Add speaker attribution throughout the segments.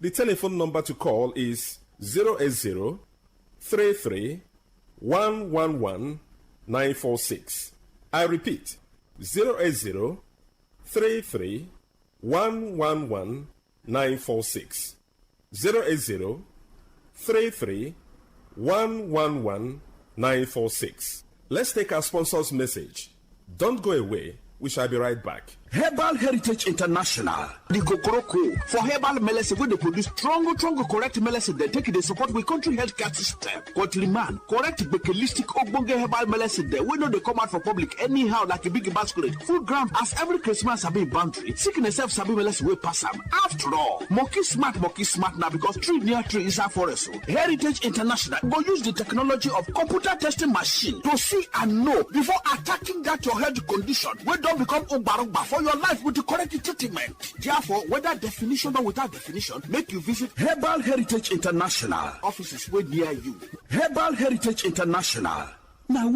Speaker 1: The telephone number to call is 080 33 111 946. I repeat, 080 33 111 946. 080 33 111 946. Let's take our sponsor's message. Don't go away. We shall be right back.
Speaker 2: Herbal Heritage International, the Kokoroko for herbal medicine where they produce strong, correct medicine. They take it, they support with country healthcare system. Country man, correct bakelistic ogbonge herbal medicine. They we know they come out for public anyhow like a big basket. Full ground as every Christmas have been boundary. Sickness self sabi medicine will pass them. After all, monkey smart now because tree near tree is a forest. Heritage International will use the technology of computer testing machine to see and know before attacking that your health condition. We don't become umbarumba for your life with the correct treatment. Therefore, whether definition or without definition, make you visit Herbal Heritage International offices way near you. Herbal Heritage International. Now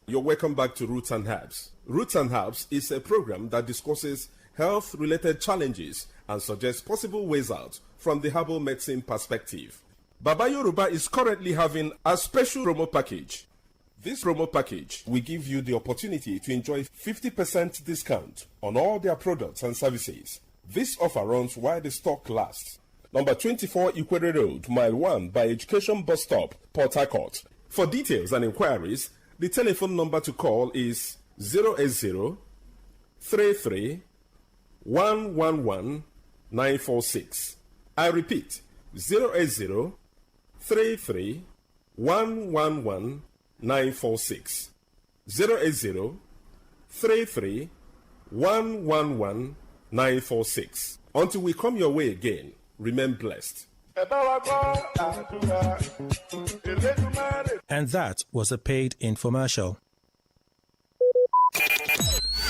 Speaker 1: You're welcome back to Roots and Herbs. Roots and Herbs is a program that discusses health-related challenges and suggests possible ways out from the herbal medicine perspective. Baba Yoruba is currently having a special promo package. This promo package will give you the opportunity to enjoy 50% discount on all their products and services. This offer runs while the stock lasts. Number 24 Ikwere Road, Mile 1 by Education Bus Stop, Port Harcourt. For details and inquiries, the telephone number to call is 080 33 111 946. I repeat, 080 33 111 946. 080 33 111 946. Until we come your way again, remain blessed.
Speaker 3: And that was a paid infomercial.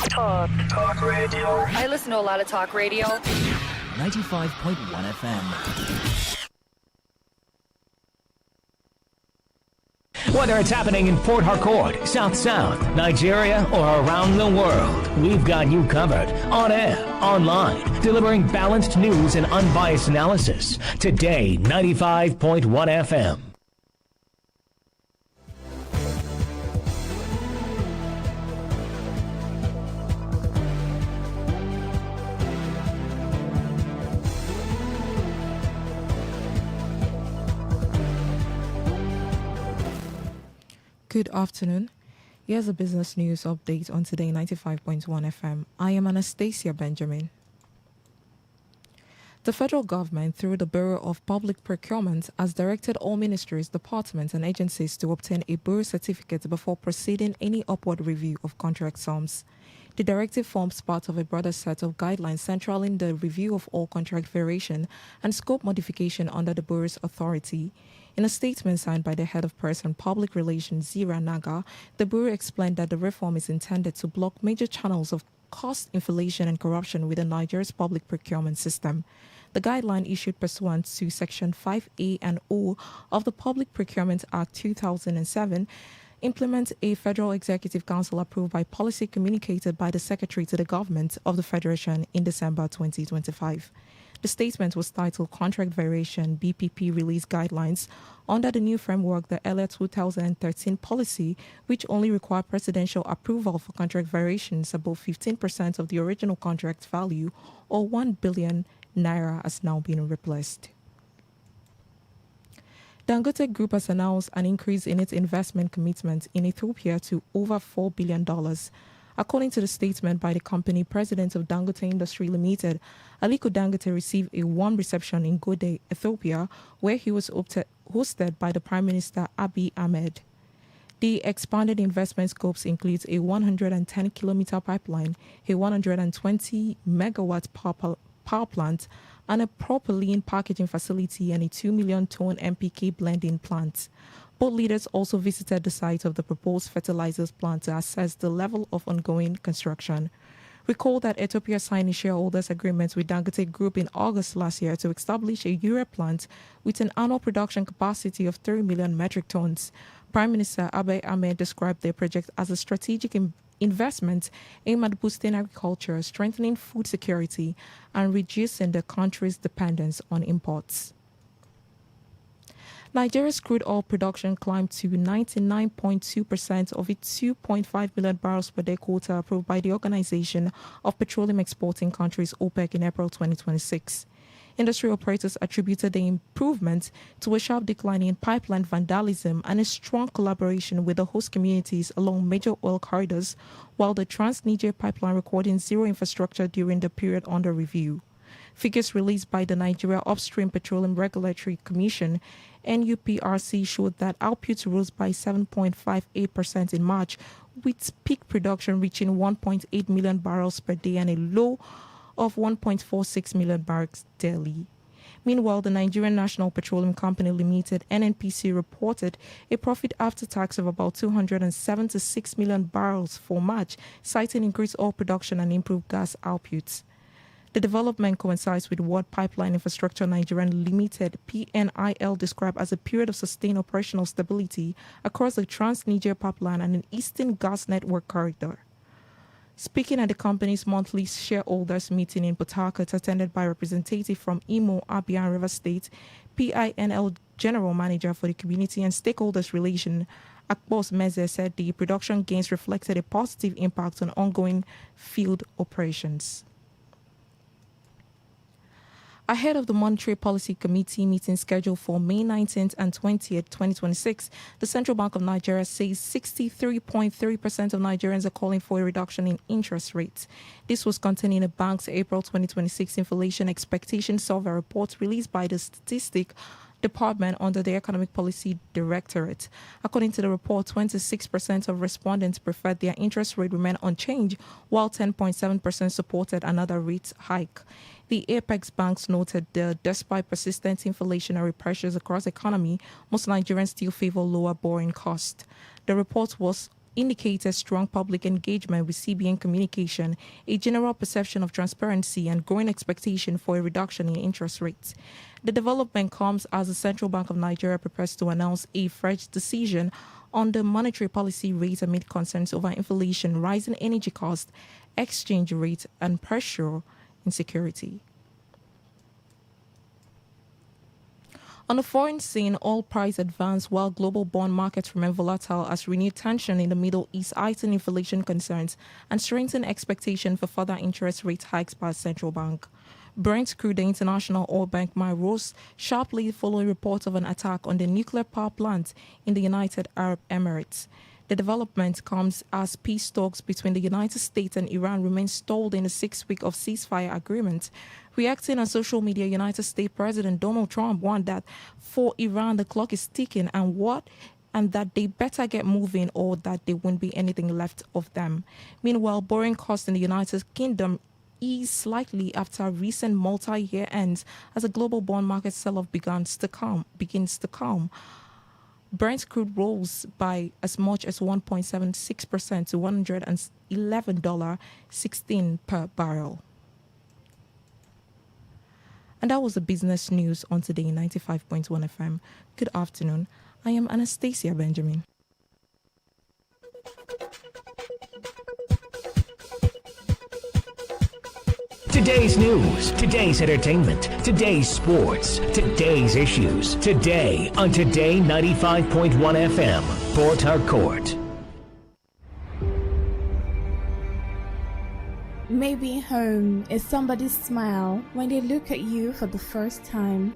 Speaker 4: Talk radio.
Speaker 5: I listen to a lot of talk radio.
Speaker 4: 95.1 FM.
Speaker 6: Whether it's happening in Port Harcourt, South South, Nigeria, or around the world, we've got you covered. On air, online, delivering balanced news and unbiased analysis. Today, 95.1 FM.
Speaker 7: Good afternoon. Here's a business news update on Today 95.1 FM. I am Anastasia Benjamin. The federal government, through the Bureau of Public Procurement, has directed all ministries, departments, and agencies to obtain a bureau certificate before proceeding any upward review of contract sums. The directive forms part of a broader set of guidelines centraling the review of all contract variation and scope modification under the Bureau's authority. In a statement signed by the head of press and public relations, Zira Naga, the Bureau explained that the reform is intended to block major channels of cost inflation and corruption within Nigeria's public procurement system. The guideline, issued pursuant to Section 5A and O of the Public Procurement Act 2007, implements a Federal Executive Council approved by policy communicated by the Secretary to the Government of the Federation in December 2025. The statement was titled Contract Variation BPP Release Guidelines under the new framework, the earlier 2013 policy, which only required presidential approval for contract variations above 15% of the original contract value, or 1 billion naira, has now been replaced. Dangote Group has announced an increase in its investment commitment in Ethiopia to over $4 billion. According to the statement by the company president of Dangote Industry Limited, Aliko Dangote received a warm reception in Gode, Ethiopia, where he was hosted by the Prime Minister Abiy Ahmed. The expanded investment scopes includes a 110-kilometer pipeline, a 120-megawatt power plant, and a propylene packaging facility and a 2 million ton NPK blending plant. Both leaders also visited the site of the proposed fertilizers plant to assess the level of ongoing construction. Recall that Ethiopia signed a shareholders agreement with Dangote Group in August last year to establish a urea plant with an annual production capacity of 3 million metric tons. Prime Minister Abiy Ahmed described their project as a strategic investments aimed at boosting agriculture, strengthening food security, and reducing the country's dependence on imports. Nigeria's crude oil production climbed to 99.2% of its 2.5 million barrels per day quota approved by the Organization of Petroleum Exporting Countries OPEC in April 2026. Industry operators attributed the improvement to a sharp decline in pipeline vandalism and a strong collaboration with the host communities along major oil corridors, while the Trans-Niger pipeline recording zero infrastructure during the period under review. Figures released by the Nigeria Upstream Petroleum Regulatory Commission (NUPRC) showed that output rose by 7.58% in March, with peak production reaching 1.8 million barrels per day and a low of 1.46 million barrels daily. Meanwhile, the Nigerian National Petroleum Company Limited (NNPC) reported a profit after tax of about 276 million barrels for March, citing increased oil production and improved gas outputs. The development coincides with what Pipeline Infrastructure Nigeria Limited (PNIL) described as a period of sustained operational stability across the Trans-Niger pipeline and an Eastern Gas Network corridor. Speaking at the company's monthly shareholders meeting in Port Harcourt, attended by representatives from Imo, Abia, and River State, PINL General Manager for the Community and Stakeholders Relation, Akbos Meze, said the production gains reflected a positive impact on ongoing field operations. Ahead of the Monetary Policy Committee meeting scheduled for May 19th and 20th, 2026, the Central Bank of Nigeria says 63.3% of Nigerians are calling for a reduction in interest rates. This was contained in the bank's April 2026 Inflation Expectation Survey report released by the Statistic Department under the Economic Policy Directorate. According to the report, 26% of respondents preferred their interest rate remain unchanged, while 10.7% supported another rate hike. The apex banks noted that despite persistent inflationary pressures across the economy, most Nigerians still favor lower borrowing costs. The report indicated strong public engagement with CBN communication, a general perception of transparency, and growing expectation for a reduction in interest rates. The development comes as the Central Bank of Nigeria prepares to announce a fresh decision on the monetary policy rate amid concerns over inflation, rising energy costs, exchange rate, and pressure insecurity. On the foreign scene, oil price advanced while global bond markets remain volatile as renewed tension in the Middle East heightened inflation concerns and strengthened expectation for further interest rate hikes by the central bank. Brent crude, the international oil benchmark, rose sharply following reports of an attack on the nuclear power plant in the United Arab Emirates. The development comes as peace talks between the United States and Iran remain stalled in the 6 week of ceasefire agreement. Reacting on social media, United States President Donald Trump warned that for Iran the clock is ticking and that they better get moving or that there won't be anything left of them. Meanwhile, borrowing costs in the United Kingdom eased slightly after recent multi-year ends as the global bond market sell-off begins to calm. Brent crude rose by as much as 1.76% to $111.16 per barrel. And that was the business news on Today 95.1 FM. Good afternoon. I am Anastasia Benjamin.
Speaker 6: Today's news, today's entertainment, today's sports, today's issues. Today on Today 95.1 FM, Port Harcourt.
Speaker 5: Maybe home is somebody's smile when they look at you for the first time.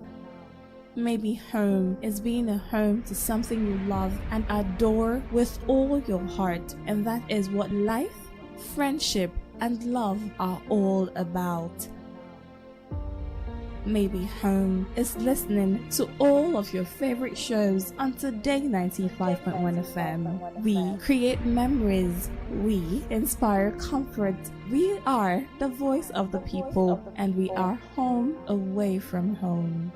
Speaker 5: Maybe home is being a home to something you love and adore with all your heart, and that is what life, friendship, and love are all about. Maybe home is listening to all of your favorite shows on Today 95.1 FM. We create memories. We inspire comfort. We are the voice of the people, and we are home away from home.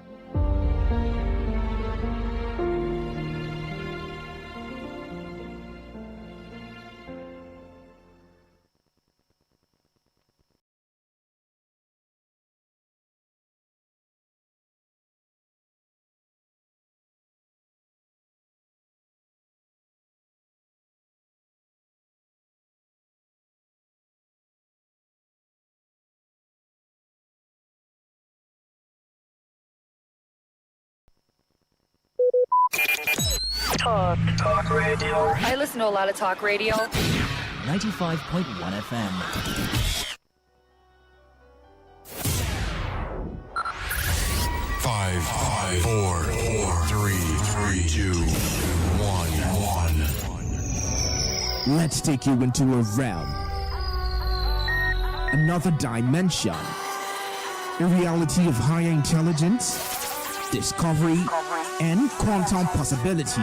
Speaker 4: Talk radio.
Speaker 8: I listen to a lot of talk radio.
Speaker 4: 95.1 FM.
Speaker 9: 5, 4, 3, 2, 1.
Speaker 10: Let's take you into a realm, another dimension, a reality of higher intelligence, discovery, and quantum possibility.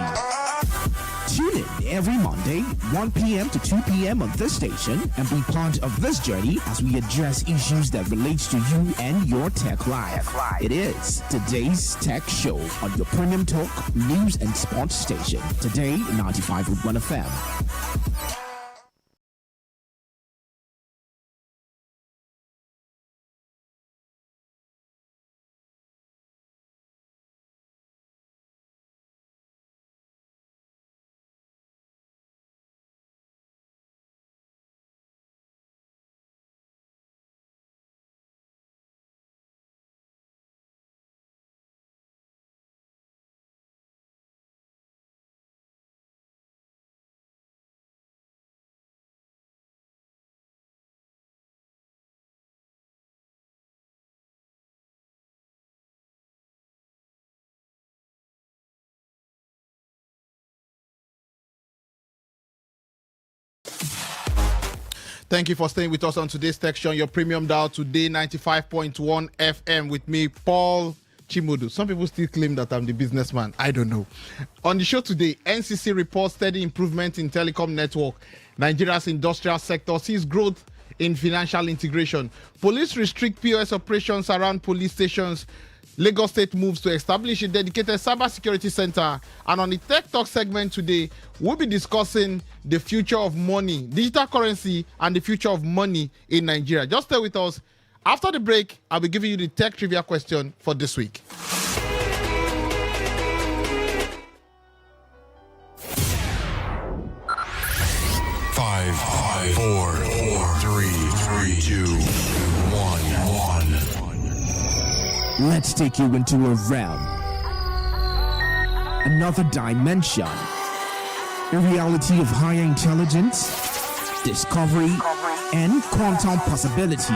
Speaker 10: Tune in every Monday, 1 p.m. to 2 p.m. on this station and be part of this journey as we address issues that relate to you and your tech life. It is Today's Tech Show on your premium talk, news and sports station. Today, 95.1 FM.
Speaker 11: Thank you for staying with us on today's Tech Show, your premium dial, Today 95.1 FM with me, Paul Chimudu. Some people still claim that I'm the businessman. I don't know. On the show today, NCC reports steady improvement in telecom network. Nigeria's industrial sector sees growth in financial integration. Police restrict POS operations around police stations. Lagos State moves to establish a dedicated cybersecurity center. And on the Tech Talk segment today, we'll be discussing the future of money, digital currency, and the future of money in Nigeria. Just stay with us. After the break, I'll be giving you the tech trivia question for this week.
Speaker 9: 5, 4, 3, 2, 1.
Speaker 10: Let's take you into a realm, another dimension, a reality of higher intelligence, discovery, and quantum possibility.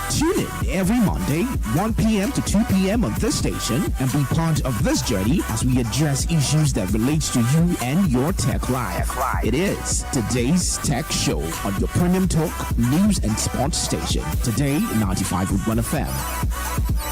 Speaker 10: Tune in every Monday, 1 p.m. to 2 p.m. on this station and be part of this journey as we address issues that relate to you and your tech life. It is Today's Tech Show on your premium talk, news and sports station. Today, 95.1 FM.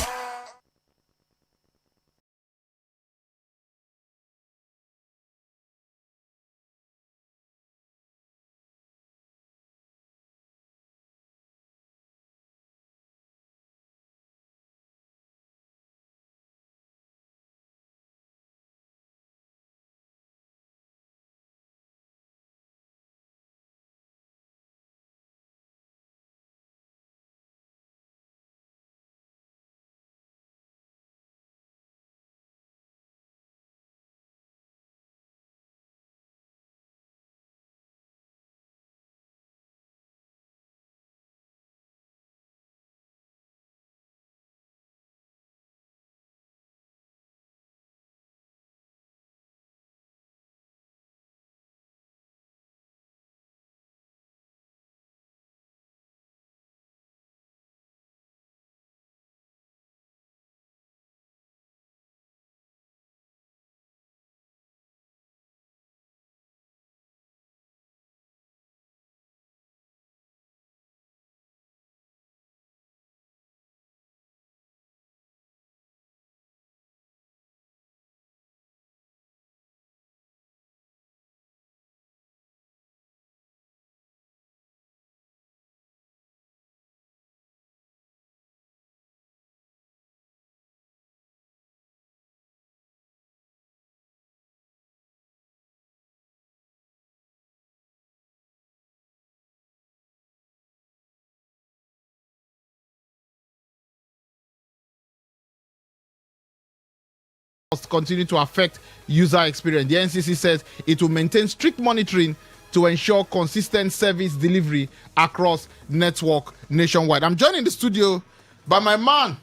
Speaker 11: Continue to affect user experience. The NCC says it will maintain strict monitoring to ensure consistent service delivery across network nationwide. I'm joined in the studio by my man,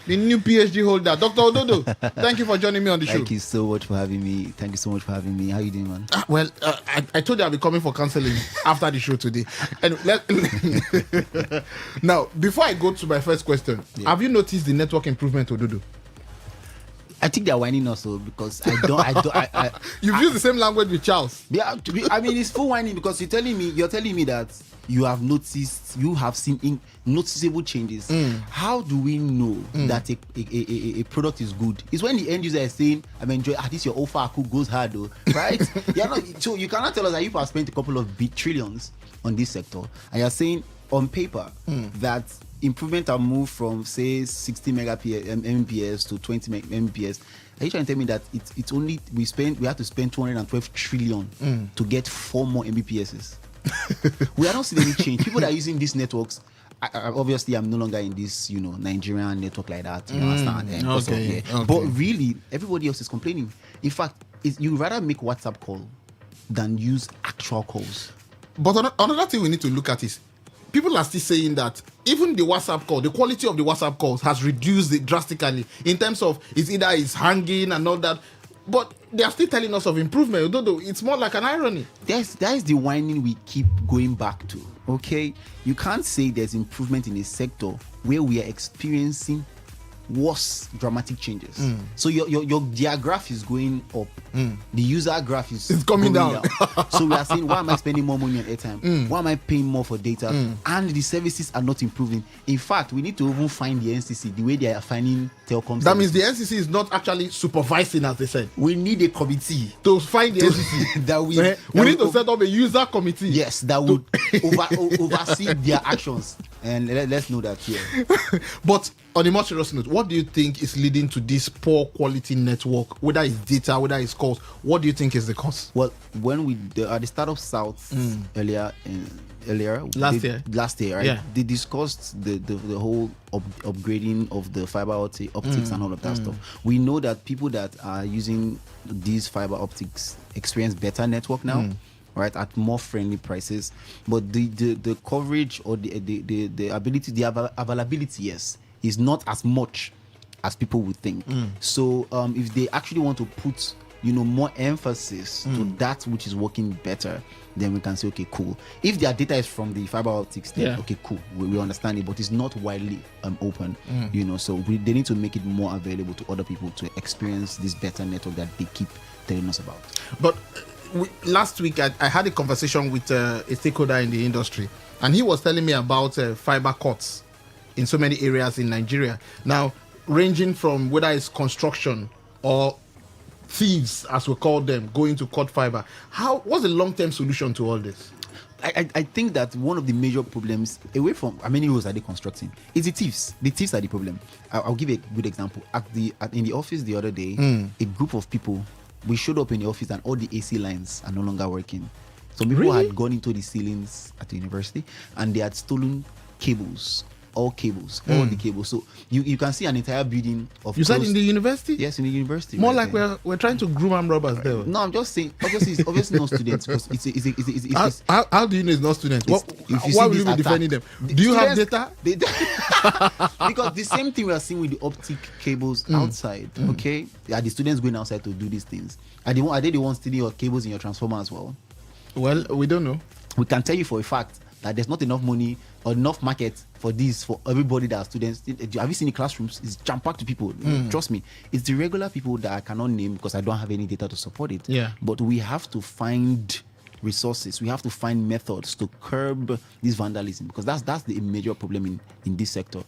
Speaker 11: the new PhD holder, Dr. Ododo. Thank you for joining me on the show.
Speaker 8: Thank you so much for having me. Thank you so much for having me. How you doing, man?
Speaker 11: I told you I'll be coming for counseling after the show today. And now, before I go to my first question, have you noticed the network improvement, Ododo?
Speaker 8: I think they're whining also because I don't.
Speaker 11: You've used the same language with Charles.
Speaker 8: Yeah, I mean it's full whining because you're telling me that you have seen noticeable changes. How do we know that a product is good? It's when the end user is saying, "I'm enjoying this your offer goes hard, though," right? So you cannot tell us that you have spent a couple of trillions on this sector, and you're saying on paper that improvement have moved from say 60 Mbps to 20 Mbps. Are you trying to tell me that it's only we have to spend 212 trillion to get 4 more Mbps? We are not seeing any change. People that are using these networks, obviously I'm no longer in this Nigerian network like that. You understand? Okay. But really, everybody else is complaining. In fact, you rather make WhatsApp call than use actual calls.
Speaker 11: But another thing we need to look at is people are still saying that even the WhatsApp call, the quality of the WhatsApp calls has reduced drastically in terms of it's hanging and all that. But they are still telling us of improvement. Although it's more like an irony.
Speaker 8: That is the whining we keep going back to. Okay, you can't say there's improvement in a sector where we are experiencing worse dramatic changes. So your graph is going up. The user graph is
Speaker 11: coming down.
Speaker 8: So we are saying, why am I spending more money on airtime? Why am I paying more for data? And the services are not improving. In fact, we need to even find the NCC the way they are finding telecom.
Speaker 11: That means the NCC is not actually supervising, as they said.
Speaker 8: We need a committee
Speaker 11: to find the NCC. We need to set up a user committee.
Speaker 8: Yes, that would oversee their actions. And let's know that here.
Speaker 11: But on a more serious note, what do you think is leading to this poor quality network? Whether it's data, whether it's calls, what do you think is the cause?
Speaker 8: Well, when we at the start of South earlier last year, right?
Speaker 11: Yeah.
Speaker 8: They discussed the whole upgrading of the fiber optics and all of that stuff. We know that people that are using these fiber optics experience better network now. Right, at more friendly prices, but the coverage or the ability, the availability, yes, is not as much as people would think. So if they actually want to put more emphasis to that which is working better, then we can say, okay, cool. If their data is from the fiber optics, then okay, cool, we understand it, but it's not widely open, so they need to make it more available to other people to experience this better network that they keep telling us about.
Speaker 11: But last week I had a conversation with a stakeholder in the industry, and he was telling me about fiber cuts in so many areas in Nigeria now, ranging from whether it's construction or thieves, as we call them, going to cut fiber. What's the long-term solution to all this?
Speaker 8: I think that one of the major problems, away from how many roads are they constructing, is the thieves. The thieves are the problem. I'll give a good example. In the office the other day, a group of people, we showed up in the office and all the AC lines are no longer working. So people had gone into the ceilings at the university and they had stolen cables. All the cables. So you can see an entire building of.
Speaker 11: You said in the university?
Speaker 8: Yes, in the university.
Speaker 11: More right like we're trying to groom armed robbers there.
Speaker 8: No, I'm just saying. Obviously, it's not students. It's
Speaker 11: how do you know it's not students? Why will you be defending them? Do you have data?
Speaker 8: Because the same thing we are seeing with the optic cables outside. Okay, are the students going outside to do these things? Are they the ones stealing your cables in your transformer as well?
Speaker 11: Well, we don't know.
Speaker 8: We can tell you for a fact that there's not enough money or enough market for this for everybody that are students. Have you seen the classrooms? It's jam-packed to people. Trust me. It's the regular people that I cannot name because I don't have any data to support it.
Speaker 11: Yeah.
Speaker 8: But we have to find resources. We have to find methods to curb this vandalism because that's the major problem in this sector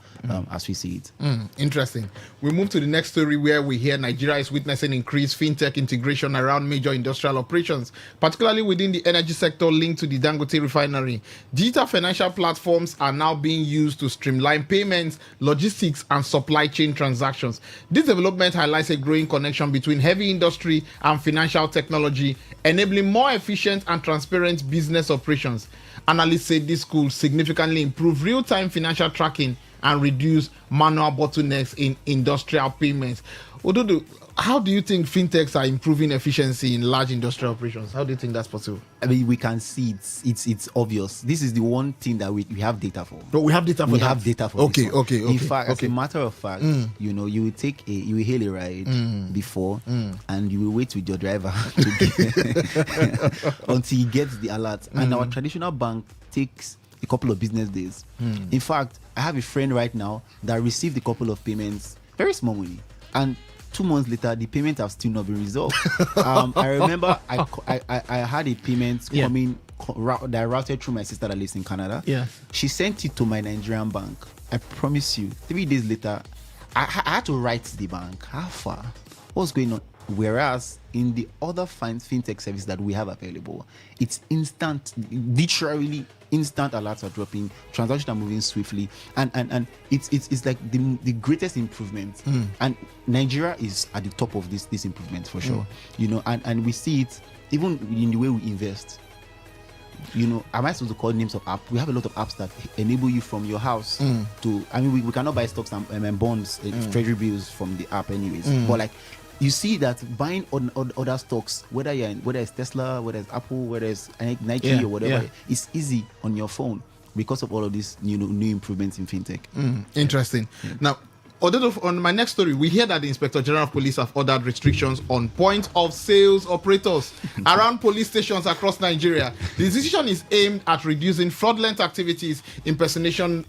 Speaker 8: as we see it.
Speaker 11: Interesting. We move to the next story where we hear Nigeria is witnessing increased fintech integration around major industrial operations, particularly within the energy sector linked to the Dangote refinery. Digital financial platforms are now being used to streamline payments, logistics, and supply chain transactions. This development highlights a growing connection between heavy industry and financial technology, enabling more efficient and transparent business operations. Analysts say this could significantly improve real-time financial tracking and reduce manual bottlenecks in industrial payments. Ododo, how do you think fintechs are improving efficiency in large industrial operations? How do you think that's possible?
Speaker 8: I mean, we can see it's obvious. This is the one thing that we have data for.
Speaker 11: But we have data for
Speaker 8: we
Speaker 11: that.
Speaker 8: have data for
Speaker 11: Okay,
Speaker 8: this one.
Speaker 11: okay.
Speaker 8: In fact, as a matter of fact, you know, you will hail a ride before, and you will wait with your driver until he gets the alert. And our traditional bank takes a couple of business days. In fact, I have a friend right now that received a couple of payments, very small money, and 2 months later, the payments have still not been resolved. I remember I had a payment coming that routed through my sister that lives in Canada.
Speaker 11: Yeah.
Speaker 8: She sent it to my Nigerian bank. I promise you, 3 days later, I had to write to the bank. How far? What's going on? Whereas in the other fintech service that we have available, it's instant, literally instant alerts are dropping, transactions are moving swiftly, and it's like the greatest improvement. And Nigeria is at the top of this improvement for sure. You know, and we see it even in the way we invest. You know, am I supposed to call names of apps? We have a lot of apps that enable you from your house to. I mean, we cannot buy stocks and bonds, treasury bills from the app, anyways. But like, you see that buying on other stocks, whether it's Tesla, whether it's Apple, whether it's Nike or whatever, it's easy on your phone because of all of these new improvements in fintech.
Speaker 11: Interesting. Now, on my next story, we hear that the Inspector General of Police have ordered restrictions on point of sales operators around police stations across Nigeria. The decision is aimed at reducing fraudulent activities, impersonation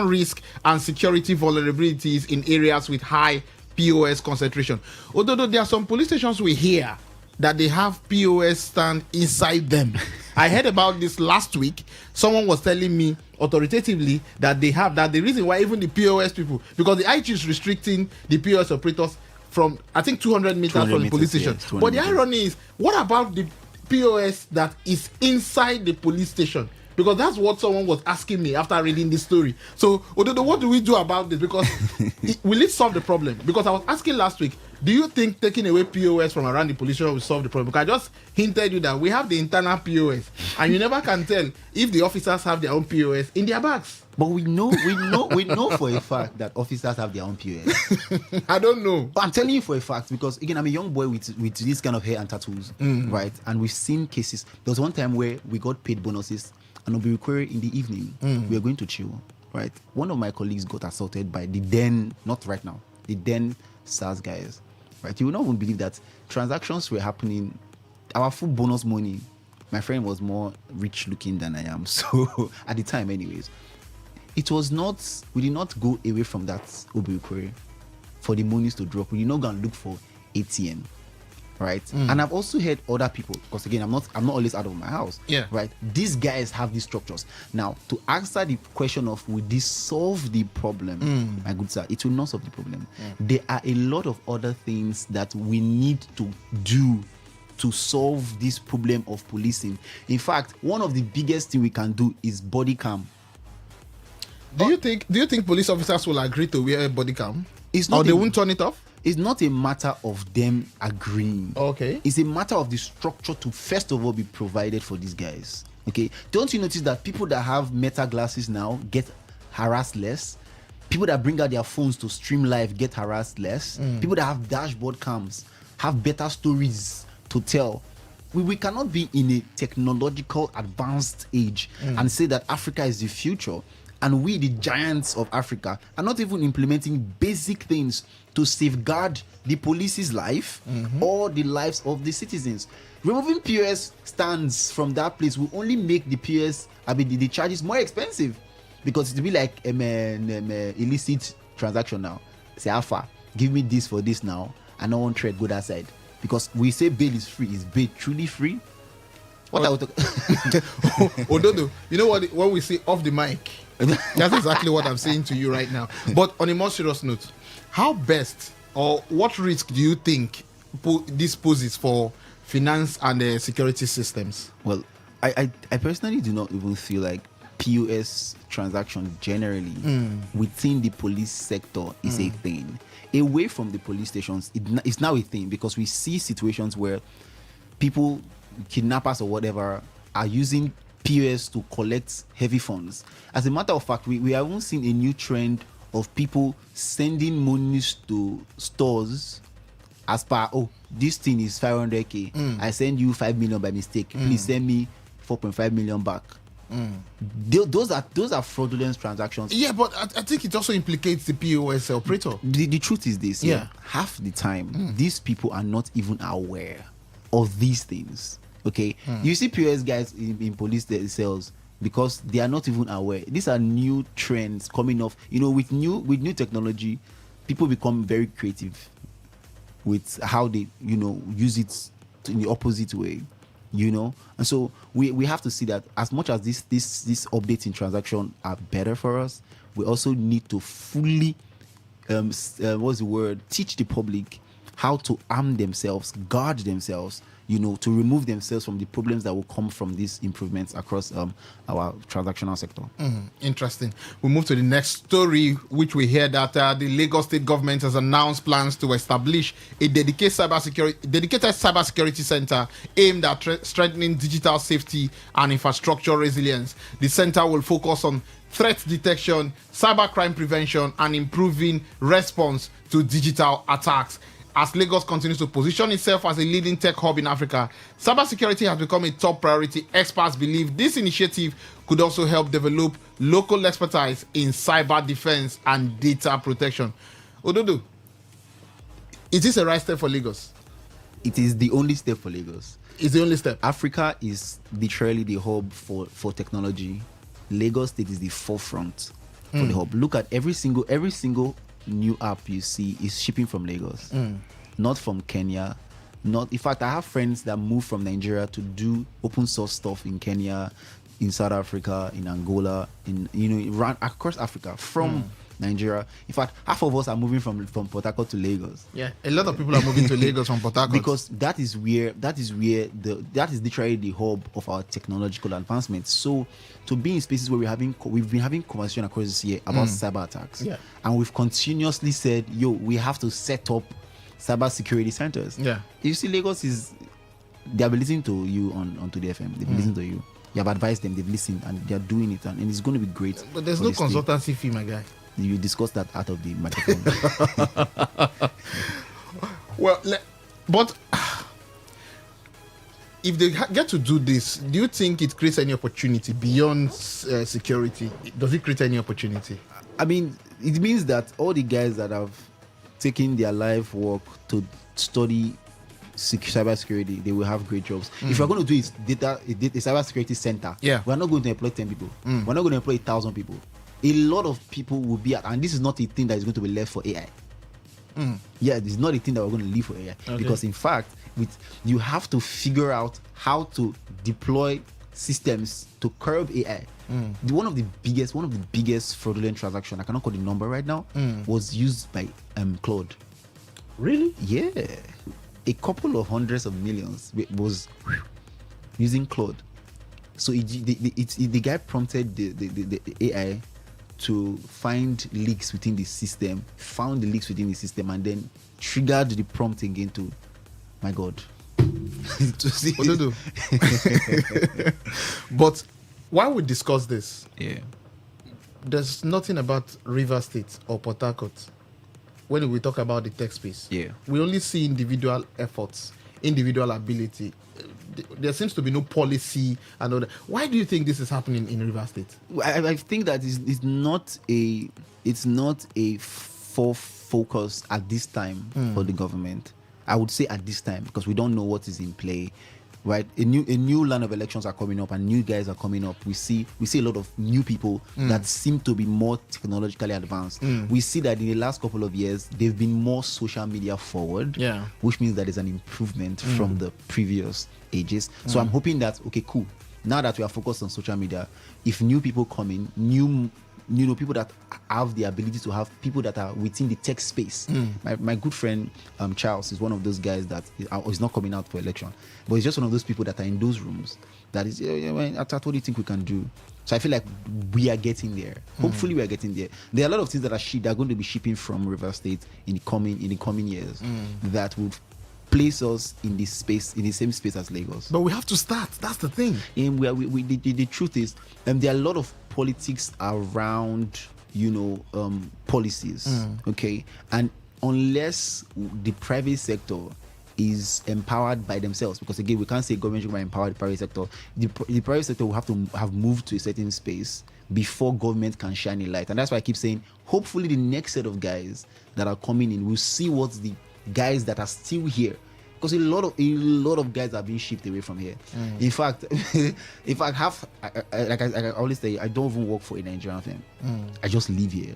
Speaker 11: risk, and security vulnerabilities in areas with high POS concentration. Although there are some police stations we hear that they have POS stand inside them. I heard about this last week. Someone was telling me authoritatively that they have that. The reason why even the POS people, because the IG is restricting the POS operators from, I think, 200 meters from the police station.
Speaker 8: Yes,
Speaker 11: but the irony is, what about the POS that is inside the police station? Because that's what someone was asking me after reading this story. So, Ododo, what do we do about this? Because will it solve the problem? Because I was asking last week, do you think taking away POS from around the police station will solve the problem? Because I just hinted you that we have the internal POS, and you never can tell if the officers have their own POS in their bags.
Speaker 8: But we know for a fact that officers have their own POS.
Speaker 11: I don't know.
Speaker 8: But I'm telling you for a fact, because again, I'm a young boy with this kind of hair and tattoos, right? And we've seen cases. There was one time where we got paid bonuses and will be required in the evening. We are going to chill, right? One of my colleagues got assaulted by the then SARS guys, right? You will not even believe that transactions were happening. Our full bonus money, my friend was more rich looking than I am. So at the time anyways, it was not, we did not go away from that Obi for the monies to drop. We did not go and look for ATM. Right, and I've also heard other people, because again, I'm not always out of my house.
Speaker 11: Yeah,
Speaker 8: right. These guys have these structures. Now, to answer the question of will this solve the problem, my good sir, it will not solve the problem. There are a lot of other things that we need to do to solve this problem of policing. In fact, one of the biggest thing we can do is body cam.
Speaker 11: Do you think police officers will agree to wear a body cam?
Speaker 8: It's not,
Speaker 11: or they won't turn it off?
Speaker 8: It's not a matter of them agreeing.
Speaker 11: Okay.
Speaker 8: It's a matter of the structure to first of all be provided for these guys. Okay. Don't you notice that people that have meta glasses now get harassed less? People that bring out their phones to stream live get harassed less. People that have dashboard cams have better stories to tell. We cannot be in a technological advanced age and say that Africa is the future, and we, the giants of Africa, are not even implementing basic things to safeguard the police's life or the lives of the citizens. Removing POS stands from that place will only make the POS, the charges more expensive, because it will be like illicit transaction now. Say, Alpha, give me this for this now, and no one trade go that side. Because we say bail is free. Is bail truly free? What are we talking?
Speaker 11: Ododo, you know what? When we say off the mic, that's exactly what I'm saying to you right now. But on a more serious note, how best or what risk do you think this poses for finance and security systems?
Speaker 8: Well, I personally do not even feel like POS transaction generally within the police sector is a thing. Away from the police stations, it's now a thing, because we see situations where people, kidnappers or whatever, are using POS to collect heavy funds. As a matter of fact, we haven't seen a new trend of people sending monies to stores as per, this thing is 500k. I send you 5 million by mistake. Please send me 4.5 million back. Those are fraudulent transactions.
Speaker 11: Yeah, but I think it also implicates the POS operator.
Speaker 8: The truth is this. Half the time, these people are not even aware of these things. Okay, you see POS guys in police cells because they are not even aware. These are new trends coming off. With new technology, people become very creative with how they use it in the opposite way. And so we have to see that as much as these updates in transaction are better for us, we also need to fully teach the public how to arm themselves, guard themselves, to remove themselves from the problems that will come from these improvements across our transactional sector.
Speaker 11: Interesting. We move to the next story, which we hear that the Lagos State government has announced plans to establish a dedicated cybersecurity center aimed at strengthening digital safety and infrastructure resilience. The center will focus on threat detection, cybercrime prevention, and improving response to digital attacks. As Lagos continues to position itself as a leading tech hub in Africa, cybersecurity has become a top priority. Experts believe this initiative could also help develop local expertise in cyber defense and data protection. Ododo, is this a right step for Lagos?
Speaker 8: It is the only step for Lagos.
Speaker 11: It's the only step.
Speaker 8: Africa is literally the hub for technology. Lagos State is the forefront for the hub. Look at every single new app you see is shipping from Lagos, not from Kenya. In fact, I have friends that move from Nigeria to do open source stuff in Kenya, in South Africa, in Angola, around across Africa from Nigeria. In fact, half of us are moving from Port Harcourt to Lagos.
Speaker 11: Yeah, a lot of people are moving to Lagos from Port Harcourt
Speaker 8: because that is literally the hub of our technological advancement. So to be in spaces where we've been having conversation across this year about cyber attacks, and we've continuously said, we have to set up cyber security centers.
Speaker 11: Yeah,
Speaker 8: you see, Lagos they have been listening to you on Today FM. They've been listening to you. You have advised them. They've listened and they're doing it, and it's going to be great.
Speaker 11: But there's no consultancy fee, my guy.
Speaker 8: You discuss that out of the microphone.
Speaker 11: Well, but if they get to do this, do you think it creates any opportunity beyond security? Does it create any opportunity?
Speaker 8: I mean, it means that all the guys that have taken their life work to study cybersecurity, they will have great jobs. If we're going to do a cybersecurity center, we're not going to employ 10 people. We're not going to employ 1,000 people. A lot of people will be and this is not a thing that is going to be left for AI. This is not a thing that we're going to leave for AI. Because in fact, you have to figure out how to deploy systems to curb AI. One of the biggest fraudulent transactions, I cannot call the number right now, was used by Claude.
Speaker 11: Really?
Speaker 8: Yeah. A couple of hundreds of millions was using Claude. So the guy prompted the AI to find leaks within the system, found the leaks within the system, and then triggered the prompt again to, my God.
Speaker 11: To see. But while we discuss this, there's nothing about River State or Port Harcourt when we talk about the tech space. We only see individual efforts, individual ability. There seems to be no policy and all that. Why do you think this is happening in River State?
Speaker 8: I think that it's not a full focus at this time for the government. I would say at this time, because we don't know what is in play. Right, a new line of elections are coming up, and new guys are coming up. We see a lot of new people that seem to be more technologically advanced. We see that in the last couple of years, they've been more social media forward, which means that there's an improvement from the previous ages. So I'm hoping that, okay, cool. Now that we are focused on social media, if new people come in, people that have the ability to have people that are within the tech space. My good friend Charles is one of those guys that is not coming out for election, but he's just one of those people that are in those rooms. That is, what do you think we can do? So I feel like we are getting there. Hopefully, we are getting there. There are a lot of things that are going to be shipping from River State in the coming years that would place us in this space, in the same space as Lagos.
Speaker 11: But we have to start. That's the thing.
Speaker 8: And the truth is, there are a lot of politics around, policies. Okay, and unless the private sector is empowered by themselves, because again, we can't say government should empower the private sector. The private sector will have to have moved to a certain space before government can shine a light. And that's why I keep saying, hopefully the next set of guys that are coming in will see what the guys that are still here, because a lot of guys are being shipped away from here. In fact, I always say, I don't even work for a Nigerian firm. I just live here,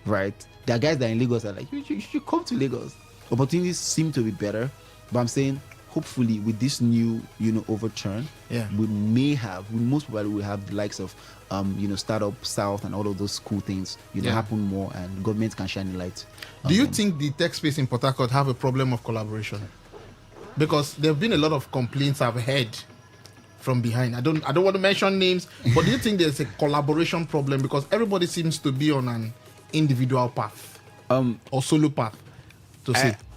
Speaker 8: right? There are guys that are in Lagos are like, you should come to Lagos. Opportunities seem to be better, but I'm saying, hopefully with this new overturn, we most probably will have the likes of Startup South and all of those cool things happen more, and government can shine a light.
Speaker 11: Do you think the tech space in Port Harcourt have a problem of collaboration? Because there have been a lot of complaints I've heard from behind. I don't want to mention names, but do you think there's a collaboration problem, because everybody seems to be on an individual path or solo path?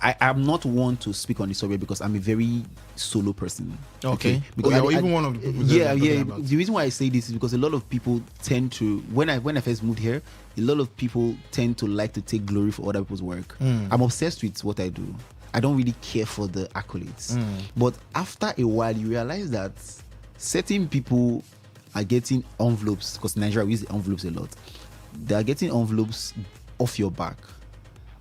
Speaker 8: I'm not one to speak on this subject because I'm a very solo person.
Speaker 11: Okay.
Speaker 8: Because
Speaker 11: you're even one of the people.
Speaker 8: The reason why I say this is because a lot of people tend to, when I first moved here, a lot of people tend to like to take glory for other people's work. I'm obsessed with what I do. I don't really care for the accolades. But after a while, you realize that certain people are getting envelopes, because in Nigeria we use envelopes a lot. They are getting envelopes off your back.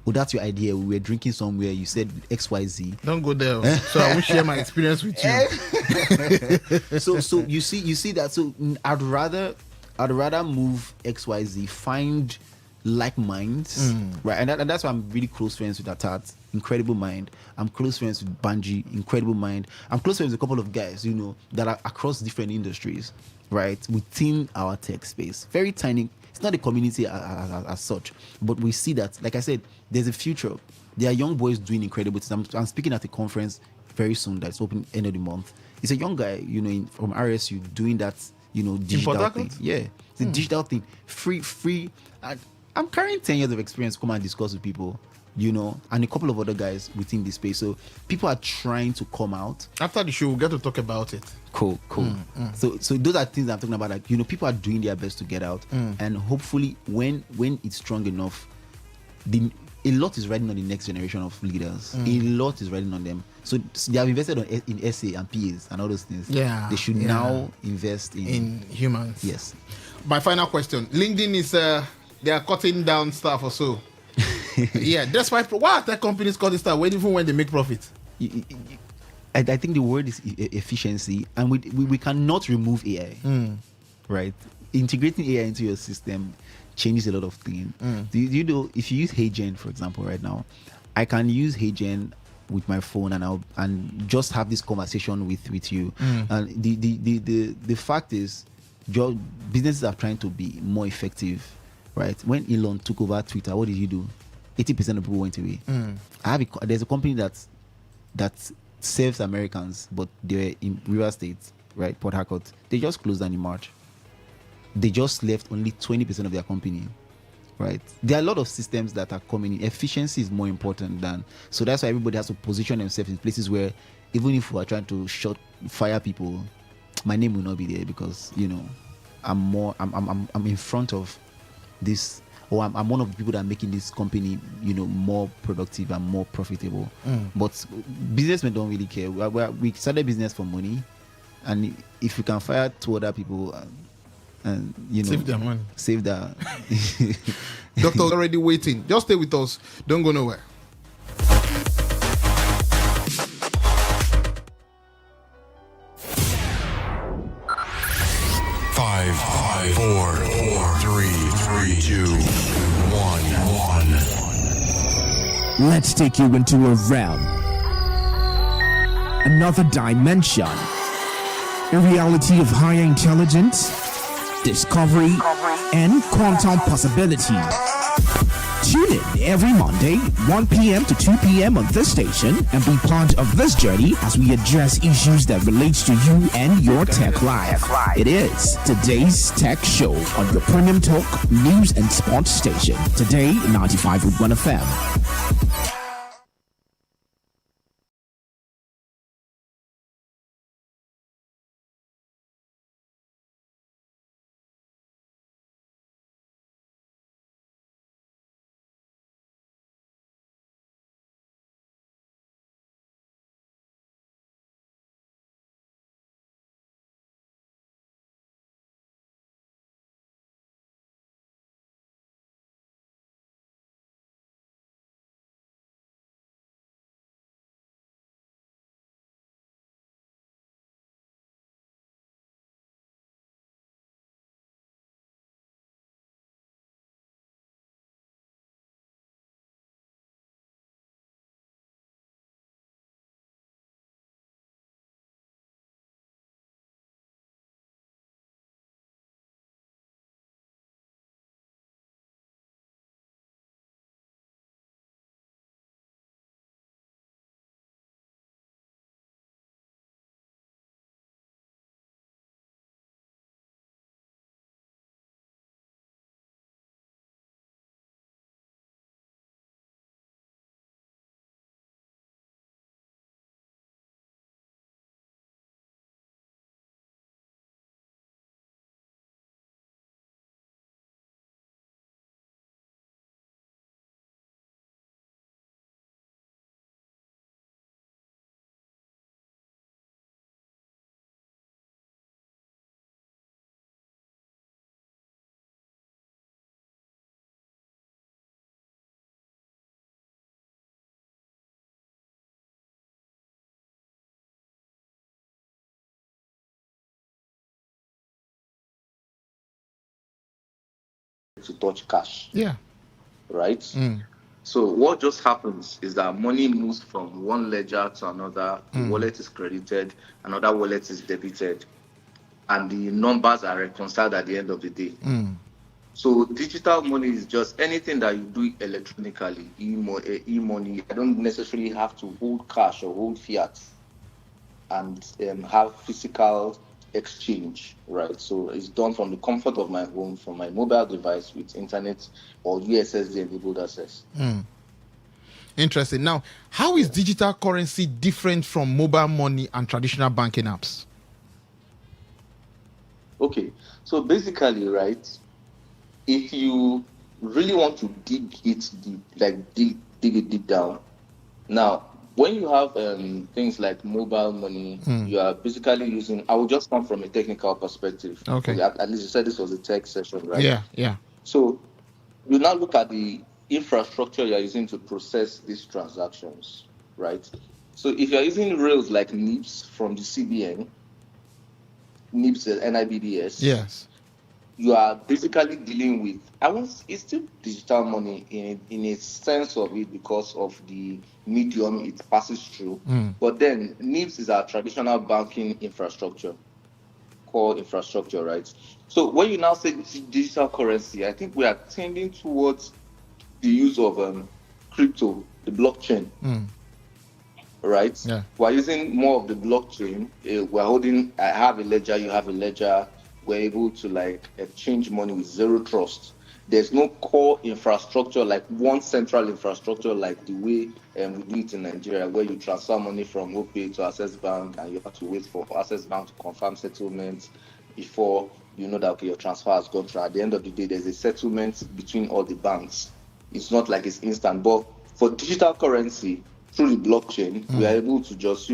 Speaker 8: Oh, that's your idea. We were drinking somewhere. You said XYZ.
Speaker 11: Don't go there. So I will share my experience with you.
Speaker 8: So you see that. So I'd rather move XYZ, find like minds, right? And that's why I'm really close friends with Atat, incredible mind. I'm close friends with Banji, incredible mind. I'm close friends with a couple of guys, that are across different industries, right? Within our tech space, very tiny. It's not a community as such, but we see that, like I said, there's a future. There are young boys doing incredible things. I'm speaking at a conference very soon that's open end of the month. It's a young guy, from RSU doing that, digital thing. Yeah, it's a digital thing, free. I'm carrying 10 years of experience to come and discuss with people, and a couple of other guys within this space. So people are trying to come out.
Speaker 11: After the show, we'll get to talk about it.
Speaker 8: Cool. So those are things I'm talking about. Like, people are doing their best to get out, and hopefully when it's strong enough, a lot is riding on the next generation of leaders. A lot is riding on them. So they have invested in SA and PAs and all those things.
Speaker 11: Yeah,
Speaker 8: they should now invest in
Speaker 11: humans.
Speaker 8: Yes.
Speaker 11: My final question: LinkedIn is they are cutting down staff or so. Yeah, that's why tech companies cutting staff even when they make profit.
Speaker 8: I think the word is efficiency, and we cannot remove AI, right? Integrating AI into your system changes a lot of things. Do you know, if you use HeyGen, for example, right now, I can use HeyGen with my phone and just have this conversation with you. And the fact is, businesses are trying to be more effective, right? When Elon took over Twitter, what did he do? 80% of people went away. There's a company that serves Americans, but they're in River State, right? Port Harcourt. They just closed down in March. They just left only 20% of their company, right? There are a lot of systems that are coming in. Efficiency is more important than, so that's why everybody has to position themselves in places where, even if we are trying to fire people, my name will not be there, because I'm in front of this, or I'm one of the people that are making this company, more productive and more profitable. But businessmen don't really care. We started business for money, and if you can fire 2 other people, and
Speaker 11: save their money,
Speaker 8: save that.
Speaker 11: Doctor's already waiting. Just stay with us. Don't go nowhere.
Speaker 9: Five, four, three, two, one.
Speaker 10: Let's take you into a realm, another dimension, a reality of higher intelligence, discovery, and quantum possibility. Tune in every Monday, 1 p.m. to 2 p.m. on this station, and be part of this journey as we address issues that relate to you and your tech life. It is today's Tech Show on your premium talk, news, and sports station. Today, 95.1 FM.
Speaker 12: to touch cash.
Speaker 11: Yeah.
Speaker 12: Right? So what just happens is that money moves from one ledger to another, the wallet is credited, another wallet is debited, and the numbers are reconciled at the end of the day. So digital money is just anything that you do electronically, e-money. I don't necessarily have to hold cash or hold fiat and have physical exchange, right? So it's done from the comfort of my home, from my mobile device with internet or USSD enabled access.
Speaker 11: Interesting. Now, how is digital currency different from mobile money and traditional banking apps?
Speaker 12: Okay, so basically, right, if you really want to dig it deep, like dig it deep down, now, when you have things like mobile money, you are basically using, I will just come from a technical perspective.
Speaker 11: Okay.
Speaker 12: At least you said this was a tech session, right?
Speaker 11: Yeah.
Speaker 12: So you now look at the infrastructure you're using to process these transactions, right? So if you're using rails like NIBS from the CBN, NIBS, NIBDS,
Speaker 11: yes,
Speaker 12: you are basically dealing with, it's still digital money in a sense of it because of the medium it passes through. But then NIBS is our traditional banking infrastructure, core infrastructure, right? So when you now say digital currency, I think we are tending towards the use of crypto, the blockchain. Right?
Speaker 11: Yeah.
Speaker 12: We're using more of the blockchain. I have a ledger, you have a ledger. We're able to like exchange money with zero trust. There's no core infrastructure, like one central infrastructure, like the way we do it in Nigeria, where you transfer money from OPay to Access Bank and you have to wait for Access Bank to confirm settlement before you know that, okay, your transfer has gone through. At the end of the day, there's a settlement between all the banks. It's not like it's instant. But for digital currency, through the blockchain, we are able to just,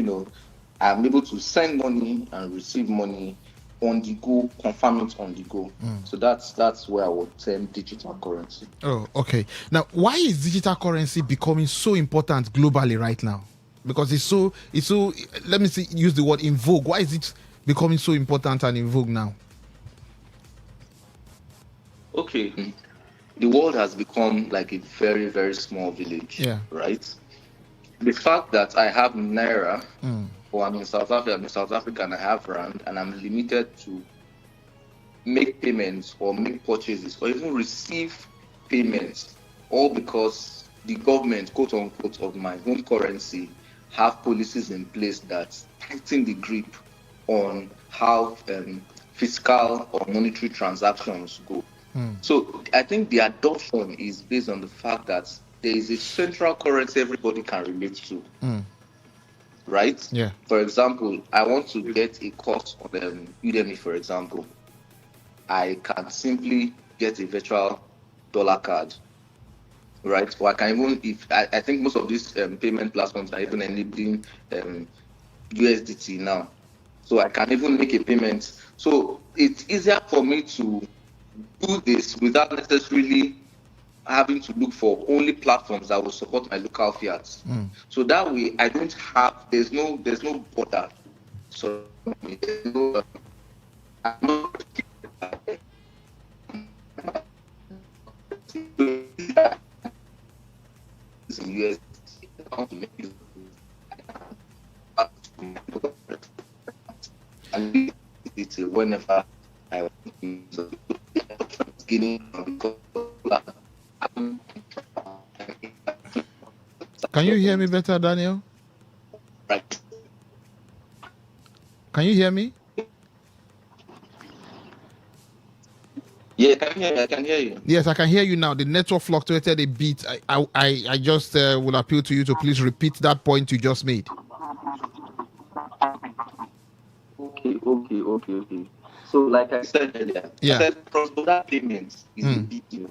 Speaker 12: I'm able to send money and receive money on the go, confirm it on the go. So that's where I would term digital currency.
Speaker 11: Oh, okay. Now, why is digital currency becoming so important globally right now? Because it's so, let me use the word in vogue. Why is it becoming so important and in vogue now?
Speaker 12: Okay. The world has become like a very, very small village, right? The fact that I have Naira, or I'm in South Africa and I have Rand, and I'm limited to make payments or make purchases or even receive payments, all because the government, quote unquote, of my home currency have policies in place that tighten the grip on how fiscal or monetary transactions go. So I think the adoption is based on the fact that there is a central currency everybody can relate to. Right?
Speaker 11: Yeah.
Speaker 12: For example, I want to get a course on Udemy, for example. I can simply get a virtual dollar card. Right? Or I can even, I think most of these payment platforms are even enabling USDT now. So I can even make a payment. So it's easier for me to do this without necessarily having to look for only platforms that will support my local fiat. So that way, I don't have, there's no border. So whenever I want
Speaker 11: Can you hear me better, Daniel?
Speaker 12: Right.
Speaker 11: Can you hear me?
Speaker 12: Yeah, I can hear you.
Speaker 11: Yes, I can hear you now. The network fluctuated a bit. I just will appeal to you to please repeat that point you just made.
Speaker 12: Okay. So, like I said earlier, I said cross-border payments is a big deal.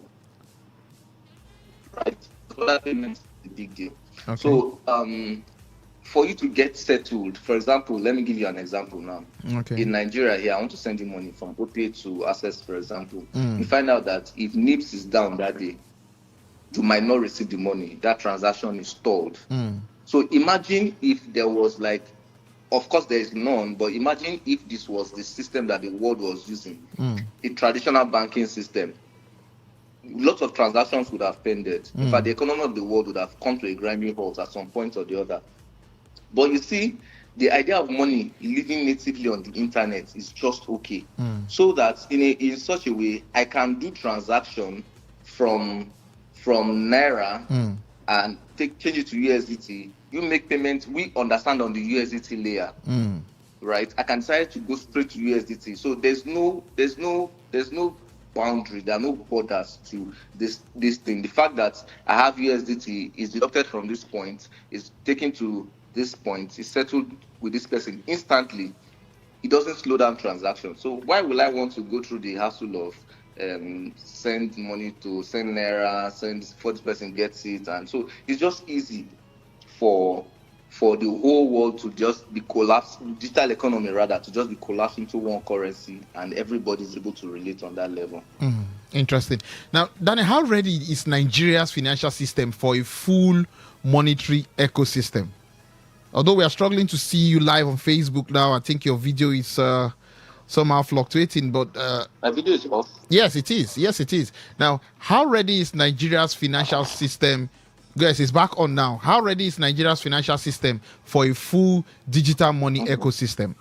Speaker 12: Right? Cross-border payments is a big deal.
Speaker 11: Okay.
Speaker 12: So, for you to get settled, for example, let me give you an example now.
Speaker 11: Okay.
Speaker 12: In Nigeria here, I want to send you money from OPay to Access, for example. You find out that if NIBS is down that day, you might not receive the money. That transaction is stalled. So imagine if there was like, of course there is none, but imagine if this was the system that the world was using, a traditional banking system. lots of transactions would have pended. In fact, the economy of the world would have come to a grinding halt at some point or the other. But you see, the idea of money living natively on the internet is just okay. So that in such a way, I can do transaction from Naira and change it to USDT. You make payments, we understand on the USDT layer. Right? I can decide to go straight to USDT. So there's no boundary, there are no borders to this thing. The fact that I have USDT is deducted from this point, is taken to this point, is settled with this person instantly. It doesn't slow down transactions. So why will I want to go through the hassle of send money to send Naira, send before this person gets it? And so it's just easy for the whole world to just be collapsed, digital economy rather, to just be collapsed into one currency, and everybody's able to relate on that level.
Speaker 11: Interesting. Now, Danny, how ready is Nigeria's financial system for a full monetary ecosystem? Although we are struggling to see you live on Facebook now, I think your video is somehow fluctuating, but
Speaker 12: my video is off.
Speaker 11: Yes, it is. Yes, it is. Now, how ready is Nigeria's financial system? Yes, it's back on now. How ready is Nigeria's financial system for a full digital money ecosystem?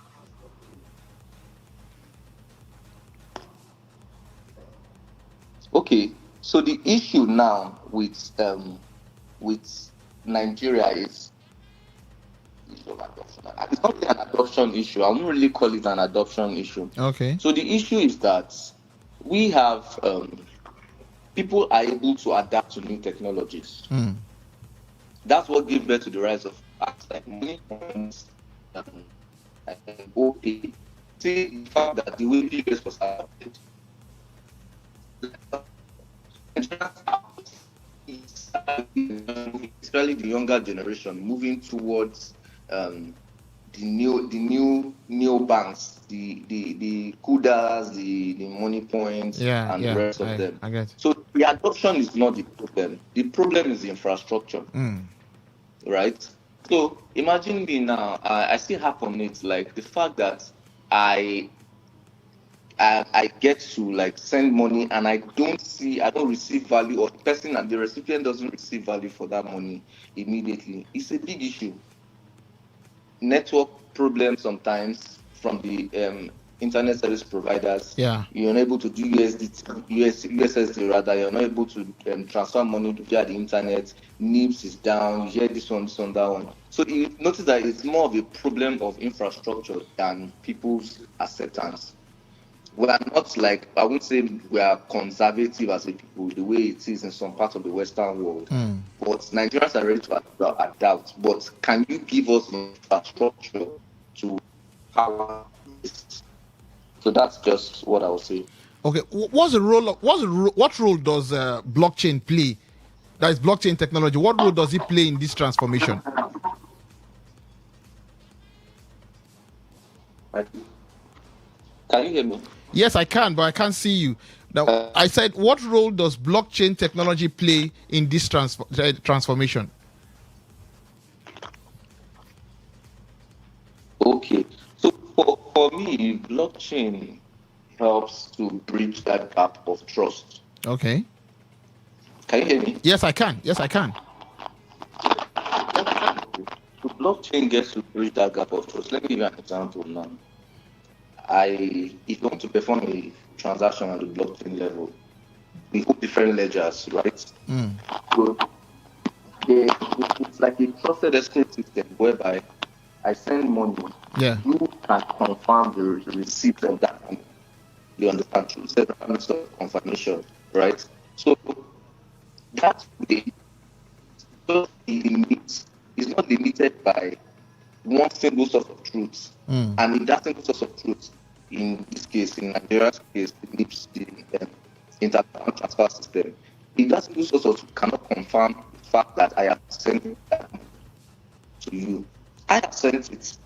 Speaker 12: Okay, so the issue now with Nigeria is it's not really an adoption issue. I wouldn't really call it an adoption issue.
Speaker 11: Okay.
Speaker 12: So the issue is that we have people are able to adapt to new technologies. That's what gave birth to the rise of apps like money coins and OPay. See the fact that the way POS was adapted. Especially the younger generation moving towards the new banks, the Kudas, the Money Points, and the rest of them.
Speaker 11: I get it.
Speaker 12: So the adoption is not the problem. The problem is the infrastructure, right? So imagine me now. I still have on it like the fact that I get to like send money and I don't receive value, or the person and the recipient doesn't receive value for that money immediately. It's a big issue. Network problems sometimes from the internet service providers.
Speaker 11: Yeah.
Speaker 12: You're unable to do USSD rather. You're not able to transfer money via the internet. NIPS is down. You hear this one, that one. So you notice that it's more of a problem of infrastructure than people's acceptance. We are not like, I wouldn't say we are conservative as a people the way it is in some parts of the Western world. But Nigerians are ready to adapt. But can you give us infrastructure to power this? So that's just what I would say.
Speaker 11: Okay, what role does blockchain play? That is blockchain technology. What role does it play in this transformation?
Speaker 12: Can you hear me?
Speaker 11: Yes, I can, but I can't see you. Now, I said, what role does blockchain technology play in this transformation?
Speaker 12: Okay, so for me, blockchain helps to bridge that gap of trust.
Speaker 11: Okay.
Speaker 12: Can you hear me?
Speaker 11: Yes, I can. Yes, I can.
Speaker 12: So blockchain gets to bridge that gap of trust. Let me give you an example now. If you want to perform a transaction on the blockchain level, we hold different ledgers, right? So it's like a trusted escrow system whereby I send money.
Speaker 11: Yeah.
Speaker 12: You can confirm the receipt of that money. You understand? Through several methods of confirmation, right? So that way, is not limited by one single source of truth. And in that single source of truth, in this case, in Nigeria's case, it needs the interbank transfer system. In that single source of truth cannot confirm the fact that I have sent that to you. I have sent it,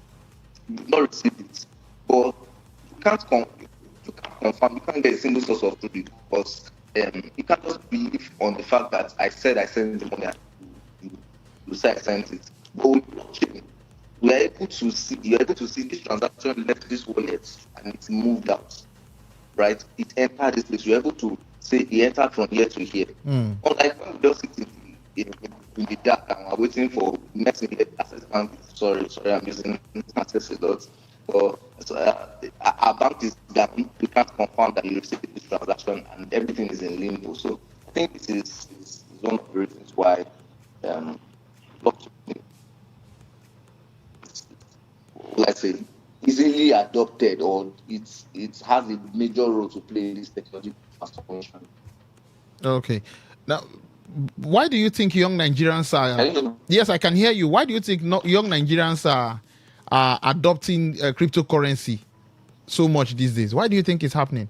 Speaker 12: you did not receive it, but you can't confirm, you can't get a single source of truth because you can't just believe on the fact that I said I sent the money and you say I sent it. But with blockchain, you're able to see this transaction left this wallet and it's moved out, right? It entered this place. You're able to say he entered from here to here. Unlike when we just sit in the dark and we're waiting for next immediate assessment. Sorry, I'm using access a lot. But our bank is down. We can't confirm that you received this transaction, and everything is in limbo. So I think this is one of the reasons why blockchain, let's say, easily adopted, or it has a major role to play in this technology transformation.
Speaker 11: Okay. Now, why do you think young Nigerians are... Yes, I can hear you. Why do you think young Nigerians are adopting cryptocurrency so much these days? Why do you think it's happening?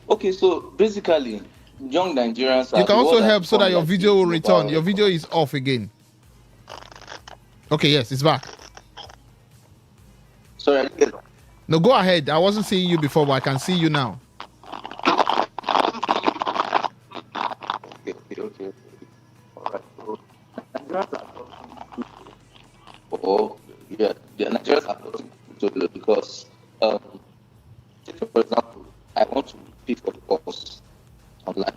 Speaker 12: Okay, so basically, young Nigerians are...
Speaker 11: You can also help so that your video will return. Your video is off again. Okay, yes, it's back.
Speaker 12: Sorry,
Speaker 11: no, go ahead. I wasn't seeing you before, but I can see you now.
Speaker 12: Okay. All right. So Nigerians are Nigerians are adopting because, take for example, I want to pick up a course online.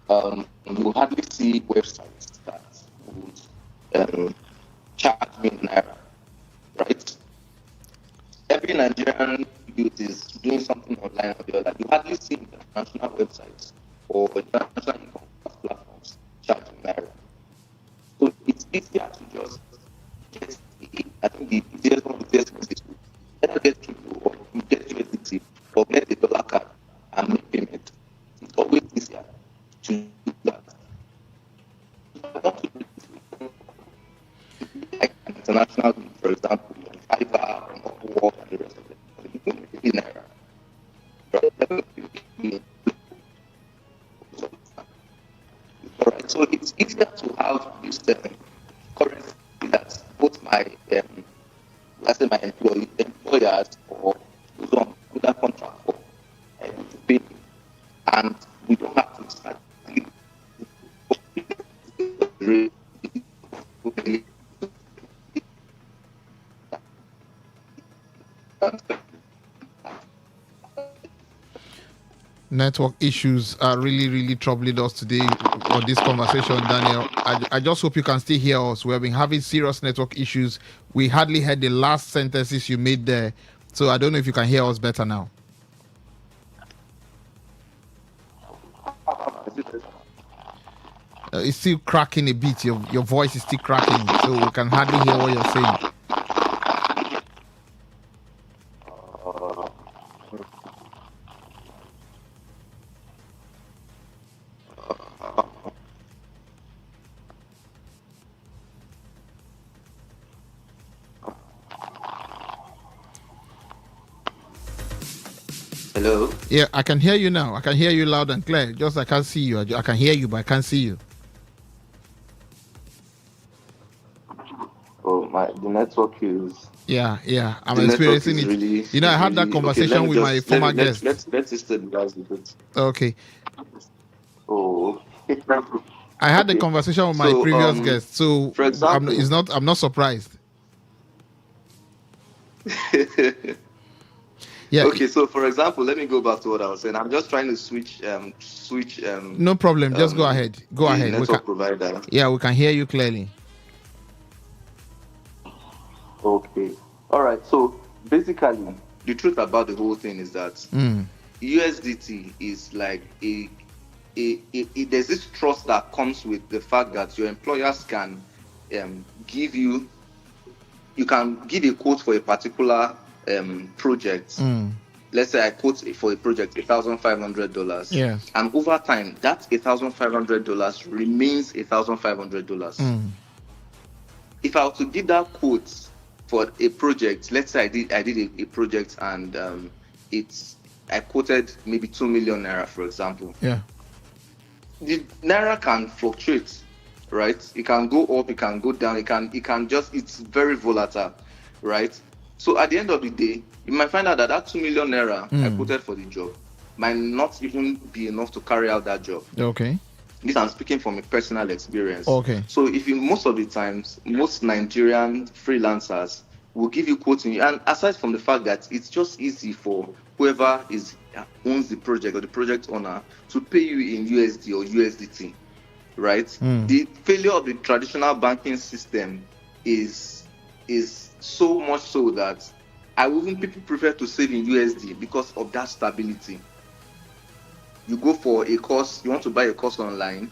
Speaker 12: You hardly see websites that would charge me in Naira, right? Every Nigerian youth is doing something online or the other. You hardly see international websites or international e-commerce platforms charging Naira. So it's easier to just get I think the easiest one is to either get crypto or get USDT or get a dollar card and make payment. It's always easier to do that. Like international, for example, Fiverr and Upwork and the rest of it. In Naira. Alright, so it's easier to have this currency that both my let's say my employers or those on that contract for to pay me, and we don't have to start
Speaker 11: Network issues are really troubling us today on this conversation, Daniel. I just hope you can still hear us. We have been having serious network issues. We hardly heard the last sentences you made there, so I don't know if you can hear us better now. It's still cracking a bit. Your voice is still cracking, so we can hardly hear what you're saying.
Speaker 12: Hello?
Speaker 11: Yeah, I can hear you now. I can hear you loud and clear. Just I can't see you. I can hear you, but I can't see you.
Speaker 12: Oh, the network is...
Speaker 11: Yeah. I'm experiencing it. Really, I had that conversation with my former guest.
Speaker 12: Let's stabilize a bit.
Speaker 11: Okay.
Speaker 12: Oh.
Speaker 11: I had the conversation with my previous guest, so
Speaker 12: for example,
Speaker 11: I'm not surprised. Yeah.
Speaker 12: Okay, so for example, let me go back to what I was saying. I'm just trying to switch.
Speaker 11: No problem. Just go ahead. Go ahead.
Speaker 12: Network provider.
Speaker 11: Yeah, we can hear you clearly.
Speaker 12: Okay. All right. So basically, the truth about the whole thing is that USDT is like there's this trust that comes with the fact that your employers can give you can give a quote for a particular project. Let's say I quote for a project $1,500.
Speaker 11: Yes.
Speaker 12: And over time, that $1,500 remains $1,500. If I were to give that quote for a project, let's say I did a project and I quoted maybe 2 million naira, for example.
Speaker 11: Yeah.
Speaker 12: The naira can fluctuate, right? It can go up, it can go down, it can just, it's very volatile, right? So at the end of the day, you might find out that 2 million naira I quoted for the job might not even be enough to carry out that job.
Speaker 11: Okay.
Speaker 12: This I'm speaking from a personal experience.
Speaker 11: Okay.
Speaker 12: So most of the times, most Nigerian freelancers will give you quoting. And aside from the fact that it's just easy for whoever owns the project or the project owner to pay you in USD or USDT, right? The failure of the traditional banking system is so much so that people prefer to save in USD because of that stability. You go for a course, you want to buy a course online,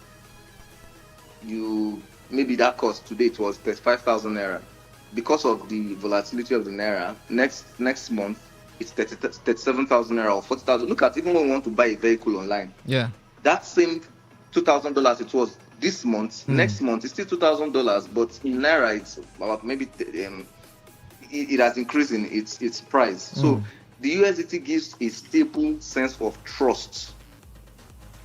Speaker 12: maybe that cost today it was 35,000 naira. Because of the volatility of the naira, next month it's 37,000 naira or 40,000. Look at even when we want to buy a vehicle online.
Speaker 11: Yeah.
Speaker 12: That same $2,000 it was this month, next month it's still $2,000, but in naira it's about maybe it has increased in its price. So the USDT gives a stable sense of trust,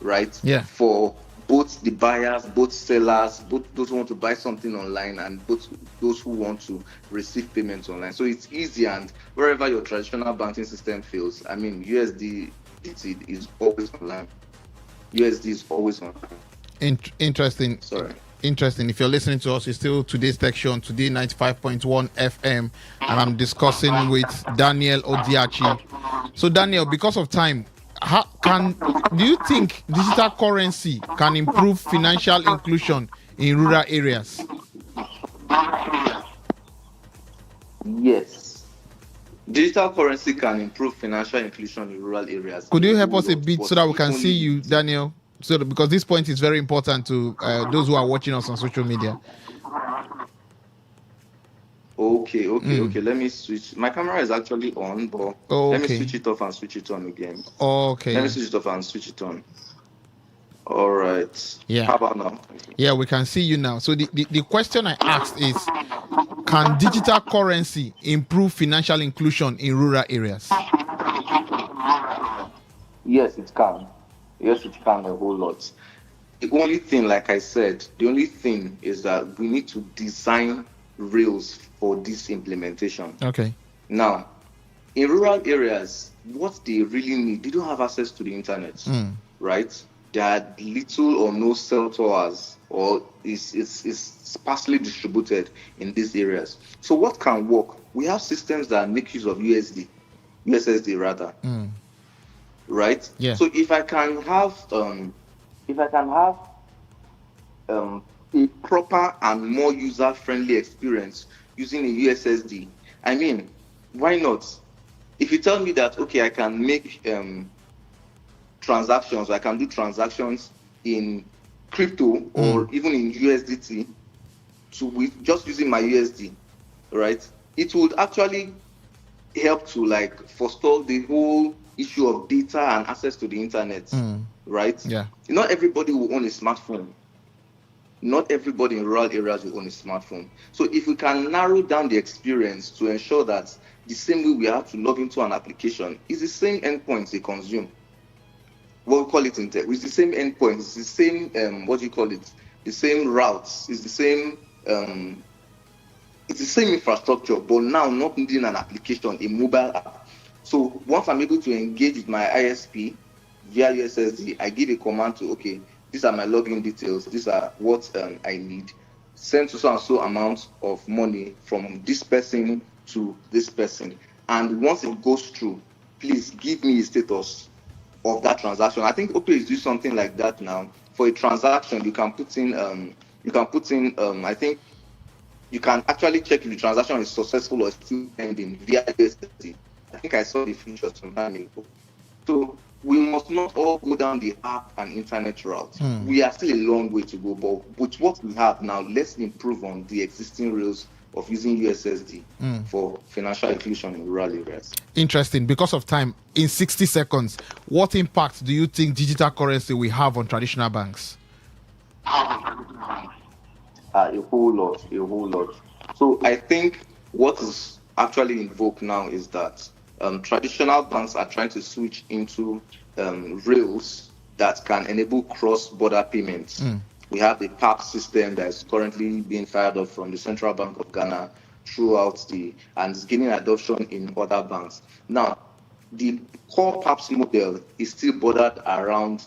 Speaker 12: right?
Speaker 11: Yeah.
Speaker 12: For both the buyers, both sellers, both those who want to buy something online and both those who want to receive payments online. So it's easy, and wherever your traditional banking system fails, I mean, USD is always online. USD is always online.
Speaker 11: Interesting.
Speaker 12: Sorry.
Speaker 11: Interesting. If you're listening to us, it's still today's section, Today 95.1 FM, and I'm discussing with Daniel Odiachi. So, Daniel, because of time, do you think digital currency can improve financial inclusion in rural areas?
Speaker 12: Yes. Digital currency can improve financial inclusion in rural areas.
Speaker 11: Could you help us a bit so that we can see you, Daniel? Because this point is very important to those who are watching us on social media.
Speaker 12: Okay. Let me switch. My camera is actually on, but let me switch it off and switch it on again.
Speaker 11: Okay.
Speaker 12: Let me switch it off and switch it on. All right.
Speaker 11: Yeah.
Speaker 12: How about now?
Speaker 11: Yeah, we can see you now. So the question I asked is, can digital currency improve financial inclusion in rural areas?
Speaker 12: Yes, it can. Yes, it can a whole lot. The only thing, like I said, is that we need to design rails for this implementation.
Speaker 11: Okay.
Speaker 12: Now, in rural areas, what they really need, they don't have access to the internet, right? There are little or no cell towers, or it's sparsely distributed in these areas. So what can work? We have systems that make use of USSD rather, right?
Speaker 11: Yeah.
Speaker 12: So if I can have a proper and more user-friendly experience using a USSD, I mean, why not? If you tell me that, okay, I can make transactions, I can do transactions in crypto or even in USDT with just using my USD, right? It would actually help to forestall the whole issue of data and access to the internet, right?
Speaker 11: Yeah.
Speaker 12: Not everybody will own a smartphone. Not everybody in rural areas will own a smartphone. So if we can narrow down the experience to ensure that the same way we have to log into an application is the same endpoints they consume. What we call it in tech, it's the same endpoints, it's the same the same routes, it's the same infrastructure, but now not needing an application, a mobile app. So once I'm able to engage with my ISP via USSD, I give a command to, okay, these are my login details, these are what I need. Send so and so amount of money from this person to this person. And once it goes through, please give me a status of that transaction. I think Opay is doing something like that now. For a transaction, you can put in I think you can actually check if the transaction is successful or still pending via USSD. I think I saw the feature some time ago. So we must not all go down the app and internet route. We are still a long way to go, but with what we have now, let's improve on the existing rails of using USSD for financial inclusion in rural areas.
Speaker 11: Interesting. Because of time, in 60 seconds, what impact do you think digital currency will have on traditional banks?
Speaker 12: A whole lot. So I think what is actually in vogue now is that traditional banks are trying to switch into rails that can enable cross-border payments. We have the PAP system that is currently being fired up from the Central Bank of Ghana and is gaining adoption in other banks. Now, the core PAPS model is still bordered around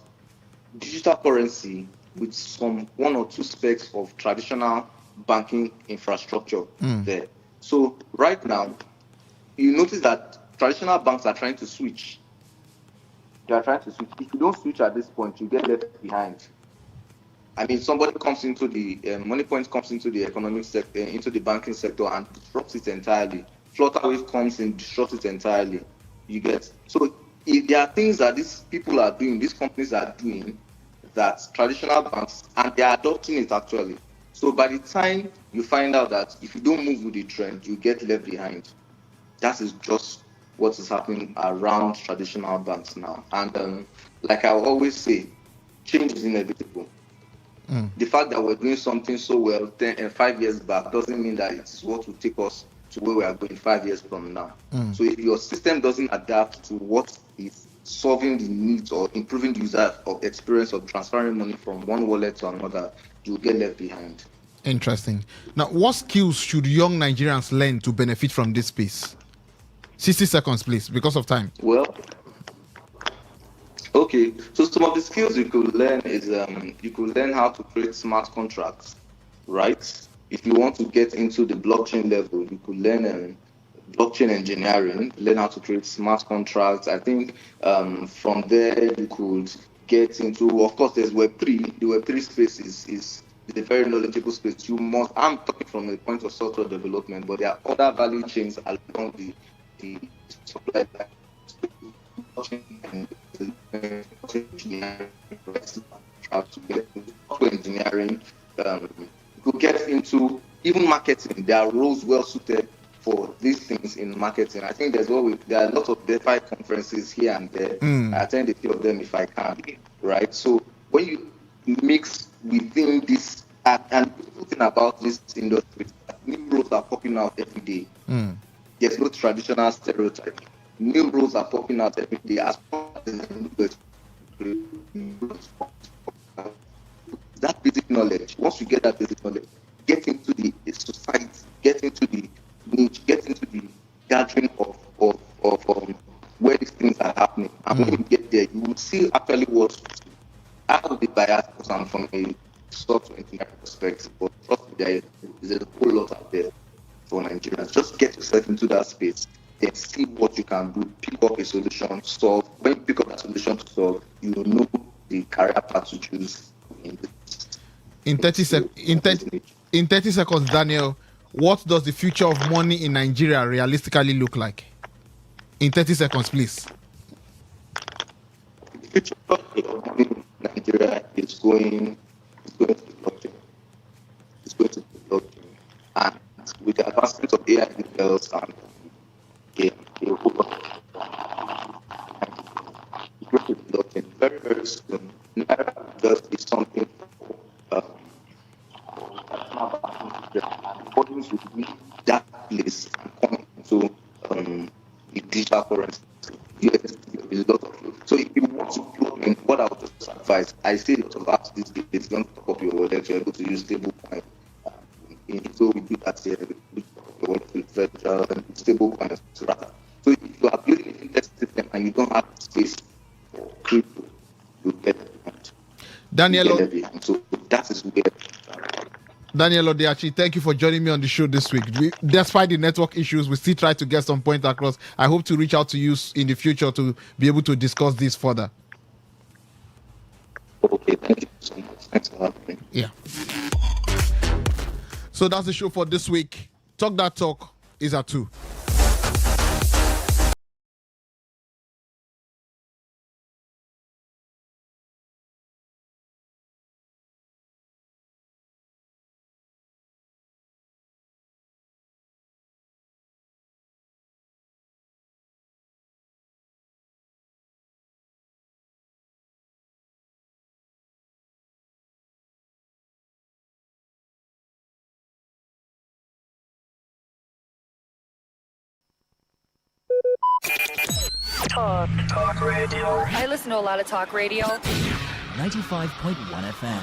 Speaker 12: digital currency with some one or two specs of traditional banking infrastructure there. So right now, you notice that traditional banks are trying to switch. They are trying to switch. If you don't switch at this point, you get left behind. I mean, somebody comes into the money point comes into the economic sector, into the banking sector, and disrupts it entirely. Flutterwave comes in, disrupts it entirely. You get so if there are things that these people are doing, these companies are doing, that traditional banks, and they are adopting it actually. So by the time you find out that if you don't move with the trend, you get left behind. That is just what is happening around traditional banks now. And like I always say, change is inevitable. The fact that we're doing something so well 10 and 5 years back doesn't mean that it is what will take us to where we are going 5 years from now. So if your system doesn't adapt to what is solving the needs or improving the user of experience of transferring money from one wallet to another, you'll get left behind.
Speaker 11: Interesting. Now, what skills should young Nigerians learn to benefit from this space? 60 seconds, please, because of time.
Speaker 12: Well, okay. So some of the skills you could learn is you could learn how to create smart contracts, right? If you want to get into the blockchain level, you could learn blockchain engineering, learn how to create smart contracts. I think from there you could get into, of course, there's Web3. The Web3 space is a very knowledgeable space. I'm talking from the point of software development, but there are other value chains along the supply line. Engineering, you could get into even marketing. There are roles well suited for these things in marketing. I think there are a lot of DeFi conferences here and there. I attend a few of them if I can, right? So when you mix within this, and the good thing about this industry, new roles are popping out every day. There's no traditional stereotype. New rules are popping out every day. As that basic knowledge, once you get that basic knowledge, get into the society, get into the niche, get into the gathering of where these things are happening. And when you get there, you will see actually what I will be biased because I'm from a software engineering perspective, but trust me, there's a whole lot out there for Nigerians. Just get yourself into that space. Then see what you can do, pick up a solution, solve. When you pick up a solution to solve, you will know the career path to choose.
Speaker 11: In 30 seconds, Daniel, what does the future of money in Nigeria realistically look like? In 30 seconds, please.
Speaker 12: The future of money in Nigeria is going to the blockchain. It's going to the blockchain. And with the advancement of AI details and very, very soon, Naira just be something volumes will be that place and come into the digital currency. Yes, a lot of it. So if you want to plug in, what I would just advise, I see a lot of apps these days, don't top up your wallet, you're able to use stable coin. So we do that here, we top up your wallet with stable coins rather. So if you are building a fintech system and you don't have space for crypto, you get it. So that is where.
Speaker 11: Daniel Odiachi, thank you for joining me on the show this week. Despite the network issues, we still try to get some point across. I hope to reach out to you in the future to be able to discuss this further.
Speaker 12: Okay, thank you so much. Thanks for having me.
Speaker 11: Yeah. So that's the show for this week. Talk That Talk is at 2.
Speaker 13: Talk radio. I listen to a lot of talk radio.
Speaker 4: 95.1 FM.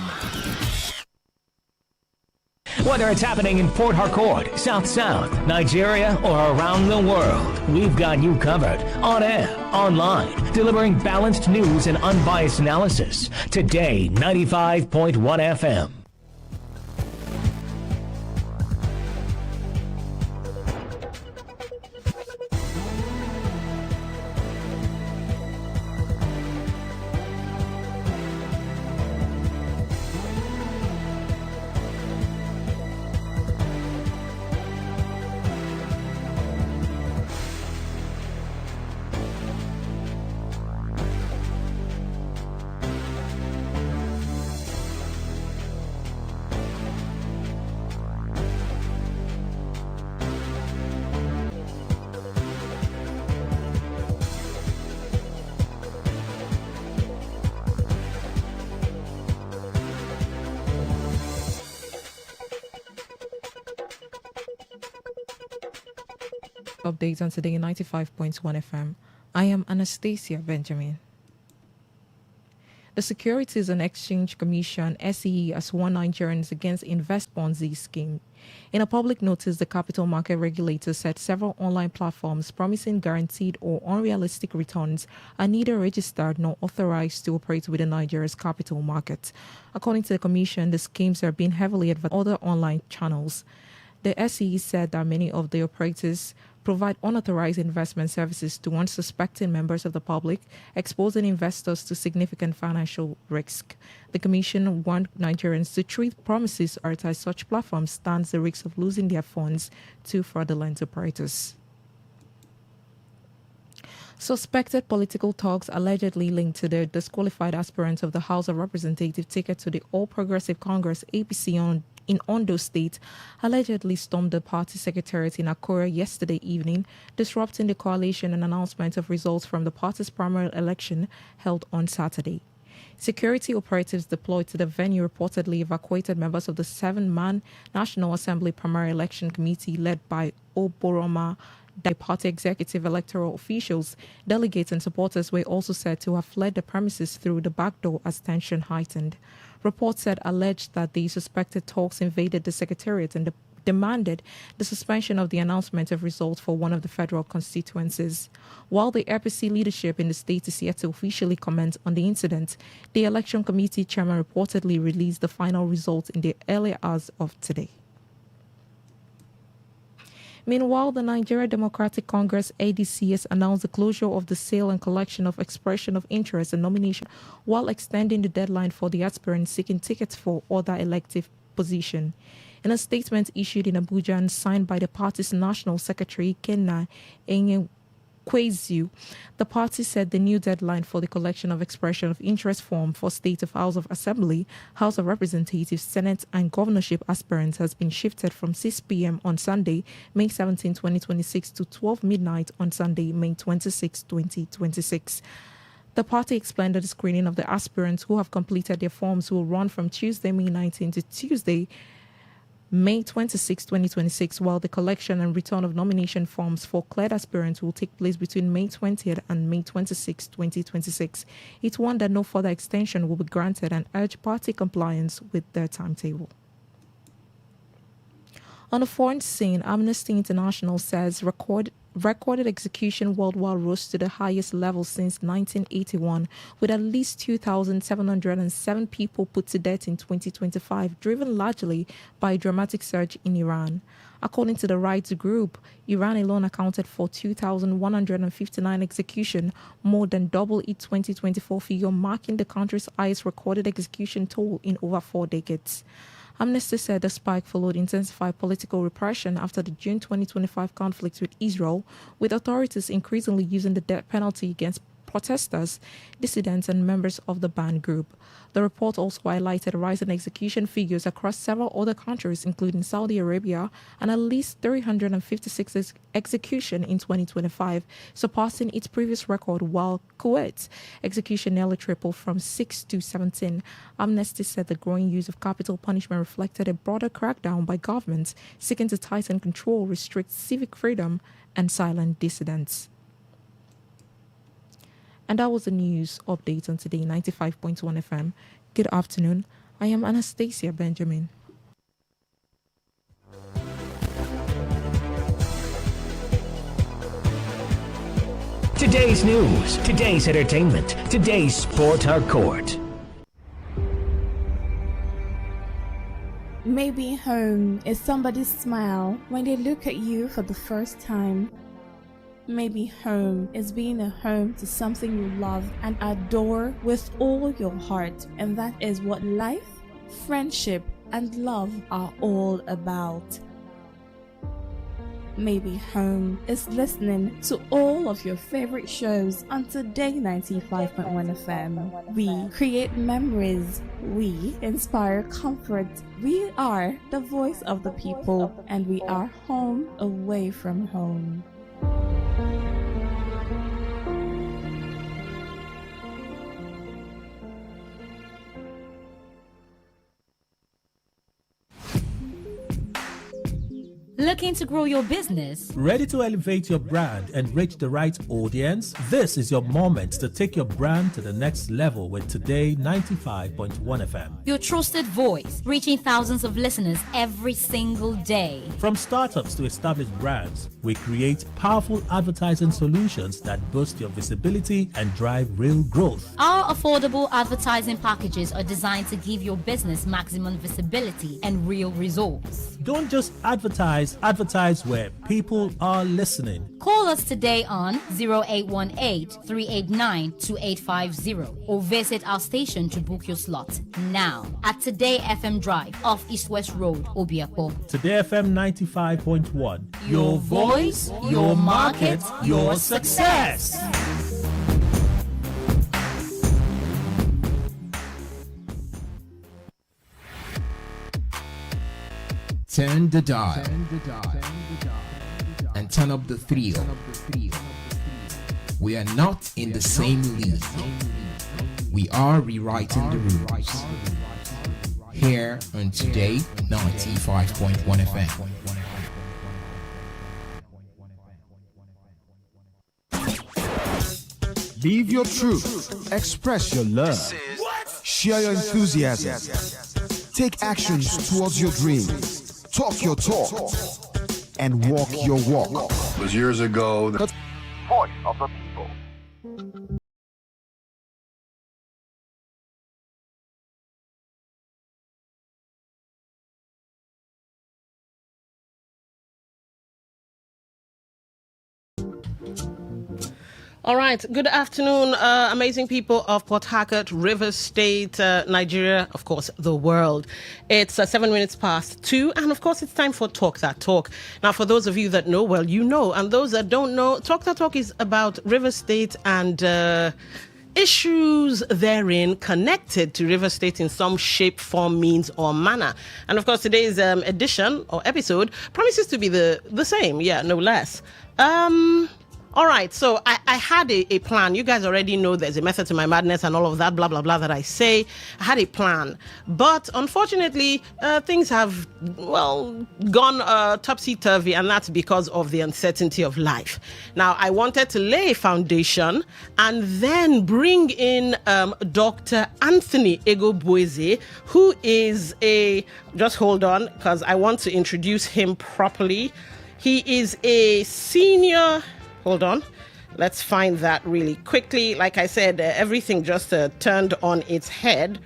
Speaker 6: Whether it's happening in Port Harcourt, South Sound, Nigeria, or around the world, we've got you covered on air, online, delivering balanced news and unbiased analysis. Today, 95.1 FM.
Speaker 7: Updates on Today 95.1 FM. I am Anastasia Benjamin. The Securities and Exchange Commission (SEC) has warned Nigerians against invest Ponzi scheme. In a public notice, the capital market regulator said several online platforms promising guaranteed or unrealistic returns are neither registered nor authorized to operate within Nigeria's capital market. According to the commission, the schemes are being heavily advertised on other online channels. The SEC said that many of the operators provide unauthorized investment services to unsuspecting members of the public, exposing investors to significant financial risk. The Commission warned Nigerians to treat promises as such platforms stands the risk of losing their funds to fraudulent operators. Suspected political talks allegedly linked to the disqualified aspirant of the House of Representatives ticket to the All Progressive Congress (APC) in Ondo State allegedly stormed the party secretariat in Akure yesterday evening, disrupting the coalition and announcement of results from the party's primary election held on Saturday. Security operatives deployed to the venue reportedly evacuated members of the 7-man National Assembly Primary Election Committee led by Oboroma. The party executive electoral officials, delegates and supporters were also said to have fled the premises through the back door as tension heightened. Reports said alleged that the suspected talks invaded the secretariat and demanded the suspension of the announcement of results for one of the federal constituencies. While the APC leadership in the state is yet to officially comment on the incident, the election committee chairman reportedly released the final results in the early hours of today. Meanwhile, the Nigeria Democratic Congress (ADC) has announced the closure of the sale and collection of expression of interest and nomination while extending the deadline for the aspirants seeking tickets for other elective positions. In a statement issued in Abuja and signed by the party's National Secretary, Kenna Kwezu, the party said the new deadline for the collection of expression of interest form for State of House of Assembly, House of Representatives, Senate and governorship aspirants has been shifted from 6 p.m. on Sunday, May 17, 2026 to 12 midnight on Sunday, May 26, 2026. The party explained that the screening of the aspirants who have completed their forms will run from Tuesday, May 19 to Tuesday, May 26, 2026, while the collection and return of nomination forms for cleared aspirants will take place between May 20th and May 26, 2026. It warned that no further extension will be granted and urged party compliance with their timetable. On the foreign scene, Amnesty International says recorded execution worldwide rose to the highest level since 1981, with at least 2,707 people put to death in 2025, driven largely by a dramatic surge in Iran. According to the rights group, Iran alone accounted for 2,159 executions, more than double its 2024 figure, marking the country's highest recorded execution toll in over 4 decades. Amnesty said the spike followed intensified political repression after the June 2025 conflict with Israel, with authorities increasingly using the death penalty against protesters, dissidents, and members of the banned group. The report also highlighted rising execution figures across several other countries, including Saudi Arabia, and at least 356 executions in 2025, surpassing its previous record, while Kuwait's execution nearly tripled from 6 to 17. Amnesty said the growing use of capital punishment reflected a broader crackdown by governments seeking to tighten control, restrict civic freedom, and silence dissidents. And that was the news update on Today 95.1 FM. Good afternoon. I am Anastasia Benjamin.
Speaker 6: Today's news, today's entertainment, today's Sport Court.
Speaker 5: Maybe home is somebody's smile when they look at you for the first time. Maybe home is being a home to something you love and adore with all your heart, and that is what life, friendship, and love are all about. Maybe home is listening to all of your favorite shows on Today 95.1 FM. We create memories. We inspire comfort. We are the voice of the people, and we are home away from home.
Speaker 14: Looking to grow your business?
Speaker 3: Ready to elevate your brand and reach the right audience? This is your moment to take your brand to the next level with Today 95.1 FM.
Speaker 14: Your trusted voice, reaching thousands of listeners every single day.
Speaker 3: From startups to established brands, we create powerful advertising solutions that boost your visibility and drive real growth.
Speaker 14: Our affordable advertising packages are designed to give your business maximum visibility and real results.
Speaker 3: Don't just advertise where people are listening.
Speaker 14: Call us today on 0818-389-2850 or visit our station to book your slot now at Today FM Drive off East West Road, Obiapo.
Speaker 3: Today FM 95.1.
Speaker 14: Your voice, your market, your success.
Speaker 10: Turn the dial and turn up the thrill. We are not in the same league. We are rewriting the rules. Here on Today 95.1 FM.
Speaker 15: Live your truth. Express your love. Share your enthusiasm. Take actions towards your dreams. Talk your talk and walk your walk.
Speaker 9: It was years ago.
Speaker 15: The voice of the people.
Speaker 16: All right. Good afternoon, amazing people of Port Harcourt, Rivers State, Nigeria, of course, the world. It's 7 minutes past 2, and of course, it's time for Talk That Talk. Now, for those of you that know, well, you know, and those that don't know, Talk That Talk is about Rivers State and issues therein connected to Rivers State in some shape, form, means, or manner. And of course, today's edition or episode promises to be the same, no less. All right, so I had a plan. You guys already know there's a method to my madness and all of that, blah, blah, blah, that I say. I had a plan. But unfortunately, things have, gone topsy-turvy, and that's because of the uncertainty of life. Now, I wanted to lay a foundation and then bring in Dr. Anthony Egobweze, who is just hold on, because I want to introduce him properly. He is a senior... Hold on. Let's find that really quickly. Like I said, everything just turned on its head.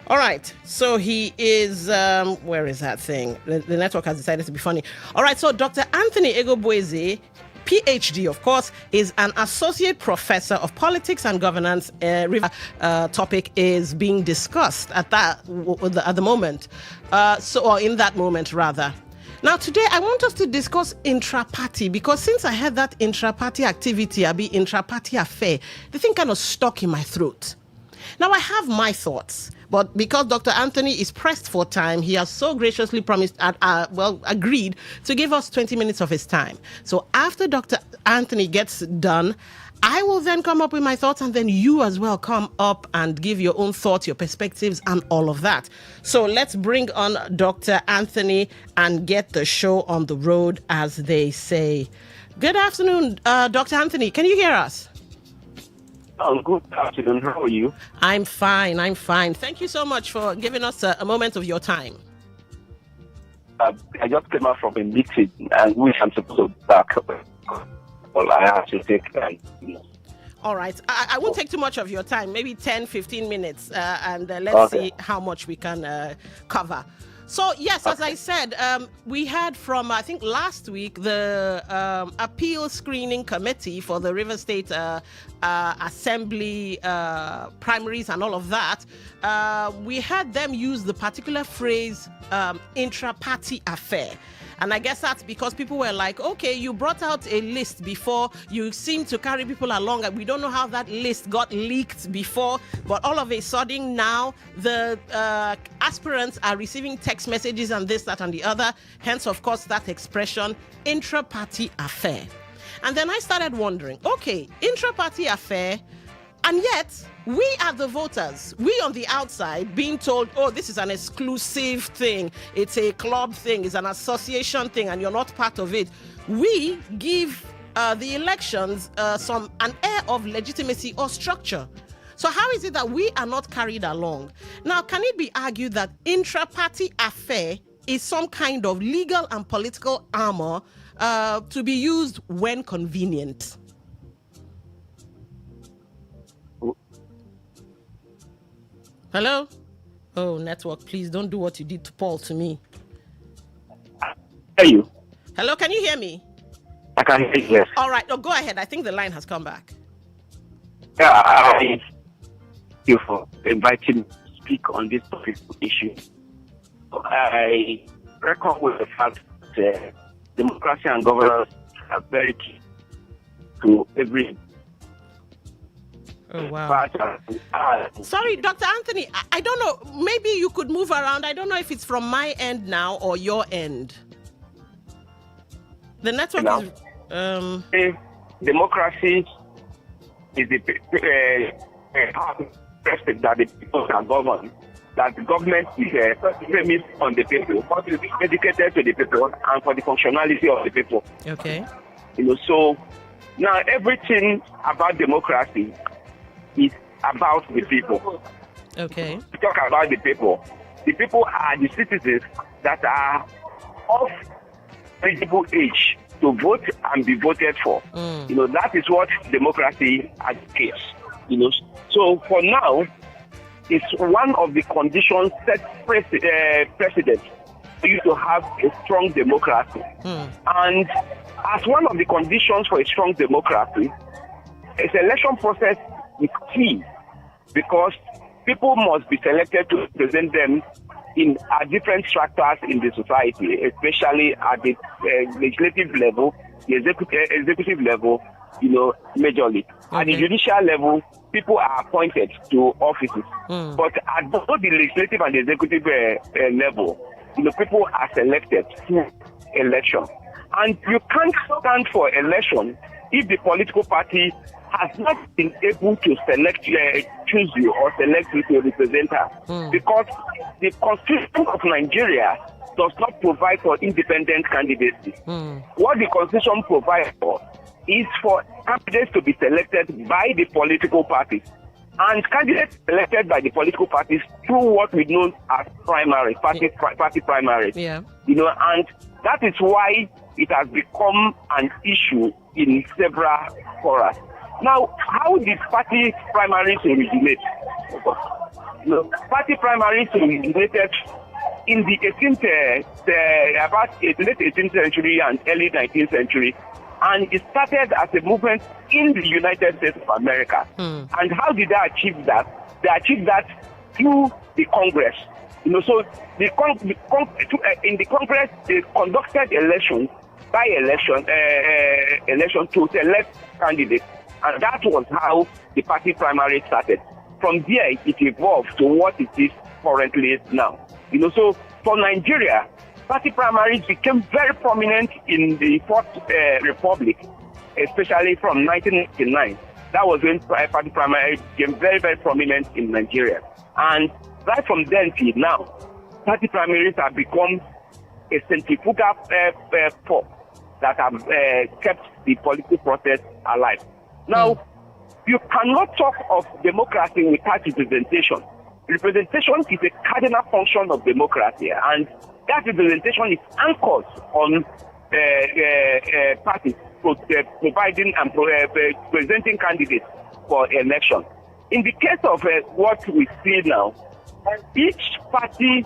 Speaker 16: All right. So he is, where is that thing? The network has decided to be funny. All right. So Dr. Anthony Egobweze, PhD, of course, is an associate professor of politics and governance. Topic is being discussed at the moment. Or in that moment, rather. Now, today, I want us to discuss intra-party, because since I had that intra-party activity, intra-party affair, the thing kind of stuck in my throat. Now, I have my thoughts, but because Dr. Anthony is pressed for time, he has so graciously promised, agreed to give us 20 minutes of his time. So after Dr. Anthony gets done, I will then come up with my thoughts, and then you as well come up and give your own thoughts, your perspectives, and all of that. So let's bring on Dr. Anthony and get the show on the road, as they say. Good afternoon, Dr. Anthony. Can you hear us?
Speaker 17: Good afternoon. How are you?
Speaker 16: I'm fine. Thank you so much for giving us a moment of your time.
Speaker 17: I just came out from a meeting, and which I'm supposed to back up. Well, I have to take
Speaker 16: All right. I won't take too much of your time, maybe 10, 15 minutes, and let's see how much we can cover. So, yes, as I said, we had from, I think, last week, the appeal screening committee for the River State Assembly primaries and all of that. We had them use the particular phrase intra-party affair. And I guess that's because people were like, okay, you brought out a list before, you seem to carry people along, and we don't know how that list got leaked before, but all of a sudden now the aspirants are receiving text messages and this, that, and the other. Hence, of course, that expression, intra-party affair. And then I started wondering, okay, intra-party affair, And yet, we are the voters. We on the outside being told, oh, this is an exclusive thing. It's a club thing. It's an association thing, and you're not part of it. We give the elections an air of legitimacy or structure. So how is it that we are not carried along? Now, can it be argued that intra-party affair is some kind of legal and political armor to be used when convenient? Hello? Oh, network, please don't do what you did to Paul to me.
Speaker 17: Hear you.
Speaker 16: Hello, can you hear me?
Speaker 17: I can hear you, yes.
Speaker 16: All right, go ahead. I think the line has come back.
Speaker 17: Yeah, thank you for inviting me to speak on this topic issue. I reckon with the fact that democracy and governance are very key to every.
Speaker 16: Oh, wow. Sorry, Dr. Anthony, I don't know. Maybe you could move around. I don't know if it's from my end now or your end. The network is...
Speaker 17: Democracy is the perspective that the people can govern. That the government is premised on the people, dedicated to the people, and for the functionality of the people.
Speaker 16: Okay.
Speaker 17: So now everything about democracy is about the people.
Speaker 16: Okay.
Speaker 17: We talk about the people. The people are the citizens that are of eligible age to vote and be voted for. That is what democracy advocates. So for now, it's one of the conditions set precedent for you to have a strong democracy. And as one of the conditions for a strong democracy, a selection process is key because people must be selected to represent them in different structures in the society, especially at the legislative level, the executive level, majorly. Okay. At the judicial level, people are appointed to offices. But at both the legislative and the executive level, people are selected through election. And you can't stand for election if the political party has not been able to choose you or select you to represent her. Because the Constitution of Nigeria does not provide for independent candidacy. What the Constitution provides for is for candidates to be selected by the political parties. And candidates selected by the political parties through what we know as primary, party primaries.
Speaker 16: Yeah.
Speaker 17: And that is why it has become an issue in several forums. Now, how did party primaries originate? Party primaries originated in the late 18th century and early 19th century, and it started as a movement in the United States of America. And how did they achieve that? They achieved that through the Congress. So in the Congress, they conducted elections by election to select candidates. And that was how the party primary started. From there, it evolved to what it is currently now. So for Nigeria, party primaries became very prominent in the Fourth Republic, especially from 1999. That was when party primaries became very, very prominent in Nigeria. And right from then till now, party primaries have become a centrifugal force that have kept the political process alive. Now, you cannot talk of democracy without representation. Representation is a cardinal function of democracy, and that representation is anchored on parties providing and presenting candidates for election. In the case of what we see now, each party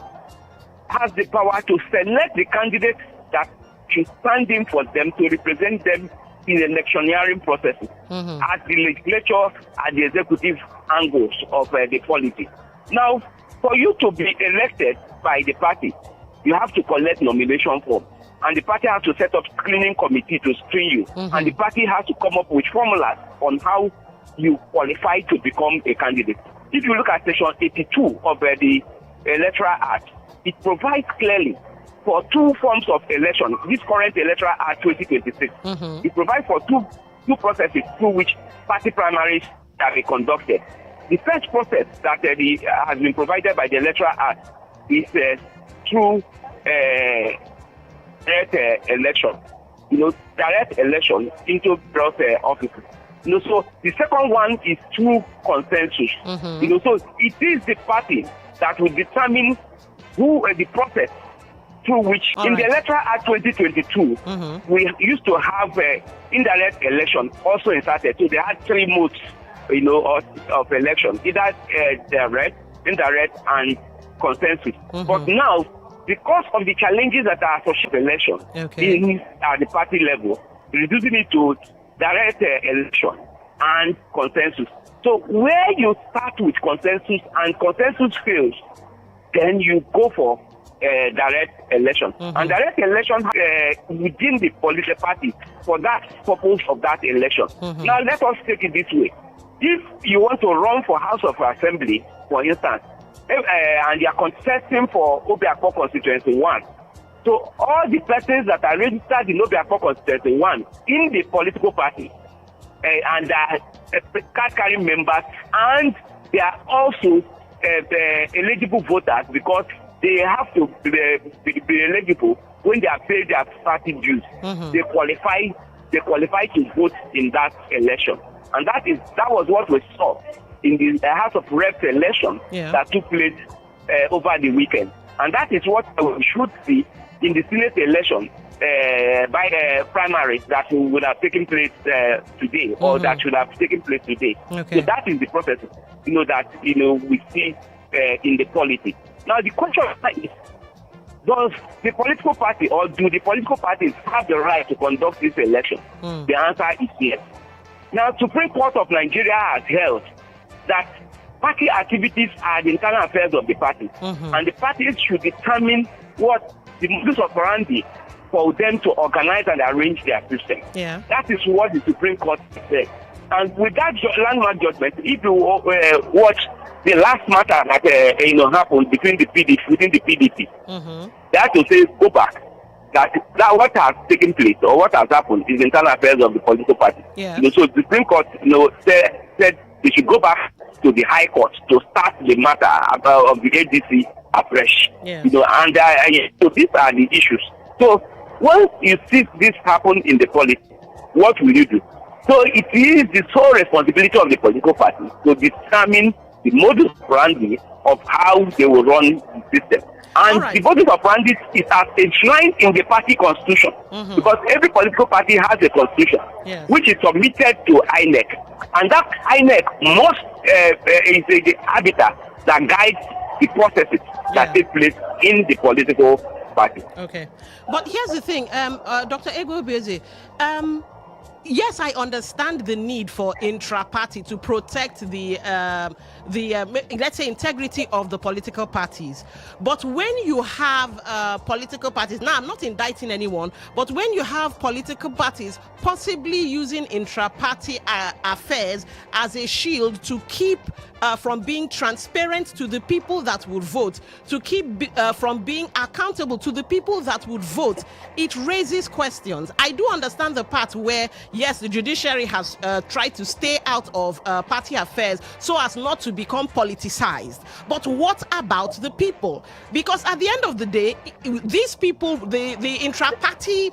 Speaker 17: has the power to select the candidates that should stand in for them to represent them in electioneering processes at the legislature, at the executive angles of the polity. Now, for you to be elected by the party, you have to collect nomination form, and the party has to set up screening committee to screen you, and the party has to come up with formulas on how you qualify to become a candidate. If you look at section 82 of the Electoral Act, it provides clearly for two forms of election. This current Electoral Act 2026, it provides for two processes through which party primaries that be conducted. The first process that has been provided by the Electoral Act is through direct election. Direct election into various offices. So the second one is through consensus. So it is the party that will determine who the process through which the Electoral Act 2022 we used to have indirect election also inserted. So they had 3 modes, of election, either direct, indirect, and consensus. But now, because of the challenges that are associated with election at the party level, reducing it to direct election and consensus. So where you start with consensus and consensus fails, then you go for direct election. And direct election within the political party for that purpose of that election. Now let us take it this way. If you want to run for House of Assembly, for instance, and you are contesting for Obiakpo constituency 1, so all the persons that are registered in Obiakpo constituency 1 in the political party and are card-carrying members, and they are also eligible voters because they have to be eligible when they have paid their party dues. They qualify to vote in that election. And that was what we saw in the House of Reps election that took place over the weekend. And that is what we should see in the Senate election by primaries that would have taken place today, or that should have taken place today. So that is the process, that we see in the politics. Now the question is, does the political party or do the political parties have the right to conduct this election? The answer is yes. Now, Supreme Court of Nigeria has held that party activities are the internal affairs of the party, and the parties should determine what the modus operandi for them to organize and arrange their system. That is what the Supreme Court said. And with that landmark judgment, if you watch the last matter that happened within the PDP, they have to say, go back. That what has taken place or what has happened is internal affairs of the political party. So the Supreme Court, said they should go back to the High Court to start the matter of the ADC afresh. And so these are the issues. So once you see this happen in the politics, what will you do? So it is the sole responsibility of the political party to determine the modus operandi of how they will run the system. And the modus operandi is as enshrined in the party constitution, because every political party has a constitution, which is submitted to INEC. And that INEC must is the arbiter that guides the processes that take place in the political party.
Speaker 16: But here's the thing, Dr. Ego Beze, yes, I understand the need for intra-party to protect the let's say, integrity of the political parties. But when you have political parties, now I'm not indicting anyone, but when you have political parties possibly using intra-party affairs as a shield to keep from being transparent to the people that would vote, to keep from being accountable to the people that would vote, it raises questions. I do understand the part where, yes, the judiciary has tried to stay out of party affairs so as not to become politicized. But what about the people? Because at the end of the day, these people, the intra-party,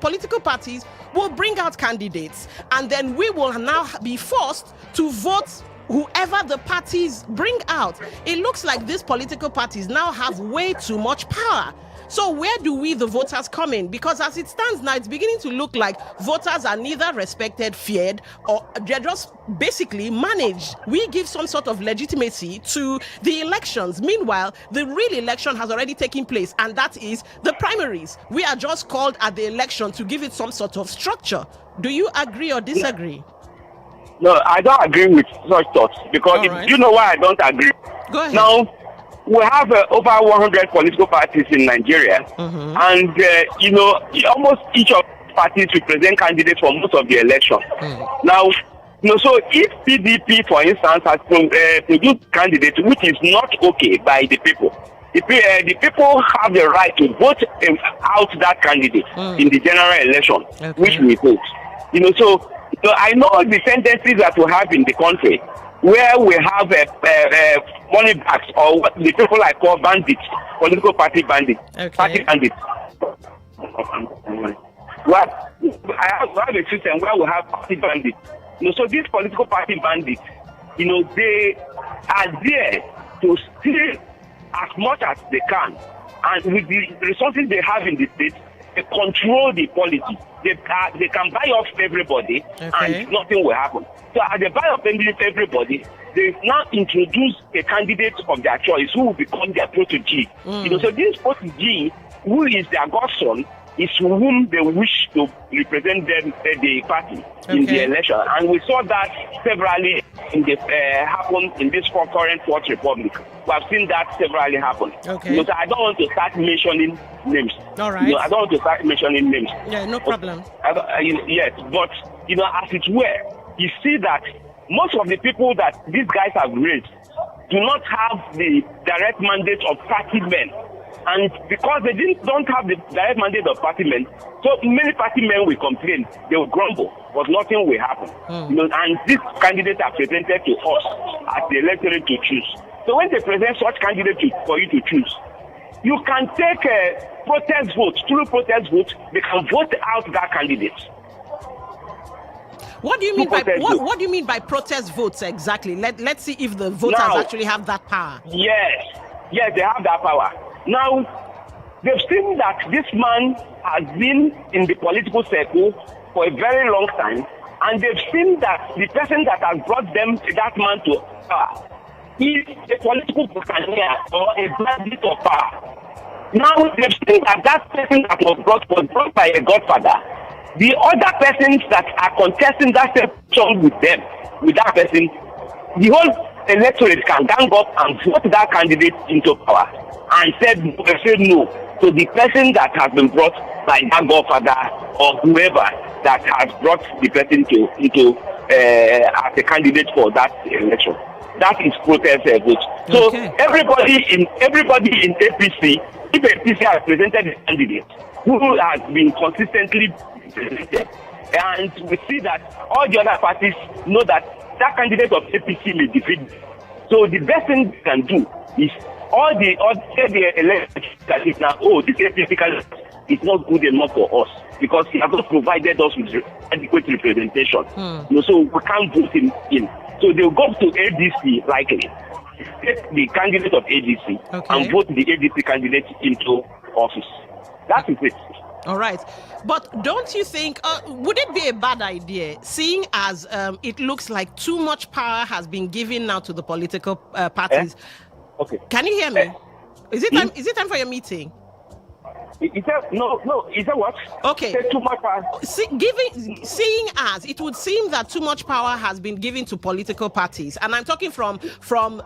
Speaker 16: political parties will bring out candidates, and then we will now be forced to vote whoever the parties bring out. It looks like these political parties now have way too much power. So where do we, the voters, come in? Because as it stands now, it's beginning to look like voters are neither respected, feared, or they're just basically managed. We give some sort of legitimacy to the elections. Meanwhile, the real election has already taken place, and that is the primaries. We are just called at the election to give it some sort of structure. Do you agree or disagree?
Speaker 17: No, I don't agree with such thoughts, because you know why I don't agree?
Speaker 16: Go ahead.
Speaker 17: Now, we have over 100 political parties in Nigeria, and almost each of the parties represent candidates for most of the election. Now, so if PDP, for instance, has produced candidates which is not okay by the people, the people have the right to vote out that candidate in the general election, which we vote. So So I know the tendencies that we have in the country, where we have money bags, or what the people I call bandits, political party bandits, party bandits. Well, I have a system where we have party bandits. So these political party bandits, they are there to steal as much as they can, and with the resources they have in the state, they control the policy. They can buy off everybody, and nothing will happen. So as they buy off everybody, they now introduce a candidate of their choice who will become their protege. So this protege, who is their godson, is whom they wish to represent them, the party in the election. And we saw that severally happen in this current Fourth Republic. We have seen that severally happen. So I don't want to start mentioning names.
Speaker 16: All right.
Speaker 17: I don't want to start mentioning names.
Speaker 16: Yeah, no problem.
Speaker 17: Yes, but as it were, you see that most of the people that these guys have raised do not have the direct mandate of party men. And because they don't have the direct mandate of party men, so many party men will complain, they will grumble, but nothing will happen. And these candidates are presented to us as the electorate to choose. So when they present such candidates for you to choose, you can take a protest vote. Through protest vote, they can vote out that candidate.
Speaker 16: What do you mean what do you mean by protest votes exactly? Let's see if the voters actually have that power.
Speaker 17: Yes, they have that power. Now, they've seen that this man has been in the political circle for a very long time, and they've seen that the person that has brought that man to power is a political buccaneer or a bandit of power. Now, they've seen that person that was brought by a godfather. The other persons that are contesting that same with that person, the whole electorate can gang up and vote that candidate into power. And said no to the person that has been brought by that godfather or whoever that has brought the person into as a candidate for that election. That is protest vote. So everybody in APC, if APC has presented a candidate who has been consistently presented, and we see that all the other parties know that candidate of APC may defeat. So the best thing they can do is all the elections that is now, this APC candidate is not good enough for us because he has not provided us with adequate representation. So we can't vote him in. So they'll go to ADC likely, take the candidate of ADC and vote the ADC candidate into office. That is it.
Speaker 16: All right. But don't you think, would it be a bad idea, seeing as it looks like too much power has been given now to the political parties? Can you hear me? Is it time for your meeting?
Speaker 17: No. Is that what?
Speaker 16: Okay.
Speaker 17: Too much power.
Speaker 16: Seeing as it would seem that too much power has been given to political parties, and I'm talking from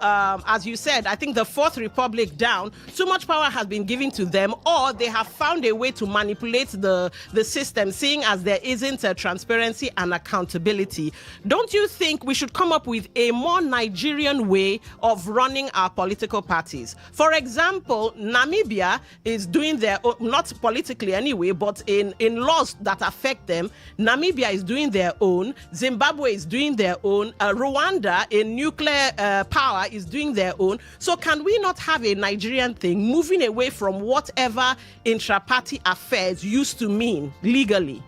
Speaker 16: as you said, I think the Fourth Republic down, too much power has been given to them, or they have found a way to manipulate the system, seeing as there isn't a transparency and accountability. Don't you think we should come up with a more Nigerian way of running our political parties? For example, Namibia is doing their own, not politically anyway, but in laws that affect them. Namibia is doing their own. Zimbabwe is doing their own. Rwanda, in nuclear power, is doing their own. So can we not have a Nigerian thing, moving away from whatever intra-party affairs used to mean legally?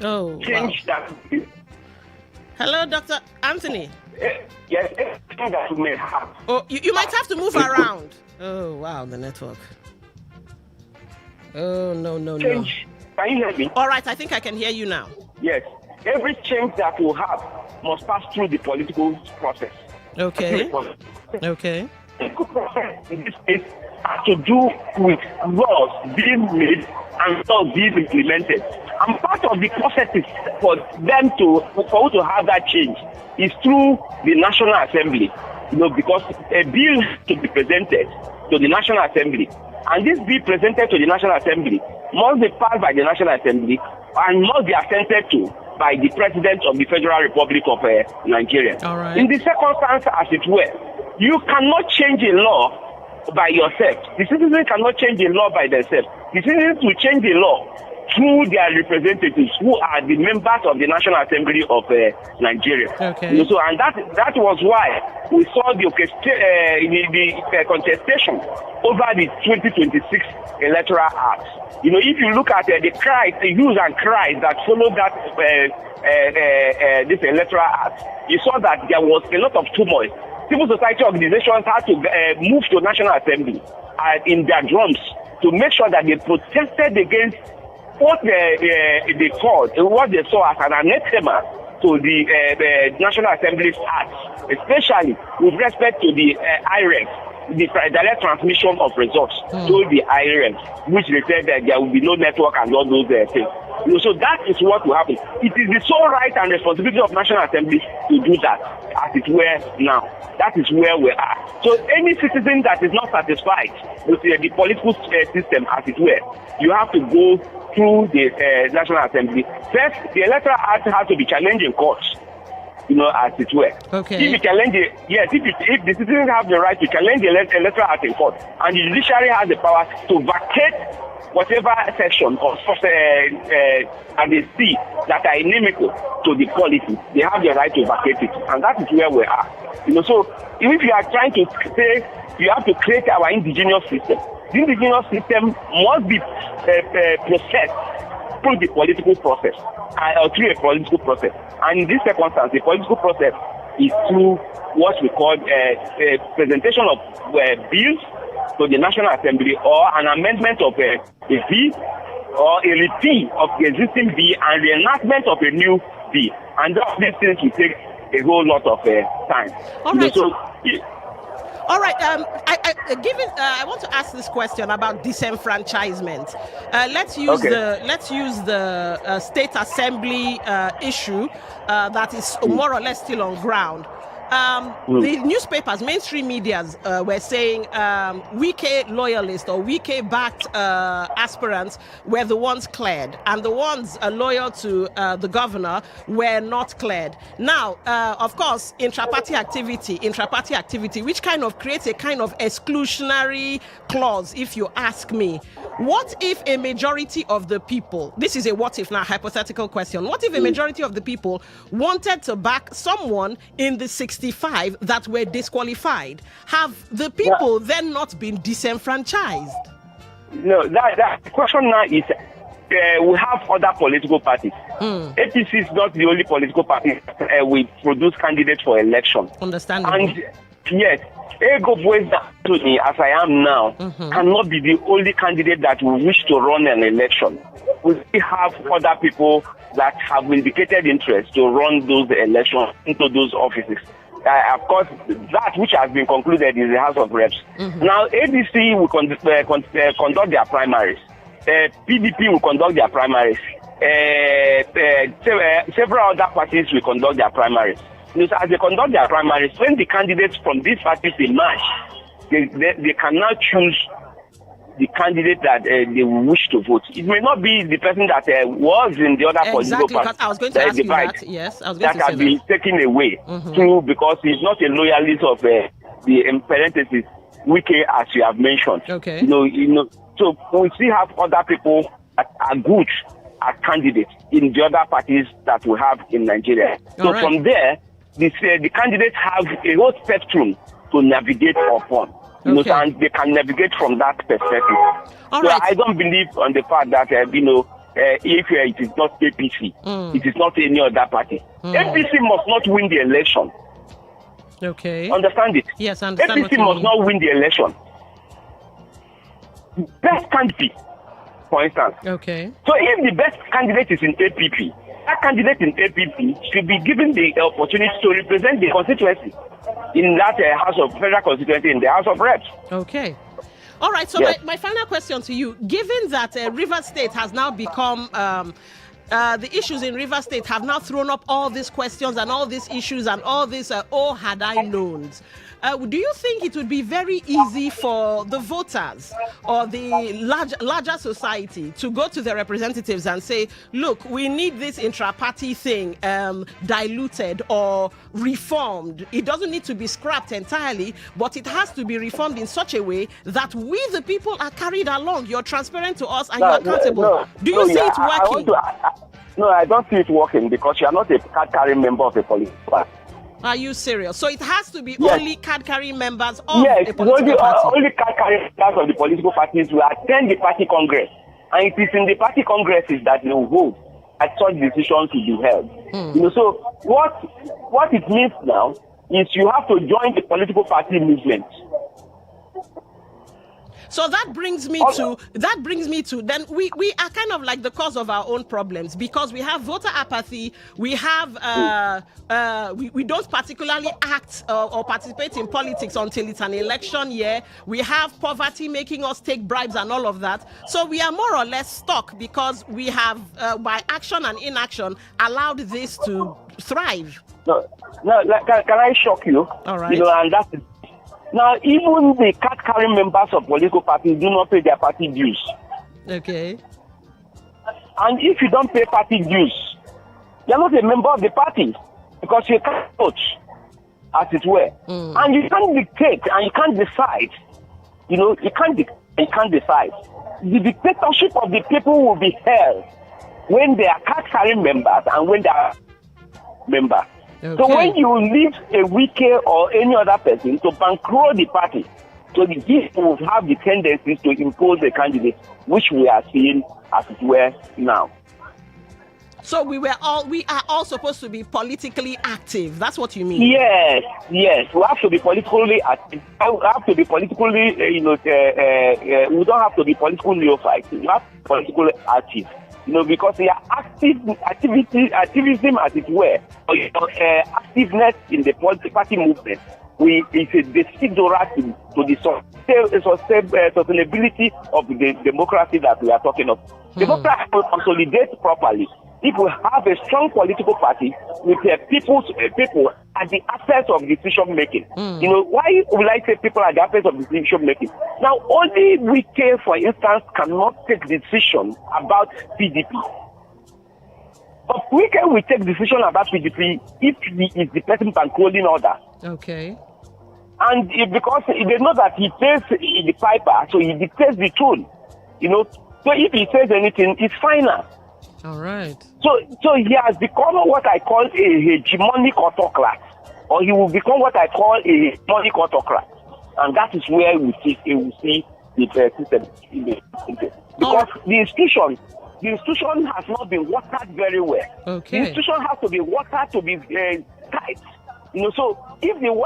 Speaker 16: Oh,
Speaker 17: change that.
Speaker 16: Hello, Dr. Anthony.
Speaker 17: Yes, that we may have.
Speaker 16: Oh, you might have to move around. Oh, wow, the network. Oh, no.
Speaker 17: Change. Can you hear me?
Speaker 16: All right, I think I can hear you now.
Speaker 17: Yes. Every change that we have must pass through the political process.
Speaker 16: Okay.
Speaker 17: The political process in this case has to do with laws being made and laws being implemented. And part of the processes for us to have that change is through the National Assembly. Because a bill to be presented to the National Assembly, and this bill presented to the National Assembly must be passed by the National Assembly and must be assented to by the President of the Federal Republic of Nigeria.
Speaker 16: All right.
Speaker 17: In the circumstance, as it were, you cannot change a law by yourself. The citizens cannot change a law by themselves. The citizens will change a law through their representatives, who are the members of the National Assembly of Nigeria.
Speaker 16: Okay.
Speaker 17: You know, so, and that was why we saw the contestation over the 2026 Electoral Act. You know, if you look at the cries, the hues and cries that followed that this Electoral Act, you saw that there was a lot of turmoil. Civil society organizations had to move to National Assembly in their drums to make sure that they protested against what they called, what they saw as an anathema to the National Assembly's Act, especially with respect to the IREF, the direct transmission of results to the IREF, which they said that there will be no network and all those things. You know, so that is what will happen. It is the sole right and responsibility of National Assembly to do that, as it were now. That is where we are. So any citizen that is not satisfied with the political system, as it were, you have to go through the National Assembly. First, the Electoral Act has to be challenged in courts, you know, as it were.
Speaker 16: Okay.
Speaker 17: If you challenge it, yes, if the citizens have the right to challenge the Electoral Act in court, and the judiciary has the power to vacate whatever section or and they see that are inimical to the policy, they have the right to vacate it, and that is where we are. You know, so if you are trying to say you have to create our indigenous system, the indigenous system must be processed through the political process, or through a political process. And in this circumstance, the political process is through what we call a presentation of bills to the National Assembly, or an amendment of a bill, or a repeal of the existing bill, and the enactment of a new bill. And all these things will take a whole lot of time.
Speaker 16: All right.
Speaker 17: You know,
Speaker 16: All right. I want to ask this question about disenfranchisement. Let's use the state assembly issue that is more or less still on ground. The newspapers, mainstream medias were saying Wike loyalists or Wike-backed aspirants were the ones cleared, and the ones loyal to the governor were not cleared. Now, of course, intra-party activity, which kind of creates a kind of exclusionary clause, if you ask me. What if a majority of the people, this is a what if now, hypothetical question, what if a majority of the people wanted to back someone in the 65 that were disqualified? Have the people then not been disenfranchised?
Speaker 17: No, that question now is we have other political parties. APC is not the only political party we produce candidates for election.
Speaker 16: Understandable.
Speaker 17: And yes, Ego Boys, as I am now, cannot be the only candidate that will wish to run an election. We still have other people that have indicated interest to run those elections into those offices. Of course, that which has been concluded is the House of Reps. Now, ADC will conduct their primaries. PDP will conduct their primaries. Several other parties will conduct their primaries. As they conduct their primaries, when the candidates from these parties emerge, they can now choose the candidate that they wish to vote. It may not be the person that was in the other political party.
Speaker 16: I was going to ask you that. Yes, I was going to say
Speaker 17: that. Has been taken away through, because he's not a loyalist of the parentheses Wike, as you have mentioned.
Speaker 16: Okay.
Speaker 17: You know. So we still have other people that are good as candidates in the other parties that we have in Nigeria. So from there, the candidates have a whole spectrum to navigate upon. You know, and they can navigate from that perspective. I don't believe on the fact that if it is not APC, it is not any other party. APC must not win the election.
Speaker 16: Okay.
Speaker 17: Understand it?
Speaker 16: Yes, I understand.
Speaker 17: APC must not win the election. Best candidate, for instance.
Speaker 16: Okay.
Speaker 17: So if the best candidate is in APP, that candidate in APP should be given the opportunity to represent the constituency in that federal constituency, in the House of Reps.
Speaker 16: Okay. All right. So my final question to you: given that Rivers State has now become the issues in Rivers State have now thrown up all these questions and all these issues and all these had I knowns. do you think it would be very easy for the voters or the larger society to go to their representatives and say, look, we need this intra-party thing diluted or reformed? It doesn't need to be scrapped entirely, but it has to be reformed in such a way that we, the people, are carried along. You're transparent to us and you're accountable. Do you see it working?
Speaker 17: No, I don't see it working because you are not a card-carrying member of a political party.
Speaker 16: Are you serious? So it has to be
Speaker 17: Yes.
Speaker 16: only card-carrying members of
Speaker 17: Yes,
Speaker 16: a political party?
Speaker 17: only card-carrying members of the political parties will attend the party congress. And it is in the party congresses that they will vote at such decisions to be held. So what it means now is you have to join the political party movement.
Speaker 16: So that brings me to then we are kind of like the cause of our own problems, because we have voter apathy, we have we don't particularly act or participate in politics until it's an election year. We have poverty making us take bribes and all of that. So we are more or less stuck because we have by action and inaction allowed this to thrive.
Speaker 17: No, can I shock you?
Speaker 16: All right.
Speaker 17: And that's it. Now, even the card-carrying members of political parties do not pay their party dues.
Speaker 16: Okay.
Speaker 17: And if you don't pay party dues, you're not a member of the party because you can't vote, as it were. And you can't dictate and you can't decide. You can't decide. The dictatorship of the people will be held when they are card-carrying members and when they are members.
Speaker 16: Okay.
Speaker 17: So when you leave a Wike or any other person to bankroll the party, so the people will have the tendencies to impose a candidate, which we are seeing as it were now.
Speaker 16: So we are all supposed to be politically active. That's what you mean?
Speaker 17: Yes. We have to be politically active. We have to be politically, we don't have to be political neophytes. We have to be politically active. Because they are activism as it were, or activeness in the party movement. It's a decidora to the sustainability of the democracy that we are talking of. Democracy will consolidate properly if we have a strong political party with people at the apex of decision making. Why will I say people at the apex of decision making? Now, only Wike, for instance, cannot take decision about PDP. But Wike will take decision about PDP if he is the person bankrolling others.
Speaker 16: Okay.
Speaker 17: And because they know that he pays the piper, so he dictates the tune. So if he says anything, it's final.
Speaker 16: All right.
Speaker 17: So he has become what I call a hegemonic autocrat, or he will become what I call a hegemonic autocrat, and that is where we see the system because the institution has not been watered very well.
Speaker 16: Okay.
Speaker 17: The institution has to be watered to be tight. So if you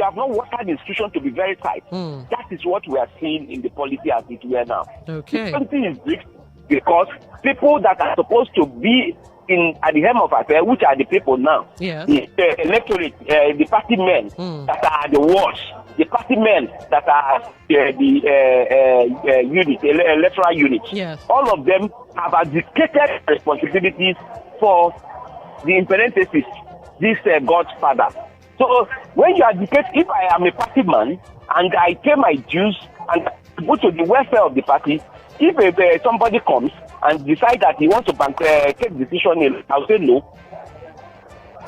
Speaker 17: have not watered the institution to be very tight, that is what we are seeing in the policy as it were now.
Speaker 16: Okay.
Speaker 17: Something is big because people that are supposed to be at the helm of affairs, which are the people now, the electorate, the party men that are the wards, the party men that are the unit, electoral units, all of them have abdicated responsibilities for the in parenthesis, this God's father. So when you abdicate, if I am a party man and I pay my dues and go to the welfare of the party, if somebody comes and decide that he wants to take decision alone, I'll say no.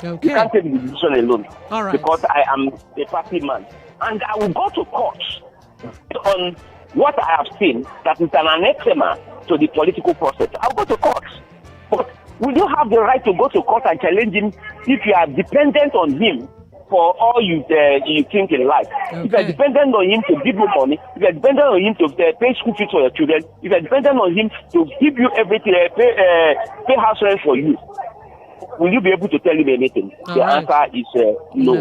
Speaker 16: Okay.
Speaker 17: You can't take the decision alone.
Speaker 16: All right.
Speaker 17: Because I am a party man. And I will go to court on what I have seen that is an anathema to the political process. I'll go to court. But will you have the right to go to court and challenge him if you are dependent on him for all you think in life? Okay. If you are dependent on him to give you money, if you are dependent on him to pay school fees for your children, if you are dependent on him to give you everything, pay house rent for you, will you be able to tell him anything? The answer is no.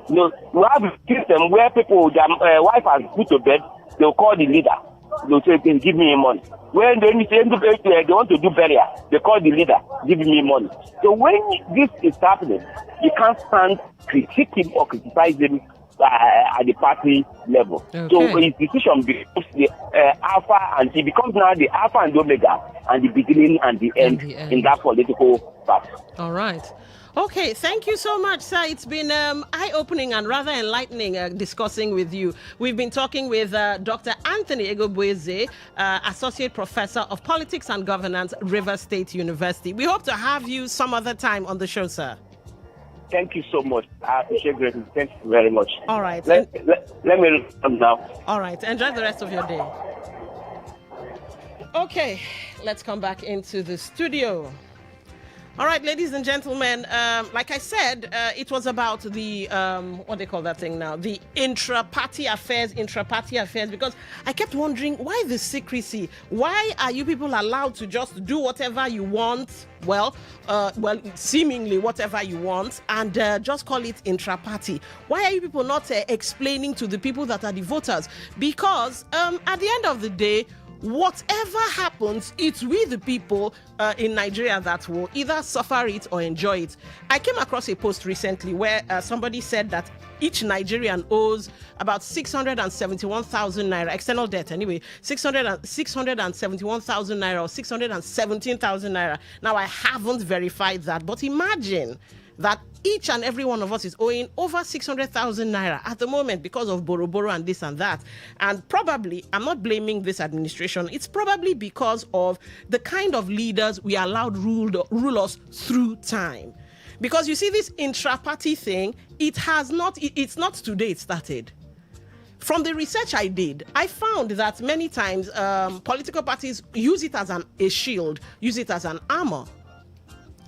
Speaker 17: We have a system where people, their wife has put to bed, they'll call the leader. They'll say, give me money. When they want to do burial, they call the leader, give me money. So when this is happening, you can't stand critiquing or criticizing at the party level. Okay. So his decision becomes the alpha, and it becomes now the alpha and omega, and the beginning and the end in that political party.
Speaker 16: All right. Okay, thank you so much, sir. It's been eye-opening and rather enlightening discussing with you. We've been talking with Dr. Anthony Egobweze, Associate Professor of Politics and Governance, Rivers State University. We hope to have you some other time on the show, sir.
Speaker 17: Thank you so much. I appreciate it. Thank you very much.
Speaker 16: All right.
Speaker 17: Let me come now.
Speaker 16: All right. Enjoy the rest of your day. Okay, let's come back into the studio. All right, ladies and gentlemen, like I said, it was about the, what they call that thing now, the intra-party affairs, because I kept wondering, why the secrecy? Why are you people allowed to just do whatever you want? Well, seemingly whatever you want, and just call it intra-party. Why are you people not explaining to the people that are the voters? Because at the end of the day, whatever happens, it's we the people in Nigeria that will either suffer it or enjoy it. I came across a post recently where somebody said that each Nigerian owes about 671,000 naira, external debt anyway, 671,000 naira or 617,000 naira. Now, I haven't verified that, but imagine that each and every one of us is owing over 600,000 naira at the moment because of boro and this and that. And probably, I'm not blaming this administration, it's probably because of the kind of leaders we allowed rule us through time. Because you see, this intra-party thing, it's not today it started. From the research I did, I found that many times political parties use it as a shield, use it as an armor.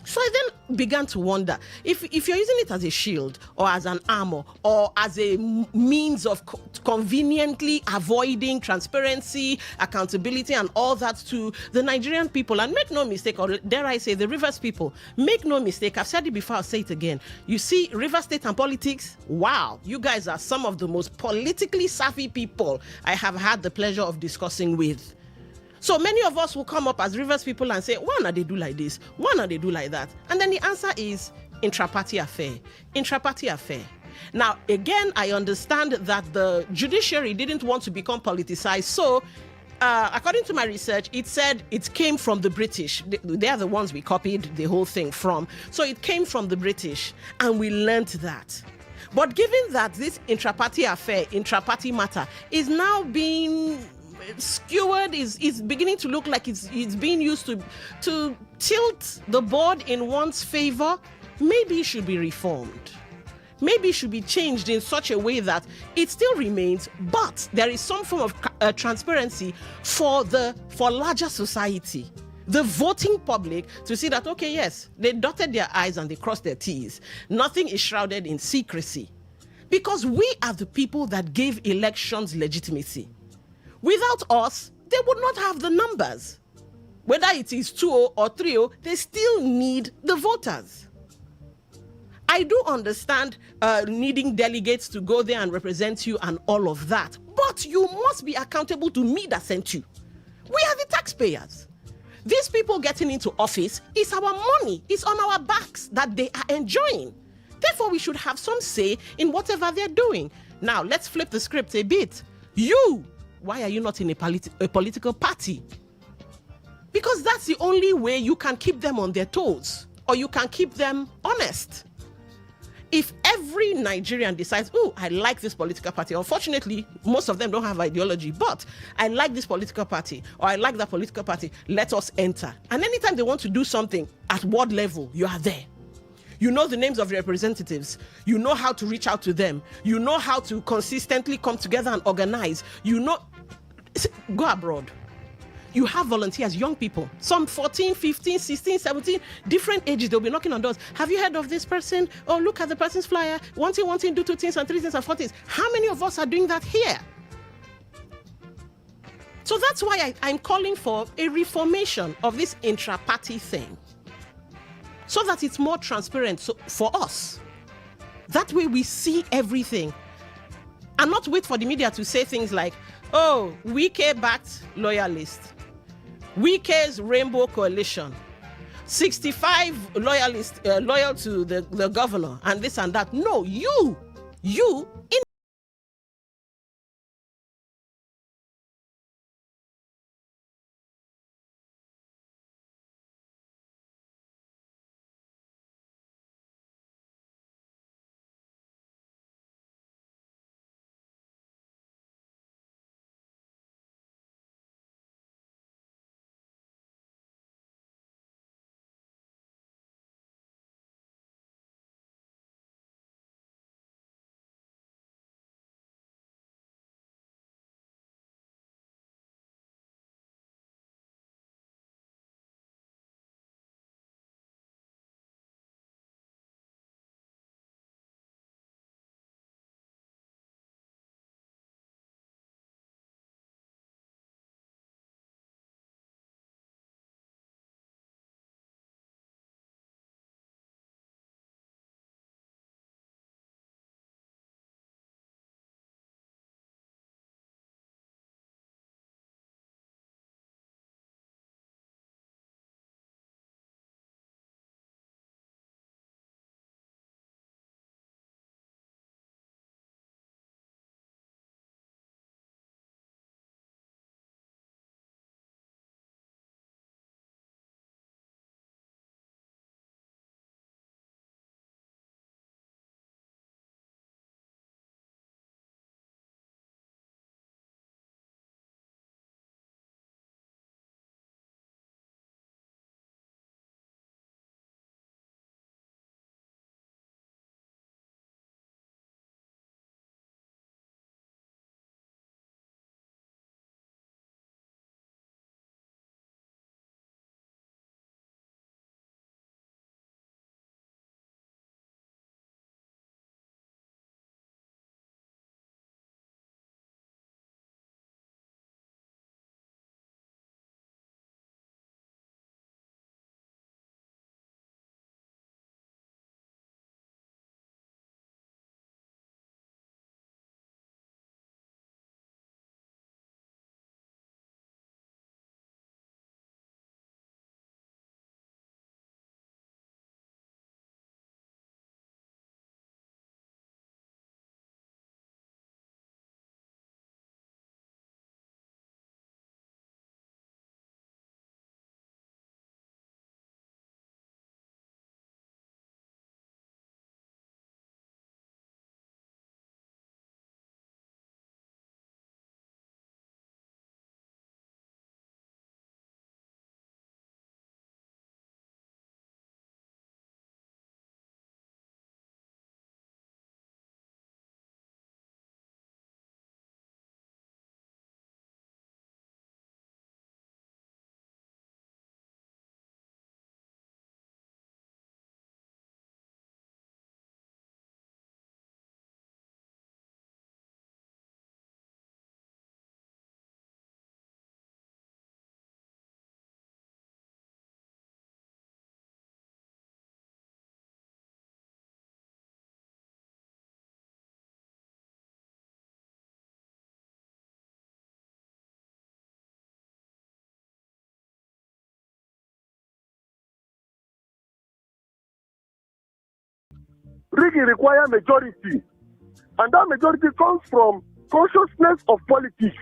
Speaker 16: So I then began to wonder, if you're using it as a shield or as an armor or as a means of conveniently avoiding transparency, accountability and all that to the Nigerian people, and make no mistake, or dare I say the Rivers people, make no mistake, I've said it before, I'll say it again. You see, Rivers State and politics, wow, you guys are some of the most politically savvy people I have had the pleasure of discussing with. So many of us will come up as Rivers people and say, why not they do like this? Why not they do like that? And then the answer is intra-party affair. Intra-party affair. Now, again, I understand that the judiciary didn't want to become politicized. So, according to my research, it said it came from the British. They are the ones we copied the whole thing from. So it came from the British, and we learned that. But given that this intra-party affair, intra-party matter, is now being skewered, is beginning to look like it's being used to tilt the board in one's favor, maybe it should be reformed. Maybe it should be changed in such a way that it still remains, but there is some form of transparency for larger society, the voting public, to see that, okay, yes, they dotted their I's and they crossed their T's. Nothing is shrouded in secrecy. Because we are the people that gave elections legitimacy. Without us, they would not have the numbers. Whether it is 2-0 or 3-0, they still need the voters. I do understand needing delegates to go there and represent you and all of that, but you must be accountable to me that sent you. We are the taxpayers. These people getting into office is our money. It's on our backs that they are enjoying. Therefore, we should have some say in whatever they're doing. Now, let's flip the script a bit. Why are you not in a political party? Because that's the only way you can keep them on their toes, or you can keep them honest. If every Nigerian decides, oh, I like this political party, unfortunately, most of them don't have ideology, but I like this political party, or I like that political party, let us enter. And anytime they want to do something at ward level, you are there. You know the names of your representatives. You know how to reach out to them. You know how to consistently come together and organize. You know, go abroad. You have volunteers, young people, some 14, 15, 16, 17, different ages. They'll be knocking on doors. Have you heard of this person? Oh, look at the person's flyer. One thing, do 2 things and 3 things and 4 things. How many of us are doing that here? So that's why I'm calling for a reformation of this intra-party thing, so that it's more transparent for us. That way we see everything and not wait for the media to say things like, oh, Wike-backed loyalist, Wike's Rainbow Coalition, 65 loyalists loyal to the governor and this and that. No, you in
Speaker 18: rigging requires majority. And that majority comes from consciousness of politics.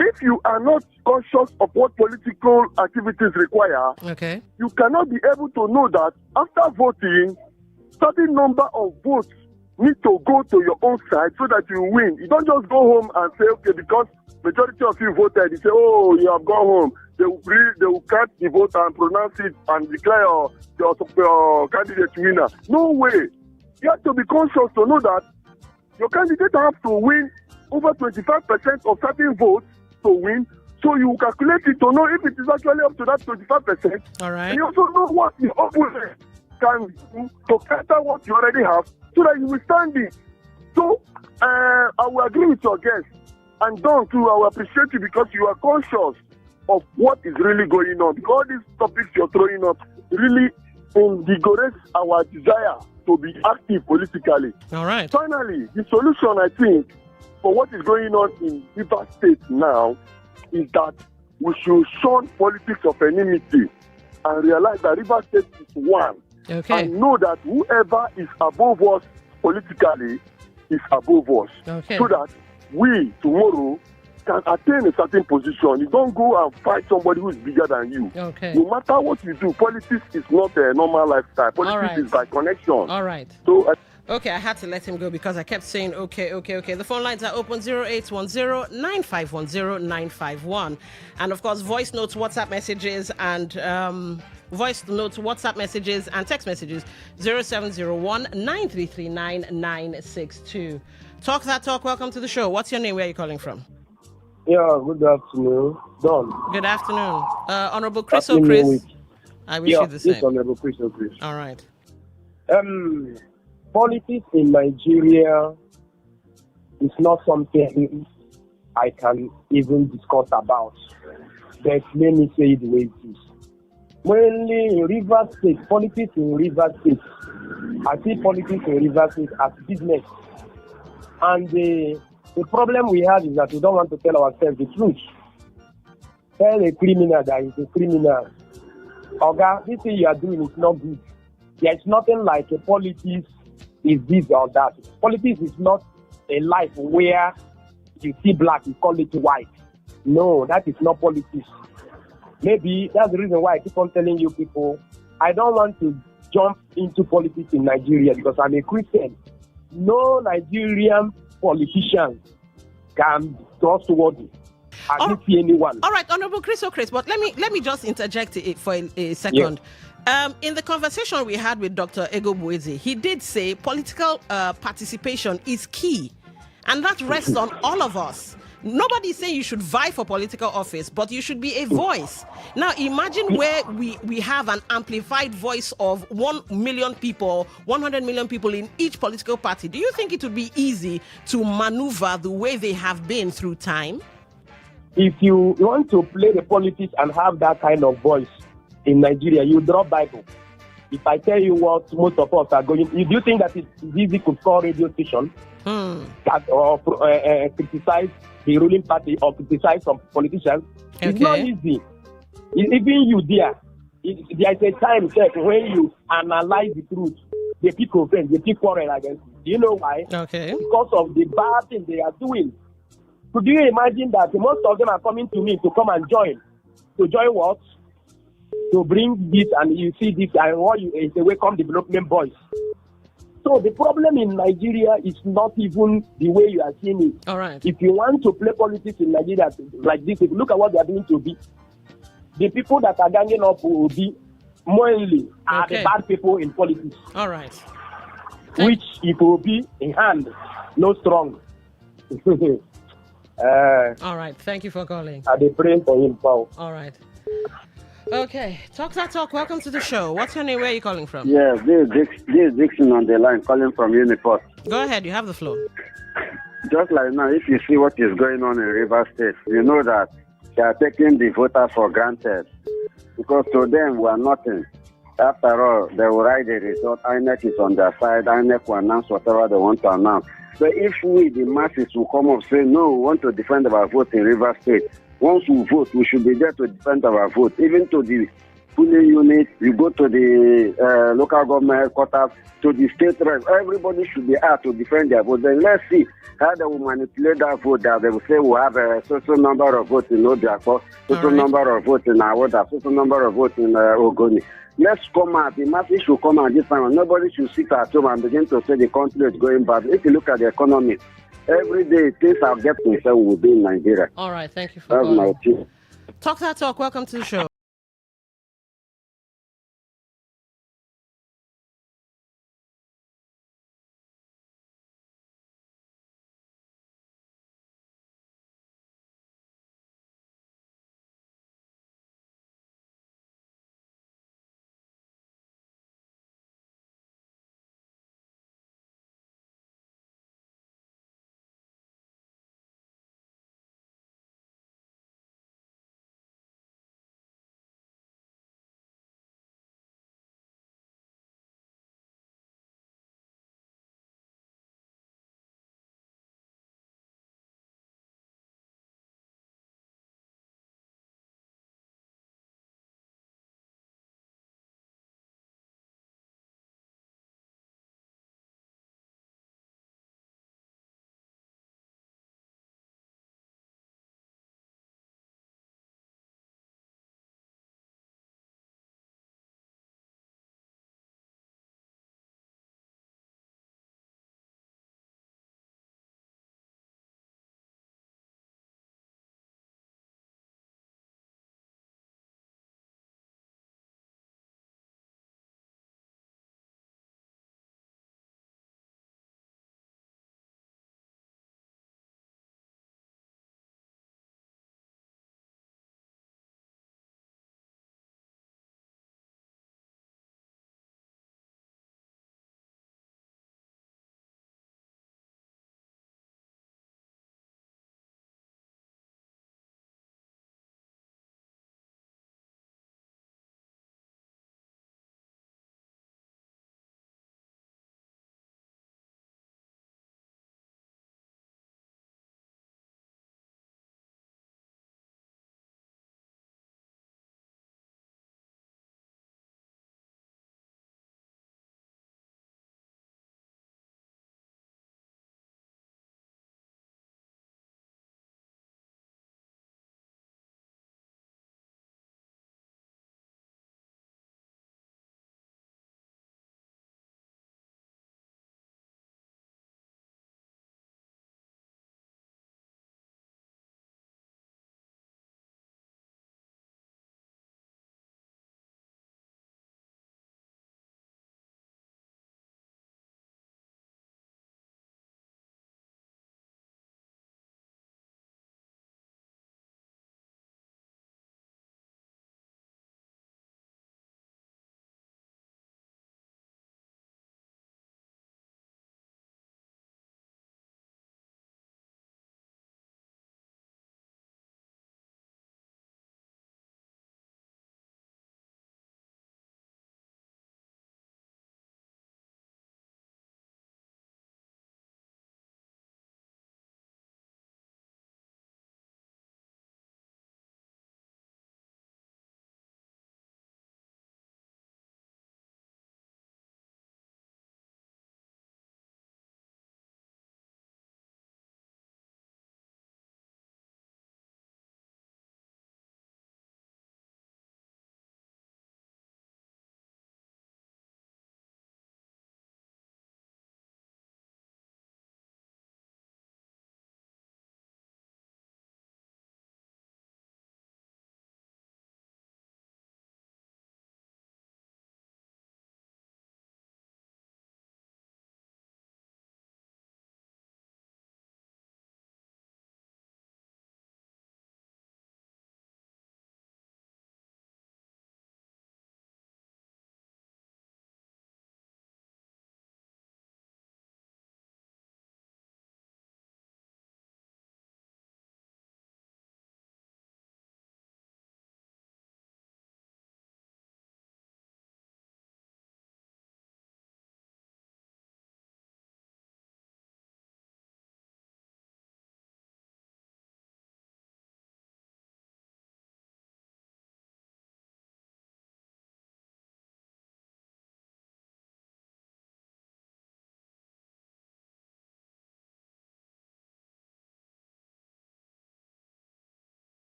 Speaker 18: If you are not conscious of what political activities require, you cannot be able to know that after voting, certain number of votes need to go to your own side so that you win. You don't just go home and say, okay, because majority of you voted, you say, oh, you have gone home. They will count the vote and pronounce it and declare your candidate winner. No way. You have to be conscious to know that your candidate has to win over 25% of certain votes to win. So you calculate it to know if it is actually up to that 25%.
Speaker 16: All right.
Speaker 18: And you also know what the opponent can do to counter what you already have so that you will stand it. So I will agree with your guest. And Don too, I will appreciate you because you are conscious of what is really going on. Because all these topics you're throwing up really invigorates our desire to be active politically.
Speaker 16: All right.
Speaker 18: Finally, the solution, I think, for what is going on in Rivers State now is that we should shun politics of enmity and realize that Rivers State is one.
Speaker 16: Okay.
Speaker 18: And know that whoever is above us politically is above us.
Speaker 16: Okay.
Speaker 18: So that we tomorrow can attain a certain position. You don't go and fight somebody who is bigger than you.
Speaker 16: Okay.
Speaker 18: No matter what you do, politics is not a normal lifestyle. Politics
Speaker 16: right.
Speaker 18: is by connection.
Speaker 16: All right.
Speaker 18: So
Speaker 16: okay, I had to let him go because I kept saying, okay. The phone lines are open 0810-9510-951. And of course, voice notes, WhatsApp messages, and text messages 0701-9339-962. Talk that talk. Welcome to the show. What's your name? Where are you calling from?
Speaker 19: Yeah, good afternoon. Don.
Speaker 16: Good afternoon. Honorable Chris O'Chris. I wish you the same.
Speaker 19: Yes, Honorable Chris O'Chris.
Speaker 16: All right.
Speaker 19: Politics in Nigeria is not something I can even discuss about. But let me say it the way it is. Mainly in Rivers State, politics in Rivers State, I see politics in Rivers State as business. And the problem we have is that we don't want to tell ourselves the truth. Tell a criminal that he's a criminal. Okay, this thing you are doing is not good. There is nothing like a politics is this or that. Politics is not a life where you see black, you call it white. No, that is not politics. Maybe that's the reason why I keep on telling you people, I don't want to jump into politics in Nigeria because I'm a Christian. No Nigerian politician can be trustworthy. I don't see anyone.
Speaker 16: All right, Honorable Chris O'Chris, but let me just interject it for a second. Yes. In the conversation we had with Dr. Ego Bueze, he did say political participation is key, and that rests on all of us. Nobody is saying you should vie for political office, but you should be a voice. Now, imagine where we have an amplified voice of 1 million people, 100 million people in each political party. Do you think it would be easy to maneuver the way they have been through time?
Speaker 19: If you want to play the politics and have that kind of voice in Nigeria, you drop Bible. If I tell you what most of us are going, do you think that it's easy to call radio station that or criticize the ruling party or criticize some politicians? Okay. It's not easy. Even you there, there's a time when you analyze the truth, the people friends, the people quarrel against you. Do you know why?
Speaker 16: Okay.
Speaker 19: Because of the bad thing they are doing. Could you imagine that most of them are coming to me to come and join? To join what? To bring this and you see this and what you say, welcome development boys. So the problem in Nigeria is not even the way you are seeing it.
Speaker 16: All right.
Speaker 19: If you want to play politics in Nigeria like this, if you look at what they are doing to be, the people that are ganging up will be mainly are the bad people in politics.
Speaker 16: All right.
Speaker 19: Which it will be in hand, no strong.
Speaker 16: All right. Thank you for calling.
Speaker 19: I dey pray for him, Paul.
Speaker 16: All right. Okay. Talk that talk. Welcome to the show. What's your name? Where are you calling from?
Speaker 20: Yes, this is Dixon on the line calling from Uniport.
Speaker 16: Go ahead. You have the floor.
Speaker 20: Just like now, if you see what is going on in Rivers State, you know that they are taking the voter for granted. Because to them, we are nothing. After all, they will write the result. INEC is on their side. INEC will announce whatever they want to announce. But if we, the masses, will come up and say, no, we want to defend our vote in Rivers State. Once we vote, we should be there to defend our vote, even to the polling unit, you go to the local government headquarters, to the state rep. Everybody should be out to defend their vote. Then let's see how they will manipulate that vote. That they will say we have a certain number of votes in Obiako, certain number of votes in Awoda, certain number of votes in Ogoni. Let's come out. The masses should come out this time. Nobody should sit at home and begin to say the country is going bad. If you look at the economy, every day things are getting so will be in Nigeria.
Speaker 16: All right, thank you for calling.
Speaker 20: That's my tip.
Speaker 16: Talk that talk. Welcome to the show.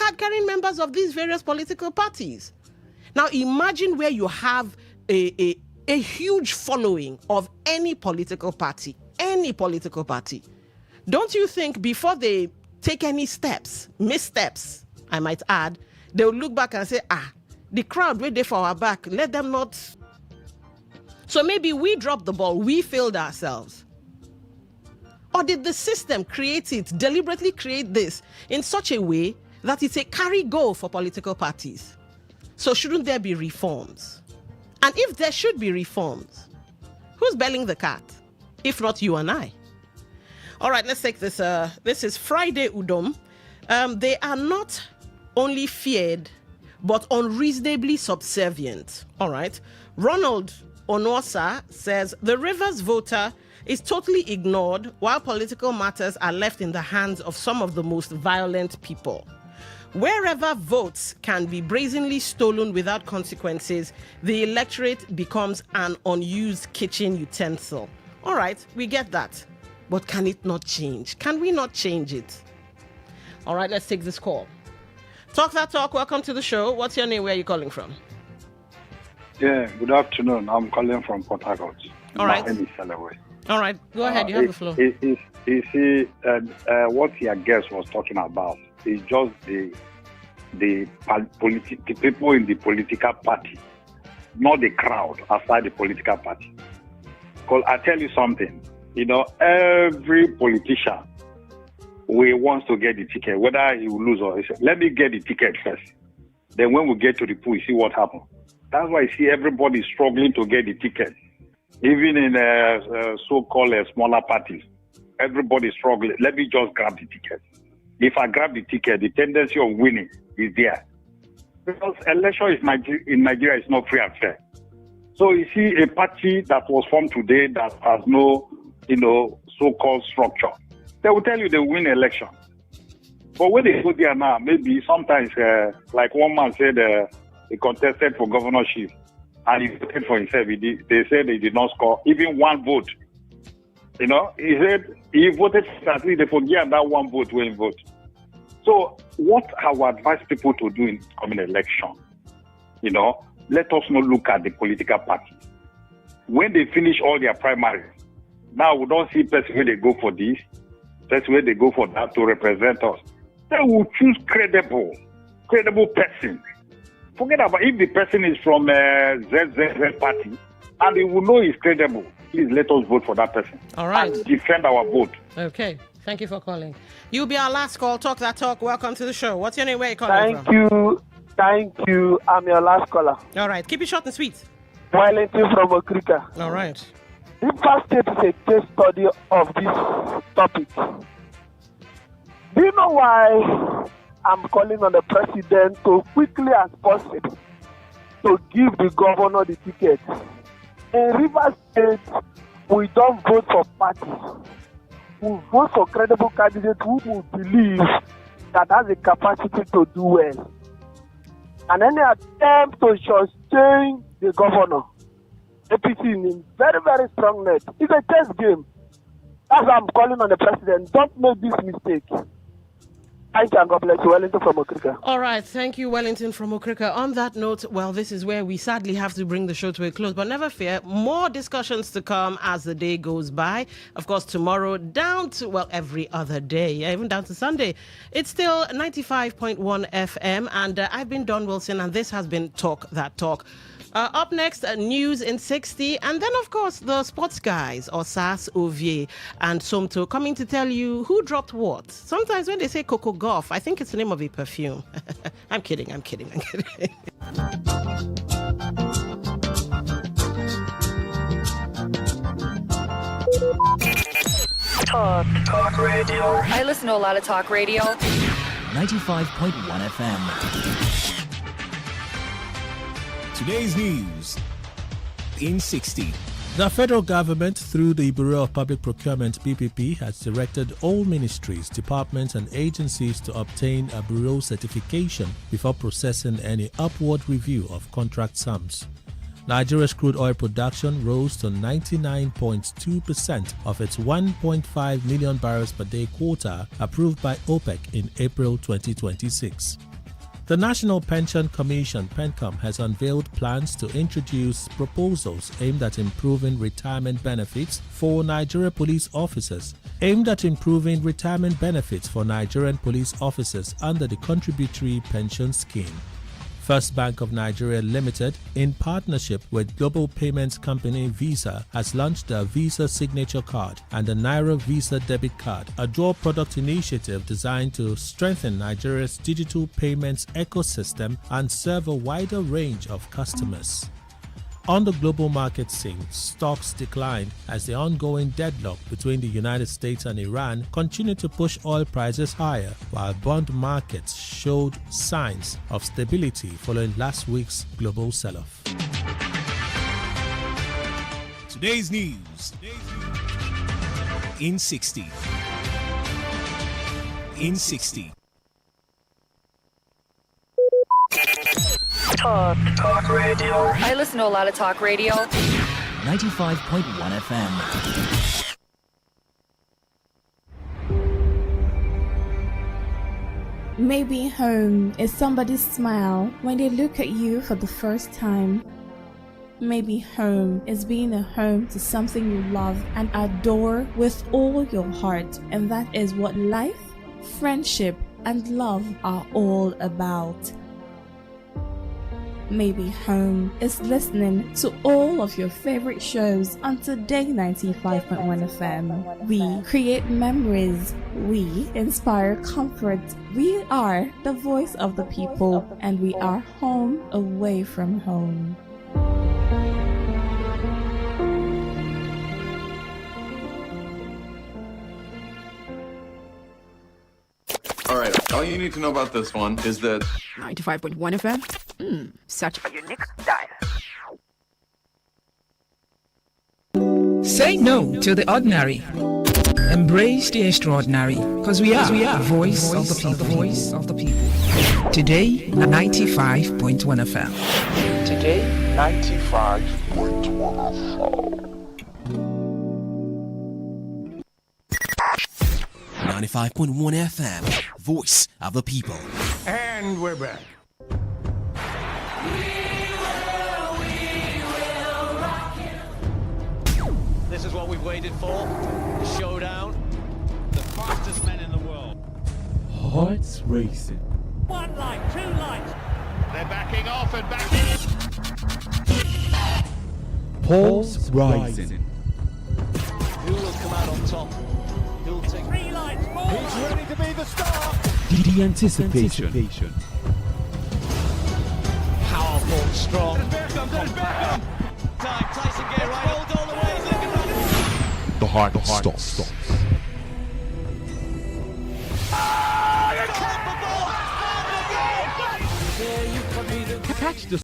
Speaker 16: card-carrying members of these various political parties. Now, imagine where you have a huge following of any political party. Don't you think before they take any steps, missteps, I might add, they'll look back and say, the crowd wait there for our back, let them not. So maybe we dropped the ball, we failed ourselves. Or did the system deliberately create this in such a way that it's a carry-go for political parties? So shouldn't there be reforms? And if there should be reforms, who's belling the cat? If not you and I. All right, let's take this. This is Friday Udom. They are not only feared, but unreasonably subservient. All right. Ronald Onosa says the Rivers voter is totally ignored while political matters are left in the hands of some of the most violent people. Wherever votes can be brazenly stolen without consequences, the electorate becomes an unused kitchen utensil. All right, we get that. But can it not change? Can we not change it? All right, let's take this call. Talk that talk. Welcome to the show. What's your name? Where are you calling from?
Speaker 21: Yeah, good afternoon. I'm calling from Port Harcourt.
Speaker 16: All right.
Speaker 21: My name is Salaway.
Speaker 16: All right, go ahead. You have the floor.
Speaker 21: You see, what your guest was talking about is just the people in the political party, not the crowd outside the political party. Because I tell you something, every politician wants to get the ticket, whether he will lose or he said, let me get the ticket first. Then when we get to the pool, you see what happens. That's why I see everybody struggling to get the ticket. Even in so-called smaller parties, everybody struggling. Let me just grab the ticket. If I grab the ticket, the tendency of winning is there. Because election in Nigeria is not free and fair. So you see a party that was formed today that has no, so-called structure. They will tell you they win election. But when they go there now, maybe sometimes, like one man said, he contested for governorship and he voted for himself. They said he did not score even one vote. He said he voted at least they forget that one vote when he vote. So what I would advise people to do in coming election, let us not look at the political parties. When they finish all their primaries, now we don't see person where they go for this, person where they go for that to represent us. They will choose credible person. Forget about if the person is from ZZZ party and they will know he's credible. Please let us vote for that person.
Speaker 16: All right.
Speaker 21: And defend our vote.
Speaker 16: Okay. Thank you for calling. You'll be our last call. Talk that talk. Welcome to the show. What's your name? Where are you calling from?
Speaker 22: Thank you. I'm your last caller.
Speaker 16: All right. Keep it short and sweet.
Speaker 22: Wellington from Okrika.
Speaker 16: All right.
Speaker 22: River State is a case study of this topic. Do you know why I'm calling on the president to quickly as possible to give the governor the ticket? In River State, we don't vote for parties. We vote for credible candidates who will believe that has the capacity to do well. And any attempt to change the governor, APC in very, very strong net. It's a chess game. That's why I'm calling on the president. Don't make this mistake. Thank you and God bless you. Wellington from Okrika.
Speaker 16: All right. Thank you, Wellington from Okrika. On that note, well, this is where we sadly have to bring the show to a close. But never fear, more discussions to come as the day goes by. Of course, tomorrow down to, every other day, even down to Sunday. It's still 95.1 FM. And I've been Don Wilson, and this has been Talk That Talk. Up next, news in 60, and then, of course, the sports guys, Osas, Ovie, and Somto, coming to tell you who dropped what. Sometimes when they say Coco Golf, I think it's the name of a perfume. I'm kidding.
Speaker 13: Talk radio. I listen to a lot of talk radio.
Speaker 4: 95.1 FM.
Speaker 10: Today's news in 60.
Speaker 3: The federal government, through the Bureau of Public Procurement (BPP), has directed all ministries, departments, and agencies to obtain a bureau certification before processing any upward review of contract sums. Nigeria's crude oil production rose to 99.2% of its 1.5 million barrels per day quota approved by OPEC in April 2026. The National Pension Commission, PENCOM, has unveiled plans to introduce proposals aimed at improving retirement benefits for Nigerian police officers. Under the Contributory Pension Scheme. First Bank of Nigeria Limited, in partnership with global payments company Visa, has launched the Visa Signature Card and the Naira Visa Debit Card, a dual product initiative designed to strengthen Nigeria's digital payments ecosystem and serve a wider range of customers. On the global market scene, stocks declined as the ongoing deadlock between the United States and Iran continued to push oil prices higher, while bond markets showed signs of stability following last week's global sell-off.
Speaker 10: Today's news in 60. In 60.
Speaker 13: Talk radio. I listen to a lot of talk radio.
Speaker 4: 95.1 FM.
Speaker 5: Maybe home is somebody's smile when they look at you for the first time. Maybe home is being a home to something you love and adore with all your heart, and that is what life, friendship, and love are all about. Maybe home is listening to all of your favorite shows on Today 95.1 FM. We create memories. We inspire comfort. We are the voice of the people, and we are home away from home.
Speaker 1: All right, all you need to know about this one is that
Speaker 2: 95.1 FM? Such a unique style.
Speaker 23: Say no to the ordinary. Embrace the extraordinary, because we are the voice of the people. Voice of the people. Today, 95.1 FM.
Speaker 22: Today, 95.1 FM.
Speaker 10: 95.1 FM, voice of the people.
Speaker 24: And we're back.
Speaker 25: This is what we've waited for. The showdown. The fastest men in the world.
Speaker 26: Hearts racing.
Speaker 25: One light, two lights. They're backing off and backing.
Speaker 26: Pulse rising.
Speaker 25: Who will come out on top? Who'll take 3 lights, 4 lights. He's ready to be the star.
Speaker 26: The anticipation.
Speaker 25: Powerful, strong. There's Beckham. Time, Tyson get right. Rolled all the way.
Speaker 26: The heart stops. Catch the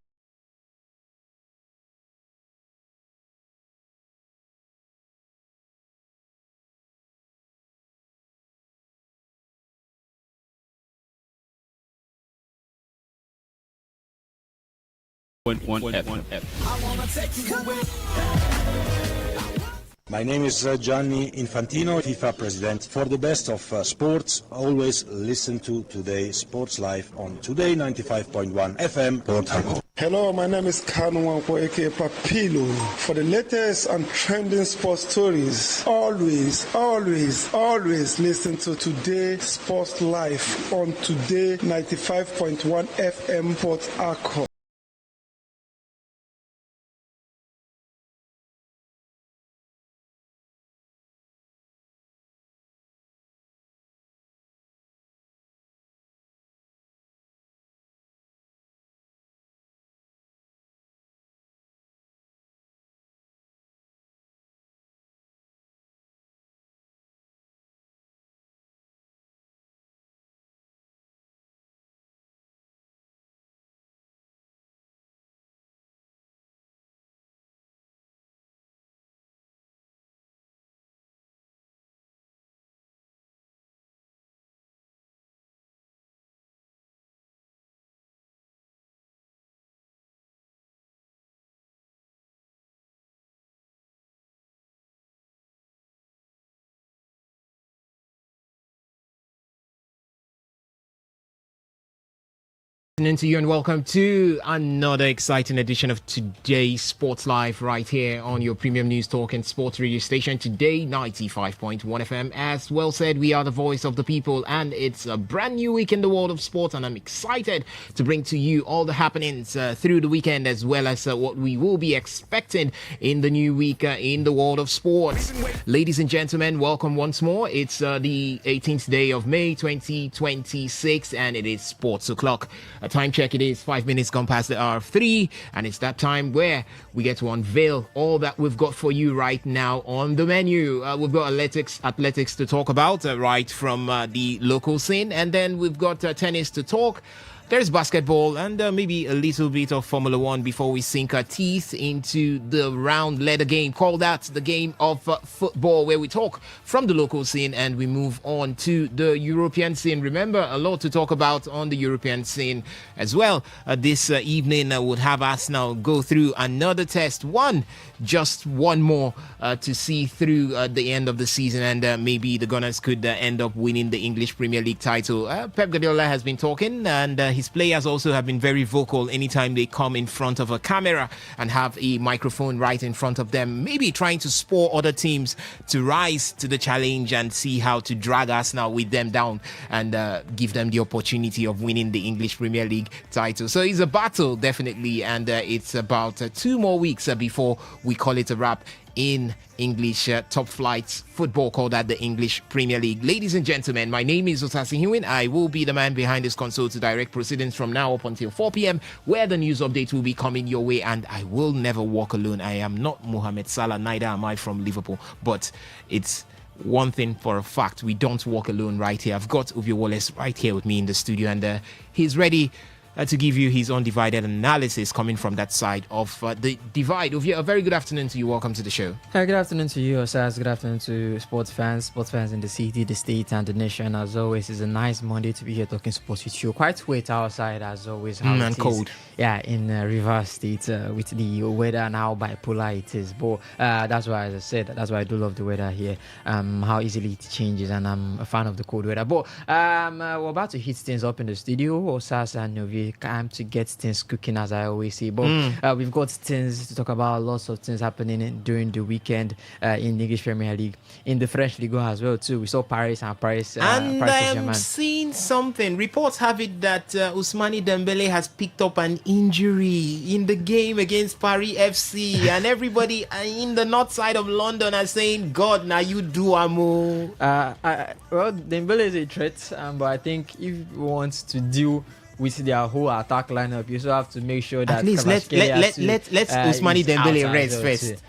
Speaker 27: My name is Gianni Infantino, FIFA president. For the best of sports, always listen to Today Sports Live on Today 95.1 FM, Port Harcourt.
Speaker 28: Hello, my name is Kanu Wanko, aka Papilo. For the latest and trending sports stories, always listen to Today Sports Live on Today 95.1 FM, Port Harcourt.
Speaker 6: Afternoon to you and welcome to another exciting edition of Today Sports Live right here on your premium news talk and sports radio station, Today 95.1 FM. As well said, we are the voice of the people and it's a brand new week in the world of sports, and I'm excited to bring to you all the happenings through the weekend, as well as what we will be expecting in the new week in the world of sports. Ladies and gentlemen, welcome once more. It's the 18th day of May 2026 and it is Sports O'Clock. A time check, it is 5 minutes gone past the hour of 3, and it's that time where we get to unveil all that we've got for you right now on the menu. We've got athletics to talk about right from the local scene, and then we've got tennis to talk. There's basketball and maybe a little bit of Formula One before we sink our teeth into the round leather game. Call that the game of football, where we talk from the local scene and we move on to the European scene. Remember, a lot to talk about on the European scene as well. This evening would have us now go through another test, just one more to see through the end of the season, and maybe the Gunners could end up winning the English Premier League title. Pep Guardiola has been talking, and his players also have been very vocal anytime they come in front of a camera and have a microphone right in front of them, maybe trying to spur other teams to rise to the challenge and see how to drag us now with them down and give them the opportunity of winning the English Premier League title. So it's a battle, definitely, and it's about 2 more weeks before we call it a wrap in English top flight football, called that the English Premier League. Ladies and gentlemen, my name is Osasi Hewitt. I will be the man behind this console to direct proceedings from now up until 4 p.m, where the news update will be coming your way, and I will never walk alone. I am not Mohamed Salah, neither am I from Liverpool, but it's one thing for a fact: we don't walk alone right here. I've got Ovie Wallace right here with me in the studio, and he's ready to give you his undivided analysis coming from that side of the divide. Ovie, a very good afternoon to you. Welcome to the show.
Speaker 7: Good afternoon to you, Osas. Good afternoon to sports fans in the city, the state, and the nation. As always, it's a nice Monday to be here talking sports with you. Quite wet outside, as always.
Speaker 6: And cold.
Speaker 7: Yeah, in Rivers State, with the weather and how bipolar it is. But that's why, as I said, that's why I do love the weather here. How easily it changes, and I'm a fan of the cold weather. But we're about to heat things up in the studio, Osas and Ovie. Time to get things cooking, as I always say. But we've got things to talk about, lots of things happening during the weekend in the English Premier League, in the French Ligue 1 as well too. We saw Paris and
Speaker 6: I am seeing something. Reports have it that Ousmane Dembele has picked up an injury in the game against Paris FC, and everybody in the north side of London are saying, God, now you do amo.
Speaker 7: Well, Dembele is a threat, but I think if you want to deal with their whole attack lineup, you also have to make sure that
Speaker 6: at least let's Ousmane Dembele rest first.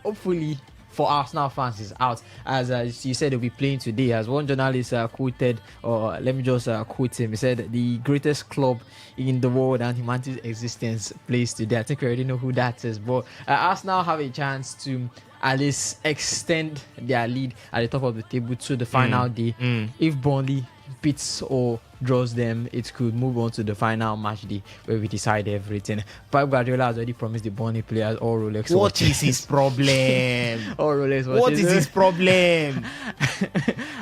Speaker 7: Hopefully for Arsenal fans is out, as you said, they'll be playing today. As one journalist quoted, or let me just quote him, he said the greatest club in the world and humanity's existence plays today. I think we already know who that is, but Arsenal have a chance to at least extend their lead at the top of the table to the final day. If Burnley beats or draws them, it could move on to the final match day where we decide everything. Pep Guardiola has already promised the Burnley players all Rolex watches.
Speaker 6: What is his problem?
Speaker 7: All Rolex watches.
Speaker 6: What is his problem?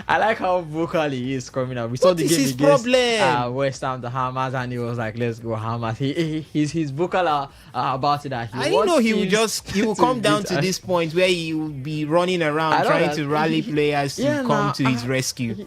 Speaker 7: I like how vocal he is coming out. We saw the game against West Ham, the Hammers, and he was like, "Let's go Hammers." He's vocal about it. That
Speaker 6: I didn't know he will come down to this point where he will be running around trying to rally players to come to his rescue.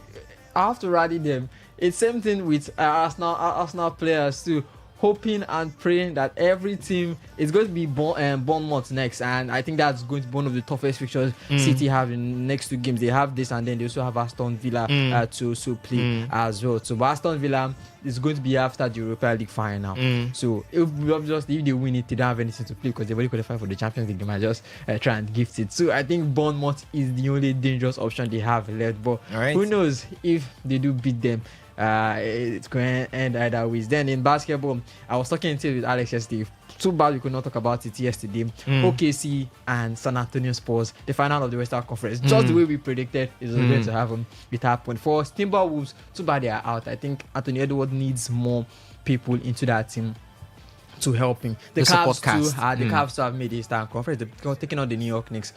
Speaker 7: I have to rally them. It's same thing with Arsenal players too, hoping and praying that every team is going to be Bournemouth next, and I think that's going to be one of the toughest fixtures City have in the next 2 games. They have this, and then they also have Aston Villa to also play as well. So Aston Villa is going to be after the Europa League final. So if they win it, they don't have anything to play because they've already qualified for the Champions League. They might just try and gift it. So I think Bournemouth is the only dangerous option they have left. But who knows if they do beat them. It's going to end either ways. Then in basketball, I was talking with Alex yesterday. Too bad we could not talk about it yesterday. OKC and San Antonio Spurs, the final of the Western Conference, just the way we predicted is going to happen. It happened. For Timberwolves, too bad they are out. I think Anthony Edwards needs more people into that team to help him. The Cavs too have made the Eastern Conference. They're taking on the New York Knicks.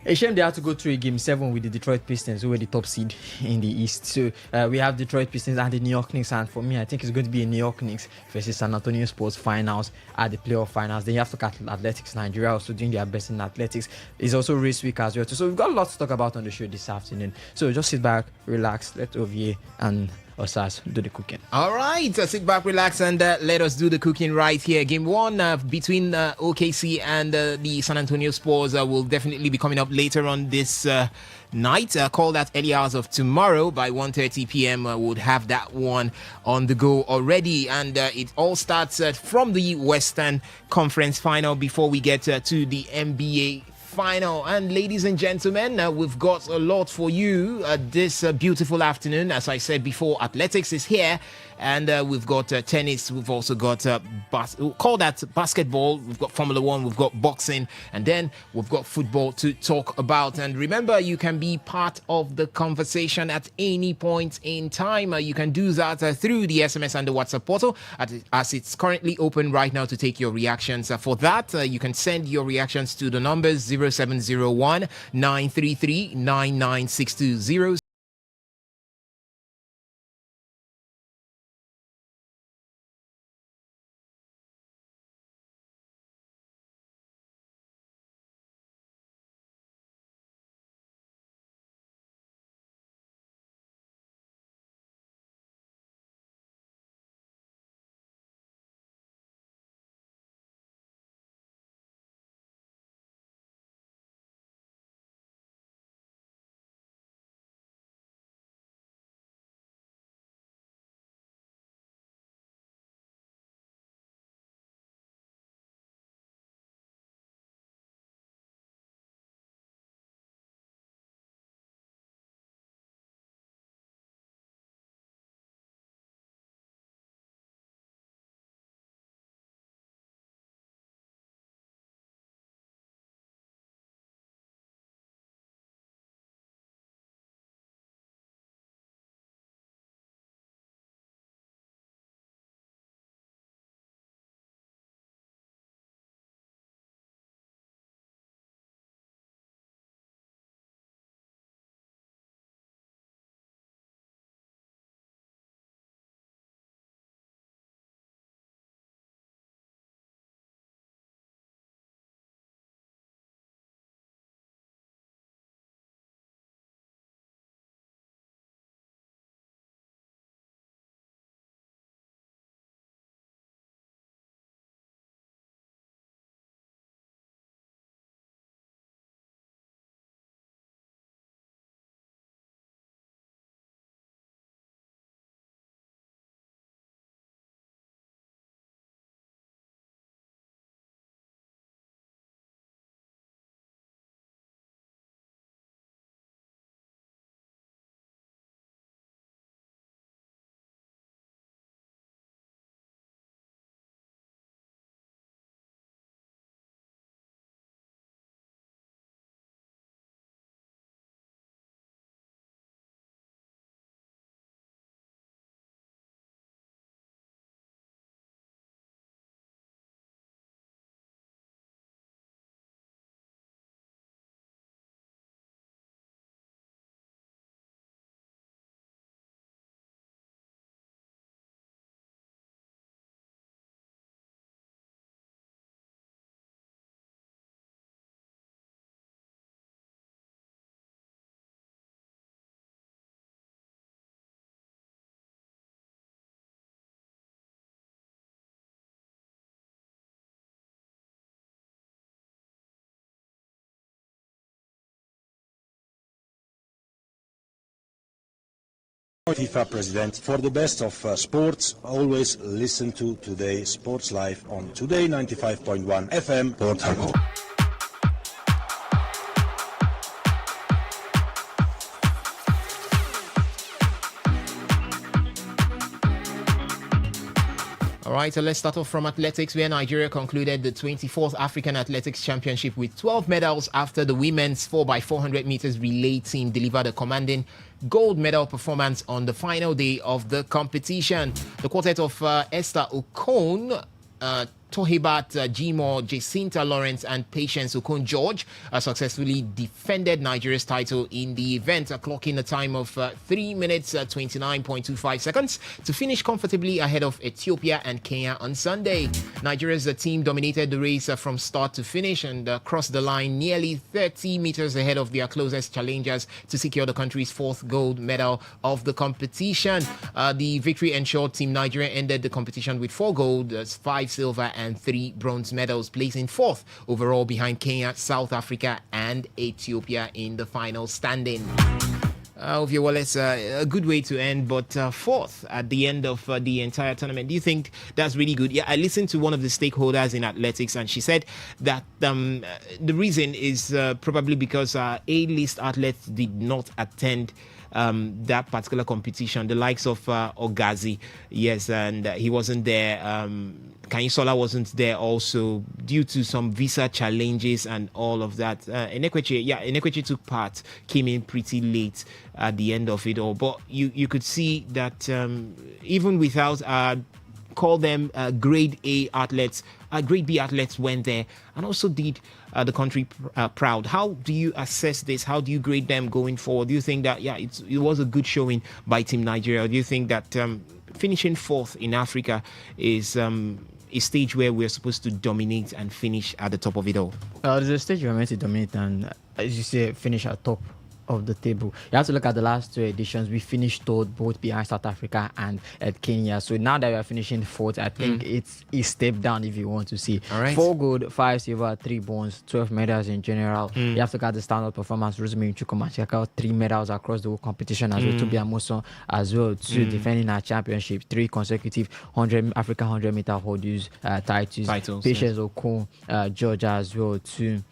Speaker 7: A shame they had to go through a game 7 with the Detroit Pistons, who were the top seed in the East. So we have Detroit Pistons and the New York Knicks, and for me, I think it's going to be a New York Knicks versus San Antonio Spurs finals at the playoff finals. Then you have to look at Athletics Nigeria also doing their best in athletics. It's also race week as well too. So we've got a lot to talk about on the show this afternoon. So just sit back, relax, let Ovie and Osas do the cooking.
Speaker 6: All right, sit back, relax, and let us do the cooking right here. Game 1 between OKC and the San Antonio Spurs will definitely be coming up later on this night. Call that early hours of tomorrow by 1:30 p.m. Would have that one on the go already, and it all starts from the Western Conference Final before we get to the NBA final. And ladies and gentlemen, we've got a lot for you this beautiful afternoon. As I said before, athletics is here, and we've got tennis. We've also got we'll call that basketball. We've got Formula 1, we've got boxing, and then we've got football to talk about. And remember, you can be part of the conversation at any point in time. You can do that through the SMS and the WhatsApp portal as it's currently open right now to take your reactions. For that, you can send your reactions to the numbers 0701 933 9962.
Speaker 27: FIFA President, for the best of sports, always listen to Today Sports Live on Today95.1 FM, Port Harcourt.
Speaker 6: All right, so let's start off from athletics, where Nigeria concluded the 24th African Athletics Championship with 12 medals after the women's 4x400 meters relay team delivered a commanding gold medal performance on the final day of the competition. The quartet of Esther Okon, Tohibat Jimo, Jacinta Lawrence, and Patience Okon George successfully defended Nigeria's title in the event, clocking a time of 3 minutes 29.25 seconds to finish comfortably ahead of Ethiopia and Kenya on Sunday. Nigeria's team dominated the race from start to finish and crossed the line nearly 30 meters ahead of their closest challengers to secure the country's 4th gold medal of the competition. The victory ensured Team Nigeria ended the competition with 4 gold, 5 silver, and 3 bronze medals, placing 4th overall behind Kenya, South Africa, and Ethiopia in the final standing. Okay, well, it's a good way to end, but 4th at the end of the entire tournament. Do you think that's really good? Yeah, I listened to one of the stakeholders in athletics, and she said that the reason is probably because A-list athletes did not attend that particular competition, the likes of Ogazi, yes, and he wasn't there. Kanyisola wasn't there also due to some visa challenges and all of that. Enekwechi took part, came in pretty late at the end of it all, but you could see that even without call them grade A athletes, grade B athletes went there and also did the country proud. How do you assess this? How do you grade them going forward? Do you think that it was a good showing by Team Nigeria? Or do you think that finishing 4th in Africa is a stage where we're supposed to dominate and finish at the top of it all?
Speaker 7: There's a stage we're meant to dominate and, as you say, finish at top of the table. You have to look at the last 2 editions. We finished 3rd both behind South Africa and at Kenya. So now that we are finishing 4th, I think it's a step down if you want to see.
Speaker 6: All right.
Speaker 7: 4 gold, 5 silver, 3 bronze, 12 medals in general. You have to look at the standout performance. Rosemary Chukwuma, 3 medals across the whole competition as well. Tobi Amuson as well, 2 defending our championship, 3 consecutive African 100-meter hurdles titles. Patience Okon, Georgia as well too.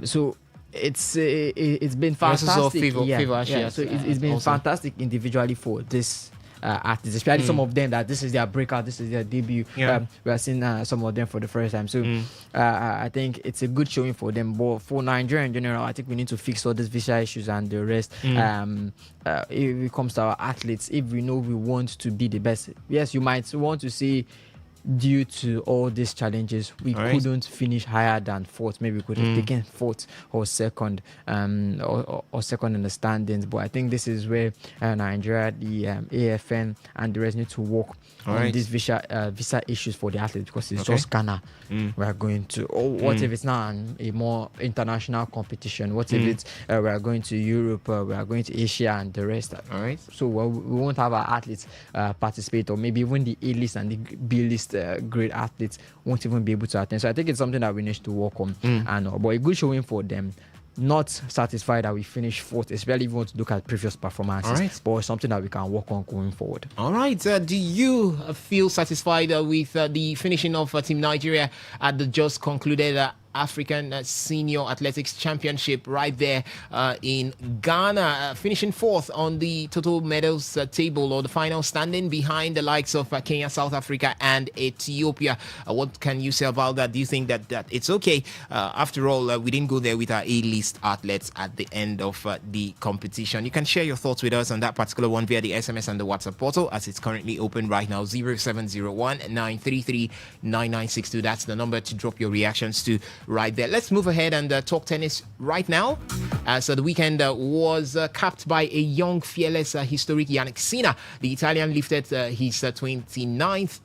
Speaker 7: So it's been fantastic.
Speaker 6: So
Speaker 7: it's been fantastic individually for this artists, especially some of them that this is their breakout, this is their debut. We are seeing some of them for the first time. So I think it's a good showing for them. But for Nigeria in general, I think we need to fix all these visa issues and the rest. If it comes to our athletes, if we know we want to be the best, yes, you might want to see, due to all these challenges, we couldn't finish higher than 4th. Maybe we could have taken 4th or 2nd, or 2nd in the standings. But I think this is where Nigeria, the AFN, and the rest need to work on these visa issues for the athletes, because it's just Ghana. We are going to. What if it's not a more international competition? What if it's we are going to Europe? We are going to Asia and the rest. So we won't have our athletes participate, or maybe even the A-list and the B-list great athletes won't even be able to attend. So I think it's something that we need to work on. But a good showing for them. Not satisfied that we finished 4th, especially if you want to look at previous performances. But it's something that we can work on going forward.
Speaker 6: All right. Do you feel satisfied with the finishing of Team Nigeria at the just concluded African Senior Athletics Championship right there in Ghana, finishing 4th on the total medals table, or the final standing, behind the likes of Kenya, South Africa, and Ethiopia? What can you say about that? Do you think that it's okay? After all, we didn't go there with our A-list athletes at the end of the competition. You can share your thoughts with us on that particular one via the SMS and the WhatsApp portal, as it's currently open right now, 0701 933 9962. That's the number to drop your reactions to right there. Let's move ahead and talk tennis right now. So the weekend was capped by a young, fearless, historic Yannick Sinner. The Italian lifted his 29th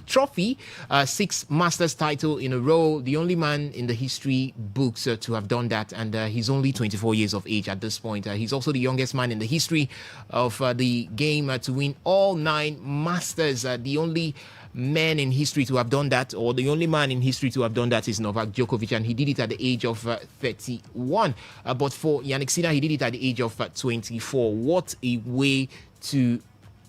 Speaker 6: trophy, 6 Masters title in a row, the only man in the history books to have done that, and he's only 24 years of age at this point. He's also the youngest man in the history of the game to win all 9 Masters. The only man in history to have done that, or the only man in history to have done that, is Novak Djokovic, and he did it at the age of 31. But for Yannick Sinner, he did it at the age of 24. What a way to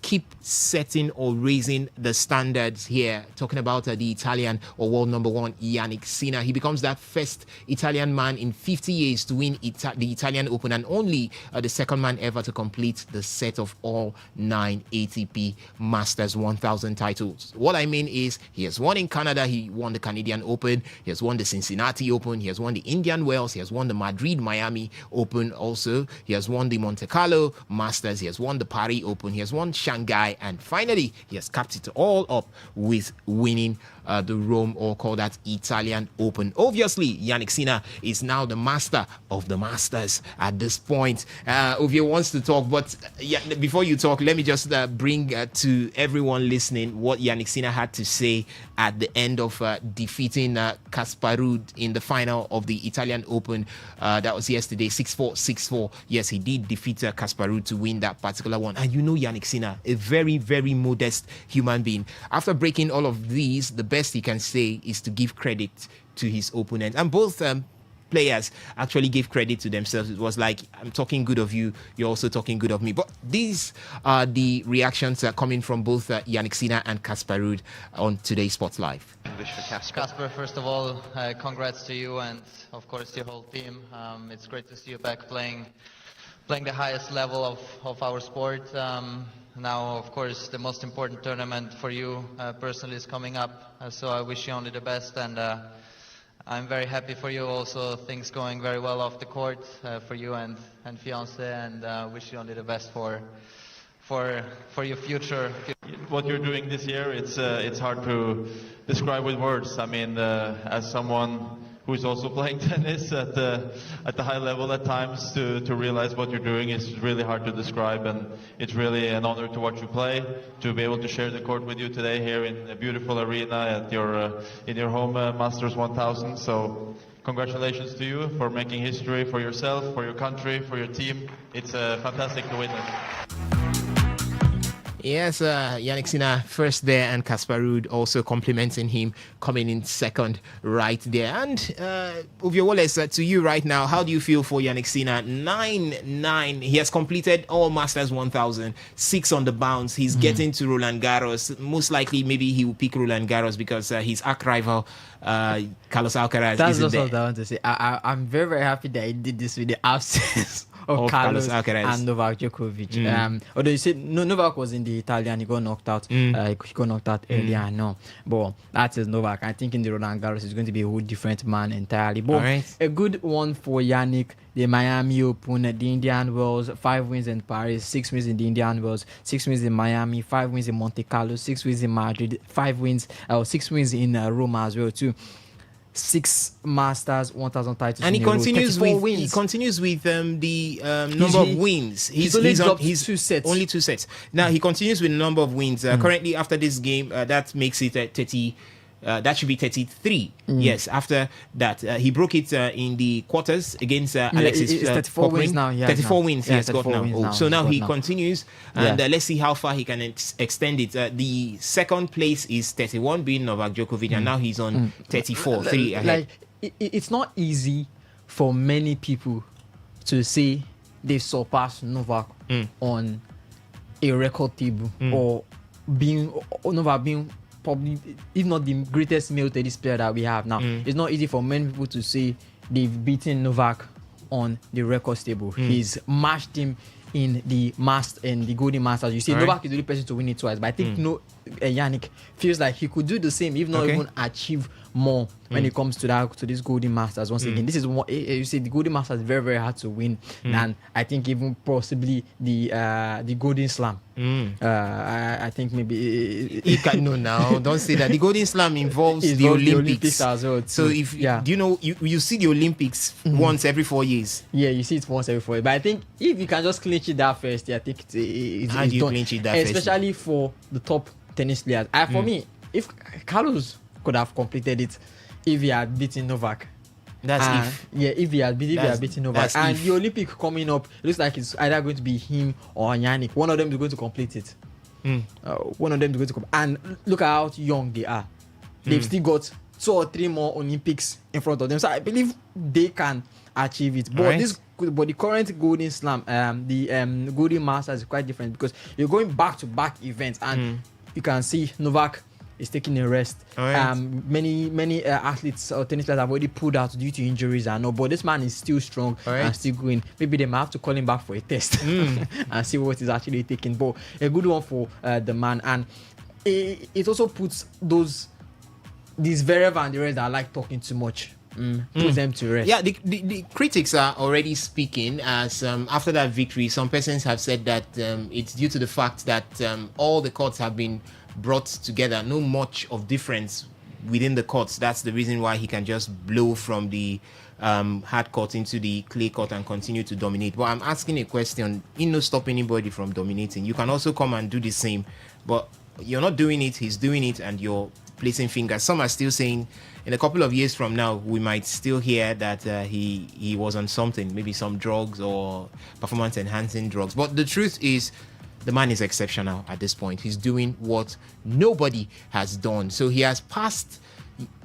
Speaker 6: keep setting or raising the standards here. Talking about the Italian, or world number 1, Yannick Sinner. He becomes that first Italian man in 50 years to win the Italian Open, and only the second man ever to complete the set of all 9 ATP Masters 1000 titles. What I mean is, he has won in Canada, he won the Canadian Open, he has won the Cincinnati Open, he has won the Indian Wells, he has won the Madrid Miami Open also, he has won the Monte Carlo Masters, he has won the Paris Open, he has won Shanghai, and finally he has capped it all up with winning the Rome, or call that Italian Open. Obviously, Yannick Sinner is now the master of the masters at this point. Ovie wants to talk, but before you talk, let me just bring to everyone listening what Yannick Sinner had to say at the end of defeating Casper Ruud in the final of the Italian Open. That was yesterday, 6-4, 6-4. Yes, he did defeat Casper Ruud to win that particular one. And you know Yannick Sinner, a very, very modest human being. After breaking all of these, the best he can say is to give credit to his opponent. And both players actually gave credit to themselves. It was like, I'm talking good of you, you're also talking good of me. But these are the reactions coming from both Yannick Sinner and Casper Ruud on today's Sports Live.
Speaker 8: Casper, first of all, congrats to you and of course your whole team. It's great to see you back playing the highest level of our sport. Now, of course, the most important tournament for you personally is coming up, so I wish you only the best, and I'm very happy for you. Also, things going very well off the court for you and fiance, and wish you only the best for your future.
Speaker 9: What you're doing this year, it's hard to describe with words. I mean, as someone who's also playing tennis at the high level at times, to realize what you're doing is really hard to describe, and it's really an honor to watch you play, to be able to share the court with you today here in a beautiful arena at in your home Masters 1000. So congratulations to you for making history for yourself, for your country, for your team. It's fantastic to witness.
Speaker 6: Yes, Yannick Sinner first there, and Casper Ruud also complimenting him, coming in second right there. And Ovie Wallace, to you right now, how do you feel for Yannick Sinner? 9-9. He has completed all Masters 1000, 6 on the bounce. He's getting to Roland Garros. Most likely, maybe he will pick Roland Garros because his arch rival, Carlos Alcaraz,
Speaker 7: That's
Speaker 6: isn't
Speaker 7: also
Speaker 6: there.
Speaker 7: what I want to say. I'm very, very happy that he did this with the absence of Carlos
Speaker 6: Alcaraz
Speaker 7: and Novak Djokovic. Although you said Novak was in the Italian, he got knocked out. He got knocked out earlier, I know. But that is Novak. I think in the Roland Garros, he's going to be a whole different man entirely. But a good one for Yannick. The Miami Open, the Indian Wells, 5 wins in Paris, 6 wins in the Indian Wells, 6 wins in Miami, 5 wins in Monte Carlo, 6 wins in Madrid, 6 wins in Rome as well too. 6 Masters, 1,000 titles.
Speaker 6: And he continues with
Speaker 7: wins.
Speaker 6: he continues with the number of wins.
Speaker 7: He's only dropped 2 sets.
Speaker 6: Only 2 sets. Now he continues with the number of wins. Currently, after this game, that makes it 30. That should be 33. Yes, after that, he broke it in the quarters against Alexis.
Speaker 7: It's 34 wins now.
Speaker 6: 34 wins he has got now. So now he
Speaker 7: now.
Speaker 6: continues, and let's see how far he can extend it. The second place is 31, being Novak Djokovic, and now he's on 34, 3 ahead.
Speaker 7: It's not easy for many people to say they surpassed Novak on a record table, or Novak being probably, if not the greatest male tennis player that we have now. It's not easy for many people to say they've beaten Novak on the records table. He's matched him in the Golden Masters. You see, Novak is the only person to win it twice, but I think Yannick feels like he could do the same, if not even achieve more when it comes to this Golden Masters. Once again, this is what you see. The Golden Masters is very, very hard to win, and I think even possibly the Golden Slam. I think maybe
Speaker 6: you can know now. Don't say that. The Golden Slam involves the Olympics
Speaker 7: as well.
Speaker 6: So if do you know you see the Olympics once every 4 years.
Speaker 7: Yeah, you see it once every 4 years. But I think if you can just clinch it that first, I think it's
Speaker 6: how do you
Speaker 7: done.
Speaker 6: clinch it that
Speaker 7: especially for the top tennis players. For me, if Carlos could have completed it, if he had beaten Novak.
Speaker 6: That's if.
Speaker 7: Yeah, if he had beaten Novak. And the Olympic coming up, it looks like it's either going to be him or Yannick. One of them is going to complete it. One of them is going to complete. And look at how young they are. They've still got 2 or 3 more Olympics in front of them. So I believe they can achieve it. But but the current Golden Slam, the Golden Masters is quite different because you're going back-to-back events, and you can see Novak is taking a rest. Many athletes or tennis players have already pulled out due to injuries. I know, but this man is still strong and still going. Maybe they might have to call him back for a test and see what he's actually taking. But a good one for the man, and it also puts these Zverev and the rest that like talking too much put them to rest.
Speaker 6: Yeah, the critics are already speaking as after that victory, some persons have said that it's due to the fact that all the courts have been brought together, no much of difference within the courts. That's the reason why he can just blow from the hard court into the clay court and continue to dominate. But I'm asking a question. He no stop anybody from dominating. You can also come and do the same, but you're not doing it, he's doing it, and you're placing fingers. Some are still saying in a couple of years from now we might still hear that he was on something, maybe some drugs or performance enhancing drugs. But the truth is, the man is exceptional at this point. He's doing what nobody has done. So he has passed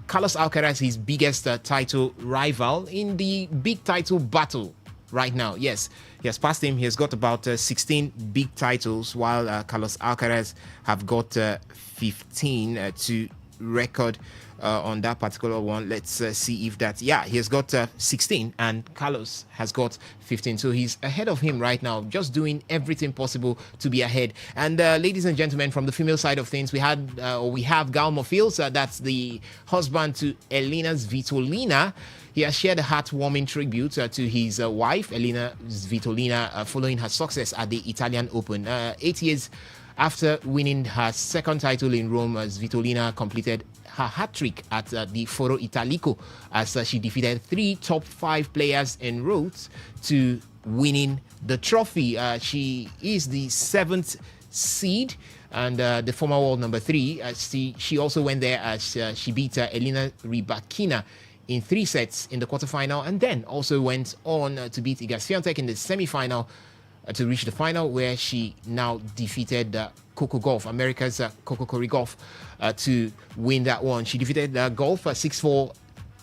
Speaker 6: Carlos Alcaraz, his biggest title rival, in the big title battle right now. Yes, he has passed him. He has got about 16 big titles, while Carlos Alcaraz have got 15 to record on that particular one. Let's see if that. Yeah, he has got 16 and Carlos has got 15. So he's ahead of him right now, just doing everything possible to be ahead. And ladies and gentlemen, from the female side of things, we have Gal Monfils. That's the husband to Elena Svitolina. He has shared a heartwarming tribute to his wife, Elena Svitolina, following her success at the Italian Open. 8 years after winning her second title in Rome, Svitolina completed her hat-trick at the Foro Italico as she defeated 3 top 5 players en route to winning the trophy. She is the 7th seed and the former world number 3. She also went there as she beat Elena Rybakina in 3 sets in the quarterfinal, and then also went on to beat Iga Swiatek in the semi-final to reach the final, where she now defeated Coco Gauff, America's Coco Gauff, to win that one. She defeated Gauff 6-4,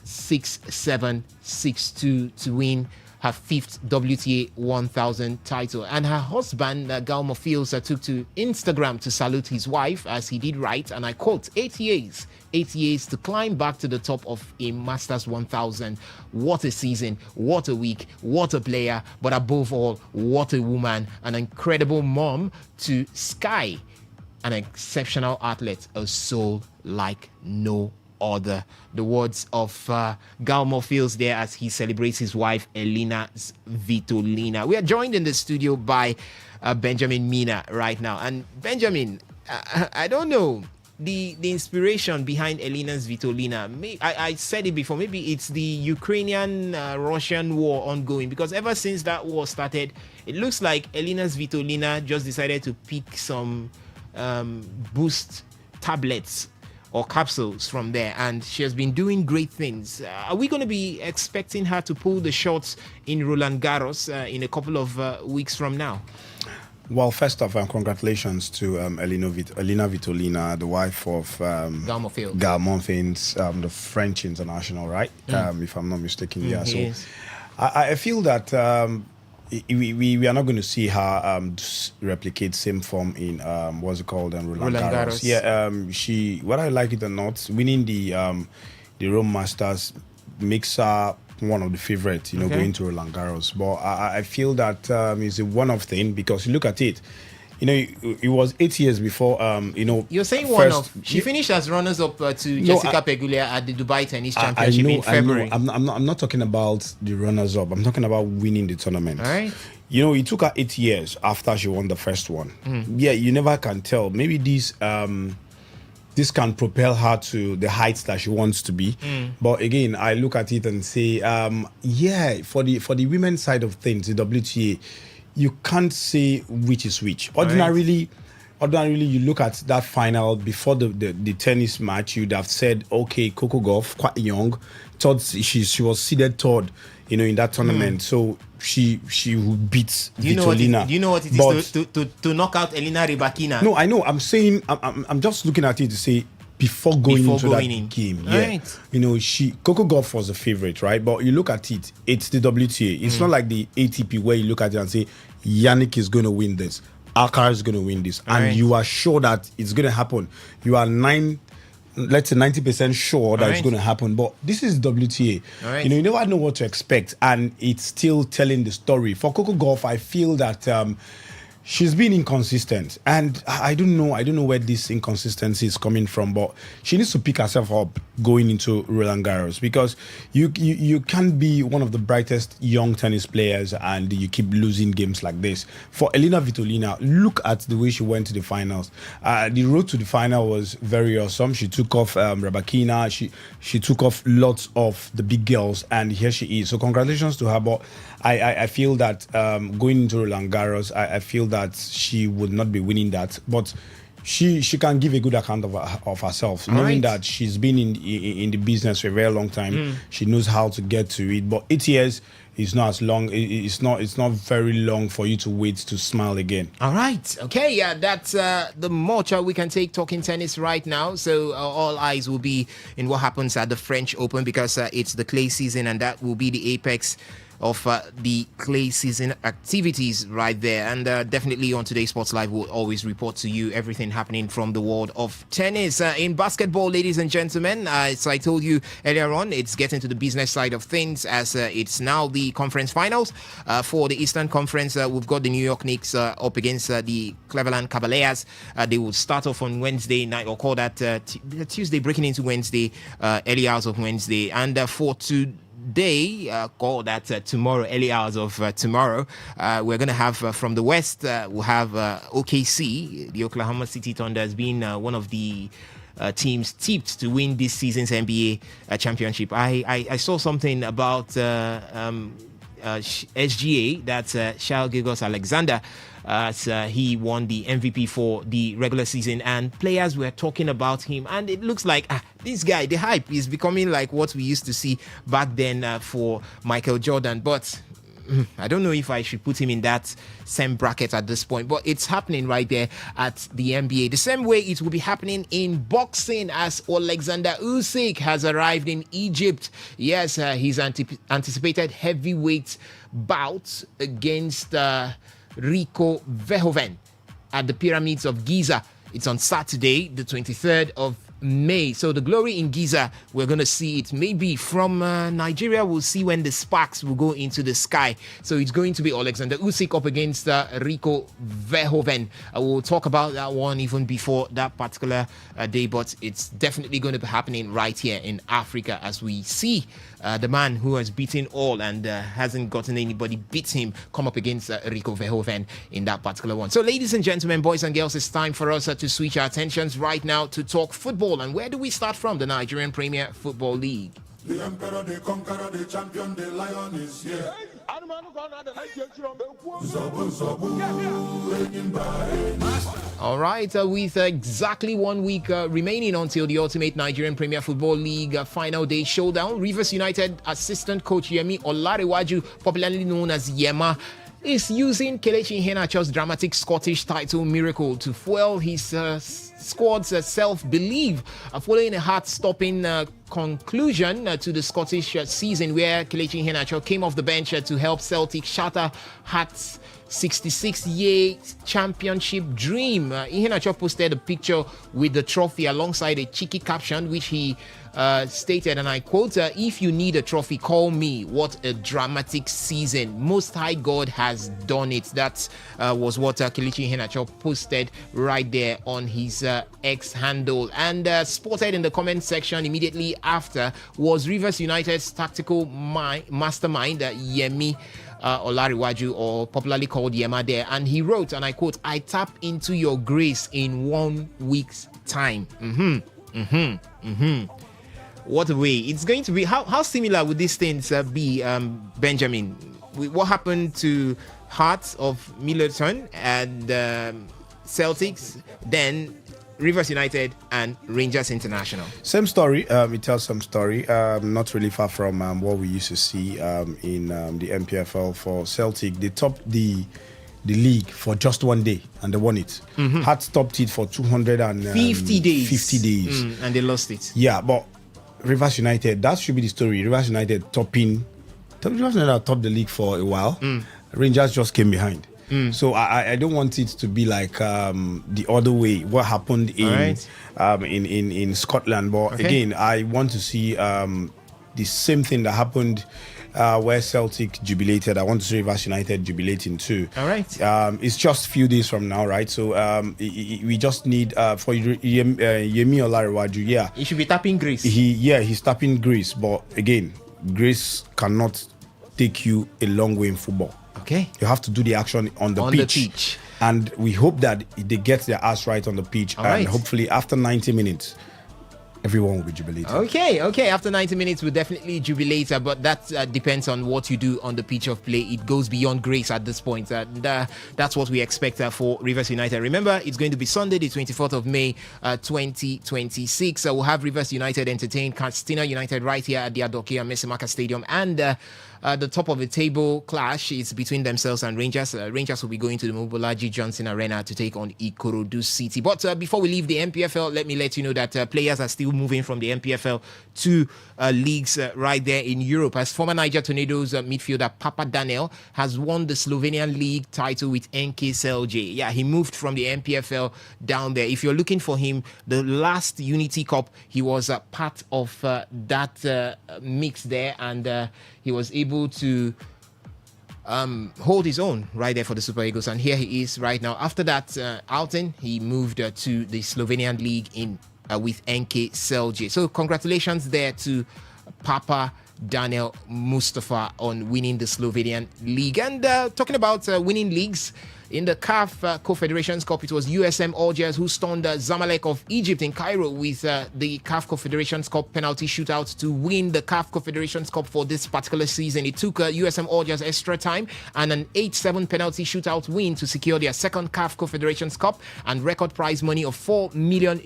Speaker 6: 6-7, 6-2 to win her 5th WTA 1000 title. And her husband, Gal Monfils, took to Instagram to salute his wife, as he did write, and I quote, 8 years to climb back to the top of a Masters 1000. What a season, what a week, what a player, but above all, what a woman, an incredible mom to Sky, an exceptional athlete, a soul like no other. The words of Gal Monfils there as he celebrates his wife, Elena Svitolina. We are joined in the studio by Benjamin Mina right now. And Benjamin, I don't know, the inspiration behind Elena Svitolina, I said it before, maybe it's the Ukrainian-Russian war ongoing, because ever since that war started, it looks like Elena Svitolina just decided to pick some boost tablets or capsules from there, and she has been doing great things. Are we going to be expecting her to pull the shots in Roland Garros in a couple of weeks from now?
Speaker 27: Well, first off, congratulations to Elena Svitolina, the wife of Gal Monfils, the French international, right? If I'm not mistaken. Yeah. So I feel that we are not going to see her replicate same form in Roland Garros. Yeah. She, whether I like it or not, winning the Rome Masters makes her one of the favorites, going to Roland Garros. But I feel that it's a one-off thing, because you look at it, it was 8 years before,
Speaker 6: You're saying one-off. She finished as runners-up to Jessica Pegula at the Dubai Tennis Championship in February.
Speaker 27: I'm not talking about the runners-up. I'm talking about winning the tournament.
Speaker 6: All right.
Speaker 27: It took her 8 years after she won the first one. Yeah, you never can tell. Maybe this can propel her to the heights that she wants to be. But again, I look at it and say, for the women's side of things, the WTA, you can't say which is which. Ordinarily, you look at that final before the tennis match, you'd have said, okay, Coco Gauff, quite young, thought she was seeded third, in that tournament. So she would beat Svitolina.
Speaker 6: Do you know what it is to knock out Elena Rybakina?
Speaker 27: No, I know. I'm saying, I'm just looking at it to say, before going into that game. Yeah. Right. Coco Gauff was a favorite, right? But you look at it, it's the WTA. It's not like the ATP where you look at it and say, Yannick is going to win this, Alcaraz is going to win this. And you are sure that it's going to happen. You are 90% sure that it's going to happen. But this is WTA. You never know what to expect. And it's still telling the story. For Coco Gauff, I feel that she's been inconsistent, and I don't know where this inconsistency is coming from, but she needs to pick herself up going into Roland Garros, because you can't be one of the brightest young tennis players and you keep losing games like this. For Elina Svitolina, look at the way she went to the finals. The road to the final was very awesome. She took off Rabakina, she took off lots of the big girls, and here she is. So congratulations to her, but I feel that going into Roland Garros, I feel that she would not be winning that, but she can give a good account of herself, knowing that she's been in the business for a very long time. She knows how to get to it, but 8 years is not as long. It's not very long for you to wait to smile again.
Speaker 6: All right. Okay. Yeah, that's the much we can take talking tennis right now. So all eyes will be in what happens at the French Open, because it's the clay season, and that will be the apex of the clay season activities right there. And definitely on Today Sports Live, we'll always report to you everything happening from the world of tennis. In basketball, ladies and gentlemen, as I told you earlier on, it's getting to the business side of things, as it's now the conference finals. For the Eastern Conference, we've got the New York Knicks up against the Cleveland Cavaliers. They will start off on Wednesday night, or call that Tuesday, breaking into Wednesday, early hours of Wednesday. And for today, call that tomorrow, early hours of tomorrow, we're going to have from the West, we'll have OKC. The Oklahoma City Thunder has been one of the teams tipped to win this season's NBA championship. I saw something about SGA, that's Shai Gilgeous-Alexander, as he won the MVP for the regular season, and players were talking about him, and it looks like this guy, the hype is becoming like what we used to see back then for Michael Jordan. But I don't know if I should put him in that same bracket at this point, but it's happening right there at the NBA. The same way it will be happening in boxing, as Alexander Usyk has arrived in Egypt. Yes, he's anticipated heavyweight bout against Rico Verhoeven at the Pyramids of Giza. It's on Saturday, the 23rd of May. So the glory in Giza, we're going to see it maybe from Nigeria. We'll see when the sparks will go into the sky. So it's going to be Alexander Usyk up against Rico Verhoeven. We'll talk about that one even before that particular day, but it's definitely going to be happening right here in Africa, as we see the man who has beaten all and hasn't gotten anybody beat him come up against Rico Verhoeven in that particular one. So ladies and gentlemen, boys and girls, it's time for us to switch our attentions right now to talk football. And where do we start from? The Nigerian Premier Football League.
Speaker 11: The emperor, the conqueror, the champion, the lion is here.
Speaker 6: All right, with exactly 1 week remaining until the ultimate Nigerian Premier Football League final day showdown, Rivers United assistant coach Yemi Olarewaju, popularly known as Yema, is using Kelechi Iheanacho's dramatic Scottish title miracle to fuel his squad's self-belief following a heart-stopping conclusion to the Scottish season, where Kelechi Iheanacho came off the bench to help Celtic shatter Hearts' 66-year championship dream. Iheanacho posted a picture with the trophy alongside a cheeky caption, which he stated, and I quote, "If you need a trophy, call me. What a dramatic season. Most High God has done it." That was what Kelechi Iheanacho posted right there on his X handle. And spotted in the comment section immediately after was Rivers United's tactical mastermind, Yemi Olarewaju, or popularly called Yema there, and he wrote, and I quote, "I tap into your grace in 1 week's time." What a way. It's going to be, how similar would these things be, Benjamin? What happened to Hearts of Middleton and Celtics, then Rivers United and Rangers International?
Speaker 27: Same story. It tells some story. Not really far from what we used to see in the MPFL. For Celtic, they topped the league for just 1 day and they won it. Hearts topped it for 250 days. 50 days.
Speaker 6: And they lost it.
Speaker 27: Yeah, but Rivers United, that should be the story. Rivers United topped the league for a while. Rangers just came behind. So I don't want it to be like the other way, what happened in Scotland. But again, I want to see the same thing that happened where Celtic jubilated. I want to see Rivers United jubilating too.
Speaker 6: All right.
Speaker 27: It's just a few days from now, right? So we just need for Yemi Olarewaju. Yeah,
Speaker 6: he should be tapping Greece.
Speaker 27: He's tapping Greece, but again, Greece cannot take you a long way in football.
Speaker 6: Okay,
Speaker 27: you have to do the action on the pitch. And we hope that they get their ass right on the pitch.
Speaker 6: All
Speaker 27: and
Speaker 6: right.
Speaker 27: hopefully after 90 minutes, everyone will be jubilating.
Speaker 6: Okay. After 90 minutes, we'll definitely jubilate, but that depends on what you do on the pitch of play. It goes beyond grace at this point. That's what we expect for Rivers United. Remember, it's going to be Sunday, the 24th of May, 2026. We'll have Rivers United entertain Katsina United right here at the Adokia Mesimaka Stadium. And the top of the table clash is between themselves and Rangers. Rangers will be going to the Mobolaji Johnson Arena to take on Ikorodu City. But before we leave the MPFL, let me let you know that players are still moving from the MPFL to leagues right there in Europe. As former Niger Tornadoes midfielder Papa Daniel has won the Slovenian league title with NK Celje. Yeah, he moved from the MPFL down there. If you're looking for him, the last Unity Cup, he was part of that mix there, and he was able to hold his own right there for the Super Eagles, and here he is right now. After that outing, he moved to the Slovenian league in with NK Celje. So congratulations there to Papa Daniel Mustafa on winning the Slovenian league. And talking about winning leagues, in the CAF Confederations Cup, it was USM Algiers who stunned Zamalek of Egypt in Cairo with the CAF Confederations Cup penalty shootout to win the CAF Confederations Cup for this particular season. It took USM Algiers extra time and an 8-7 penalty shootout win to secure their second CAF Confederations Cup and record prize money of $4 million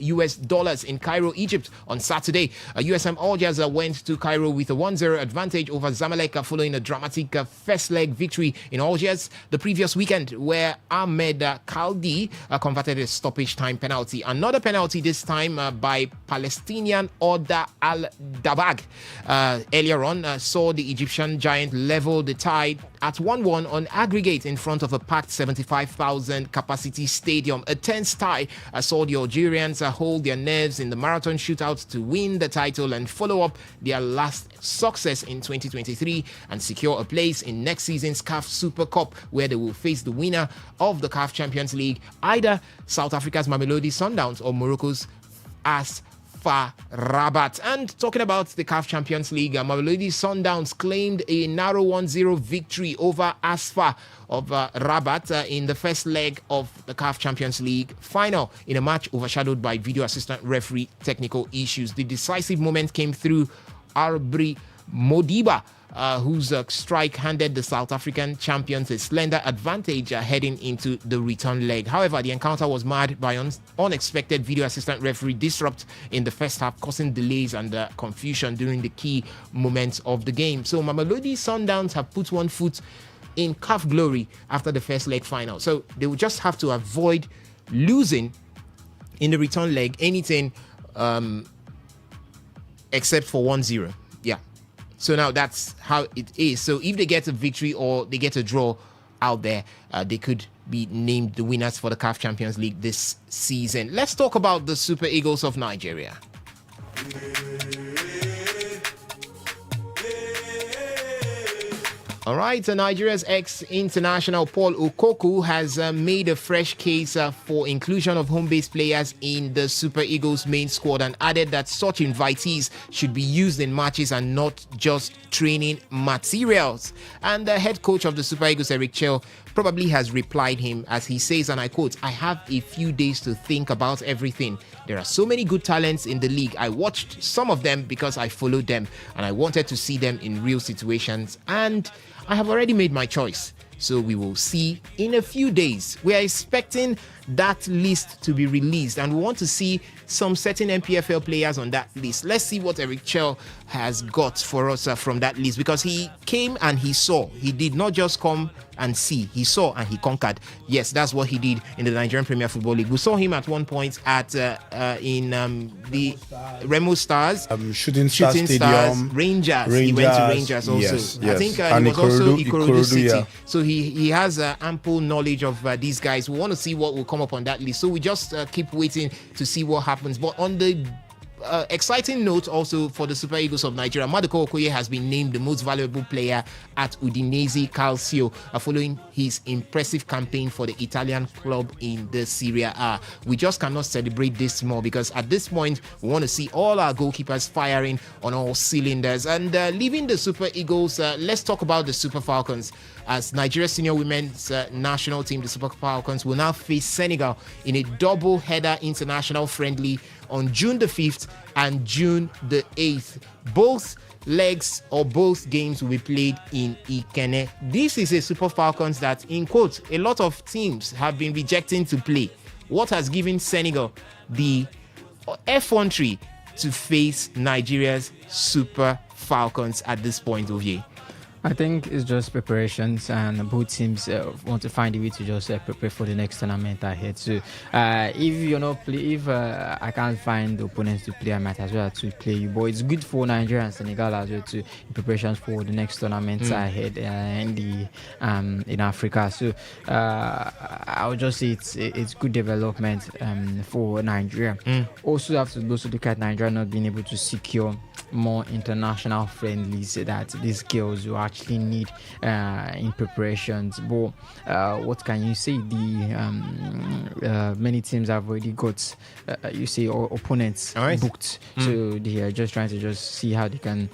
Speaker 6: in Cairo, Egypt on Saturday. USM Algiers went to Cairo with a 1-0 advantage over Zamalek following a dramatic first leg victory in Algiers the previous weekend, where Ahmed Kaldi converted a stoppage time penalty. Another penalty, this time by Palestinian Oda Al-Dabag. Earlier on, saw the Egyptian giant level the tie at 1-1 on aggregate in front of a packed 75,000 capacity stadium. A tense tie saw the Algerians hold their nerves in the marathon shootout to win the title and follow up their last success in 2023 and secure a place in next season's CAF Super Cup, where they will face the winner of the CAF Champions League, either South Africa's Mamelodi Sundowns or Morocco's AS FAR Rabat. And talking about the CAF Champions League, Mamelodi Sundowns claimed a narrow 1-0 victory over AS FAR of Rabat in the first leg of the CAF Champions League final in a match overshadowed by video assistant referee technical issues. The decisive moment came through Arbri Modiba, whose strike handed the South African champions a slender advantage heading into the return leg. However, the encounter was marred by unexpected video assistant referee disrupt in the first half, causing delays and confusion during the key moments of the game. So Mamelodi Sundowns have put one foot in CAF glory after the first leg final. So they will just have to avoid losing in the return leg anything except for 1-0. Yeah. So now that's how it is. So if they get a victory or they get a draw out there, they could be named the winners for the CAF Champions League this season. Let's talk about the Super Eagles of Nigeria. All right, Nigeria's ex-international Paul Okoku has made a fresh case for inclusion of home-based players in the Super Eagles main squad and added that such invitees should be used in matches and not just training materials. And the head coach of the Super Eagles, Eric Chell, probably has replied him as he says, and I quote, "I have a few days to think about everything. There are so many good talents in the league. I watched some of them because I followed them and I wanted to see them in real situations, and I have already made my choice. So we will see in a few days." We are expecting that list to be released and we want to see some certain MPFL players on that list. Let's see what Eric Chell has got for us from that list, because he came and he saw. He did not just come and see. He saw and he conquered. Yes, that's what he did in the Nigerian Premier Football League. We saw him at one point at in the Remo Stars,
Speaker 27: Shooting Stars,
Speaker 6: Rangers. He went to Rangers also.
Speaker 27: Yes.
Speaker 6: I think
Speaker 27: and
Speaker 6: he was also Ikorodu City.
Speaker 27: Yeah.
Speaker 6: So he has ample knowledge of these guys. We want to see what will come up on that list. So we just keep waiting to see what happens. But on the exciting note also for the Super Eagles of Nigeria. Maduka Okoye has been named the most valuable player at Udinese Calcio following his impressive campaign for the Italian club in the Serie A. We just cannot celebrate this more because at this point we want to see all our goalkeepers firing on all cylinders. And leaving the Super Eagles, let's talk about the Super Falcons. As Nigeria's senior women's national team, the Super Falcons will now face Senegal in a double-header international friendly on June the 5th and June the 8th. Both legs or both games will be played in Ikene. This is a Super Falcons that, in quotes, a lot of teams have been rejecting to play. What has given Senegal the effrontery to face Nigeria's Super Falcons at this point, Ovie?
Speaker 7: I think it's just preparations, and both teams want to find a way to just prepare for the next tournament ahead. So, if you're not play, if I can't find opponents to play, I might as well to play you. But it's good for Nigeria and Senegal as well to preparations for the next tournaments ahead in Africa. So, I would just say it's good development for Nigeria. Also, have to also look at Nigeria not being able to secure more international friendlies that these girls will actually need in preparations. But what can you say? The many teams have already got opponents booked, so they are just trying to just see how they can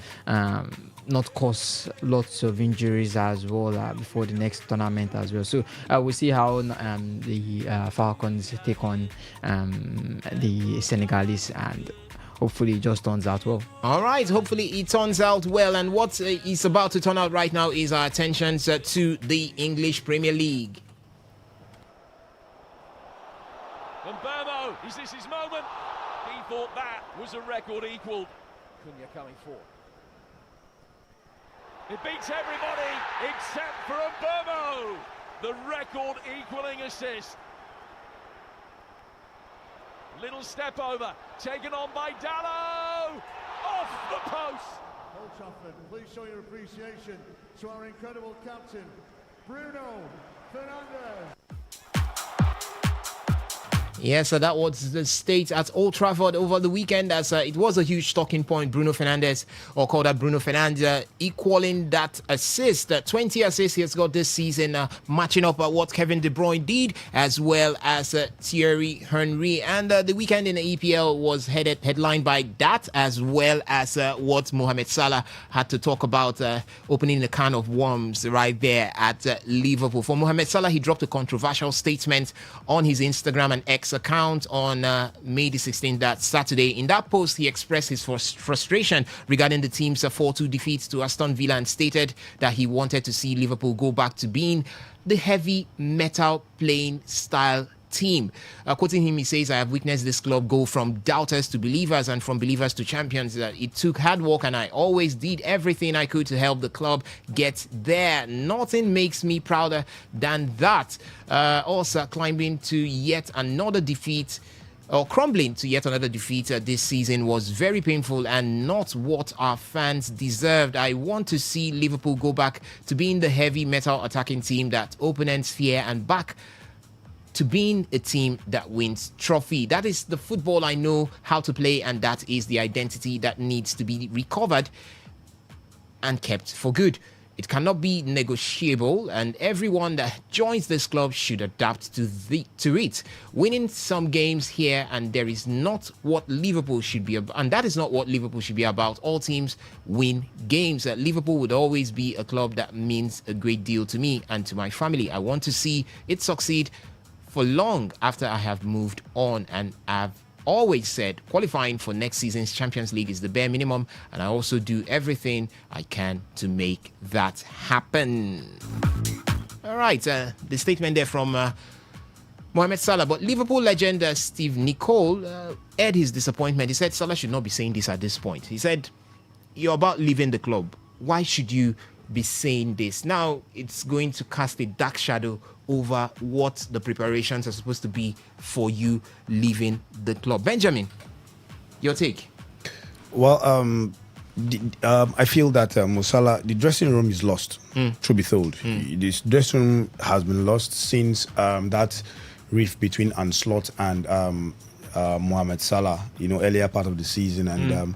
Speaker 7: not cause lots of injuries as well before the next tournament as well. So we'll see how the Falcons take on the Senegalese, and hopefully it just turns out well.
Speaker 6: All right, hopefully it turns out well. And what is about to turn out right now is our attention to the English Premier League.
Speaker 25: And Burmo, is this his moment? He thought that was a record equalled. Cunha coming forward. It beats everybody except for Burmo. The record equalling assist. Little step over, taken on by Dallo, off the post.
Speaker 12: Old Trafford, please show your appreciation to our incredible captain, Bruno Fernandes.
Speaker 6: Yes, so that was the state at Old Trafford over the weekend, as it was a huge talking point. Bruno Fernandes, or called that Bruno Fernandes, equaling that assist. 20 assists he has got this season, matching up what Kevin De Bruyne did, as well as Thierry Henry. And the weekend in the EPL was headlined by that, as well as what Mohamed Salah had to talk about, opening the can of worms right there at Liverpool. For Mohamed Salah, he dropped a controversial statement on his Instagram and X account on May the 16th, that Saturday. In that post, he expressed his frustration regarding the team's 4-2 defeat to Aston Villa and stated that he wanted to see Liverpool go back to being the heavy metal playing style team. Quoting him, he says, "I have witnessed this club go from doubters to believers and from believers to champions. It took hard work and I always did everything I could to help the club get there. Nothing makes me prouder than that." Also climbing to yet another defeat, or crumbling to yet another defeat this season, was very painful and not what our fans deserved. I want to see Liverpool go back to being the heavy metal attacking team that opponents fear, and back to being a team that wins trophy. That is the football I know how to play, and that is the identity that needs to be recovered and kept for good. It cannot be negotiable, and everyone that joins this club should adapt to it. Winning some games here and there is not what Liverpool should be about, and that is not what Liverpool should be about. All teams win games. Liverpool would always be a club that means a great deal to me and to my family. I want to see it succeed for long after I have moved on, and I've always said qualifying for next season's Champions League is the bare minimum, and I also do everything I can to make that happen. All right, the statement there from Mohamed Salah. But Liverpool legend Steve Nicol aired his disappointment. He said Salah should not be saying this at this point. He said, "You're about leaving the club. Why should you be saying this?" Now it's going to cast a dark shadow over what the preparations are supposed to be for you leaving the club. Benjamin, your take?
Speaker 27: Well, I feel that Mo Salah, the dressing room is lost, truth be told. This dressing room has been lost since that rift between Ancelotti and Mohamed Salah, earlier part of the season. And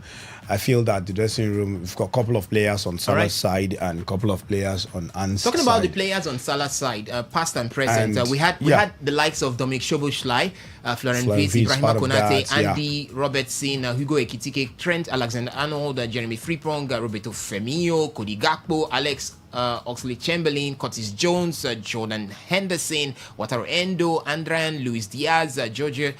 Speaker 27: I feel that the dressing room, we've got a couple of players on Salah's side and a couple of players on Ance's
Speaker 6: Talking
Speaker 27: side.
Speaker 6: about the players on Salah's side, past and present, we had the likes of Dominic Szoboszlai, Florian Wirtz, Ibrahima Konate, Andy Robertson, Hugo Ekitike, Trent Alexander-Arnold, Jeremy Frimpong, Roberto Firmino, Cody Gakpo, Alex Oxlade-Chamberlain, Curtis Jones, Jordan Henderson, Wataru Endo, Andrian, Luis Diaz, George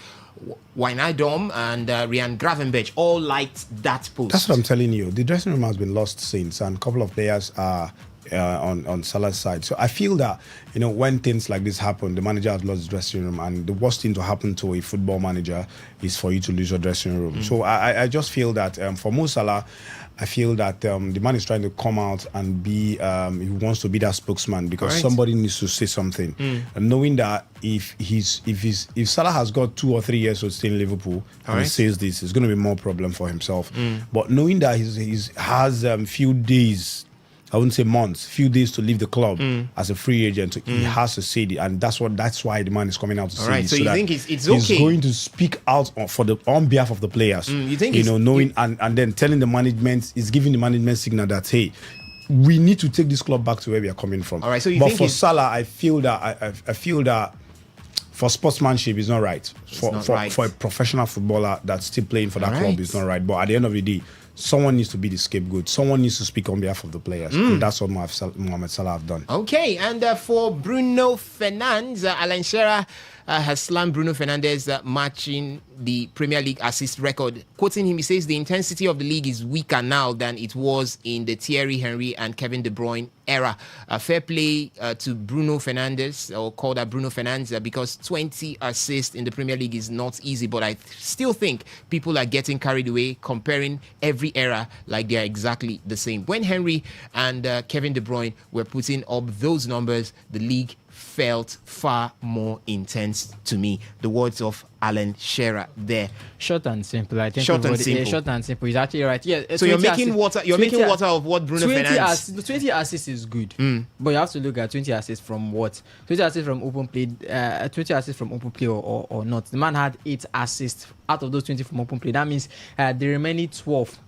Speaker 6: Wijnaldum, and Ryan Gravenberch all liked that post.
Speaker 27: That's what I'm telling you. The dressing room has been lost since, and a couple of players are on Salah's side. So I feel that, when things like this happen, the manager has lost his dressing room, and the worst thing to happen to a football manager is for you to lose your dressing room. So I just feel that for Mo Salah, I feel that the man is trying to come out and be, he wants to be that spokesman, because somebody needs to say something. And knowing that if Salah has got 2 or 3 years to stay in Liverpool and he says this, it's going to be more problem for himself. But knowing that he has few days, I wouldn't say months, few days to leave the club as a free agent, he has to say it, and that's why the man is coming out to say it.
Speaker 6: So you think it's okay?
Speaker 27: He's going to speak out on behalf of the players.
Speaker 6: You think
Speaker 27: knowing and then telling the management, is giving the management signal that, hey, we need to take this club back to where we are coming from.
Speaker 6: All right. So
Speaker 27: but for Salah, I feel that for sportsmanship, it's not right. For a professional footballer that's still playing for that club, it's not right. But at the end of the day, someone needs to be the scapegoat. Someone needs to speak on behalf of the players. And that's what Mohamed Salah have done.
Speaker 6: Okay, and for Bruno Fernandes, Alan Shearer has slammed Bruno Fernandes matching the Premier League assist record. Quoting him, he says the intensity of the league is weaker now than it was in the Thierry Henry and Kevin De Bruyne era. Fair play to Bruno Fernandes, or called Bruno Fernandes, because 20 assists in the Premier League is not easy. But I still think people are getting carried away comparing every era like they are exactly the same. When Henry and Kevin De Bruyne were putting up those numbers, the league felt far more intense to me. The words of Alan Shearer there.
Speaker 7: Short and simple. I think
Speaker 6: short and simple.
Speaker 7: Short and simple. He's actually right. Yeah.
Speaker 6: So you're making water. You're making water of what Bruno Fernandes.
Speaker 7: 20 assists is good, but you have to look at 20 assists from what? 20 assists from open play. 20 assists from open play or not. The man had 8 assists out of those 20 from open play. That means the remaining 12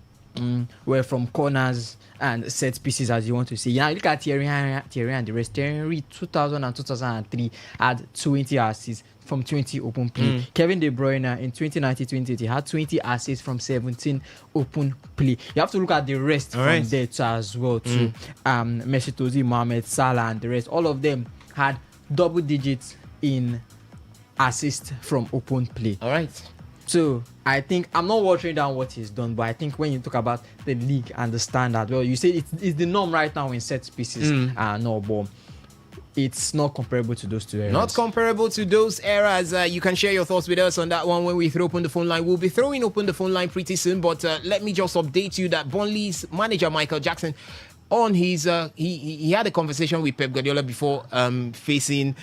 Speaker 7: were from corners and set pieces, as you want to see. Now look at Thierry and the rest. Thierry 2000 and 2003 had 20 assists from 20 open play. Kevin De Bruyne in 2019-2020 had 20 assists from 17 open play. You have to look at the rest from there too, as well too. Mesut Ozil, Mohamed Salah, and the rest. All of them had double digits in assists from open play.
Speaker 6: All right.
Speaker 7: So I think I'm not watering down what he's done, but I think when you talk about the league and the standard, well, you say it's the norm right now in set pieces. No, but it's not comparable to those two eras.
Speaker 6: Not comparable to those eras. You can share your thoughts with us on that one when we throw open the phone line. We'll be throwing open the phone line pretty soon, but let me just update you that Burnley's manager Michael Jackson, on his he had a conversation with Pep Guardiola before facing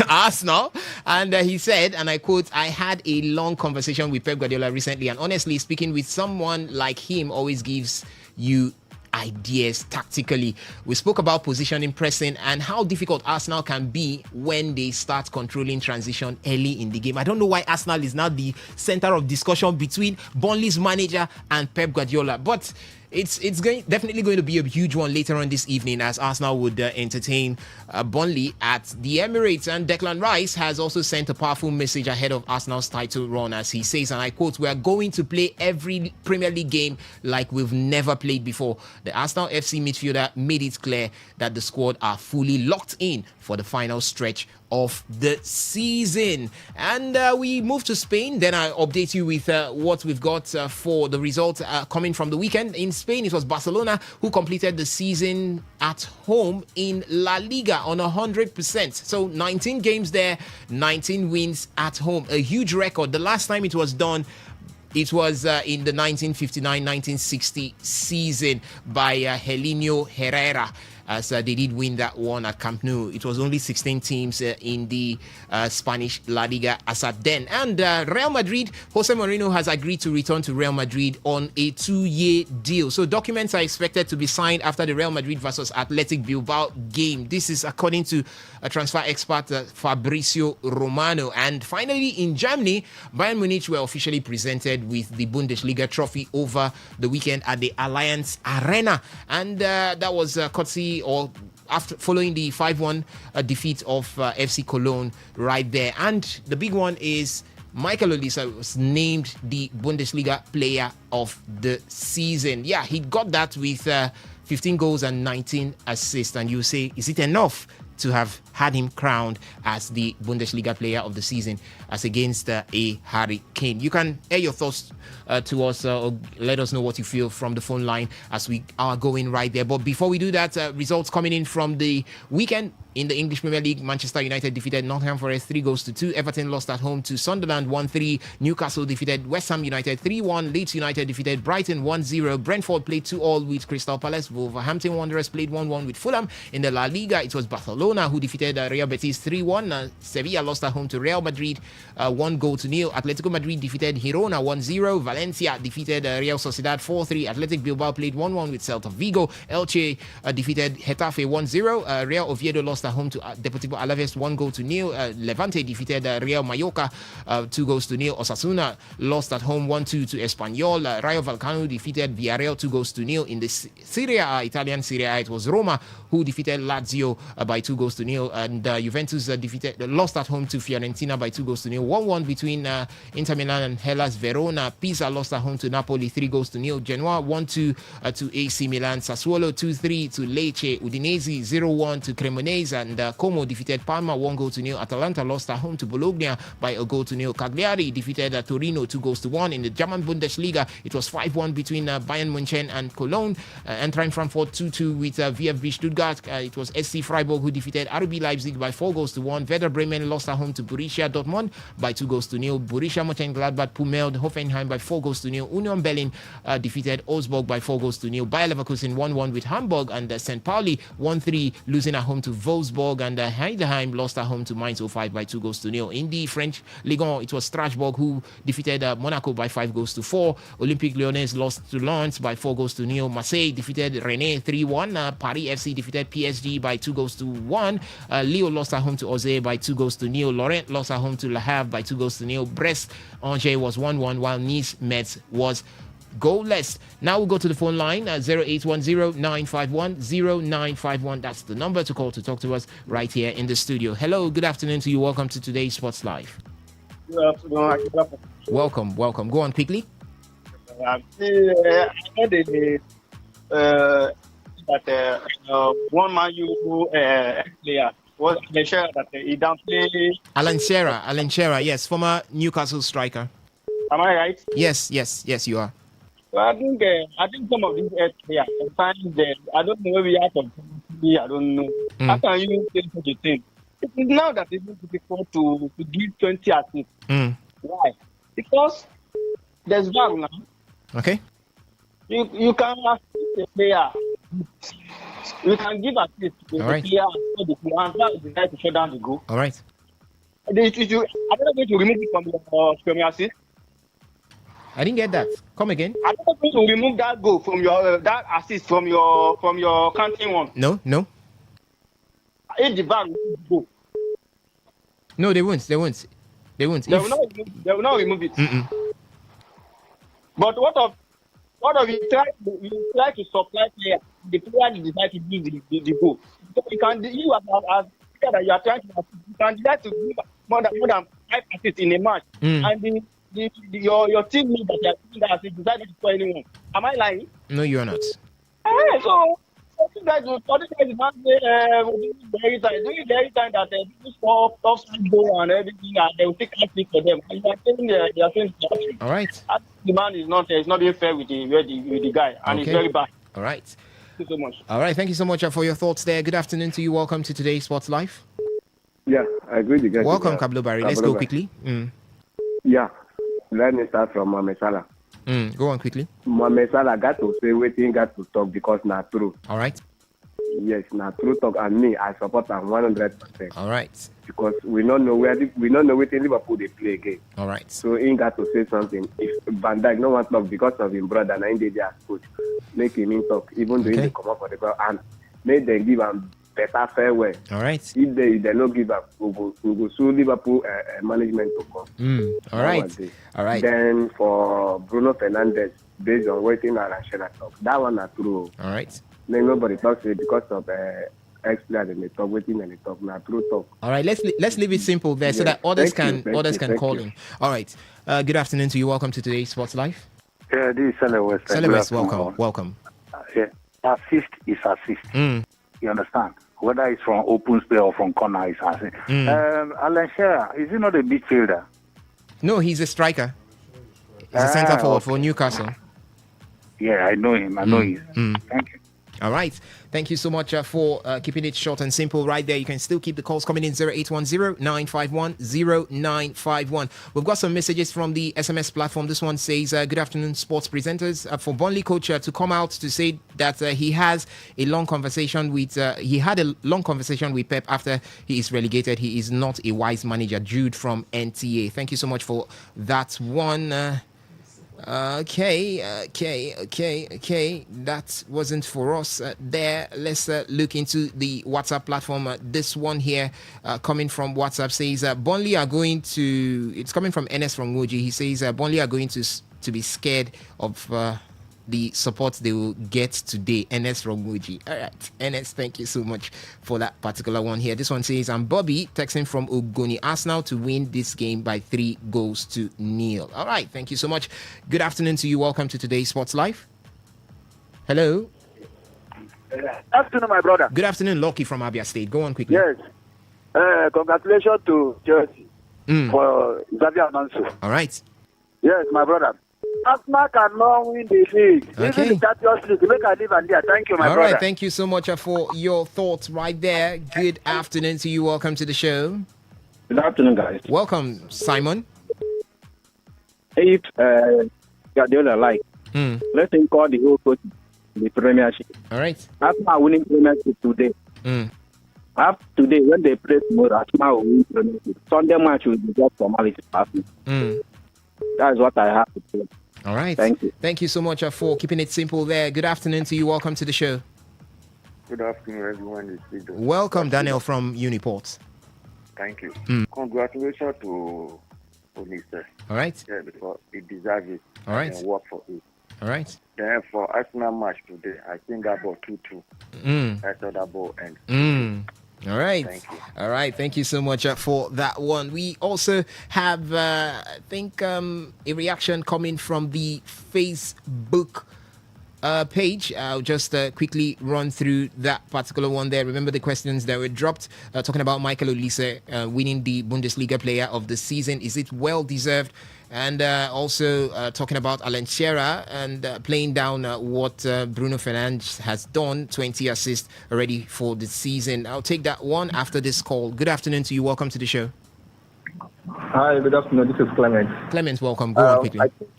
Speaker 6: Arsenal, and he said, and I quote, "I had a long conversation with Pep Guardiola recently, and honestly speaking, with someone like him always gives you ideas tactically. We spoke about positioning, pressing, and how difficult Arsenal can be when they start controlling transition early in the game. I don't know why Arsenal is now the center of discussion between Burnley's manager and Pep Guardiola, but it's definitely going to be a huge one later on this evening, as Arsenal would entertain Burnley at the Emirates. And Declan Rice has also sent a powerful message ahead of Arsenal's title run, as he says, and I quote, "We are going to play every Premier League game like we've never played before." The Arsenal FC midfielder made it clear that the squad are fully locked in for the final stretch of the season. And we move to Spain. Then I'll update you with what we've got for the results coming from the weekend. In Spain, it was Barcelona who completed the season at home in La Liga on 100%. So 19 games there, 19 wins at home. A huge record. The last time it was done, it was in the 1959-1960 season by Helinio Herrera. as they did win that one at Camp Nou. It was only 16 teams in the Spanish La Liga as at then. And Real Madrid, Jose Mourinho has agreed to return to Real Madrid on a 2-year deal. So documents are expected to be signed after the Real Madrid versus Athletic Bilbao game. This is according to a transfer expert Fabrizio Romano. And finally, in Germany, Bayern Munich were officially presented with the Bundesliga trophy over the weekend at the Allianz Arena. And that was courtesy or after following the 5-1 defeat of FC Cologne right there. And the big one is Michael Olise was named the Bundesliga player of the season. Yeah, he got that with 15 goals and 19 assists. And you say, is it enough to have had him crowned as the Bundesliga player of the season as against a Harry Kane? You can air your thoughts to us or let us know what you feel from the phone line as we are going right there. But before we do that, results coming in from the weekend. In the English Premier League, Manchester United defeated Nottingham Forest 3-2. Everton lost at home to Sunderland 1-3. Newcastle defeated West Ham United 3-1. Leeds United defeated Brighton 1-0. Brentford played 2-2 with Crystal Palace. Wolverhampton Wanderers played 1-1 with Fulham. In the La Liga, it was Barcelona who defeated Real Betis 3-1. Sevilla lost at home to Real Madrid 1-0. Atletico Madrid defeated Girona 1-0. Valencia defeated Real Sociedad 4-3. Athletic Bilbao played 1-1 with Celta Vigo. Elche defeated Getafe 1-0. Real Oviedo lost at home to Deportivo Alaves 1-0. Levante defeated Real Mallorca 2-0. Osasuna lost at home 1-2 to Espanyol. Rayo Vallecano defeated Villarreal 2-0. In the Serie A, Italian Serie A, it was Roma who defeated Lazio by 2-0. And Juventus lost at home to Fiorentina by 2-0. 1-1 between Inter Milan and Hellas Verona. Pisa lost at home to Napoli 3-0. Genoa 1-2 to AC Milan. Sassuolo 2-3 to Lecce. Udinese 0-1 to Cremonese. And Como defeated Parma 1-0. Atalanta lost at home to Bologna by 1-0. Cagliari defeated Torino 2-1. In the German Bundesliga, it was 5-1 between Bayern München and Cologne. Eintracht Frankfurt 2-2 with VfB Stuttgart. It was SC Freiburg who defeated RB Leipzig by 4-1. Werder Bremen lost at home to Borussia Dortmund by 2-0. Borussia Mönchengladbach pummeled Hoffenheim by 4-0. Union Berlin defeated Augsburg by 4-0. Bayer Leverkusen 1-1 with Hamburg. And St. Pauli 1-3 losing at home to Wolfsburg. And Heidenheim lost at home to Mainz 05 by 2-0. In the French Ligue 1, it was Strasbourg who defeated Monaco by 5-4. Olympique Lyonnais lost to Lens by 4-0. Marseille defeated Rennes 3-1. Paris FC defeated PSG by 2-1. Lille lost at home to Auxerre by 2-0. Lorient lost at home to Le Havre by 2-0. Brest Angers was 1-1, while Nice Metz was goalless. Now we'll go to the phone line at 0810-951-0951. That's the number to call to talk to us right here in the studio. Hello, good afternoon to you. Welcome to today's Sports Live.
Speaker 22: Good afternoon.
Speaker 6: Welcome. Go on quickly.
Speaker 22: I heard that one man you player was sure that he downplayed
Speaker 6: Alan Shearer, yes, former Newcastle striker.
Speaker 22: Am I right?
Speaker 6: Yes, you are.
Speaker 22: Well, I think some of these players sometimes I don't know, maybe out of I don't know. How can you say such a thing? It is now that it's difficult to give 20 assists. Why? Because there's VAR now.
Speaker 6: Okay.
Speaker 22: You can assist a player. You can give assist to the player and the player to shut down the goal.
Speaker 6: All right.
Speaker 22: I don't know going to remove it from your assist.
Speaker 6: I didn't get that. Come again.
Speaker 22: I don't going to remove that goal from your that assist from your counting one.
Speaker 6: No.
Speaker 22: If the VAR will go.
Speaker 6: No, they won't. They will not
Speaker 22: remove it. But what of you try to supply player, the player decide to give the goal. So you can as you are trying to assist, you can decide to give more than 5 assists in a match, and your team lead that you are giving that assist decided to score anyone. Am I lying?
Speaker 6: No, you are not.
Speaker 22: So you guys will during the very time that they score offside goal and everything, and they will take action for them. And you are saying they are saying
Speaker 6: all right.
Speaker 22: The man is not being fair with the guy, and it's very bad.
Speaker 6: All right.
Speaker 22: Thank you so much.
Speaker 6: All right, thank you so much for your thoughts there. Good afternoon to you. Welcome to today's Sports Live.
Speaker 14: Yeah, I agree with you guys.
Speaker 6: Welcome, Kablo Barry. Let's go quickly.
Speaker 14: Yeah, let me start from Mohamed Salah.
Speaker 6: Go on quickly.
Speaker 14: Mohamed Salah got to say waiting, got to talk because not true.
Speaker 6: All right.
Speaker 14: Yes, now true talk, and me, I support them 100%.
Speaker 6: All right.
Speaker 14: Because we don't know where Liverpool they play again.
Speaker 6: All right.
Speaker 14: So he got to say something. If Van Dijk no want to talk because of his brother, and they are coach, make him in talk, even though they come up for the ground, and make them give him better farewell.
Speaker 6: All right.
Speaker 14: If they don't give up, we go sue Liverpool management to come.
Speaker 6: All right. All right.
Speaker 14: Then for Bruno Fernandes, based on waiting and Shana talk, that one are true.
Speaker 6: All right.
Speaker 14: Then nobody talks it because of ex-player and they talk, waiting and they talk. Now true talk.
Speaker 6: All right. Let's leave it simple there so that others can call in. All right. Good afternoon to you. Welcome to today's Sports Live.
Speaker 15: Yeah, this is Celeste.
Speaker 6: Celeste, welcome.
Speaker 15: Yeah, assist is assist. You understand? Whether it's from open play or from corner, it's assist. Alan Shearer, is he not a midfielder?
Speaker 6: No, he's a striker. He's a centre forward for Newcastle.
Speaker 15: Yeah, I know him. Thank you.
Speaker 6: All right. Thank you so much for keeping it short and simple right there. You can still keep the calls coming in 0810-951-0951. We've got some messages from the SMS platform. This one says, good afternoon, sports presenters. For Burnley coach to come out to say that he had a long conversation with Pep after he is relegated. He is not a wise manager. Jude from NTA. Thank you so much for that one. Okay. That wasn't for us there. Let's look into the WhatsApp platform. This one here coming from WhatsApp says Burnley are going to. It's coming from Enes from Woji. He says Burnley are going to be scared of the support they will get today. Enes from Woji. All right, Enes, thank you so much for that particular one here. This one says I'm Bobby texting from Ogoni. Arsenal to win this game by 3-0. All right, thank you so much. Good afternoon to you. Welcome to today's Sports Live. Hello.
Speaker 22: Good afternoon, my brother.
Speaker 6: Good afternoon, Loki from Abia State. Go on quickly.
Speaker 22: Yes. Congratulations to Chelsea for Xavier Alonso.
Speaker 6: All right.
Speaker 22: Yes, my brother. Arsenal cannot win the league.
Speaker 6: Okay.
Speaker 22: Even the Champions League. Make I live and there. Thank you, my brother.
Speaker 6: All right, thank you so much for your thoughts right there. Good afternoon to you. Welcome to the show.
Speaker 16: Good afternoon, guys.
Speaker 6: Welcome, Simon.
Speaker 16: If Guardiola let him call the whole coach in the Premiership.
Speaker 6: All right.
Speaker 16: Arsenal winning Premiership today. After today, when they play tomorrow, Arsenal will win Premiership. Sunday match will be just formality. That's what I have to say.
Speaker 6: All right.
Speaker 16: Thank you.
Speaker 6: Thank you so much for keeping it simple there. Good afternoon to you. Welcome to the show.
Speaker 17: Good afternoon, everyone.
Speaker 6: Welcome, Daniel from Uniport.
Speaker 17: Thank you. Congratulations to Olise.
Speaker 6: All right.
Speaker 17: Yeah, because he deserves it.
Speaker 6: All right.
Speaker 17: And work for it.
Speaker 6: All right.
Speaker 17: Then for Arsenal match today, I think that ball 2-2. I thought that ball end.
Speaker 6: All right.
Speaker 17: Thank you.
Speaker 6: All right. Thank you so much for that one. We also have, a reaction coming from the Facebook page. I'll just quickly run through that particular one there. Remember the questions that were dropped talking about Michael Olise winning the Bundesliga Player of the Season. Is it well deserved? And also talking about Alan Shearer and playing down what Bruno Fernandes has done, 20 assists already for the season. I'll take that one after this call. Good afternoon to you. Welcome to the show.
Speaker 18: Hi, good afternoon. This is Clement.
Speaker 6: Clement, welcome. Go on quickly.
Speaker 18: I think,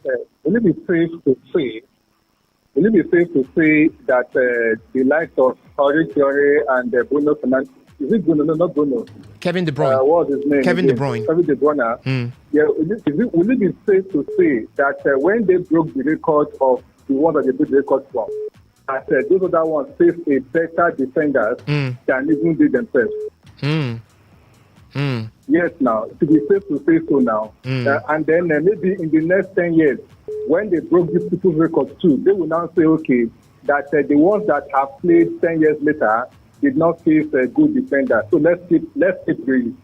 Speaker 18: will it be safe to say that the likes of Aurier Thierry and Bruno Fernandes, is it Bruno? No, not Bruno.
Speaker 6: Kevin De Bruyne.
Speaker 18: What's his name?
Speaker 6: Kevin De Bruyne.
Speaker 18: Kevin De Bruyne. Yeah, will it be safe to say that when they broke the record of the one that they broke the record from, that those other ones faced a better defenders than even they themselves? Yes, now, to be safe to say so now. And then maybe in the next 10 years, when they broke these people's records too, they will now say, okay, that the ones that have played 10 years later did not face a good defender. So let's keep recycling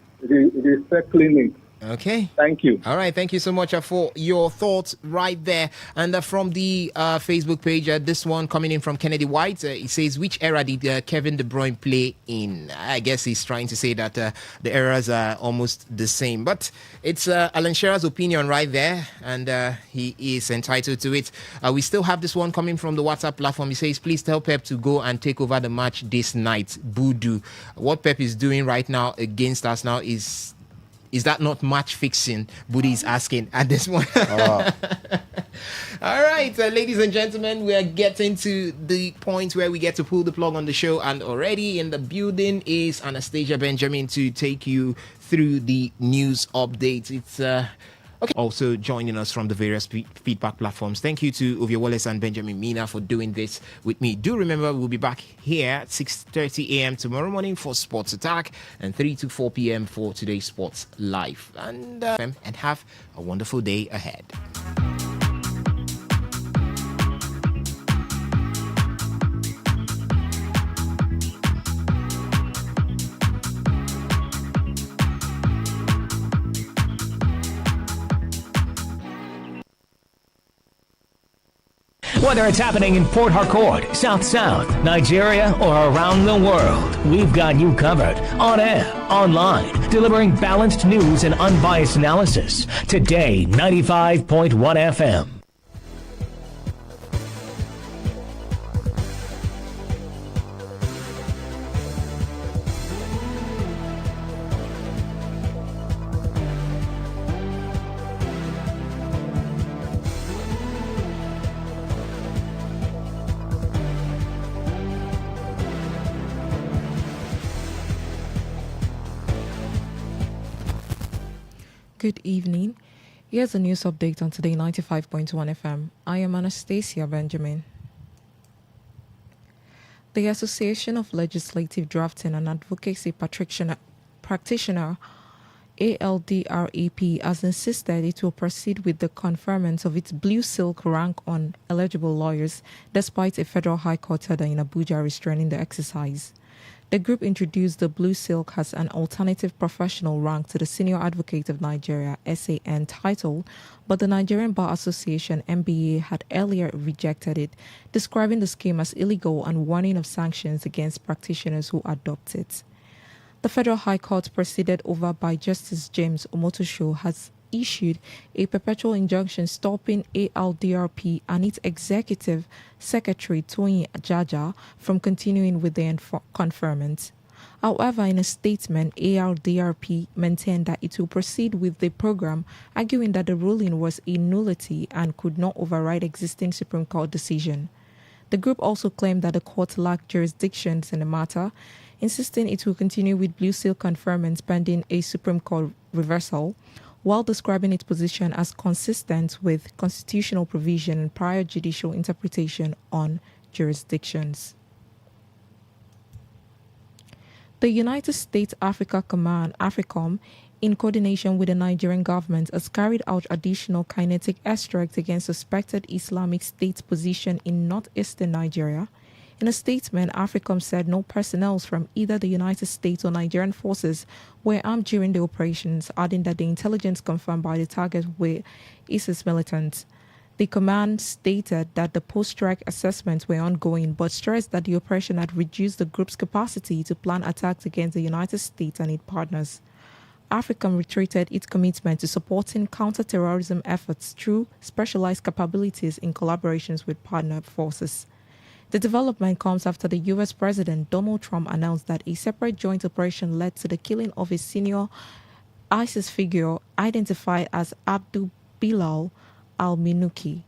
Speaker 18: it.
Speaker 6: Okay.
Speaker 18: Thank you.
Speaker 6: All right. Thank you so much for your thoughts right there. And from the Facebook page, this one coming in from Kennedy White, he says, which era did Kevin De Bruyne play in? I guess he's trying to say that the eras are almost the same. But it's Alan Shearer's opinion right there, and he is entitled to it. We still have this one coming from the WhatsApp platform. He says, please tell Pep to go and take over the match this night. Voodoo. What Pep is doing right now against us now is Is that not match fixing? Buddy is asking at this point. All right, ladies and gentlemen, we are getting to the point where we get to pull the plug on the show, and already in the building is Anastasia Benjamin to take you through the news updates. It's okay. Also joining us from the various feedback platforms. Thank you to Ovia Wallace and Benjamin Mina for doing this with me. Do remember, we'll be back here at 6:30 a.m. tomorrow morning for Sports Attack and 3 to 4 p.m. for today's Sports Live. And have a wonderful day ahead.
Speaker 3: Whether it's happening in Port Harcourt, South, Nigeria, or around the world, we've got you covered. On air, online, delivering balanced news and unbiased analysis. Today, 95.1 FM.
Speaker 4: Good evening. Here's a news update on Today 95.1 FM. I am Anastasia Benjamin. The Association of Legislative Drafting and Advocacy Practitioner, ALDRAP, has insisted it will proceed with the conferment of its Blue Silk rank on eligible lawyers, despite a federal high court order in Abuja restraining the exercise. The group introduced the Blue Silk as an alternative professional rank to the Senior Advocate of Nigeria (SAN) title, but the Nigerian Bar Association (NBA) had earlier rejected it, describing the scheme as illegal and warning of sanctions against practitioners who adopt it. The Federal High Court, presided over by Justice James Omotosho, has issued a perpetual injunction stopping ALDRP and its executive secretary Toyin Ajaja from continuing with the conferment. However, in a statement, ALDRP maintained that it will proceed with the program, arguing that the ruling was a nullity and could not override existing Supreme Court decision. The group also claimed that the court lacked jurisdictions in the matter, insisting it will continue with Blue Seal conferment pending a Supreme Court reversal, while describing its position as consistent with constitutional provision and prior judicial interpretation on jurisdictions. The United States Africa Command, AFRICOM, in coordination with the Nigerian government, has carried out additional kinetic airstrikes against suspected Islamic State position in northeastern Nigeria. In a statement, AFRICOM said no personnel from either the United States or Nigerian forces were armed during the operations, adding that the intelligence confirmed by the target were ISIS militants. The command stated that the post-strike assessments were ongoing, but stressed that the operation had reduced the group's capacity to plan attacks against the United States and its partners. AFRICOM reiterated its commitment to supporting counter-terrorism efforts through specialized capabilities in collaborations with partner forces. The development comes after the U.S. President Donald Trump announced that a separate joint operation led to the killing of a senior ISIS figure identified as Abdul Bilal al-Minuki.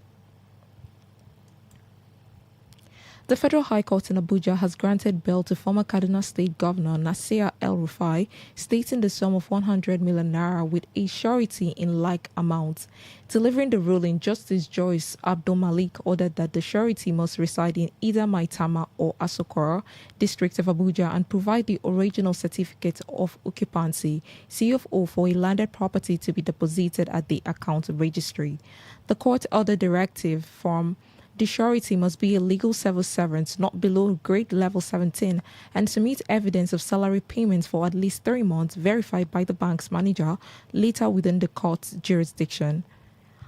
Speaker 4: The Federal High Court in Abuja has granted bail to former Kaduna State Governor Nasir El-Rufai, stating the sum of 100 million naira with a surety in like amount. Delivering the ruling, Justice Joyce Abdul Malik ordered that the surety must reside in either Maitama or Asokoro, district of Abuja, and provide the original certificate of occupancy, CFO, for a landed property to be deposited at the account registry. The court ordered directive from the surety must be a legal civil servant not below grade level 17 and submit evidence of salary payments for at least 3 months verified by the bank's manager later within the court's jurisdiction.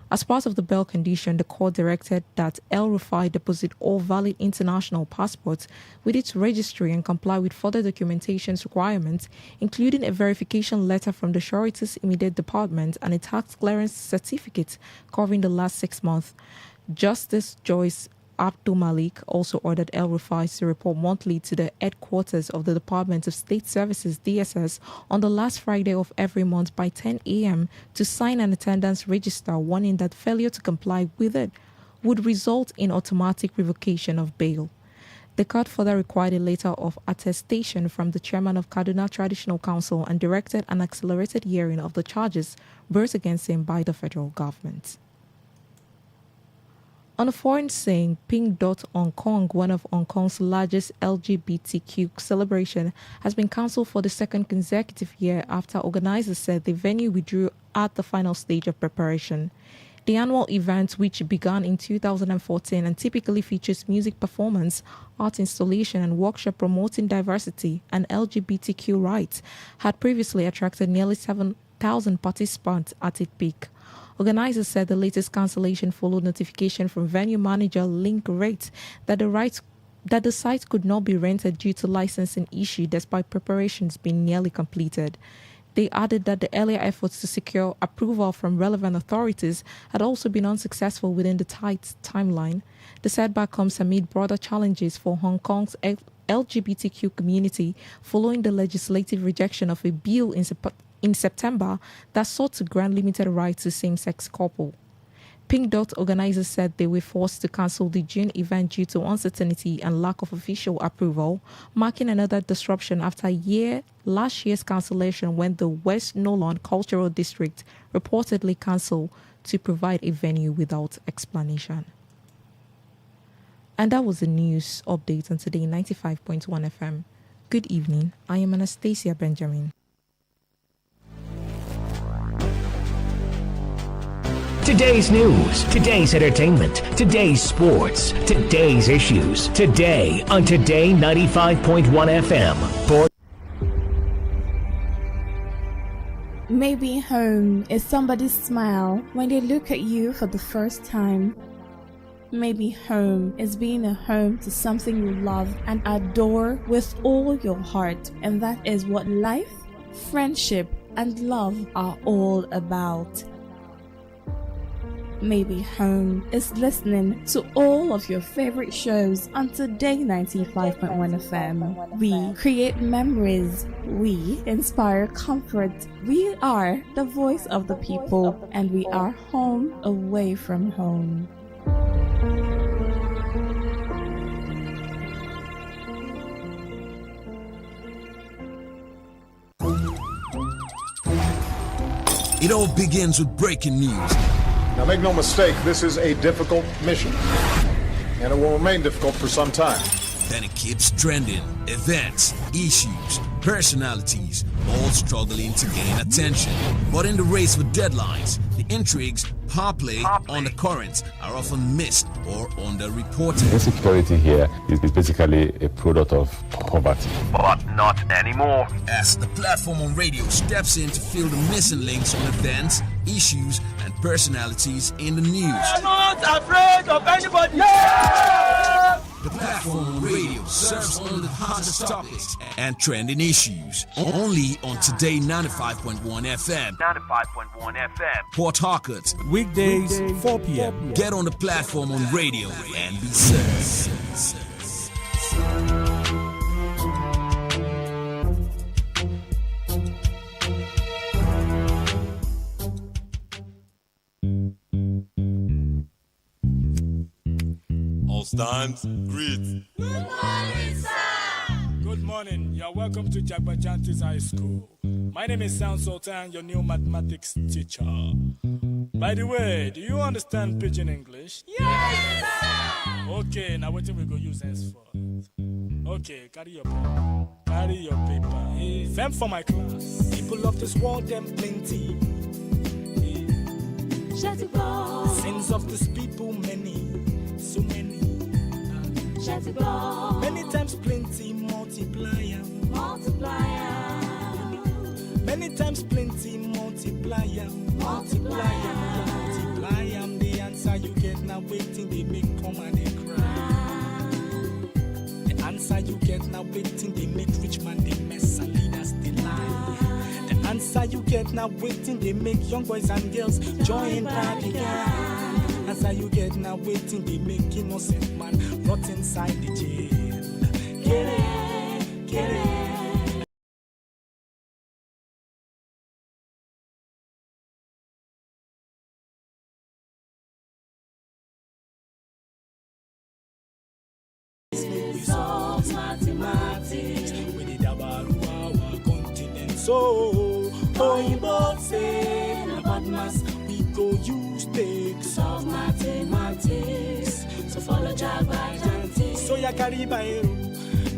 Speaker 4: As part of the bail condition, the court directed that El-Rufai deposit all valid international passports with its registry and comply with further documentation requirements, including a verification letter from the surety's immediate department and a tax clearance certificate covering the last 6 months. Justice Joyce Abdul Malik also ordered El Rufai to report monthly to the headquarters of the Department of State Services (DSS) on the last Friday of every month by 10 a.m. to sign an attendance register warning that failure to comply with it would result in automatic revocation of bail. The court further required a letter of attestation from the chairman of Kaduna Traditional Council and directed an accelerated hearing of the charges brought against him by the federal government. On a foreign scene, Pink Dot Hong Kong, one of Hong Kong's largest LGBTQ celebration, has been cancelled for the second consecutive year after organizers said the venue withdrew at the final stage of preparation. The annual event, which began in 2014 and typically features music performance, art installation and workshop promoting diversity and LGBTQ rights, had previously attracted nearly 7,000 participants at its peak. Organizers said the latest cancellation followed notification from venue manager Link Rate that the site could not be rented due to licensing issue despite preparations being nearly completed. They added that the earlier efforts to secure approval from relevant authorities had also been unsuccessful within the tight timeline. The setback comes amid broader challenges for Hong Kong's LGBTQ community following the legislative rejection of a bill in September that sought to grant limited rights to same-sex couples. Pink Dot organizers said they were forced to cancel the June event due to uncertainty and lack of official approval, marking another disruption after last year's cancellation when the West Nolan Cultural District reportedly cancelled to provide a venue without explanation. And that was the news update on Today 95.1 FM. Good evening. I am Anastasia Benjamin.
Speaker 3: Today's news, today's entertainment, today's sports, today's issues. Today on Today 95.1 FM.
Speaker 1: Maybe home is somebody's smile when they look at you for the first time. Maybe home is being a home to something you love and adore with all your heart. And that is what life, friendship, and love are all about. Maybe home is listening to all of your favorite shows on Today 95.1 FM. We create memories. We inspire comfort. We are the voice of the people, and we are home away from home.
Speaker 2: It all begins with breaking news.
Speaker 5: Now make no mistake, this is a difficult mission, and it will remain difficult for some time.
Speaker 2: Then it keeps trending. Events, issues, personalities, all struggling to gain attention. But in the race for deadlines, the intrigues, power play, undercurrents are often missed or underreported.
Speaker 13: Insecurity here is basically a product of poverty.
Speaker 2: But not anymore. As the platform on radio steps in to fill the missing links on events, issues, and personalities in the news.
Speaker 19: I'm not afraid of anybody. Yeah!
Speaker 2: The platform on radio serves only the hottest topics and trending issues. Only on Today 95.1 FM.
Speaker 19: 95.1 FM.
Speaker 2: Port Harcourt.
Speaker 13: Weekdays, 4 p.m.
Speaker 2: Get on the platform on radio and be served.
Speaker 20: All stands, greet.
Speaker 21: Good morning, sir. Good morning. You're welcome to Jagbajantis High School. My name is Sound Sultan, your new mathematics teacher. By the way, do you understand Pidgin English? Yes, sir. Okay, now what we go use henceforth? Okay, carry your pen. Carry your paper. Hey, them for my class. People of this world, them plenty. Hey. Sins of this people, many. So many. Many times plenty, multiplier. Many times plenty, multiplier. Multiply. The answer you get now waiting, they make come and they cry. The answer you get now waiting, they make rich man they mess and leaders they lie. The answer you get now waiting, they make young boys and girls join party.
Speaker 8: As how you get now waiting, they make innocent man rot inside the jail. Get it. Solve mathematics with the dabaru our continent. So, Oyibo say about mass we go use take solve mathematics. So follow Jagba. So ya carry by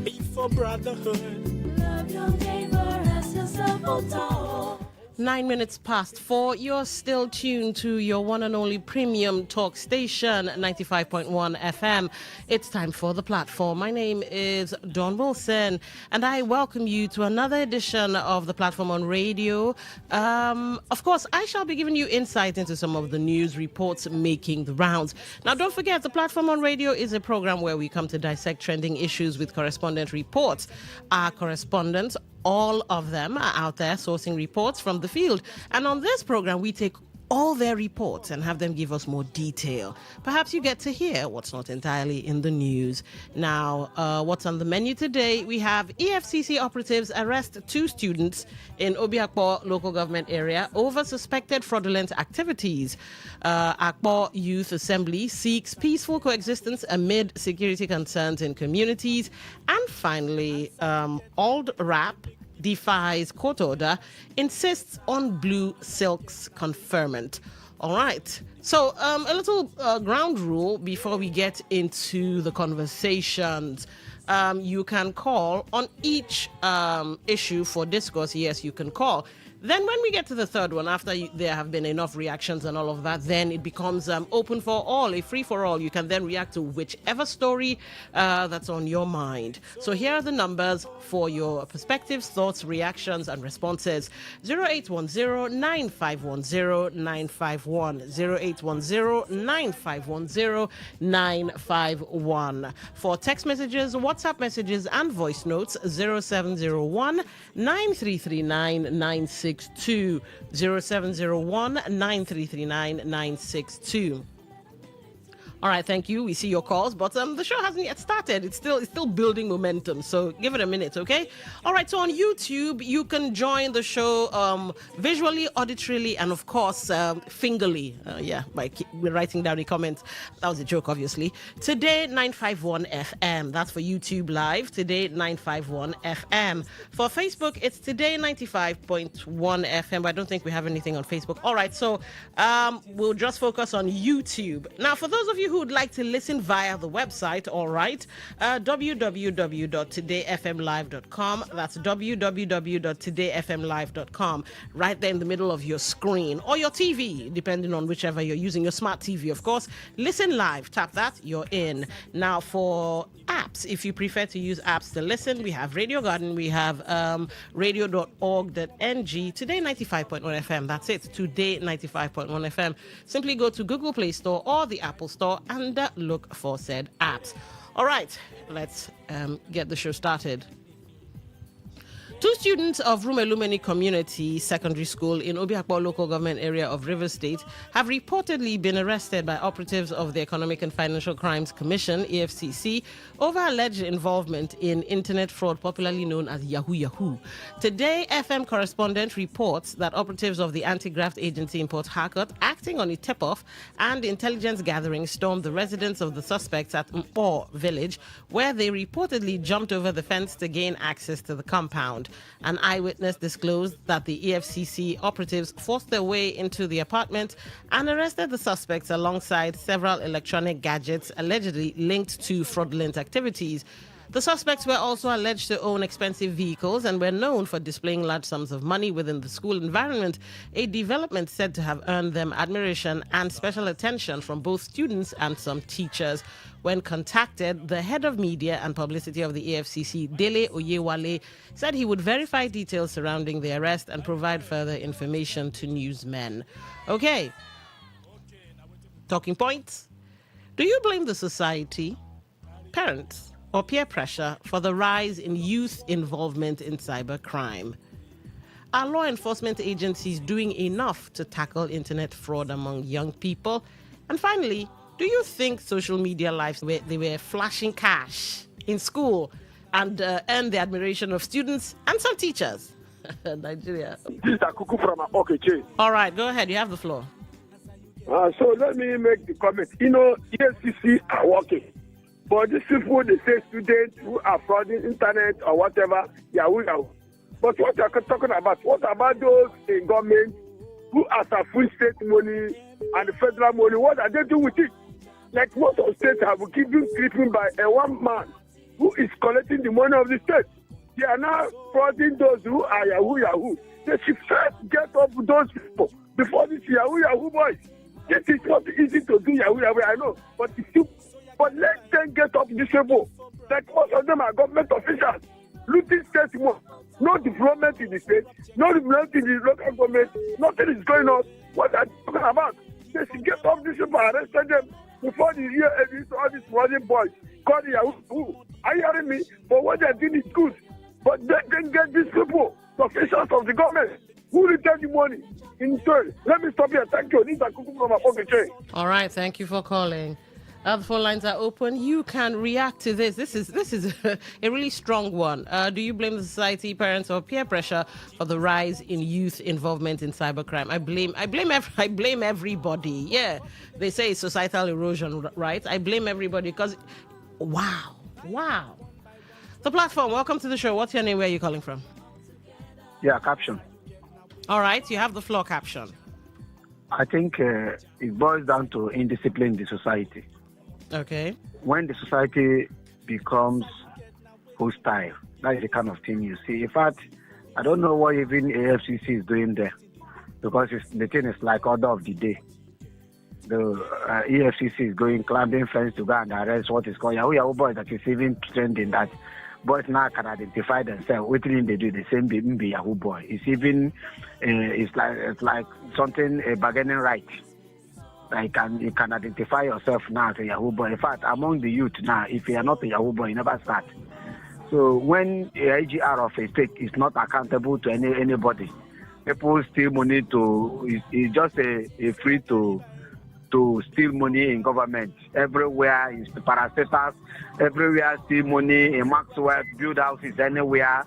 Speaker 8: be for brotherhood. Love your neighbor as yourself.
Speaker 9: 9 minutes past 4. You're still tuned to your one and only premium talk station, 95.1 FM. It's time for The Platform. My name is Dawn Wilson, and I welcome you to another edition of The Platform on radio. Of course, I shall be giving you insight into some of the news reports making the rounds. Now, don't forget, The Platform on radio is a program where we come to dissect trending issues with correspondent reports. Our correspondents, all of them, are out there sourcing reports from the field. And on this program, we take all their reports and have them give us more detail. Perhaps you get to hear what's not entirely in the news. Now, what's on the menu today? We have EFCC operatives arrest 2 students in Obiakpo local government area over suspected fraudulent activities. Akpo Youth Assembly seeks peaceful coexistence amid security concerns in communities. And finally, Old Rap defies court order, insists on blue silk's conferment. All right. So a little ground rule before we get into the conversations. You can call on each issue for discourse. Yes, you can call. Then when we get to the third one, after there have been enough reactions and all of that, then it becomes open for all, a free-for-all. You can then react to whichever story that's on your mind. So here are the numbers for your perspectives, thoughts, reactions, and responses. 0810-9510-951. 0810-9510-951. For text messages, WhatsApp messages, and voice notes, 0701-9339-962. 0701-9339-962. All right, thank you. We see your calls, but the show hasn't yet started. It's still building momentum, so give it a minute, okay? All right, so on YouTube, you can join the show visually, auditorily, and of course, fingerly. By writing down the comments. That was a joke, obviously. Today95.1 FM. That's for YouTube Live. Today95.1 FM. For Facebook, it's Today95.1 FM. But I don't think we have anything on Facebook. All right, so we'll just focus on YouTube. Now, for those of you who would like to listen via the website, all right, www.todayfmlive.com. That's www.todayfmlive.com. Right there in the middle of your screen or your TV, depending on whichever you're using, your smart TV, of course. Listen live. Tap that, you're in. Now, for apps, if you prefer to use apps to listen, we have Radio Garden, we have radio.org.ng, Today 95.1 FM. That's it, Today 95.1 FM. Simply go to Google Play Store or the Apple Store and look for said apps. All right, let's get the show started. 2 students of Rumelumeni Community Secondary School in Obiakpo local government area of Rivers State have reportedly been arrested by operatives of the Economic and Financial Crimes Commission, EFCC, over alleged involvement in internet fraud, popularly known as Yahoo Yahoo. Today, FM correspondent reports that operatives of the Anti-Graft Agency in Port Harcourt, acting on a tip-off and intelligence gathering, stormed the residence of the suspects at Mpo village, where they reportedly jumped over the fence to gain access to the compound. An eyewitness disclosed that the EFCC operatives forced their way into the apartment and arrested the suspects alongside several electronic gadgets allegedly linked to fraudulent activities. The suspects were also alleged to own expensive vehicles and were known for displaying large sums of money within the school environment, a development said to have earned them admiration and special attention from both students and some teachers. When contacted, the head of media and publicity of the EFCC, Dele Oyewale, said he would verify details surrounding the arrest and provide further information to newsmen. Okay. Talking points. Do you blame the society, parents, or peer pressure for the rise in youth involvement in cybercrime? Are law enforcement agencies doing enough to tackle internet fraud among young people? And finally, do you think social media lives they were flashing cash in school and earned the admiration of students and some teachers? Nigeria.
Speaker 22: This is Akuku from Apokeche.
Speaker 9: All right, go ahead. You have the floor.
Speaker 22: So let me make the comment. You know, EFCC are working. But these people, they say students who are frauding internet or whatever, yahoo. But what are you talking about? What about those in government who are full state money and federal money? What are they doing with it? Like most of states have been creeping by a one man who is collecting the money of the state. They are now frauding those who are yahoo. They should first get up with those people before this yahoo boys. This is not easy to do yahoo, I know, but it's still. But let them get up this people. Like most of them are government officials, looting state money. No development in the state, no development in the local government. Nothing is going on. What are they talking about? They should get up these people, arrested them before the year all these running boys call the yahoo. Are you hearing me? But what they're doing is good. But they can get these people, the officials of the government, who return the money in turn. Let me stop here. Thank you. This is Akuku from Apokeche.
Speaker 9: All right, thank you for calling. The phone lines are open. You can react to this. This is a really strong one. Do you blame the society, parents, or peer pressure for the rise in youth involvement in cybercrime? I blame everybody. Yeah, they say it's societal erosion, right? I blame everybody because, wow. The platform. Welcome to the show. What's your name? Where are you calling from?
Speaker 16: Yeah, caption.
Speaker 9: All right, you have the floor. Caption.
Speaker 16: I think it boils down to indiscipline in the society.
Speaker 9: Okay.
Speaker 16: When the society becomes hostile, that is the kind of thing you see. In fact, I don't know what even AFCC is doing there, because the thing is like order of the day. The EFCC is going climbing fence to go and arrest what is called Yahoo boys that is even trending, that boys now can identify themselves. What they do, the same be Yahoo boy. It's even it's like something a bargaining right. Like you can identify yourself now as a Yahoo boy. In fact, among the youth now, if you are not a Yahoo boy, you never start. So when a IGR of a state is not accountable to anybody, people steal money it's just a free to steal money in government. Everywhere is parastatals, everywhere steal money in Maxwell, build houses anywhere,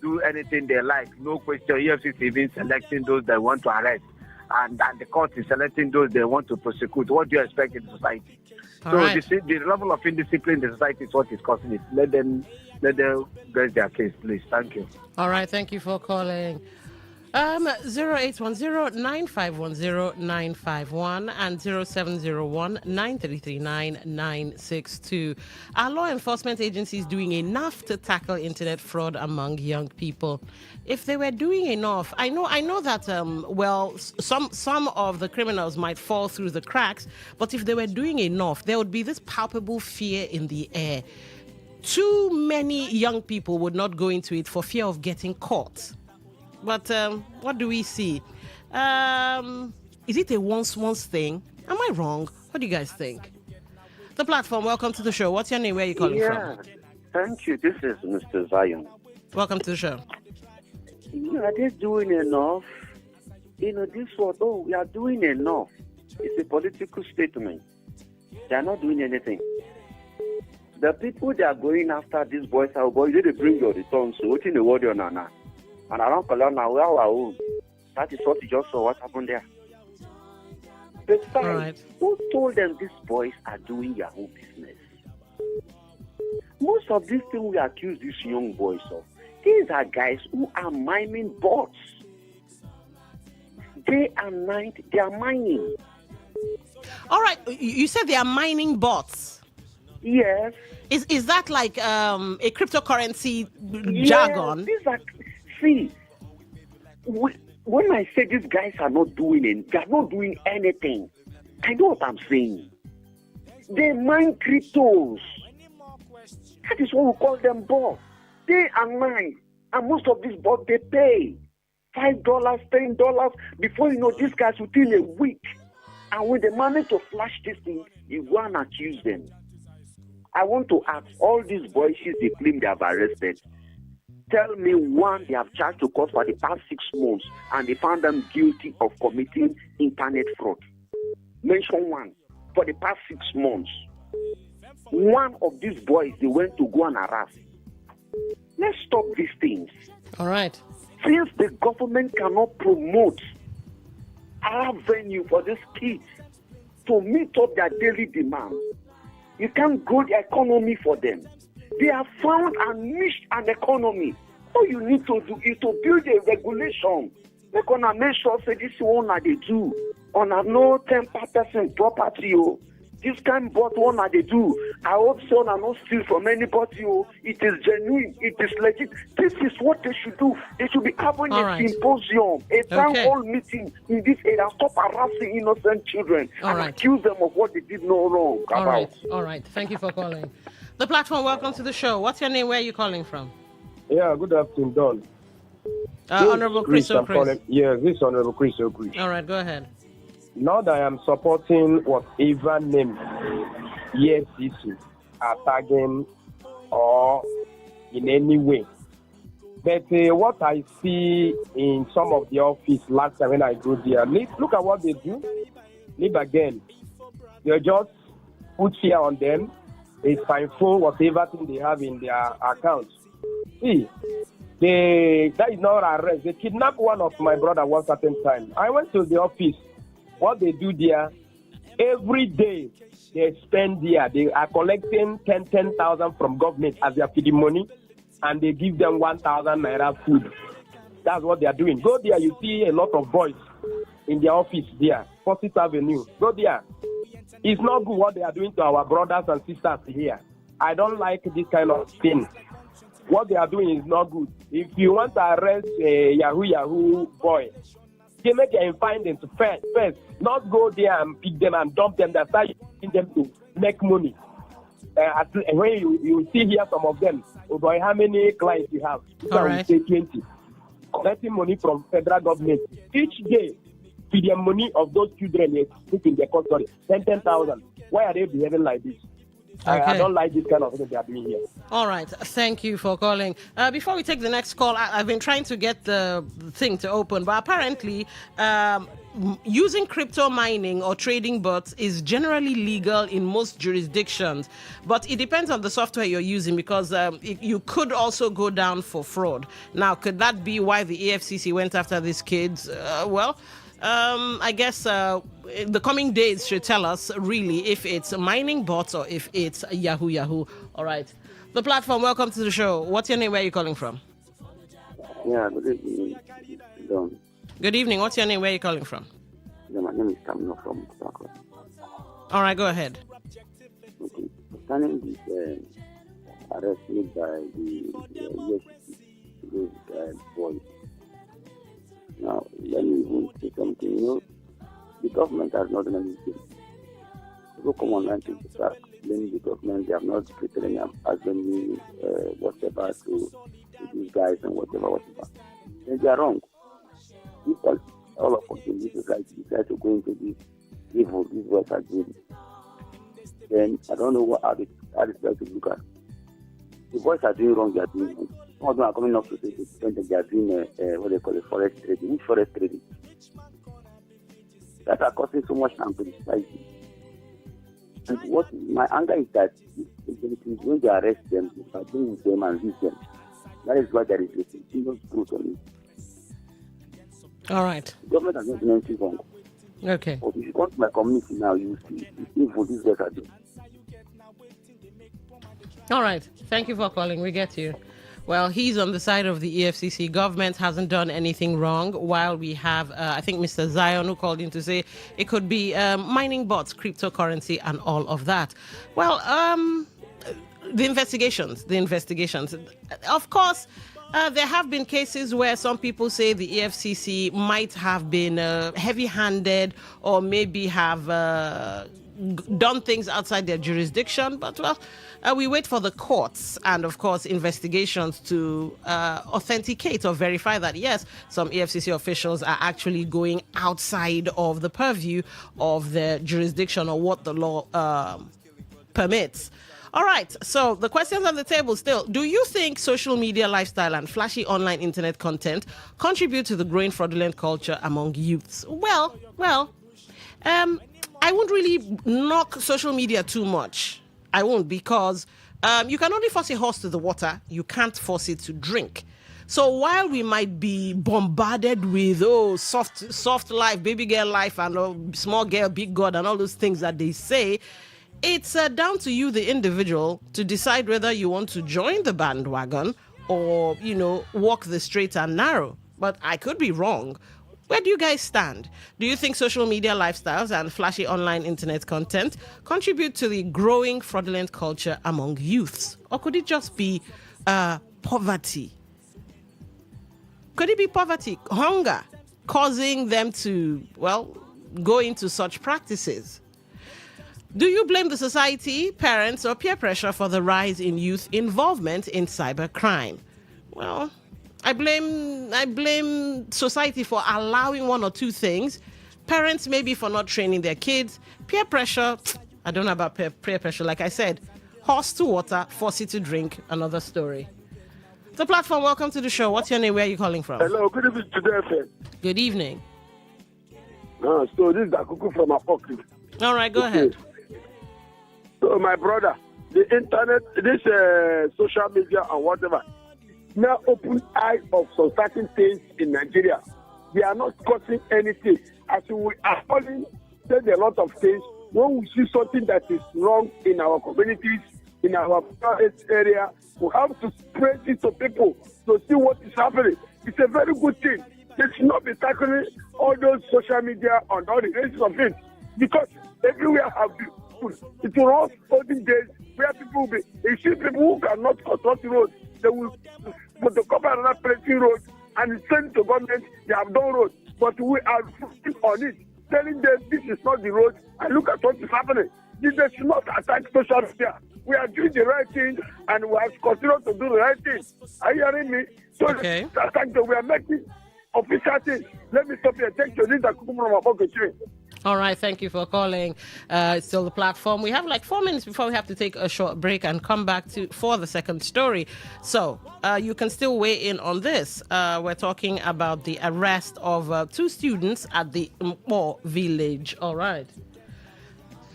Speaker 16: do anything they like. No question. EFCC even selecting those they want to arrest. And the court is selecting those they want to prosecute. What do you expect in society?
Speaker 9: All
Speaker 16: so
Speaker 9: right.
Speaker 16: the level of indiscipline in the society is what is causing it. Let them get their case, please. Thank you.
Speaker 9: All right, thank you for calling. 0810-9510951 and 0701-9339-962. Are law enforcement agencies doing enough to tackle internet fraud among young people? If they were doing enough, I know that some of the criminals might fall through the cracks, but if they were doing enough, there would be this palpable fear in the air. Too many young people would not go into it for fear of getting caught. But what do we see? Is it a once thing? Am I wrong? What do you guys think? The platform, welcome to the show. What's your name? Where are you calling from?
Speaker 10: Thank you. This is Mr. Zion.
Speaker 9: Welcome to the show.
Speaker 10: Are they doing enough? This one, we are doing enough. It's a political statement. They are not doing anything. The people that are going after these boys, they bring your returns. So what's in the world now? And around Colonna, we are our own. That is what you just saw. What happened there? Besides, who told them these boys are doing Yahoo business? Most of these things we accuse these young boys of, these are guys who are mining bots. Day and night, they are mining.
Speaker 9: All right, you said they are mining bots.
Speaker 10: Yes.
Speaker 9: Is that like a cryptocurrency jargon?
Speaker 10: See, when I say these guys are not doing it, they are not doing anything. I know what I'm saying. They mine cryptos. That is what we call them bots. Day and night. And most of these bots, they pay $5, $10. Before you know, these guys within a week. And when they manage to flash this thing, you go and accuse them. I want to ask all these boys they claim they have arrested. Tell me one they have charged to court for the past 6 months and they found them guilty of committing internet fraud. Mention one. for the past 6 months. One of these boys, they went to go and harass. Let's stop these things.
Speaker 9: All right.
Speaker 10: Since the government cannot promote our venue for these kids to meet up their daily demands, you can't grow the economy for them. They have found and niched an economy. All you need to do is to build a regulation. They're gonna make sure say this one that they do on a no 10% property. This kind of what one they do. I hope so I not steal from anybody. It is genuine. It is legit. This is what they should do. They should be having
Speaker 9: All
Speaker 10: a
Speaker 9: right.
Speaker 10: symposium, a town
Speaker 9: Okay.
Speaker 10: hall meeting in this area. Stop harassing innocent children
Speaker 9: All
Speaker 10: and
Speaker 9: right.
Speaker 10: accuse them of what they did no wrong
Speaker 9: All
Speaker 10: about.
Speaker 9: right. All right. Thank you for calling. The platform, welcome to the show. What's your name? Where are you calling from?
Speaker 11: Yeah, good afternoon, Don.
Speaker 9: Honorable Chris
Speaker 11: I'm
Speaker 9: O'Chris.
Speaker 11: calling. Yeah, this is Honorable Chris O'Chris.
Speaker 9: All right, go ahead.
Speaker 11: Now that I am supporting whatever name EFCC are tagging or in any way. But what I see in some of the office last time when I go there, look at what they do. Live again. They just put fear on them. They sign for whatever thing they have in their accounts. See, that is not arrest. They kidnapped one of my brother one certain time. I went to the office. What they do there, every day they spend there. They are collecting 10,000 from government as their feeding money, and they give them 1,000 naira food. That's what they are doing. Go there, you see a lot of boys in their office there, 40th Avenue. Go there. It's not good what they are doing to our brothers and sisters here. I don't like this kind of thing. What they are doing is not good. If you want to arrest a Yahoo boy, they make them find them first. Not go there and pick them and dump them. That's how you need them to make money. When you see here some of them, oh boy, how many clients you have?
Speaker 9: All right.
Speaker 11: Say 20. Collecting money from federal government. Each day, with the money of those children is put in their custody. 10,000. Why are they behaving like this? I
Speaker 9: Okay.
Speaker 11: don't like this kind of thing they are doing here.
Speaker 9: All right. Thank you for calling. Before we take the next call, I've been trying to get the thing to open, but apparently using crypto mining or trading bots is generally legal in most jurisdictions, but it depends on the software you're using because you could also go down for fraud. Now, could that be why the EFCC went after these kids? I guess the coming days should tell us really if it's mining bots or if it's Yahoo. All right. The platform, welcome to the show. What's your name? Where are you calling from?
Speaker 12: Yeah, good evening. Don.
Speaker 9: Good evening. What's your name? Where are you calling from?
Speaker 12: Yeah, my name is Tamino from Port.
Speaker 9: All right, go ahead.
Speaker 12: Okay. Concerning this arrest made by the those boys. Now, let me even say something. The government has not done anything. People come online to start blaming the government. They have not created any assembly, whatever, to these guys and whatever. Then they are wrong. Because all of us in this society decide to go into this evil, this work are doing. Then I don't know how they try to look at. The boys are doing wrong, they are doing wrong. Some of them are coming up to say that they are doing what they call forest trading. Which forest trading? That are causing so much harm to the society. And what my anger is that when they arrest them, they are doing with them and leave them. That is why there is a continuous growth on it.
Speaker 9: All right.
Speaker 12: The government has not done anything wrong.
Speaker 9: Okay.
Speaker 12: But if you come to my community now, you will see the evil these guys are doing.
Speaker 9: All right. Thank you for calling. We get you. Well, he's on the side of the EFCC. Government hasn't done anything wrong, while we have, I think, Mr. Zion, who called in to say it could be mining bots, cryptocurrency, and all of that. Well, the investigations. Of course, there have been cases where some people say the EFCC might have been heavy-handed or maybe have done things outside their jurisdiction, but well, we wait for the courts and of course investigations to authenticate or verify that yes, some EFCC officials are actually going outside of the purview of the jurisdiction or what the law permits. All right, so the questions on the table still. Do you think social media lifestyle and flashy online internet content contribute to the growing fraudulent culture among youths? Well, I won't really knock social media too much. I won't, because you can only force a horse to the water. You can't force it to drink. So while we might be bombarded with soft life, baby girl life, and small girl, big God, and all those things that they say, it's down to you, the individual, to decide whether you want to join the bandwagon or, walk the straight and narrow. But I could be wrong. Where do you guys stand? Do you think social media lifestyles and flashy online internet content contribute to the growing fraudulent culture among youths? Or could it just be poverty? Could it be poverty, hunger, causing them to, go into such practices? Do you blame the society, parents, or peer pressure for the rise in youth involvement in cybercrime? Well, I blame society for allowing one or two things. Parents maybe for not training their kids. Peer pressure, I don't know about peer pressure. Like I said, horse to water, force it to drink, another story. The platform, welcome to the show. What's your name? Where are you calling from?
Speaker 7: Hello, good evening to the FM.
Speaker 9: Good evening.
Speaker 7: So this is Akuku from Apoku.
Speaker 9: All right, go ahead.
Speaker 7: So my brother, the internet, this social media and whatever, now open eyes of some certain things in Nigeria. They are not causing anything. As we are calling, said a lot of things. When we see something that is wrong in our communities, in our private area, we have to spread it to people to see what is happening. It's a very good thing. They should not be tackling all those social media and all the rest of it, because everywhere have been. It will not olden days where people will be. You see people who cannot construct roads, they will put the cover another placing roads and send to government they have done roads. But we are focusing on it, telling them this is not the road, and look at what is happening. They should not attack social media. We are doing the right thing, and we have continued to do the right thing. Are you hearing me? So
Speaker 9: okay.
Speaker 7: We are making official things. Let me stop here. Thank you. This is Akuku from Apoku.
Speaker 9: All right, thank you for calling. Still the platform. We have like 4 minutes before we have to take a short break and come back for the second story. So you can still weigh in on this. We're talking about the arrest of 2 students at the Mpo village. All right.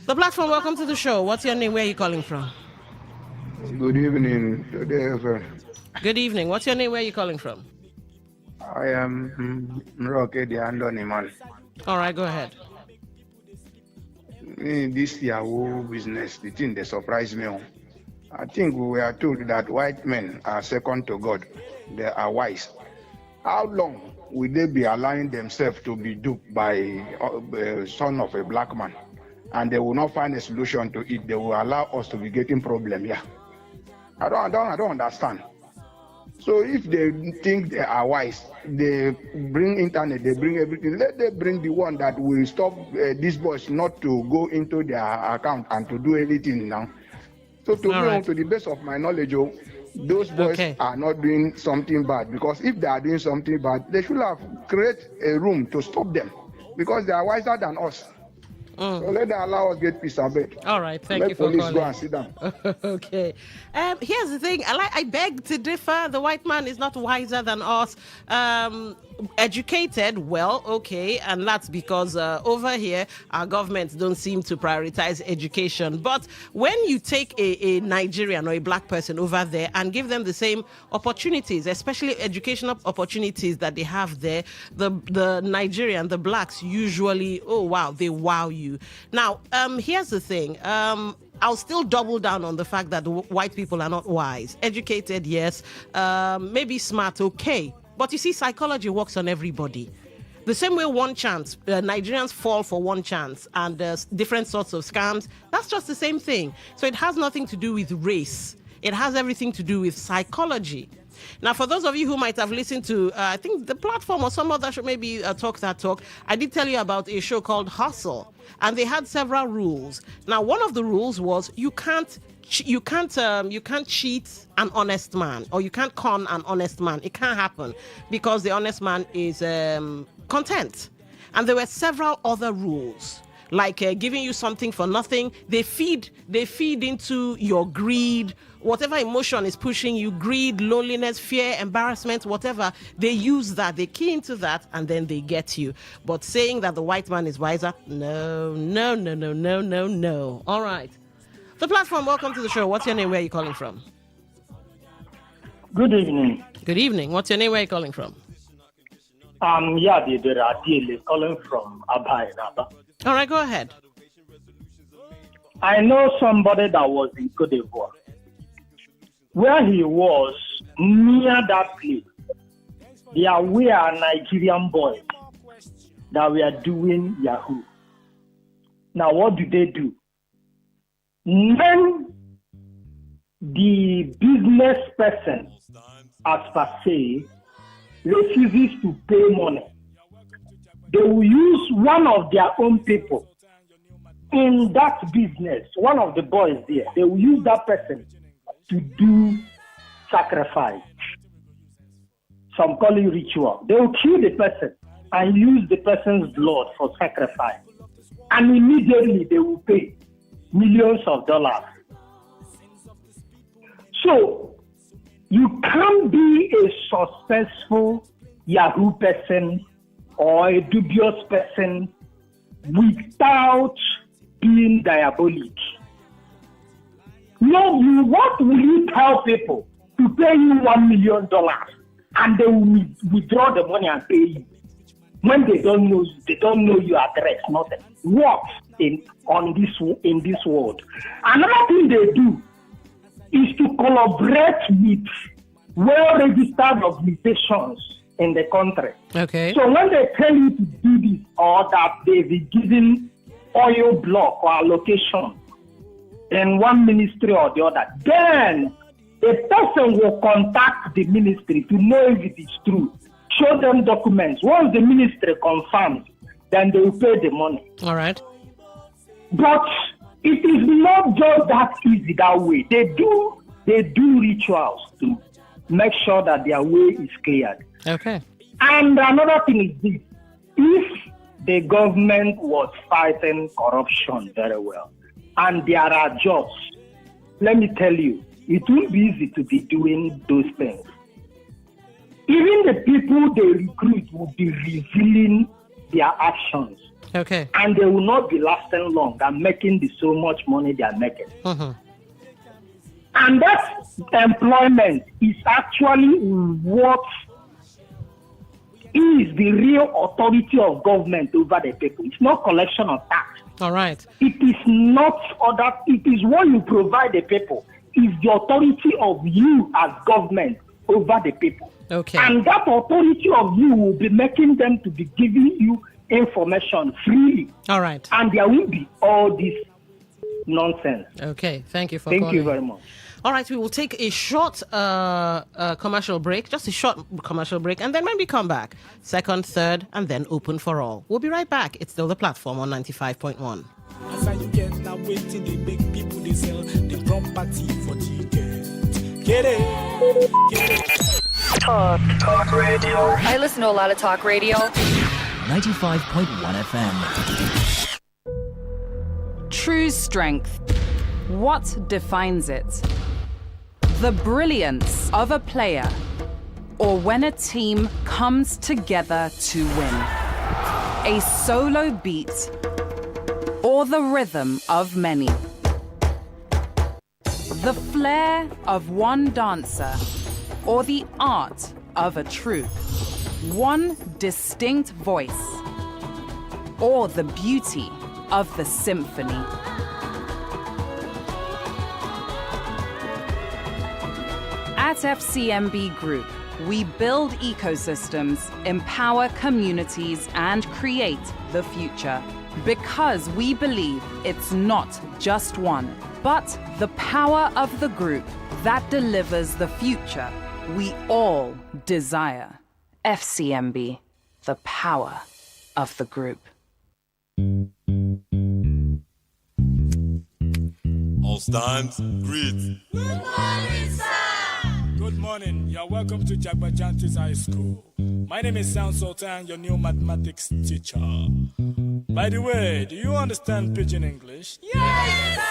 Speaker 9: The platform, welcome to the show. What's your name? Where are you calling from?
Speaker 14: Good evening.
Speaker 9: Good evening. What's your name? Where are you calling from?
Speaker 14: I am Roque the Andoniman.
Speaker 9: All right, go ahead.
Speaker 14: This Yahoo business, the thing that surprised me. I think we were told that white men are second to God. They are wise. How long will they be allowing themselves to be duped by a son of a black man? And they will not find a solution to it. They will allow us to be getting problem here. I don't understand. So if they think they are wise, they bring internet, they bring everything. Let them bring the one that will stop these boys not to go into their account and to do anything now. So to me, to the best of my knowledge, those boys are not doing something bad, because if they are doing something bad, they should have created a room to stop them, because they are wiser than us. So let them allow us get peace and bed.
Speaker 9: All right, thank you for
Speaker 14: calling.
Speaker 9: Let
Speaker 14: police go and sit down.
Speaker 9: Okay. Here's the thing. I beg to differ. The white man is not wiser than us. Educated, well, okay, and that's because over here our governments don't seem to prioritize education. But when you take a Nigerian or a black person over there and give them the same opportunities, especially educational opportunities that they have there, the Nigerian, the blacks usually, they wow you. Now, here's the thing. I'll still double down on the fact that white people are not wise. Educated, yes. Maybe smart, okay. But you see, psychology works on everybody. The same way one chance, Nigerians fall for one chance, and different sorts of scams, that's just the same thing. So it has nothing to do with race. It has everything to do with psychology. Now, for those of you who might have listened to, I think the platform or some other show, maybe Talk That Talk, I did tell you about a show called Hustle, and they had several rules. Now, one of the rules was you can't cheat an honest man, or you can't con an honest man. It can't happen, because the honest man is content. And there were several other rules. like giving you something for nothing. They feed into your greed. Whatever emotion is pushing you, greed, loneliness, fear, embarrassment, whatever, they use that, they key into that, and then they get you. But saying that the white man is wiser, no. All right. The platform, welcome to the show. What's your name? Where are you calling from?
Speaker 15: Good evening.
Speaker 9: Good evening. What's your name? Where are you calling from?
Speaker 15: Yadi Adil calling from Aba in Aba.
Speaker 9: All right, go ahead.
Speaker 15: I know somebody that was in Cote d'Ivoire. Where he was, near that place, there were Nigerian boys that were doing Yahoo. Now, what do? When the business person, as per se, refuses to pay money, they will use one of their own people in that business, one of the boys there, they will use that person to do sacrifice. Some call it ritual. They will kill the person and use the person's blood for sacrifice. And immediately they will pay millions of dollars. So, you can't be a successful Yahoo person or a dubious person without being diabolic. No, what will you tell people to pay you $1 million and they will withdraw the money and pay you when they don't know you, they don't know your address, nothing. What in this world? Another thing they do is to collaborate with well-registered organizations in the country.
Speaker 9: Okay.
Speaker 15: So when they tell you to do this or that they be given oil block or allocation in one ministry or the other, then a person will contact the ministry to know if it is true. Show them documents. Once the ministry confirms, then they will pay the money.
Speaker 9: All right.
Speaker 15: But it is not just that easy that way. They do rituals to make sure that their way is cleared.
Speaker 9: Okay.
Speaker 15: And another thing is this. If the government was fighting corruption very well, and there are jobs, let me tell you, it will be easy to be doing those things. Even the people they recruit will be revealing their actions.
Speaker 9: Okay.
Speaker 15: And they will not be lasting long and making so much money they are making.
Speaker 9: Mm-hmm.
Speaker 15: And that employment is actually what is the real authority of government over the people. It's not collection of tax.
Speaker 9: All right.
Speaker 15: It is not other. It is what you provide the people. It's the authority of you as government over the people.
Speaker 9: Okay.
Speaker 15: And that authority of you will be making them to be giving you information freely.
Speaker 9: All right.
Speaker 15: And there will be all this nonsense.
Speaker 9: Okay. Thank you for
Speaker 15: Thank
Speaker 9: calling.
Speaker 15: you very much.
Speaker 9: All right, we will take a short commercial break, just a short commercial break, and then when we come back, second, third, and then open for all. We'll be right back. It's still the platform on 95.1.
Speaker 21: As you get now waiting, they make people they sell the property for ticket. Get it.
Speaker 17: Talk radio. I listen to a lot of talk radio.
Speaker 23: 95.1 FM.
Speaker 24: True strength. What defines it? The brilliance of a player, or when a team comes together to win. A solo beat, or the rhythm of many. The flair of one dancer, or the art of a troupe. One distinct voice, or the beauty of the symphony. At FCMB Group, we build ecosystems, empower communities, and create the future. Because we believe it's not just one, but the power of the group that delivers the future we all desire. FCMB, the power of the group.
Speaker 20: All stands, greet.
Speaker 21: Good morning, sir. Good morning. You're welcome to Jagbajantis High School. My name is Sound Sultan, your new mathematics teacher. By the way, do you understand Pidgin English?
Speaker 19: Yes, sir.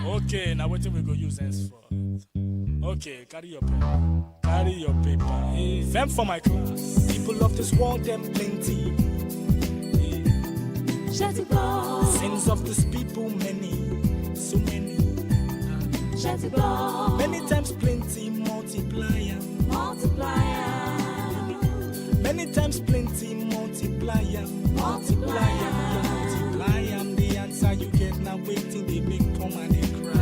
Speaker 21: Okay, now what we go use henceforth? Okay, carry your pen. Carry your paper. Hey, them for my class. People of this world, them plenty. Sins of this people, many. So many. Many times plenty, multiplier. Many times plenty, multiplier. Multiplier. The answer you get now waiting, they make come and they cry.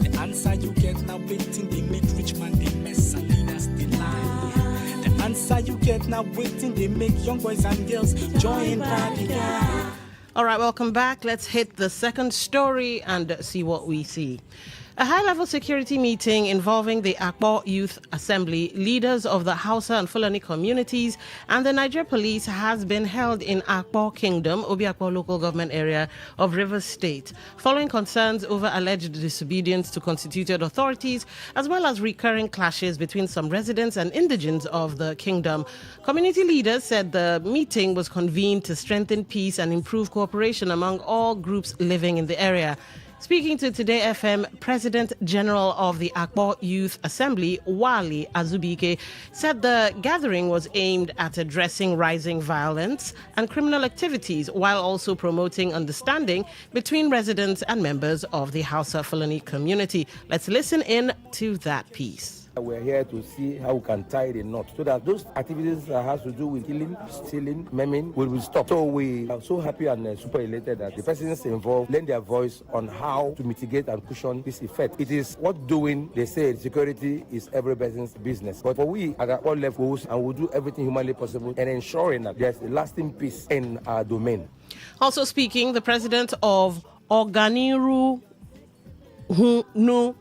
Speaker 21: The answer you get now waiting, they make rich man, they mess and leaders, they lie. The answer you get now waiting, they make young boys and girls join party.
Speaker 9: All right, welcome back. Let's hit the second story and see what we see. A high-level security meeting involving the Akpo Youth Assembly, leaders of the Hausa and Fulani communities, and the Niger Police has been held in Akpo Kingdom, Obi-Akpo local government area of Rivers State, following concerns over alleged disobedience to constituted authorities, as well as recurring clashes between some residents and indigents of the kingdom. Community leaders said the meeting was convened to strengthen peace and improve cooperation among all groups living in the area. Speaking to Today FM, President General of the Akpo Youth Assembly, Wali Azubike, said the gathering was aimed at addressing rising violence and criminal activities while also promoting understanding between residents and members of the Hausa Fulani community. Let's listen in to that piece.
Speaker 3: We're here to see how we can tie the knot so that those activities that has to do with killing, stealing, maiming will be stopped. So we are so happy and super elated that the persons involved lend their voice on how to mitigate and cushion this effect. It is what doing, they say security is every person's business. But for we at all levels, and we'll do everything humanly possible and ensuring that there's a lasting peace in our domain.
Speaker 9: Also speaking, the president of Organiru Nu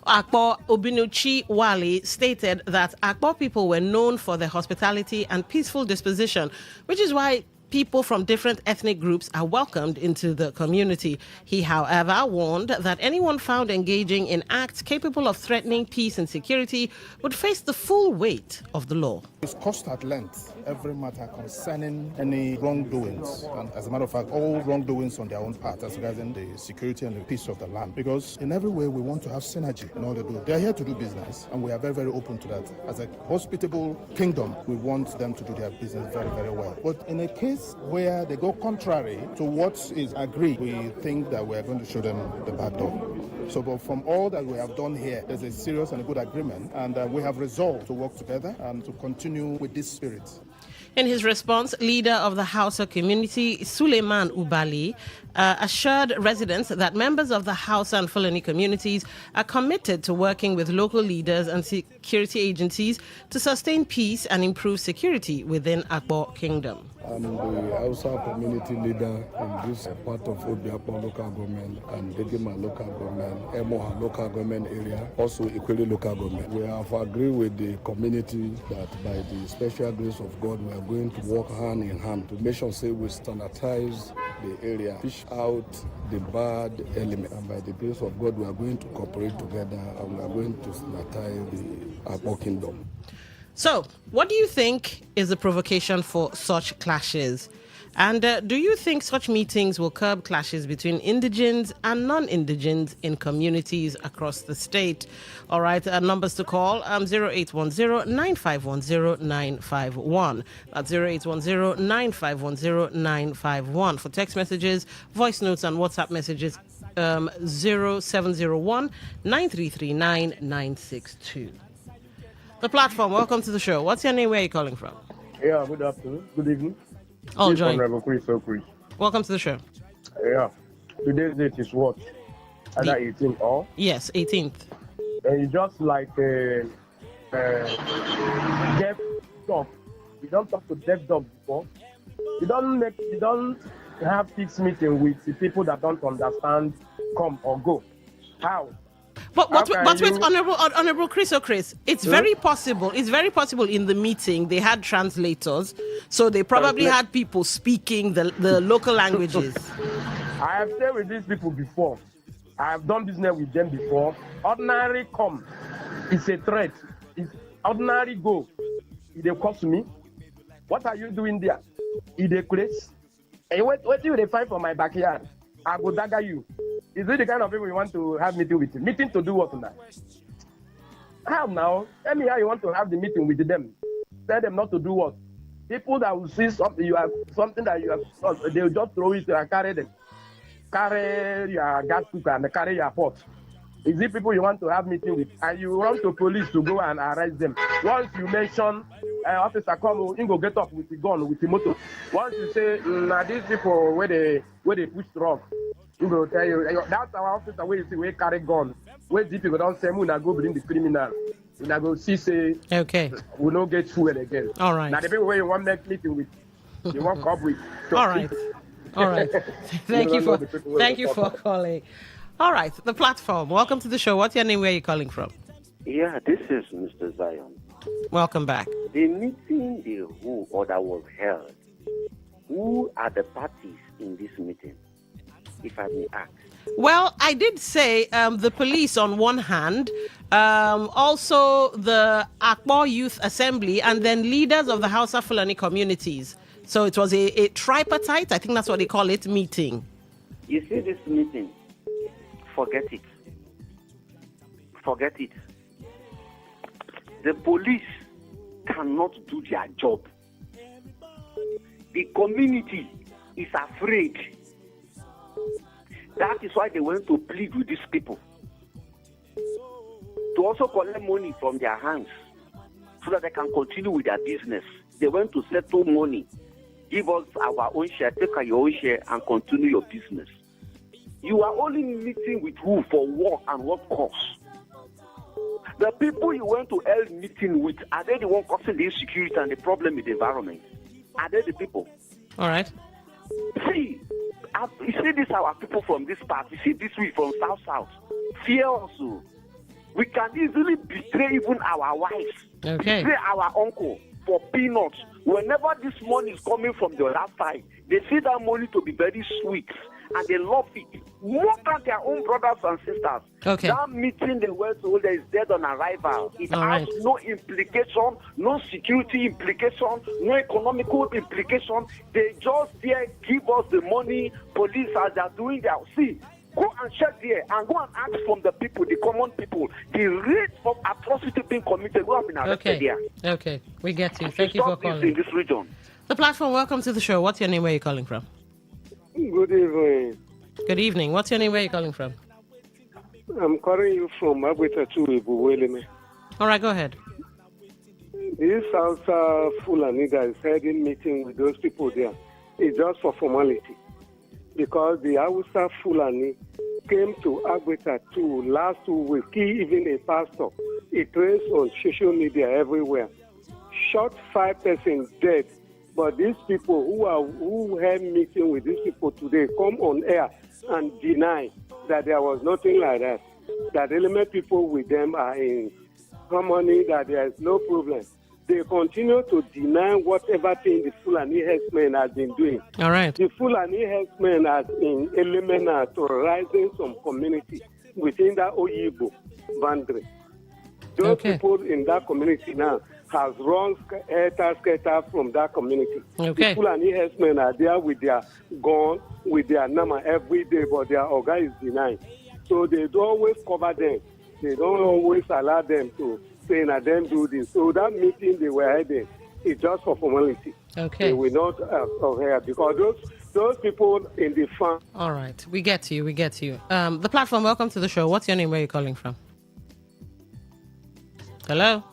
Speaker 9: Akpo Obinuchi Wali stated that Akpo people were known for their hospitality and peaceful disposition, which is why people from different ethnic groups are welcomed into the community. He, however, warned that anyone found engaging in acts capable of threatening peace and security would face the full weight of the law.
Speaker 4: It's discussed at length every matter concerning any wrongdoings, and as a matter of fact, all wrongdoings on their own part as regarding the security and the peace of the land. Because in every way, we want to have synergy in order to do. They are here to do business, and we are very, very open to that. As a hospitable kingdom, we want them to do their business very, very well. But in a case where they go contrary to what is agreed, we think that we are going to show them the back door. So, but from all that we have done here, there's a serious and a good agreement, and we have resolved to work together and to continue with this spirit.
Speaker 9: In his response, leader of the Hausa community, Suleiman Ubali, assured residents that members of the Hausa and Fulani communities are committed to working with local leaders and security agencies to sustain peace and improve security within Akpo Kingdom.
Speaker 6: I'm the Hausa community leader in this part of Obi-Akpo local government and Degima local government, Emoha local government area, also Ikwele local government. We have agreed with the community that by the special grace of God, we are going to work hand in hand to make sure we standardize the area, fish out the bad element. And by the grace of God, we are going to cooperate together and we are going to standardize the Akpo Kingdom.
Speaker 9: So, what do you think is the provocation for such clashes? And do you think such meetings will curb clashes between indigents and non-indigents in communities across the state? All right, numbers to call, 0810-9510-951. That's 0810-9510-951. For text messages, voice notes and WhatsApp messages, 0701-9339-962. The platform, welcome to the show. What's your name? Where are you calling from?
Speaker 18: Yeah, good afternoon. Good evening.
Speaker 9: All join.
Speaker 18: Chris.
Speaker 9: Welcome to the show.
Speaker 18: Yeah. Today's date is what? Either 18th or?
Speaker 9: Yes, 18th.
Speaker 18: And you just like deaf dog. You don't talk to deaf dog before. You don't have fixed meeting with the people that don't understand come or go. How?
Speaker 9: But with Honorable Chris, it's very possible. It's very possible in the meeting they had translators, so they probably had people speaking the local languages.
Speaker 18: I have stayed with these people before. I have done business with them before. Ordinary come, it's a threat. It's ordinary go, they cost me. What are you doing there? He declares. And what you they find from my backyard? I go dagger you. Is it the kind of people you want to have meeting with? Meeting to do what tonight? How now? Tell me how you want to have the meeting with them. Tell them not to do what? People that will see something you have something that you have, they'll just throw it and carry them. Carry your gas cooker and carry your pot. Is it people you want to have meeting with? And you run to police to go and arrest them. Once you mention officer come, you go get up with the gun, with the motor. Once you say, nah, these people where they push drugs, you go tell you that's our officer where you see we carry gun. Where the people don't say we na go bring the criminal. We na go see say
Speaker 9: okay.
Speaker 18: We no get fuel again.
Speaker 9: All right.
Speaker 18: Now the people where you want make meeting with, you want come with.
Speaker 9: All right. All right. Thank you for calling. All right, the platform. Welcome to the show. What's your name? Where are you calling from?
Speaker 10: Yeah, this is Mr. Zion.
Speaker 9: Welcome back.
Speaker 10: The meeting that was held, who are the parties in this meeting, if I may ask?
Speaker 9: Well, I did say the police on one hand, also the Akbar Youth Assembly, and then leaders of the Hausa Fulani communities. So it was a tripartite, I think that's what they call it, meeting.
Speaker 10: You see this meeting, forget it. Forget it. The police cannot do their job. The community is afraid. That is why they went to plead with these people. To also collect money from their hands so that they can continue with their business. They went to settle money. Give us our own share, take your own share, and continue your business. You are only meeting with who for what and what cause? The people you went to held meeting with, are they the one causing the insecurity and the problem in the environment? Are they the people?
Speaker 9: All right.
Speaker 10: See, you see these our people from this part. You see this we from South. Fear also. We can easily betray even our wives.
Speaker 9: Okay.
Speaker 10: Betray our uncle for peanuts. Whenever this money is coming from the other side, they see that money to be very sweet. And they love it more than their own brothers and sisters.
Speaker 9: Okay.
Speaker 10: That meeting the West holder is dead on arrival. It has no implication, no security implication, no economical implication. They just there give us the money. Police are just doing their go and check there and go and ask from the people, the common people, the rate of atrocity being committed who have been arrested there.
Speaker 9: Okay, we get you. Thank you for calling.
Speaker 10: In this region.
Speaker 9: The platform. Welcome to the show. What's your name? Where are you calling from?
Speaker 1: Good evening.
Speaker 9: Good evening. What's your name? Where are you calling from?
Speaker 1: I'm calling you from Abuja to Ibuweleme.
Speaker 9: All right, go ahead.
Speaker 1: This Hausa Fulani guy is having meeting with those people there. It's just for formality. Because the Hausa Fulani came to Abuja too last 2 weeks, even a pastor. It trends on social media everywhere. Shot 5 persons dead. But these people who had meeting with these people today come on air and deny that there was nothing like that. That element people with them are in harmony, that there is no problem. They continue to deny whatever thing the Fulani herdsmen has been doing.
Speaker 9: All right.
Speaker 1: The Fulani herdsmen has been elemental to rising some community within that Oyibo boundary. Those people in that community now has run scatter from that community.
Speaker 9: Okay.
Speaker 1: The Fulani herdsmen are there with their gun, with their nama every day, but their organ is denied. So they don't always cover them. They don't always allow them to say, na them do this. So that meeting they were having is just for formality.
Speaker 9: Okay.
Speaker 1: They will not here because those people in the farm.
Speaker 9: All right. We get you. The platform. Welcome to the show. What's your name? Where are you calling from? Hello?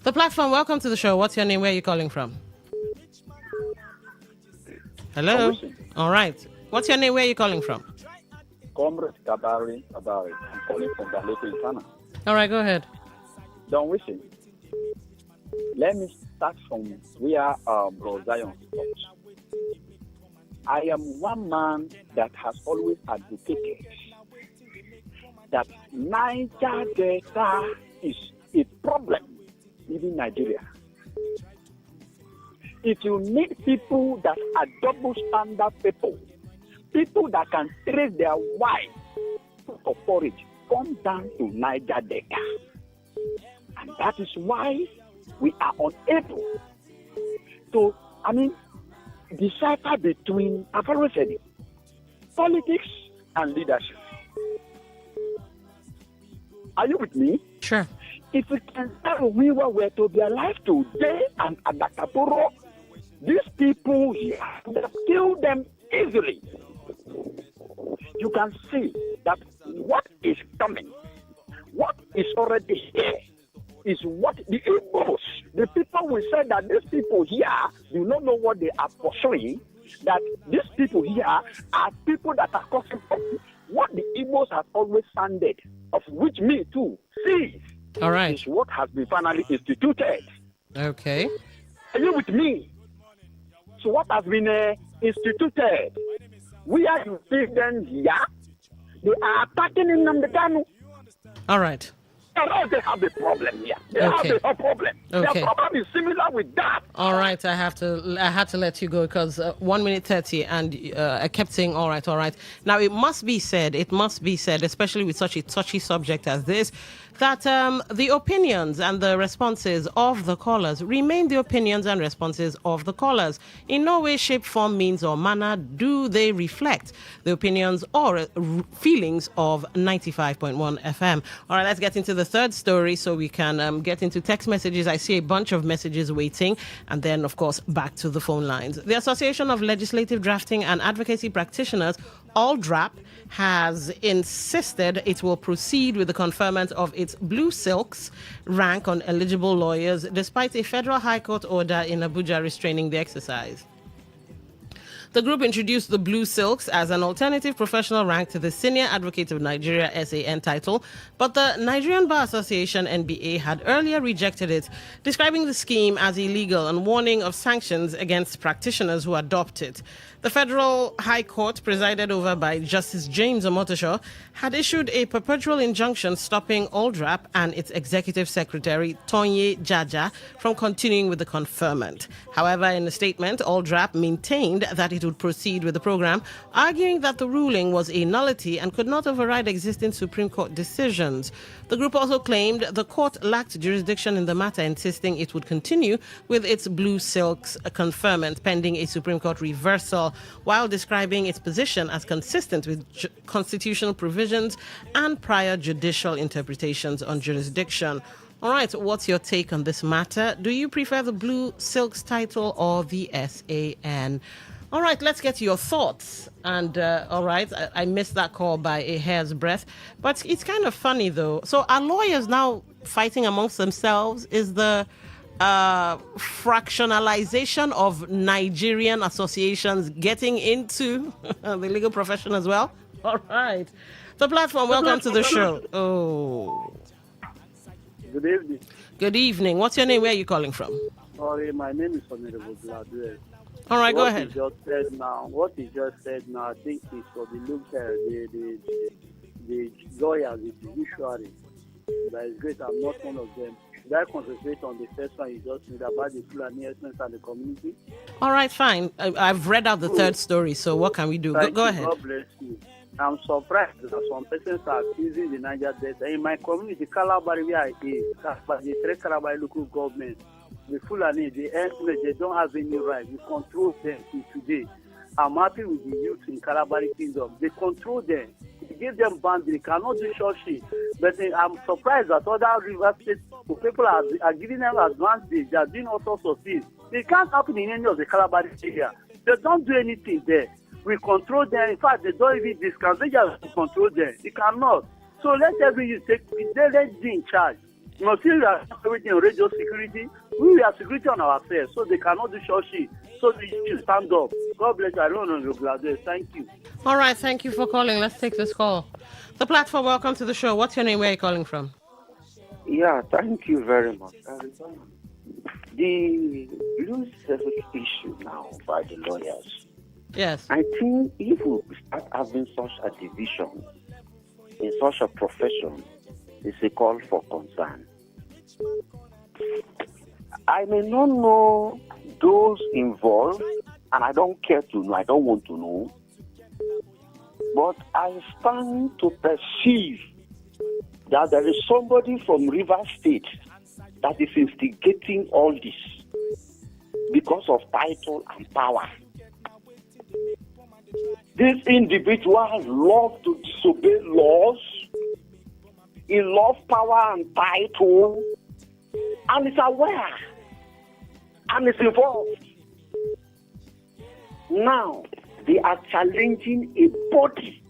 Speaker 9: The platform, welcome to the show. What's your name? Where are you calling from? Hello? All right. What's your name? Where are you calling from?
Speaker 2: Comrade Kabari. I'm calling from the local Ghana.
Speaker 9: All right, go ahead.
Speaker 2: Don't wish it. Let me start from where Bro Zion stopped. I am one man that has always advocated that Niger Delta is a problem. Even Nigeria. If you need people that are double standard people that can trace their wife for forage, come down to Niger Delta. And that is why we are unable
Speaker 10: to, decipher between, I've always said it, politics and leadership. Are you with me?
Speaker 9: Sure.
Speaker 10: If we can tell we were to be alive today and at Dakatoro, these people here have killed them easily. You can see that what is coming, what is already here, is what the Igbos, the people will say that these people here do not know what they are pursuing, that these people here are people that are causing problems. What the Igbos have always sounded, of which me too, see,
Speaker 9: all right,
Speaker 10: is what has been finally instituted.
Speaker 9: Okay.
Speaker 10: Are you with me? So what has been instituted? We are using them here. They are attacking in Namdekanu.
Speaker 9: All right.
Speaker 10: They have a problem here. They
Speaker 9: Okay.
Speaker 10: have a problem.
Speaker 9: Okay.
Speaker 10: Their problem is similar with that.
Speaker 9: All right, I had to let you go because 1 minute 30, and I kept saying, all right. Now, it must be said, especially with such a touchy subject as this, that the opinions and the responses of the callers remain the opinions and responses of the callers. In no way, shape, form, means, or manner do they reflect the opinions or feelings of 95.1 FM. All right, let's get into the third story so we can get into text messages. I see a bunch of messages waiting, and then, of course, back to the phone lines. The Association of Legislative Drafting and Advocacy Practitioners, ALDRAP, has insisted it will proceed with the conferment of its Blue Silks rank on eligible lawyers, despite a federal high court order in Abuja restraining the exercise. The group introduced the Blue Silks as an alternative professional rank to the Senior Advocate of Nigeria SAN title, but the Nigerian Bar Association NBA had earlier rejected it, describing the scheme as illegal and warning of sanctions against practitioners who adopt it. The Federal High Court, presided over by Justice James Omotosho, had issued a perpetual injunction stopping ALDRAP and its executive secretary, Tonye Jaja, from continuing with the conferment. However, in a statement, ALDRAP maintained that it would proceed with the program, arguing that the ruling was a nullity and could not override existing Supreme Court decisions. The group also claimed the court lacked jurisdiction in the matter, insisting it would continue with its Blue Silks conferment pending a Supreme Court reversal, while describing its position as consistent with constitutional provisions and prior judicial interpretations on jurisdiction. All right, what's your take on this matter? Do you prefer the Blue Silks title or the SAN? All right, let's get your thoughts. And all right, I missed that call by a hair's breadth, but it's kind of funny though. So are lawyers now fighting amongst themselves? Is the fractionalization of Nigerian associations getting into the legal profession as well? All right. The platform, welcome to the show. Oh.
Speaker 5: Good evening.
Speaker 9: Good evening. What's your name? Where are you calling from?
Speaker 5: Sorry, my name is Honorable Gladwell.
Speaker 9: All right, go ahead.
Speaker 5: What he just said now, I think is for the lawyers, the judiciary. That is great. I'm not one of them. Should I concentrate on the first one you just said about the Fulani essence and the community?
Speaker 9: All right, fine. I've read out the third story, so what can we do? Go ahead.
Speaker 5: God bless you. I'm surprised that some persons are accusing the Niger Delta. In my community, Calabari, where I is, the three Calabari local government, the Fulani, the ethnic, they don't have any right. We control them till today. I'm happy with the youth in Calabari Kingdom. They control them. They give them boundaries. They cannot do short shit. But I'm surprised that other river states people are giving them advantage. They are doing all sorts of things. It can't happen in any of the Calabari area. They don't do anything there. We control them. In fact, they don't even discount. They just control them. They cannot. So let every youth take it. They let them in charge. You know, still we are everything on radio security. We are security on ourselves, so they cannot do short shit. So they should stand up. God bless you. I don't know your glad. Thank you.
Speaker 9: All right, thank you for calling. Let's take this call. The platform, welcome to the show. What's your name? Where are you calling from?
Speaker 10: Yeah, thank you very much. The Blue Silk issue now by the lawyers.
Speaker 9: Yes.
Speaker 10: I think if we start having such a division in such a profession, it's a call for concern. I may not know those involved, and I don't care to know, I don't want to know, but I stand to perceive that there is somebody from River State that is instigating all this. because of title and power. These individuals love to disobey laws. He loves power and title, and is aware, and is involved. Now, they are challenging a body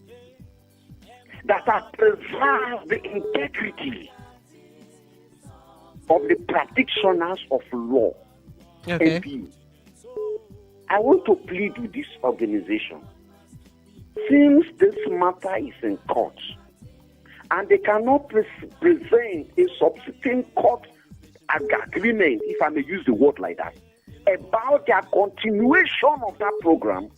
Speaker 10: that has preserved the integrity of the practitioners of law.
Speaker 9: Okay.
Speaker 10: NPU. I want to plead with this organization. Since this matter is in court, and they cannot present a subsequent court agreement, if I may use the word like that, about their continuation of that program,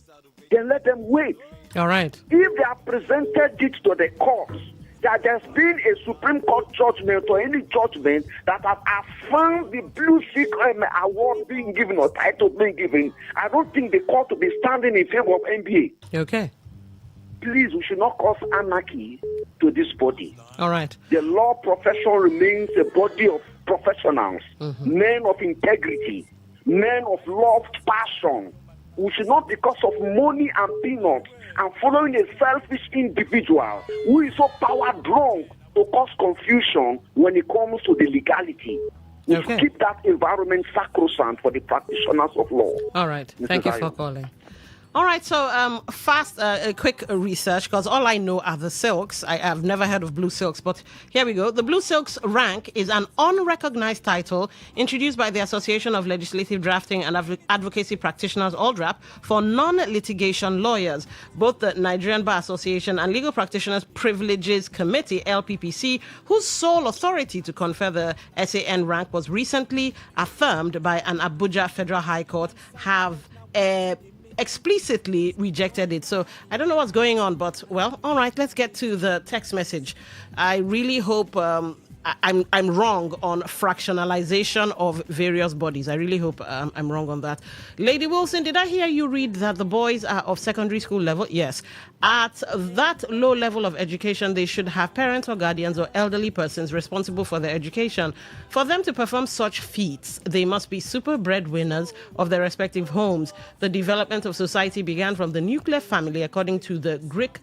Speaker 10: then let them wait.
Speaker 9: All right.
Speaker 10: If they have presented it to the courts, that there's been a Supreme Court judgment or any judgment that has affirmed the Blue Silk award being given or title being given, I don't think the court will be standing in favor of NBA.
Speaker 9: Okay.
Speaker 10: Please, we should not cause anarchy to this body.
Speaker 9: All right.
Speaker 10: The law profession remains a body of professionals, men of integrity, men of love, passion. We should not, because of money and peanuts, and following a selfish individual who is so power drunk to cause confusion when it comes to the legality. We should keep that environment sacrosanct for the practitioners of law.
Speaker 9: All right.
Speaker 10: Mrs.
Speaker 9: Thank you for
Speaker 10: Ayo.
Speaker 9: calling. All right, so a quick research, because all I know are the silks. I have never heard of blue silks, but here we go. The blue silks rank is an unrecognized title introduced by the Association of Legislative Drafting and Advocacy Practitioners, ALDRAP, for non-litigation lawyers. Both the Nigerian Bar Association and Legal Practitioners Privileges Committee, LPPC, whose sole authority to confer the SAN rank was recently affirmed by an Abuja Federal High Court, have explicitly rejected it. So I don't know what's going on, but well, all right, let's get to the text message. I really hope I'm wrong on fractionalization of various bodies. I really hope I'm wrong on that. Lady Wilson, did I hear you read that the boys are of secondary school level? Yes. At that low level of education, they should have parents or guardians or elderly persons responsible for their education. For them to perform such feats, they must be super breadwinners of their respective homes. The development of society began from the nuclear family, according to the Greek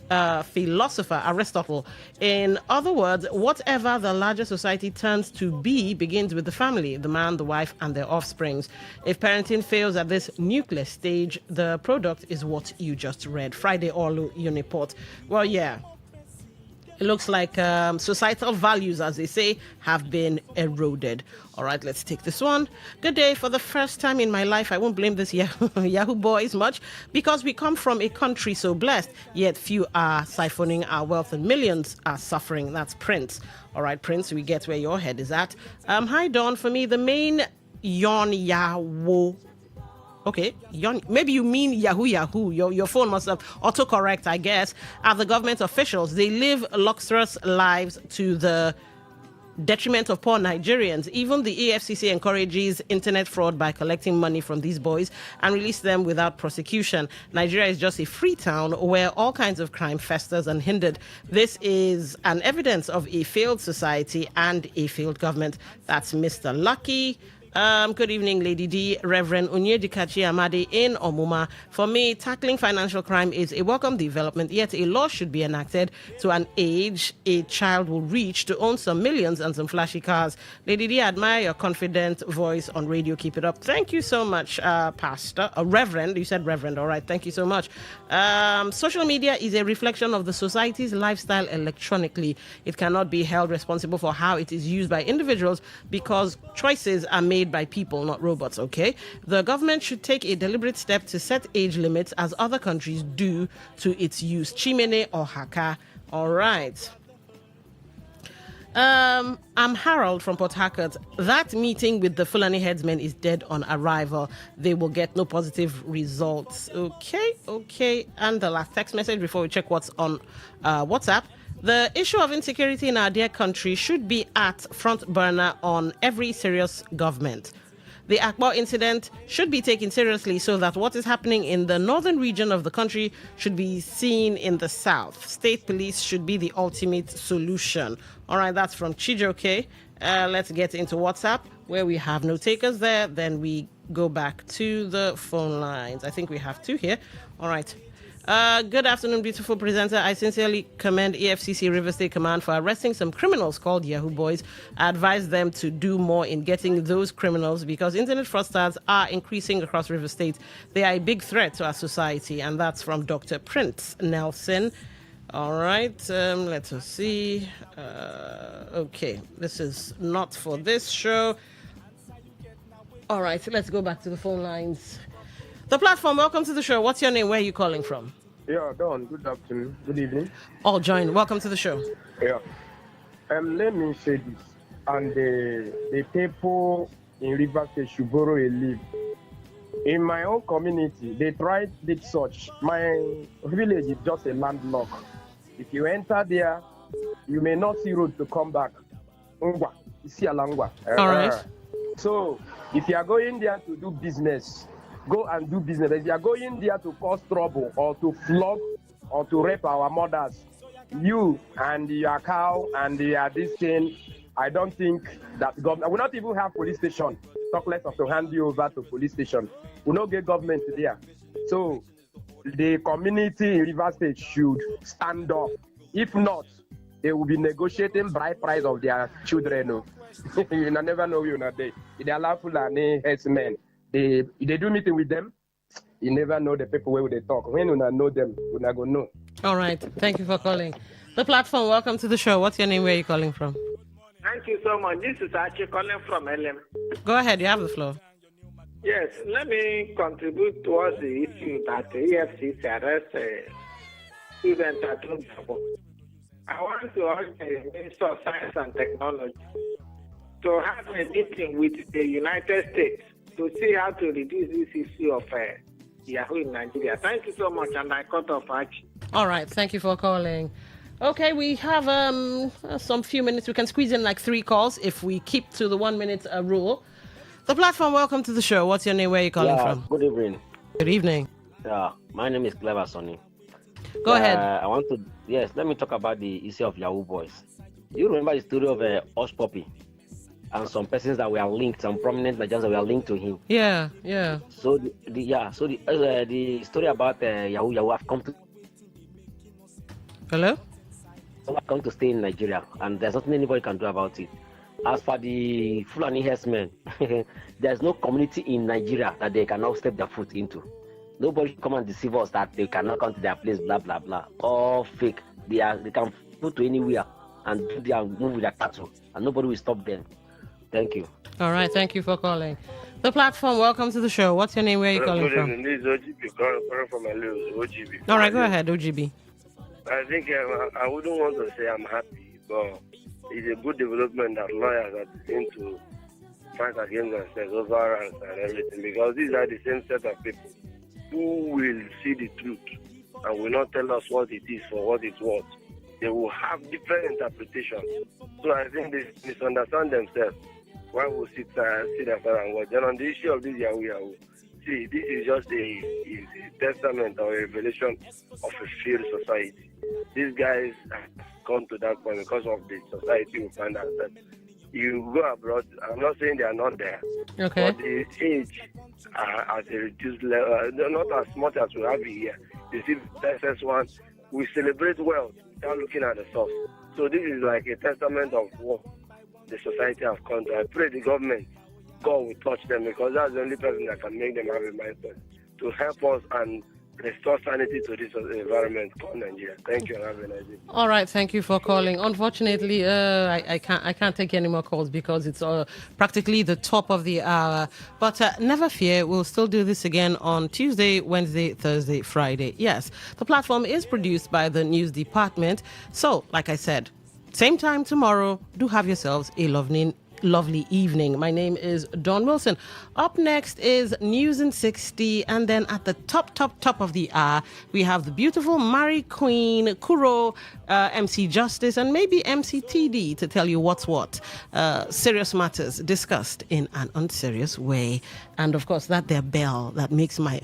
Speaker 9: philosopher Aristotle. In other words, whatever the larger society turns to be begins with the family, the man, the wife, and their offsprings. If parenting fails at this nuclear stage, the product is what you just read. Friday Olu Uniport. Well, yeah. It looks like societal values, as they say, have been eroded. All right, let's take this one. Good day. For the first time in my life, I won't blame this Yahoo boys much, because we come from a country so blessed, yet few are siphoning our wealth and millions are suffering. That's Prince. All right, Prince, we get where your head is at. Hi, Dawn. For me, the main Yon Yahoo. Okay, maybe you mean Yahoo. Your phone must have autocorrect, I guess. Are the government officials. They live luxurious lives to the detriment of poor Nigerians. Even the EFCC encourages internet fraud by collecting money from these boys and release them without prosecution. Nigeria is just a free town where all kinds of crime festers unhindered. This is an evidence of a failed society and a failed government. That's Mr. Lucky. Good evening, Lady D. Reverend Onyedikachi Amadi in Omuma. For me, tackling financial crime is a welcome development, yet a law should be enacted to an age a child will reach to own some millions and some flashy cars. Lady D, I admire your confident voice on radio. Keep it up. Thank you so much, Pastor. Reverend. You said Reverend. All right. Thank you so much. Social media is a reflection of the society's lifestyle electronically. It cannot be held responsible for how it is used by individuals because choices are made by people, not robots, okay? The government should take a deliberate step to set age limits as other countries do to its use. Chimene or Haka. All right. I'm Harold from Port Harcourt. That meeting with the Fulani headsmen is dead on arrival. They will get no positive results. Okay. And the last text message before we check what's on WhatsApp. The issue of insecurity in our dear country should be at front burner on every serious government. The Akbar incident should be taken seriously so that what is happening in the northern region of the country should be seen in the south. State police should be the ultimate solution. All right, that's from Chijoke. Let's get into WhatsApp, where we have no takers there. Then we go back to the phone lines. I think we have 2 here. All right. Good afternoon, beautiful presenter. I sincerely commend EFCC River State Command for arresting some criminals called Yahoo Boys. I advise them to do more in getting those criminals because internet fraudsters are increasing across River State. They are a big threat to our society, and that's from Dr. Prince Nelson. All right, let us see. Okay, this is not for this show. All right, let's go back to the phone lines. The platform, welcome to the show. What's your name? Where are you calling from?
Speaker 11: Yeah, Don, good afternoon. Good evening.
Speaker 9: All join. Welcome to the show.
Speaker 11: Yeah. Let me say this. And the people in River State should borrow a leaf. In my own community, they tried did such. My village is just a landlock. If you enter there, you may not see road to come back. Ngwa, you see Alangwa.
Speaker 9: All right.
Speaker 11: So, if you are going there to do business, go and do business. If you are going there to cause trouble or to flog or to rape our mothers, you and your cow and this thing, I don't think that government will not even have police station. Talk less of to hand you over to police station. We not get government there. So the community in River State should stand up. If not, they will be negotiating bride price of their children. You never know you not there. They allow Fulani herdsmen. They do meeting with them. You never know the people where they talk. When you know them, you not go know.
Speaker 9: All right. Thank you for calling. The platform, welcome to the show. What's your name? Where are you calling from?
Speaker 8: Thank you so much. This is Archie calling from LM.
Speaker 9: Go ahead. You have the floor.
Speaker 8: Yes, let me contribute towards the issue that the EFCC arrest students at Lumsabo. I want to urge the Minister of Science and Technology to have a meeting with the United States to see how to reduce this issue of Yahoo in Nigeria. Thank you so much, and I cut off Archie.
Speaker 9: All right. Thank you for calling. Okay, we have some few minutes. We can squeeze in like 3 calls if we keep to the 1 minute rule. The platform, welcome to the show. What's your name? Where are you calling from?
Speaker 13: Good evening.
Speaker 9: Good evening.
Speaker 13: Yeah, my name is Clever Sonny.
Speaker 9: Go ahead.
Speaker 13: Let me talk about the issue of Yahoo Boys. You remember the story of Hush Puppy and some persons that were linked, some prominent Nigerians that were linked to him.
Speaker 9: Yeah.
Speaker 13: So the story about Yahoo have come to.
Speaker 9: Hello?
Speaker 13: I've come to stay in Nigeria, and there's nothing anybody can do about it. As for the Fulani herdsmen, there's no community in Nigeria that they cannot step their foot into. Nobody come and deceive us that they cannot come to their place, blah, blah, blah. All fake. They can go to anywhere and move with their cattle, and nobody will stop them. Thank you.
Speaker 9: All right, thank you for calling. The platform, welcome to the show. What's your name? Where are you calling from?
Speaker 16: This is OGB, calling from OGB.
Speaker 9: All right, go ahead, OGB.
Speaker 16: I think I wouldn't want to say I'm happy, but it's a good development that lawyers are beginning to fight against themselves over ranks and everything, because these are the same set of people who will see the truth and will not tell us what it is for what it's worth. They will have different interpretations. So I think they misunderstand themselves. Why will sit there and watch? Then on the issue of this Yahoo, see, this is just a testament or a revelation of a failed society. These guys have come to that point because of the society we find ourselves. You go abroad, I'm not saying they are not there,
Speaker 9: okay,
Speaker 16: but the age at a reduced level, not as much as we have here. You see, the SS1, we celebrate wealth without looking at the source. So this is like a testament of what the society have come to. I pray the government, God will touch them, because that's the only person that can make them have a mindset to help us and restore sanity to this environment called Nigeria. Thank you and have a nice day.
Speaker 9: All right, thank you for calling. Unfortunately, I can't take any more calls because it's practically the top of the hour. But never fear, we'll still do this again on Tuesday, Wednesday, Thursday, Friday. Yes, the platform is produced by the news department. So, like I said, same time tomorrow. Do have yourselves a lovely evening. My name is Dawn Wilson. Up next is News in 60, and then at the top of the hour, we have the beautiful Mary Queen, Kuro, MC Justice, and maybe MC TD to tell you what's what. Serious matters discussed in an unserious way. And of course, that their bell that makes my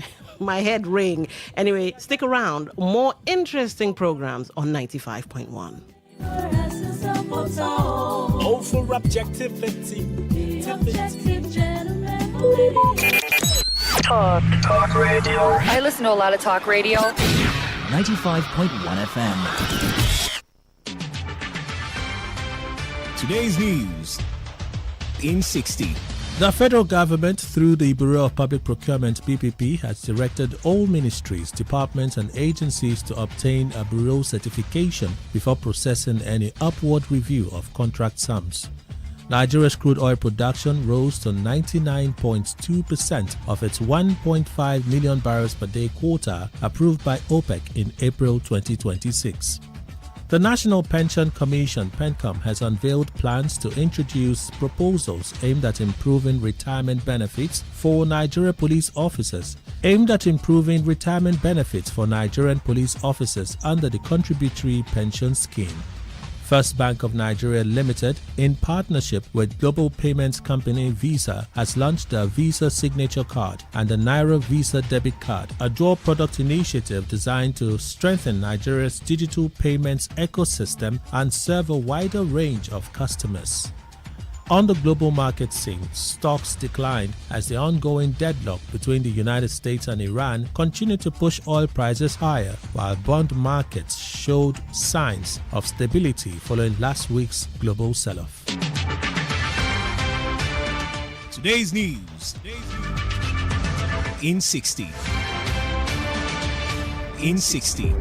Speaker 9: head ring. Anyway, stick around. More interesting programs on 95.1.
Speaker 21: O for objectivity.
Speaker 17: Talk radio. I listen to a lot of talk radio.
Speaker 23: 95.1 FM.
Speaker 7: Today's news in 60. The federal government, through the Bureau of Public Procurement (BPP), has directed all ministries, departments, and agencies to obtain a bureau certification before processing any upward review of contract sums. Nigeria's crude oil production rose to 99.2% of its 1.5 million barrels per day quota approved by OPEC in April 2026. The National Pension Commission (PENCOM) has unveiled plans to introduce proposals aimed at improving retirement benefits for Nigerian police officers under the Contributory Pension Scheme. First Bank of Nigeria Limited, in partnership with global payments company Visa, has launched the Visa Signature Card and the Naira Visa Debit Card, a dual product initiative designed to strengthen Nigeria's digital payments ecosystem and serve a wider range of customers. On the global market scene, stocks declined as the ongoing deadlock between the United States and Iran continued to push oil prices higher, while bond markets showed signs of stability following last week's global sell-off. Today's news in 60. In 60.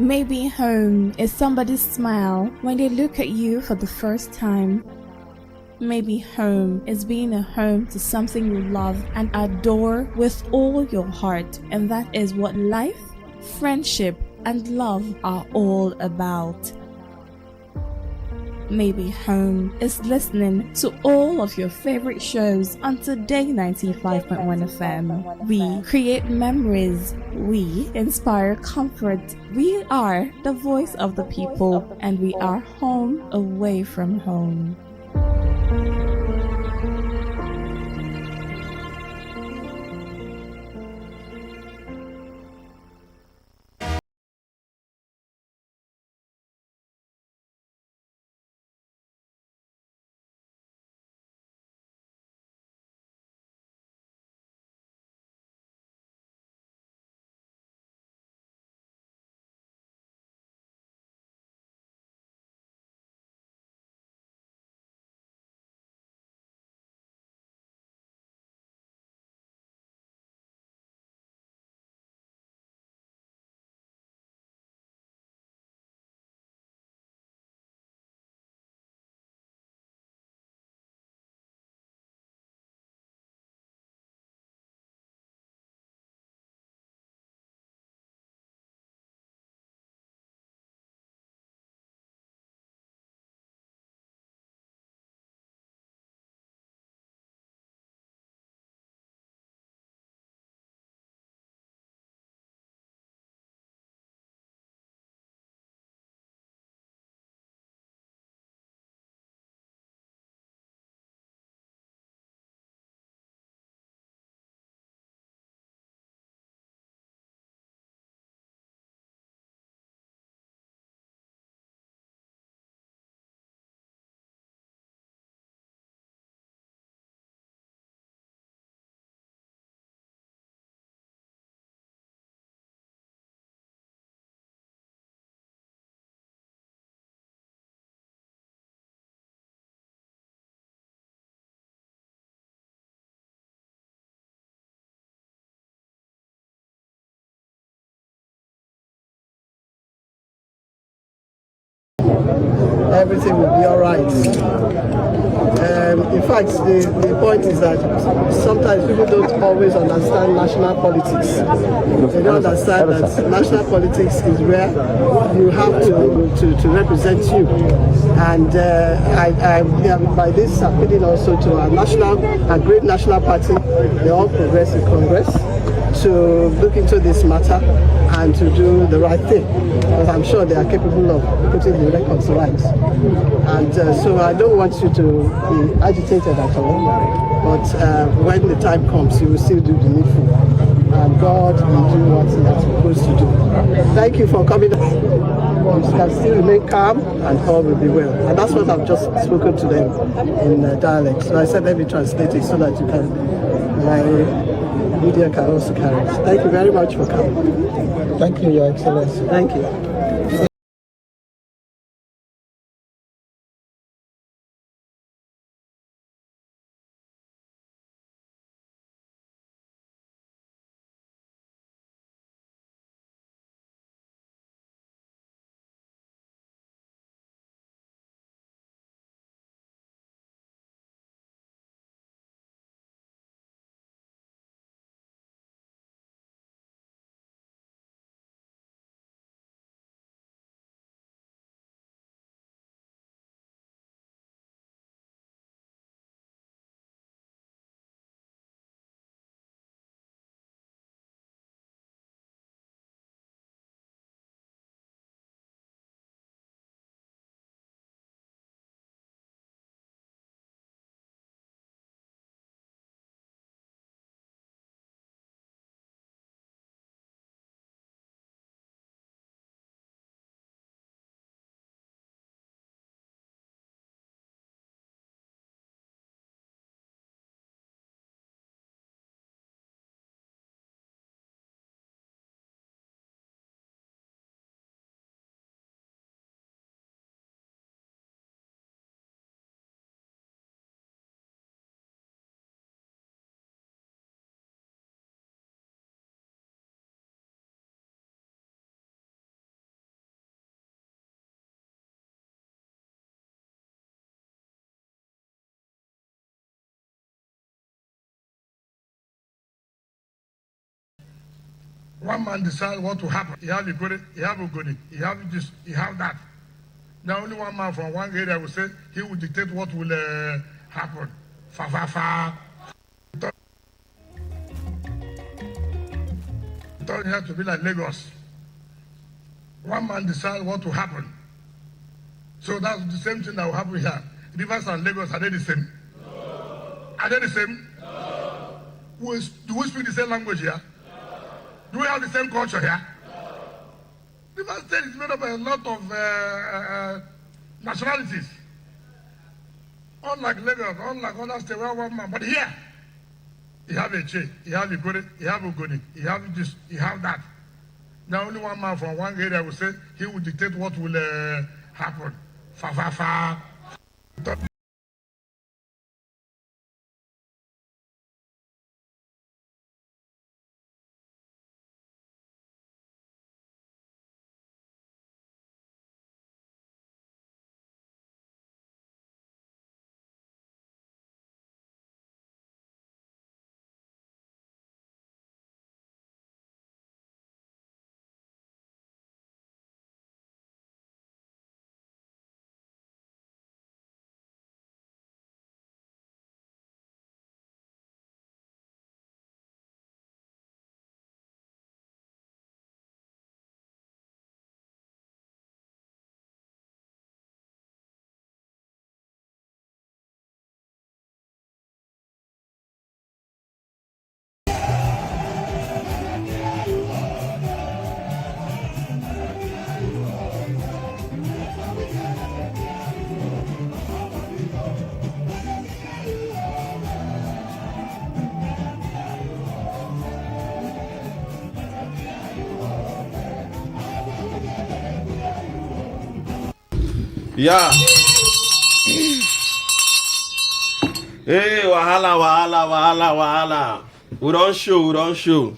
Speaker 12: Maybe home is somebody's smile when they look at you for the first time. Maybe home is being a home to something you love and adore with all your heart, and that is what life, friendship, and love are all about. Maybe home is listening to all of your favorite shows on Today95.1 FM. We create memories. We inspire comfort. We are the voice of the people, and we are home away from home.
Speaker 14: Everything will be all right. In fact, the point is that sometimes people don't always understand national politics. They don't understand that national politics is where you have to represent you. And by this, I'm appealing also to a great national party, the All Progressive Congress, to look into this matter and to do the right thing, because I'm sure they are capable of putting the records right. And so I don't want you to be agitated at all, but when the time comes, you will still do the needful, and God will do what He has supposed to do. Thank you for coming. you can still remain calm and all will be well. And that's what I've just spoken to them in dialect. So I said, let me translate it so that you can, my media can also carry it. Thank you very much for coming. Thank you, Your Excellency. Thank you.
Speaker 15: One man decides what will happen. He have a good, he have a good, he have this, he have that. Now only one man from one area will say he will dictate what will happen. Turn here to be like Lagos. One man decides what will happen. So that's the same thing that will happen here. Rivers and Lagos, are they the same? No. Are they the same? No. Do we speak the same language here? Do we have the same culture here? No. Rivers State is made up of a lot of nationalities. Unlike Lagos, unlike other states, where one man. But here, you have a Che, you have a Gode, you have a Godi, you have this, you have that. Now only one man from one area will say he will dictate what will happen.
Speaker 20: Yeah. Hey, wahala. We don't show.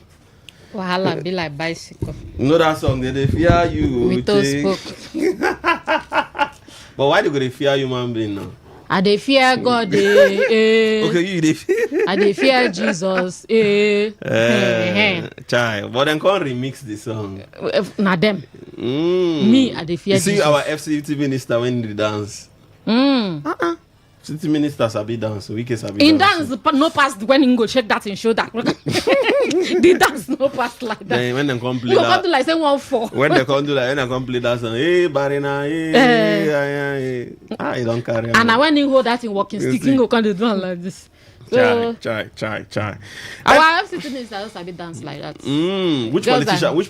Speaker 22: Wahala be like bicycle.
Speaker 20: You know that song, they fear you.
Speaker 22: We told spoke.
Speaker 20: But why do they fear human being now?
Speaker 22: I dey fear God.
Speaker 20: Okay, you dey fear.
Speaker 22: I dey fear Jesus.
Speaker 20: Chai, but then can't remix the song.
Speaker 22: Na them. Me, I dey fear Jesus.
Speaker 20: You see our FCT minister when they dance. City ministers sabi dance, we can sabi
Speaker 22: in
Speaker 20: dance.
Speaker 22: In dance, no pass when he go check that and show that. The dance no pass like that.
Speaker 20: Then when they come play
Speaker 22: that,
Speaker 20: come
Speaker 22: do like say 1-4.
Speaker 20: When they come do like when they come play that song, hey Barina, hey, you don't carry.
Speaker 22: And when he hold that in walking stick, he go come do like this. So,
Speaker 20: Chai.
Speaker 22: Our FCT minister sabi dance like that.
Speaker 20: Which politician will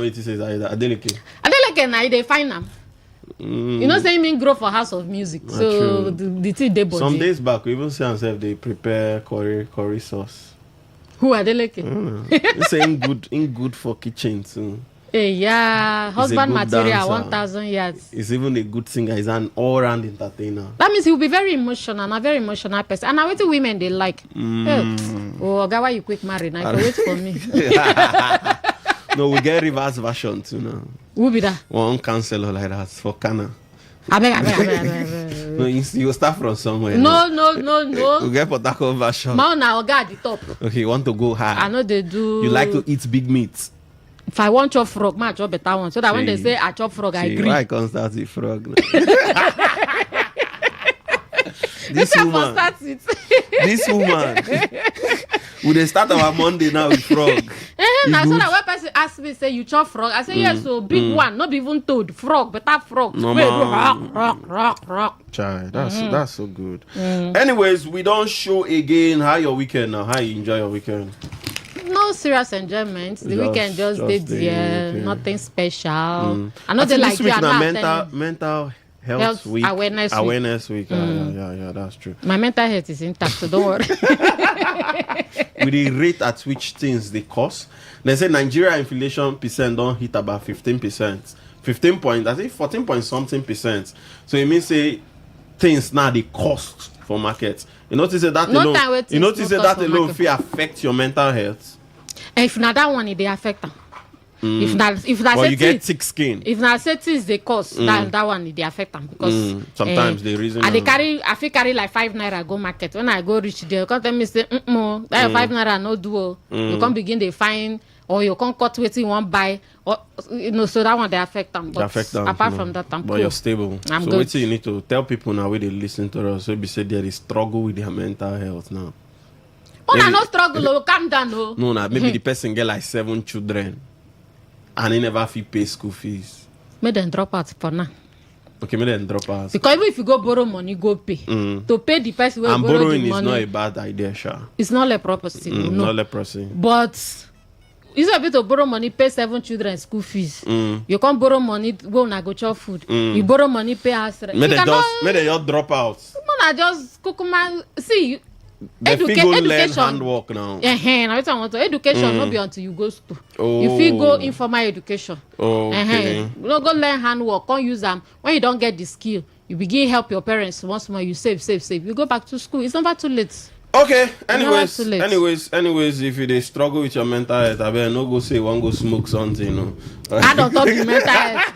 Speaker 20: you say that? Adeleke
Speaker 22: Adeleke now they find them. You know, say mean grow for House of Music.
Speaker 20: Not
Speaker 22: so
Speaker 20: true.
Speaker 22: the thing they body.
Speaker 20: Some days back, we even see ourselves they prepare curry sauce.
Speaker 22: Who are Adeleke?
Speaker 20: It's in good for kitchen too.
Speaker 22: Yeah, husband material,
Speaker 20: dancer.
Speaker 22: 1,000 yards.
Speaker 20: He's even a good singer. He's an all-round entertainer.
Speaker 22: That means he will be very emotional, and a very emotional person. And I wait till women they like. Oh, God, why you quick marry? Now wait for me.
Speaker 20: No, we get reverse version too now.
Speaker 22: Who be that?
Speaker 20: One counselor like that for Kana.
Speaker 22: I beg.
Speaker 20: No, you start from somewhere.
Speaker 22: No.
Speaker 20: We get Potako version.
Speaker 22: Man, now God at the top.
Speaker 20: Okay, you want to go high.
Speaker 22: I know they do.
Speaker 20: You like to eat big meat.
Speaker 22: If I want chop frog, I chop better one. So that when they say I chop frog, I agree.
Speaker 20: Why can't start with frog? This woman. We they start our Monday now with frog.
Speaker 22: Now so that when person ask me say you chop frog, I say yes, so big one, not even toad, frog, better frog.
Speaker 20: No,
Speaker 22: wait, rock.
Speaker 20: Chai, that's so good. Anyways, we don't show again. How your weekend now? How you enjoy your weekend?
Speaker 22: No serious enjoyment. The weekend just did there, nothing special. I know they like
Speaker 20: this week now mental health week,
Speaker 22: awareness week.
Speaker 20: Yeah, that's true.
Speaker 22: My mental health is intact, so don't worry.
Speaker 20: With the rate at which things they cost, they say Nigeria inflation percent don't hit about 15%. 15 point, I think 14 point something percent. So it means say things now they cost for market. You notice that alone. You notice that alone will affect your mental health.
Speaker 22: If not that one, it they affect them. If that
Speaker 20: you get thick skin.
Speaker 22: If not say things they cost, that one they affect them because
Speaker 20: sometimes they reason.
Speaker 22: I carry like 5 naira go market. When I go reach there, you can't tell me say that 5 naira no do. You can't begin they find or you can't cut what you want buy or so that one they affect them. But apart from that, I'm
Speaker 20: but
Speaker 22: cool.
Speaker 20: You're stable.
Speaker 22: I'm
Speaker 20: so
Speaker 22: good.
Speaker 20: What you need to tell people now where they listen to us, so be say there is struggle with their mental health now.
Speaker 22: I no struggle, calm down.
Speaker 20: No, maybe the person get like 7 children. And he never fee pay school fees.
Speaker 22: Make them drop out for now.
Speaker 20: Okay, make them drop out.
Speaker 22: Because even if you go borrow money, go pay. To pay the person who borrow the money.
Speaker 20: And borrowing is not a bad idea, Sha.
Speaker 22: It's not leprosy. No.
Speaker 20: Not leprosy.
Speaker 22: But it's a bit to borrow money, pay 7 children school fees. You can't borrow money, go and go chop food. You borrow money, pay house rent.
Speaker 20: Make them just drop out.
Speaker 22: I just cook my see.
Speaker 20: Education handwork now.
Speaker 22: Education not be until you go school. If you go informal education,
Speaker 20: okay.
Speaker 22: No go learn handwork. Can't use them when you don't get the skill. You begin help your parents once more. You save. You go back to school. It's never too late.
Speaker 20: Okay. Anyways, if you struggle with your mental health, I better no go say one go smoke something. No.
Speaker 22: I don't talk to mental health.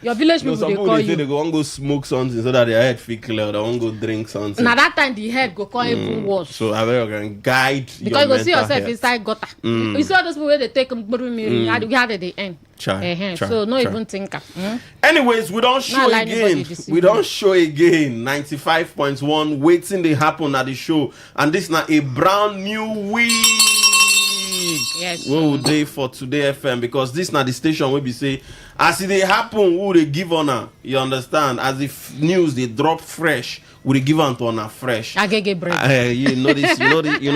Speaker 22: Your village people
Speaker 20: some
Speaker 22: they call you.
Speaker 20: They go one go smoke something so that their head feel clear. They won't go drink something.
Speaker 22: Now that time the head go call even worse.
Speaker 20: So I better can guide
Speaker 22: because
Speaker 20: your
Speaker 22: you go see yourself
Speaker 20: health.
Speaker 22: Inside gutter. You see all those people where they take mirror. How did they end? So no even think.
Speaker 20: Anyways, we don't show again. We don't show again. 95.1 waiting they happen at the show, and this now a brand new week.
Speaker 22: Yes.
Speaker 20: What would they for Today FM? Because this now the station will be say as it they happen, who they give honor. You understand? As if news they drop fresh, would they give on to honor fresh.
Speaker 22: I get break.
Speaker 20: You know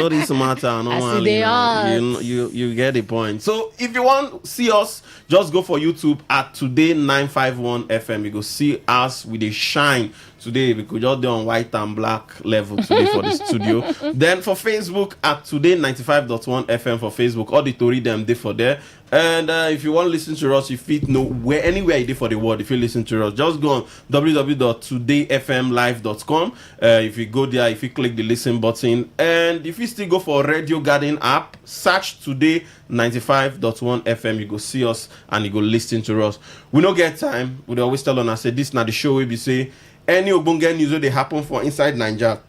Speaker 20: this matter. No, you get the point. So if you want to see us, just go for YouTube at Today951.fm. You go see us with a shine today. We could just do on white and black level today for the studio. Then for Facebook at Today95.1fm for Facebook. All the Tory them day for there. And if you want to listen to us, if you know where anywhere you did for the world, if you listen to us, just go on www.todayfmlive.com. If you go there, if you click the listen button, and if you still go for Radio Garden app, search Today 95.1 FM, you go see us and you go listen to us. We don't get time. We always tell on us say this now the show we be say any obonge news they happen for inside Nigeria,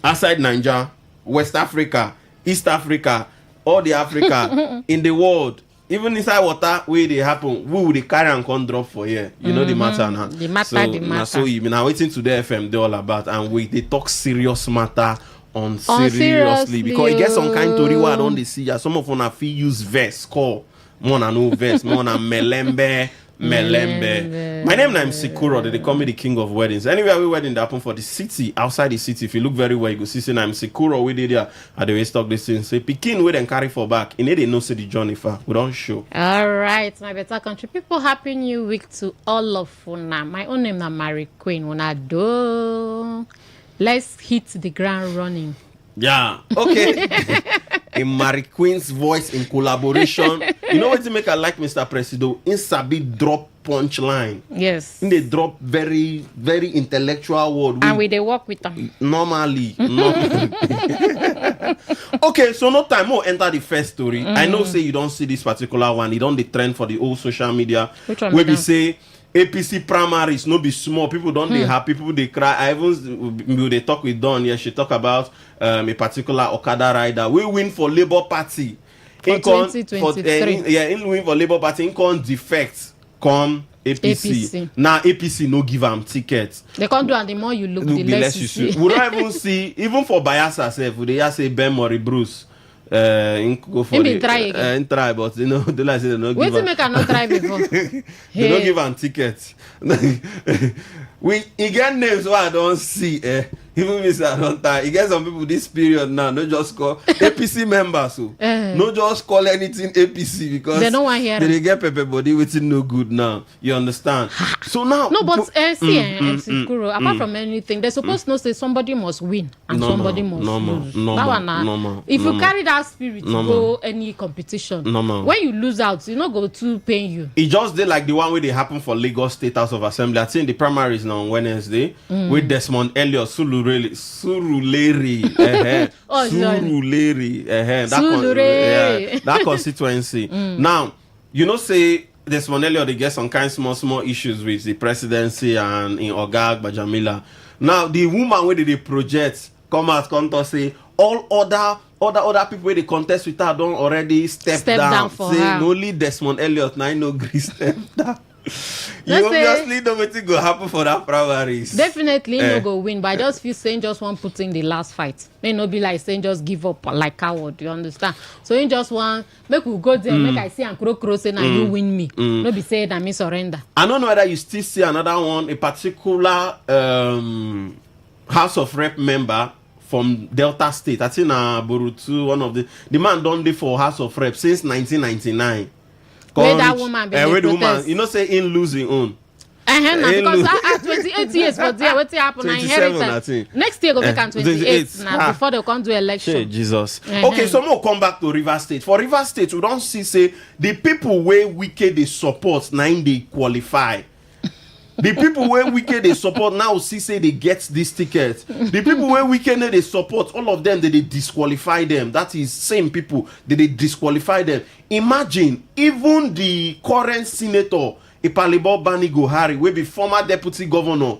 Speaker 20: outside Nigeria, West Africa, East Africa, all the Africa in the world. Even inside water where they happen, we will carry and come drop for here. You know the matter now.
Speaker 22: The matter.
Speaker 20: So you now waiting to the FM they all about and they talk serious matter on seriously because it gets some kind of story where I don't see. Some of them feel use verse call. More than no verse, more than melembe, Melembe. My name is Sikuro. They call me the king of weddings. Anywhere we wedding that happen for the city, outside the city, if you look very well, you go see say I'm Sikuro. We did there at the way stock this thing. Say Pikin we then carry for back. In it they know say the journey far. We don't show.
Speaker 22: All right, my better country people. Happy New Week to all of una. My own name is Mary Queen. Una do. Let's hit the ground running.
Speaker 20: Yeah. Okay. In Mary Queen's voice in collaboration. You know what to make her like Mr. Presido? In Sabi drop punchline.
Speaker 22: Yes.
Speaker 20: In they drop very, very intellectual word.
Speaker 22: And we they work with them.
Speaker 20: Normally. Okay, so no time. We'll enter the first story. I know say you don't see this particular one. It don't the trend for the whole social media.
Speaker 22: Which one?
Speaker 20: Where we say APC primaries, no be small. People don't they happy, people they cry. I even they talk with Dawn. Yeah, she talk about a particular Okada rider. We win for Labour Party.
Speaker 22: For 2023.
Speaker 20: In win for Labour Party. In con defects come APC. Now APC no give them tickets.
Speaker 22: They can't do, and the more you look, the less you see.
Speaker 20: We don't even see, even for Bayelsa self, they just say Ben Mori Bruce. Go for
Speaker 22: it. Try again.
Speaker 20: Try, but you know, they like say they don't give.
Speaker 22: Wait make I not try before.
Speaker 20: They don't give them tickets. We get names what I don't see. Even Mr. I don't tie. You get some people this period now. No just call APC members. So no just call anything APC because
Speaker 22: they don't want to hear
Speaker 20: they get pepper body waiting no good now. You understand? So now
Speaker 22: no, but Kuro, apart from anything, they're supposed to know say somebody must win and somebody must lose. If you carry that spirit to go any competition, when you lose out, you not go to pain you.
Speaker 20: It just did like the one where they happen for Lagos State House of Assembly. I think the primaries now on Wednesday with Desmond Elliott Surulere. That constituency. Now, you know, say Desmond Elliott they get some kind small issues with the presidency and in Ogag Bajamila. Now, the woman where they project come to say all other people where they contest with her don't already step down
Speaker 22: for
Speaker 20: say
Speaker 22: her.
Speaker 20: only Desmond Elliott now no agree step down. You obviously know what go happen for that primaries.
Speaker 22: Definitely no go win, but I just feel saying just want put in the last fight. May not be like saying just give up like coward, you understand? So you just want make we go there, make I see and crow say now you win me. No be say that me surrender.
Speaker 20: I don't know whether you still see another one, a particular House of Rep member from Delta State. I think Borutu, one of the man done there for House of Rep since 1999.
Speaker 22: Where that woman be the
Speaker 20: woman, you know, say in losing own.
Speaker 22: Because I 28 years for there, what's happen? I inherit. Next year go become 28 now before they come do election.
Speaker 20: Hey, Jesus. Okay, so we'll come back to River State. For River State, we don't see say the people where wicked they support now they qualify. The people where wicked they support now see say they get this ticket. The people where wicked they support, all of them they disqualify them. That is same people they disqualify them. Imagine even the current senator Ipalibo Bani Gohari, will be former deputy governor,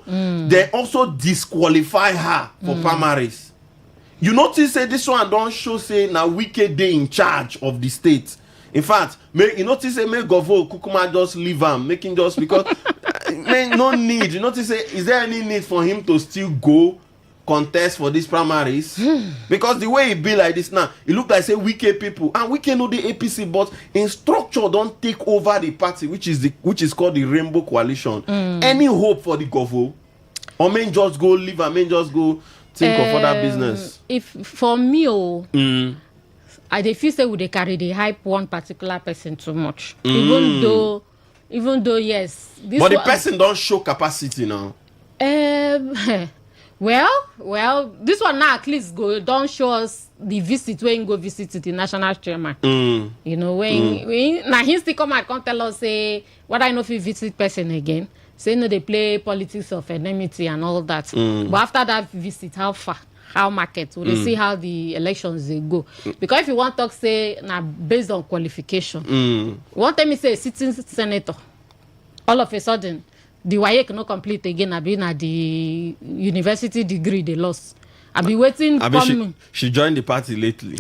Speaker 20: they also disqualify her for primaries. You notice say this one don't show say now wicked they in charge of the state. In fact, you notice say make Govo Kukuma just leave him, making just because no need. You notice say is there any need for him to still go contest for these primaries? Because the way it be like this now, it look like say wicked people and we can know the APC, but in structure don't take over the party, which is called the Rainbow Coalition. Any hope for the Govo? Or may just go leave and may just go think of other business?
Speaker 22: If for me, I dey feel say we dey carry the hype one particular person too much. Even though yes, this
Speaker 20: but the person don't show capacity now.
Speaker 22: Well, this one now at least don't show us the visit when go visit to the national chairman. You know when now he still come and come tell us say what I know if you visit person again. Say no they play politics of enmity and all that. But after that visit, how far? How market will they see how the elections they go? Because if you want to talk say now based on qualification, one time me say sitting senator, all of a sudden the WAEC no complete again. I been at the university degree they lost. I be waiting.
Speaker 20: She joined the party lately.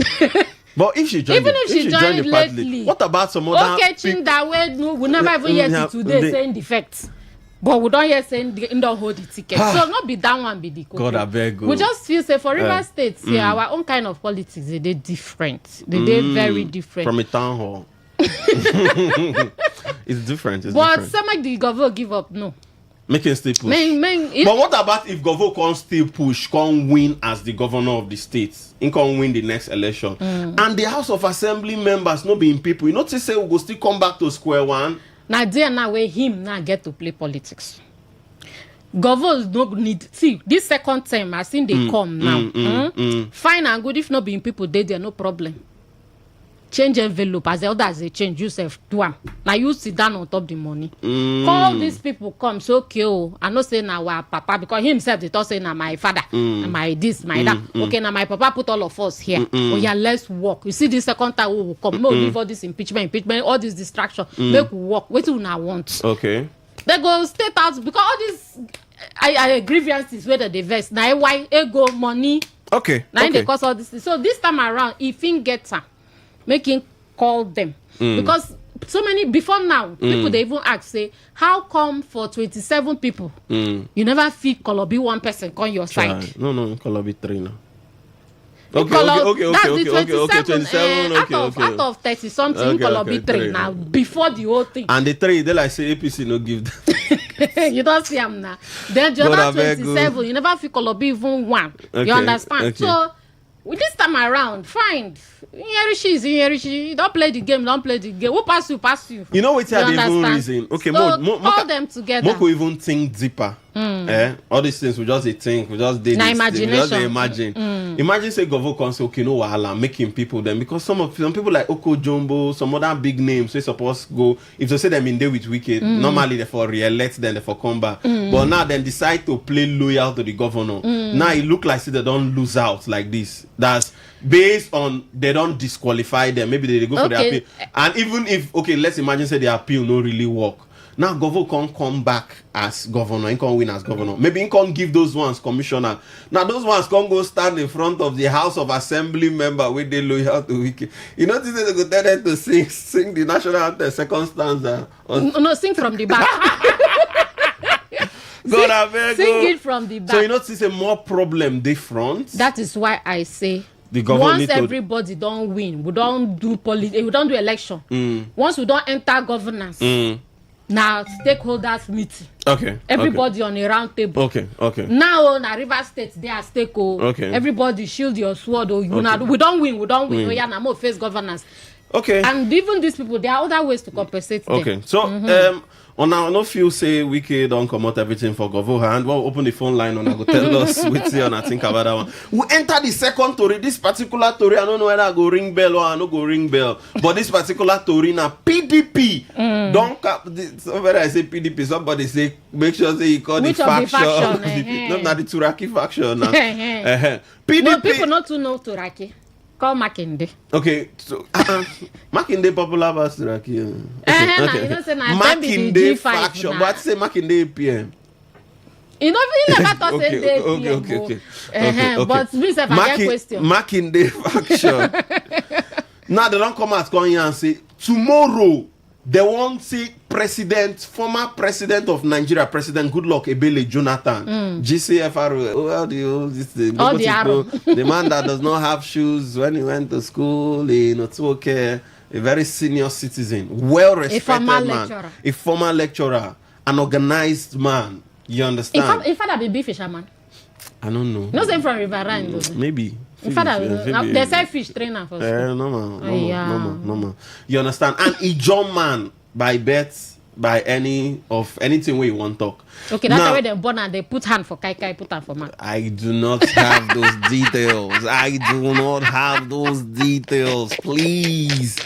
Speaker 20: But if she joined,
Speaker 22: if she joined the
Speaker 20: party, what about some other?
Speaker 22: Okay, that way we never even hear it today saying defects. But we don't hear saying they don't hold the ticket. So not be that one be the code.
Speaker 20: God I beg.
Speaker 22: We just feel say for River State, our own kind of politics, they different. They very different.
Speaker 20: From a town hall. It's different.
Speaker 22: But
Speaker 20: different.
Speaker 22: some like the government give up, no.
Speaker 20: Make him still push. But what about if Govo can still push, can win as the governor of the state? He can win the next election. And the House of Assembly members not being people. You notice say we go still come back to square one.
Speaker 22: Now there now where him now get to play politics. Governors don't need see this second time I seen they come now. Fine and good if not being people there no problem. Change envelope as the others they change yourself do am. Now you sit down on top the money. Call these people come so okay I not say now our papa because himself they thought say now my father my this my that. Okay now my papa put all of us here. Oh yeah, let's work. You see this second time we will come. No leave all this impeachment, all this distraction. Make we work. What do now want?
Speaker 20: Okay.
Speaker 22: They go state out because all these I grievances whether they vex. Now why ego money.
Speaker 20: Okay.
Speaker 22: Now they cause all this. So this time around, if he gets her, make him call them because so many before now people they even ask say how come for 27 people you never feel Kolobi one person on your side.
Speaker 20: No Kolobi 3 now.
Speaker 22: Okay.
Speaker 20: 27.
Speaker 22: Out of 30 something Kolobi 3 now before the whole thing.
Speaker 20: And the 3 they like say APC no give them.
Speaker 22: You don't see them now. Then the other 27 you never feel Kolobi even one. You understand?
Speaker 20: Okay.
Speaker 22: So with this time around, fine. You don't play the game. Who pass you.
Speaker 20: You know what? The even reason. Okay,
Speaker 22: so call them together.
Speaker 20: Moko even think deeper. All these things we just think. We just did this.
Speaker 22: Imagination.
Speaker 20: We just imagine. Imagine say Govo can say okay, no wahala, making people them because some people like Oko Jumbo, some other big names they supposed go. If they say them in there with Wicked, normally they for re-elect, then they for come back. But now then decide to play loyal to the governor. Now it look like they don't lose out like this. That's based on they don't disqualify them. Maybe they go for their appeal. And even if let's imagine say the appeal no really work. Now Govo can't come back as governor. He can't win as governor. Maybe he can't give those ones commissioner. Now those ones can't go stand in front of the House of Assembly member with the loyal to Wiki. You notice they go tell them to sing the national anthem second stanza.
Speaker 22: No, sing from the back. Sing it from the back.
Speaker 20: So you notice a more problem different.
Speaker 22: That is why I say
Speaker 20: the
Speaker 22: once everybody don't win, we don't do politics, we don't do election. Once we don't enter governance. Now stakeholders meeting.
Speaker 20: Okay.
Speaker 22: Everybody on a round table.
Speaker 20: Okay.
Speaker 22: Now na River State they are stake.
Speaker 20: Okay.
Speaker 22: Everybody shield your sword. We don't win. Oh yeah, now more face governance.
Speaker 20: Okay.
Speaker 22: And even these people, there are other ways to compensate them.
Speaker 20: Okay. So on our no feel say Wiki don't come out everything for Govo hand. Well, open the phone line and I go tell us which and I think about that one. We enter the second story. This particular story, I don't know whether I go ring bell or I don't go ring bell. But this particular story now PDP. Don't so whether I say PDP, somebody say make sure say you call
Speaker 22: which
Speaker 20: the faction.
Speaker 22: Not
Speaker 20: the Turaki faction now.
Speaker 22: PDP. No, people not to know Turaki. Call Makinde.
Speaker 20: Okay, so Makinde popular about Turaki.
Speaker 22: Makinde
Speaker 20: faction, but say Makinde PM.
Speaker 22: You never thought say
Speaker 20: okay.
Speaker 22: But me say I get question.
Speaker 20: Makinde faction. Now they don't come out going here and say tomorrow they won't see former president of Nigeria, President Goodluck Ebele Jonathan, GCFR, the man that does not have shoes when he went to school, it's okay, a very senior citizen, well-respected man, a former lecturer, an organized man, you understand?
Speaker 22: In fact, be fisherman.
Speaker 20: I don't know.
Speaker 22: No, say from Riverine.
Speaker 20: Maybe.
Speaker 22: In fact, they say fish trainer for school.
Speaker 20: No. You understand? And a John man by birth, by anything where you want to talk.
Speaker 22: Okay, that's the way they born and they put hand for kai, put hand for man.
Speaker 20: I do not have those details. Please.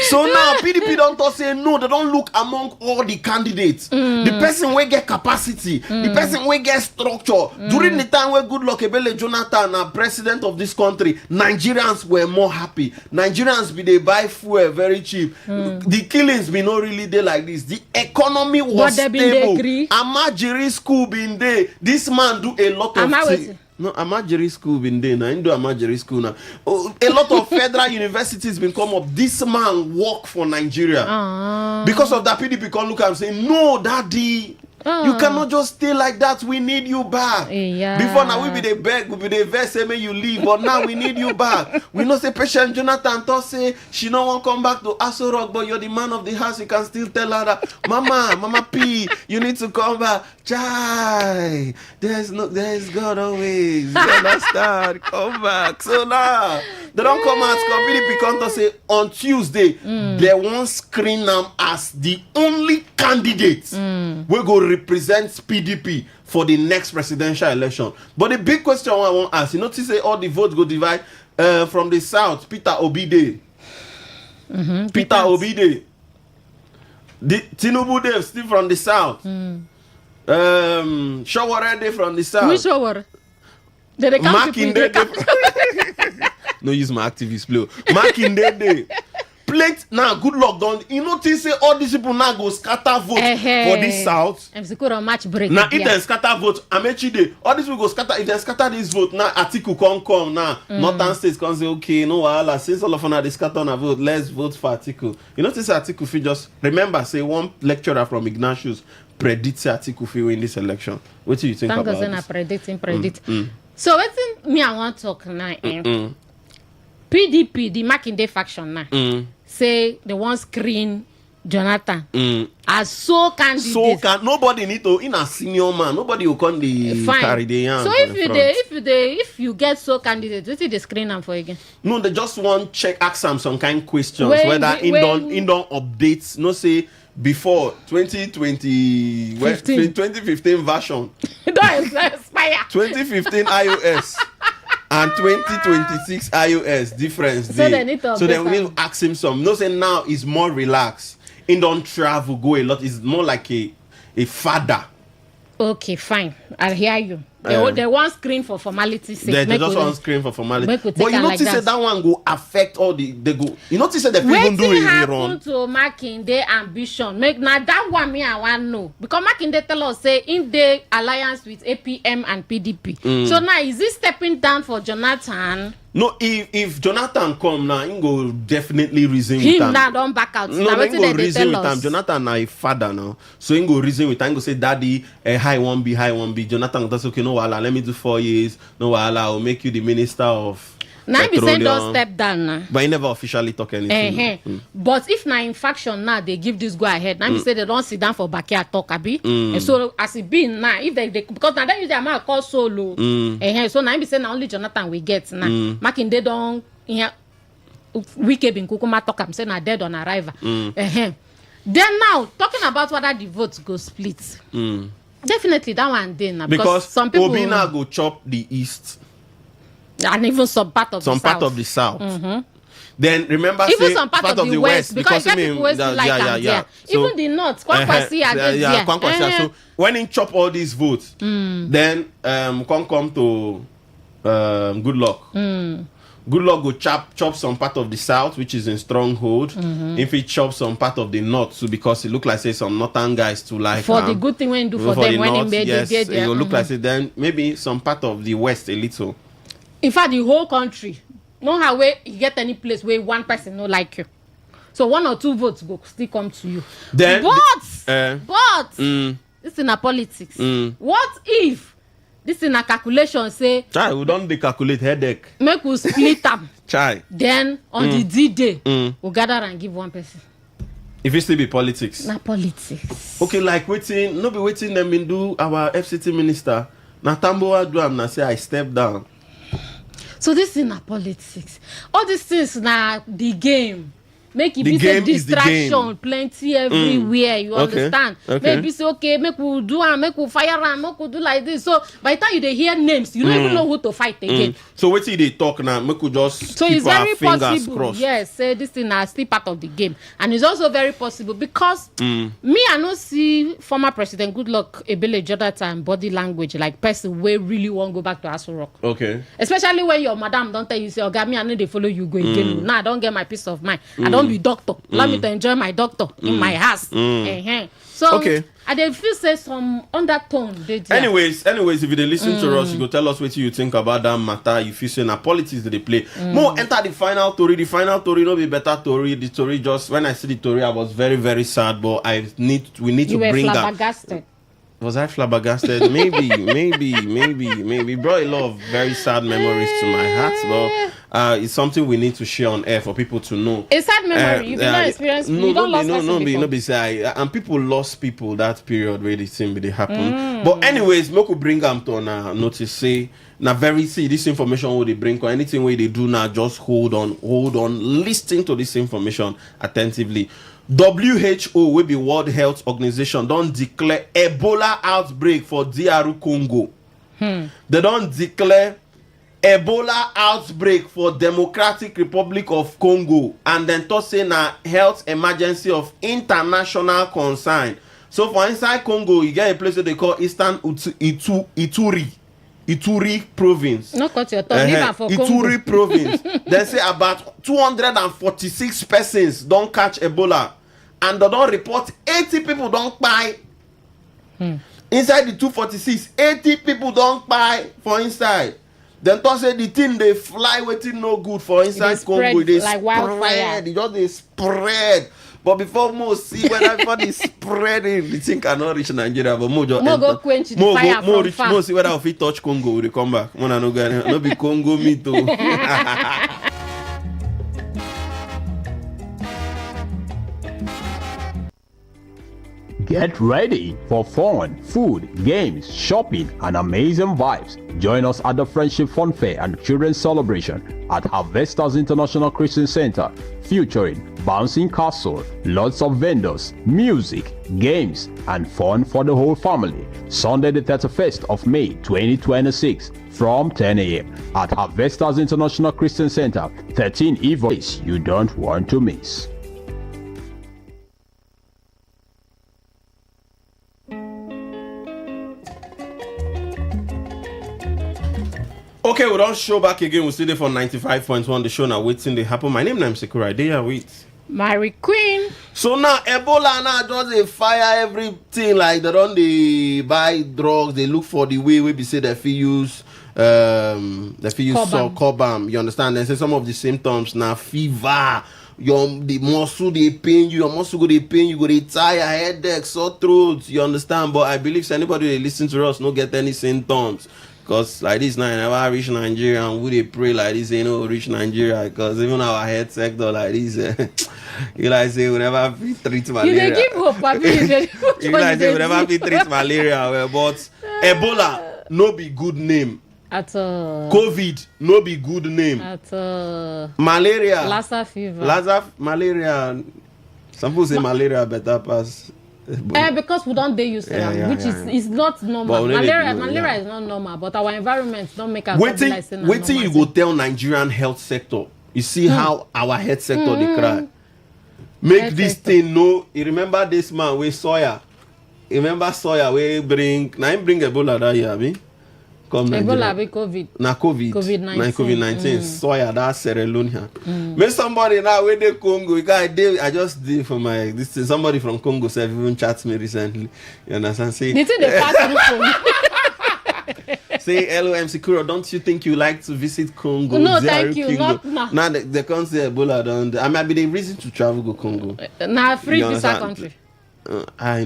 Speaker 20: So now PDP don't talk say no, they don't look among all the candidates. The person will get capacity, the person will get structure. During the time where Goodluck Ebele Jonathan are president of this country, Nigerians were more happy. Nigerians they buy fuel very cheap. The killings be not really there like this. The economy was stable. Amajiri school been there. This man do a lot of things. No, Amajiri school been there now. Do Amajiri school now. A lot of federal universities been come up. This man work for Nigeria. Because of that, PDP can look and say, no, daddy. You cannot just stay like that. We need you back.
Speaker 22: Yeah.
Speaker 20: Before now, we be the beg, we be the verse, say, may you leave. But now we need you back. We know say Patient Jonathan thought say she no want come back to Aso Rock, but you're the man of the house. You can still tell her that, Mama P, you need to come back. Chai, there's God always. You understand? Come back. So now they don't come out. PDP come to say on Tuesday they won't screen them as the only candidate we go represent PDP for the next presidential election. But the big question I want to ask, you notice say all the votes go divide from the south. Peter Obide. Peter Obide. The Tinubu Dave still from the south. Shawara Day from the south.
Speaker 22: Which Shawara?
Speaker 20: No use my activist blue. Mark in that day. Plate now, good luck done. You notice say all these people now go scatter vote for this south.
Speaker 22: Match break.
Speaker 20: Now if they scatter vote, Amechide, all these people go scatter. If they scatter this vote, now Atiku come now. Northern states can say, okay, no wahala. Since all of them they scatter on a vote, let's vote for Atiku. You notice Atiku fi just remember say one lecturer from Ignatius predict Atiku fi win this election. What do you think about this?
Speaker 22: Predict. So what's me I want to talk now? PDP, the Makinde faction now, say they want screen Jonathan as sole candidate.
Speaker 20: Nobody need to in a senior man. Nobody will come the carry the hand.
Speaker 22: So if you get sole candidate, what is the screen them for again?
Speaker 20: No, they just want check ask them some kind of questions whether in don't updates. No say before 2015 version.
Speaker 22: Don't expire.
Speaker 20: 2015 iOS. And 2026 iOS difference. So they need to ask him some. No, say now is more relaxed. He don't travel, go a lot. It's more like a father.
Speaker 22: Okay, fine. I hear you. They want screen for formality sake.
Speaker 20: They just want screen for formality. But you notice like that one go affect all the they go. You notice that they even do it wrong.
Speaker 22: What to Makinde ambition? Make now that one me I want know because Makinde tell us say in the alliance with APM and PDP. So now is he stepping down for Jonathan?
Speaker 20: No, if Jonathan come now, he go definitely reason with him.
Speaker 22: Now don't back out.
Speaker 20: No, he go reason with him. Jonathan now a father now, so he go reason with him. He go say, Daddy, high one be. Jonathan go say, okay, no wahala, let me do 4 years. No wahala, I'll make you the minister of.
Speaker 22: Now be saying don't step down now.
Speaker 20: But he never officially talk anything.
Speaker 22: But if now in faction now they give this go ahead, now be say they don't sit down for backyard talk abi. And so as it be now, if they because now they use their mouth call solo. So now be saying now only Jonathan we get now. Makinde don't Wike bin Kukuma talk am say na dead on arrival. Then now talking about whether the votes go split. Definitely that one day now
Speaker 20: because
Speaker 22: some people
Speaker 20: Obi now go chop the east.
Speaker 22: And even some part of
Speaker 20: the south. Then remember
Speaker 22: even some part of the west because people always like there. So, even the north, Kwankwasi there.
Speaker 20: So when he chop all these votes, then come to Good Luck. Good Luck go chop some part of the south, which is in stronghold. If he chops some part of the north, too, because it look like say some northern guys to like
Speaker 22: for the good thing when do for them when north,
Speaker 20: yes, it will look like say then maybe some part of the west a little.
Speaker 22: In fact, the whole country, no how way you get any place where one person no like you. So 1 or 2 votes go still come to you.
Speaker 20: Then,
Speaker 22: but this is a politics. What if this is a calculation say?
Speaker 20: Chai, we don't calculate headache.
Speaker 22: Make we split them.
Speaker 20: Chai.
Speaker 22: Then on the D-Day, we gather and give one person.
Speaker 20: If it still be politics.
Speaker 22: Na politics.
Speaker 20: Okay, like waiting, no be waiting them in do our FCT minister. Na Tamboa do am na say I step down.
Speaker 22: So this is not politics. All these things now the game. Make it be a distraction, plenty everywhere. You understand? Maybe say okay, make we do and make we fire and make we do like this. So by the time you hear names, you don't even know who to fight again.
Speaker 20: So what they talk now? Make we just
Speaker 22: so
Speaker 20: keep
Speaker 22: it's very
Speaker 20: our fingers
Speaker 22: possible.
Speaker 20: Crossed.
Speaker 22: Yes, say this thing is still part of the game, and it's also very possible because me I don't see former President Goodluck Ebele Jonathan body language like person where really won't go back to Aso Rock.
Speaker 20: Okay.
Speaker 22: Especially when your madam don't tell you say, "Okay, me I know they follow you go again." Now I don't get my peace of mind. I don't be doctor. Allow me to enjoy my doctor in my house. So I dey feel say some undertone.
Speaker 20: Anyways, if you dey listen to us, you go tell us what you think about that matter. You feel say na politics that they play. More enter the final story. The final story no be better story. The story just when I see the story, I was very very sad. But we need to bring up. Was I flabbergasted? Maybe. It brought a lot of very sad memories to my heart, but it's something we need to share on air for people to know.
Speaker 22: A sad memory. You've not experienced. You don't lost person before.
Speaker 20: And people lost people that period where this thing they happen. But anyways, we could bring them to notice. Say now, this information will they bring or anything where they do now. Just hold on, listen to this information attentively. WHO, will be World Health Organization, don't declare Ebola outbreak for DR Congo. They don't declare Ebola outbreak for Democratic Republic of Congo, and then to say na health emergency of international concern. So for inside Congo, you get a place that they call Eastern Ituri province.
Speaker 22: No cut your tongue, for
Speaker 20: Ituri province. They say about 246 persons don't catch Ebola, and they don't report 80 people don't die. Inside the 246, 80 people don't die for inside. Then to say the thing they fly waiting no good for inside Congo. They
Speaker 22: like wildfire.
Speaker 20: They spread. But before most see whether they spreading, the thing cannot reach Nigeria. But more
Speaker 22: go quench the fire from far.
Speaker 20: More see whether if it touch Congo, they come back. No be Congo me too.
Speaker 3: Get ready for fun, food, games, shopping, and amazing vibes. Join us at the Friendship Fun Fair and Children's Celebration at Harvesters International Christian Center, featuring bouncing castle, lots of vendors, music, games, and fun for the whole family. Sunday the 31st of May 2026 from 10 a.m. at Harvesters International Christian Center, 13 Evo. You don't want to miss.
Speaker 20: Okay, we don't show back again. We still there for 95.1. The show now waiting they happen. My name is Sekura. They are with
Speaker 22: Mary Queen.
Speaker 20: So now Ebola now just they fire everything, like they don't they buy drugs. They look for the way we say that use cobam. You understand? They say some of the symptoms now fever. The muscle they pain you, your muscle go they pain you, go they tire, headache, sore throat. You understand? But I believe anybody they listen to us no get any symptoms. Because like this now, I never reach Nigeria, and we they pray like this, reach Nigeria. Because even our health sector like this, you like say we never treat malaria.
Speaker 22: You give hope,
Speaker 20: you like say we never treat malaria. But Ebola no be good name.
Speaker 22: At all.
Speaker 20: COVID no be good name.
Speaker 22: At all.
Speaker 20: Malaria.
Speaker 22: Lassa fever.
Speaker 20: Malaria. Some people say malaria better pass.
Speaker 22: Because we don't used to them, which is not normal. Malaria is not normal, but our environment don't make us
Speaker 20: waiting you go tell Nigerian health sector. You see how our health sector they cry. Make health this sector. Thing know. You remember this man with Soya. You remember Soya we bring Ebola that year, me.
Speaker 22: Ebola be COVID.
Speaker 20: COVID-19. Soya that Sierra Leone here. Make somebody now where they Congo. I just did for my this thing. Somebody from Congo said even chat me recently. You understand? Say
Speaker 22: they pass through Congo.
Speaker 20: Say hello, MC Kuro. Don't you think you like to visit Congo?
Speaker 22: No, thank you. Not now.
Speaker 20: Now they can't say Ebola. Don't. I might be the reason to travel to Congo.
Speaker 22: Now free visa country.
Speaker 20: I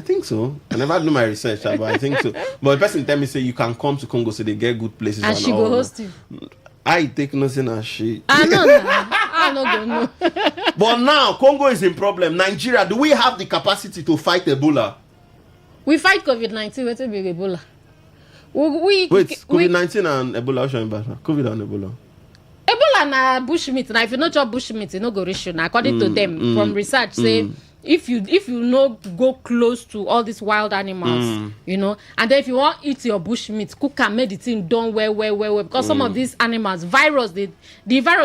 Speaker 20: think so. I never do my research, but I think so. But the person tell me say you can come to Congo, so they get good places.
Speaker 22: And she go host you.
Speaker 20: I take nothing as she.
Speaker 22: I know.
Speaker 20: But now Congo is in problem. Nigeria, do we have the capacity to fight Ebola?
Speaker 22: We fight COVID-19. What's a big Ebola?
Speaker 20: Wait, COVID-19 and Ebola. COVID and Ebola.
Speaker 22: Ebola na bushmeat. Now if you not chop bushmeat, you no go reach you. Now according to them from research, say. If you no go close to all these wild animals, and then if you want eat your bush meat, cook and make the thing done well, because some of these animals, the virus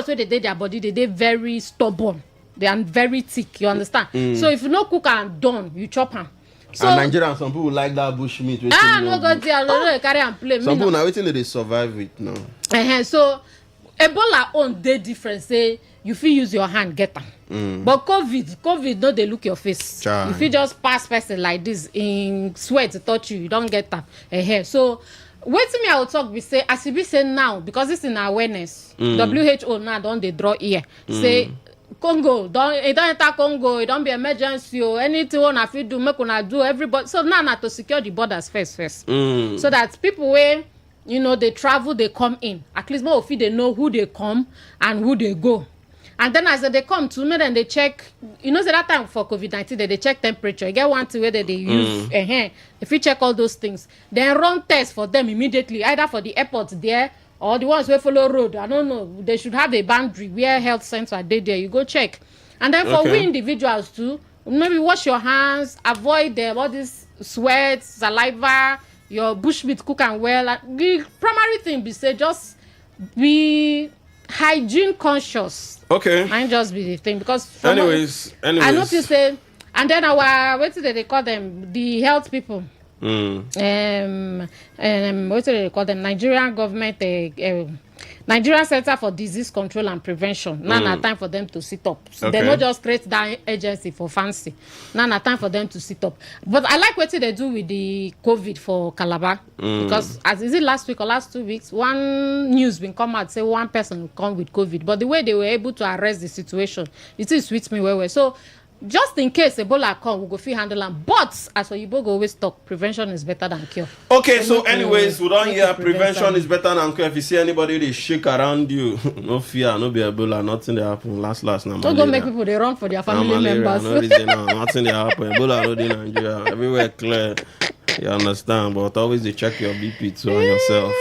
Speaker 22: where they did their body, they very stubborn, they are very thick. You understand? So if you no cook and done, you chop them. So
Speaker 20: and Nigerians, some people like that bush meat.
Speaker 22: No go there, carry and play.
Speaker 20: Some people now waiting they survive it now.
Speaker 22: So Ebola own day different. Say you feel use your hand get them. But COVID no they look your face.
Speaker 20: Chai.
Speaker 22: If you just pass person like this in sweat to touch you don't get that. So wait till me I will talk we say as you be say now because it's in awareness. WHO now don't they draw here say Congo, don't enter Congo, it don't be emergency or anything una fit do, make una do everybody. So now to secure the borders first. So that people where they travel, they come in. At least more of they know who they come and who they go. And then as they come to me, then they check, so that time for COVID-19, they check temperature. You get one thing where they use, if you check all those things, then run tests for them immediately, either for the airport there or the ones where follow road. I don't know. They should have a boundary where health center are there. You go check. And then for we individuals too, maybe wash your hands, avoid all this sweat, saliva, your bushmeat cook and well. The primary thing be say just be hygiene conscious.
Speaker 20: Okay.
Speaker 22: And just be the thing because
Speaker 20: anyways.
Speaker 22: I notice say, and then our what do they call them? The health people. What do they call them? Nigerian government, Nigerian Center for Disease Control and Prevention. Now na time for them to sit up. So they not just create that agency for fancy. Now na time for them to sit up. But I like what they do with the COVID for Calabar because is it last week or last 2 weeks? One news been come out say one person come with COVID, but the way they were able to arrest the situation, it is sweet me well. So just in case Ebola come, we go fit handle them. But as Oyibo go always talk, prevention is better than cure.
Speaker 20: Okay, so anyways, we don't hear prevention is better than cure. If you see anybody they shake around you, no fear, no be Ebola, nothing they happen. Last now.
Speaker 22: Don't go make people they run for their family members.
Speaker 20: No reason now, nothing they happen. Ebola no dey Nigeria. Everywhere clear. You understand, but always they check your BP too on yourself.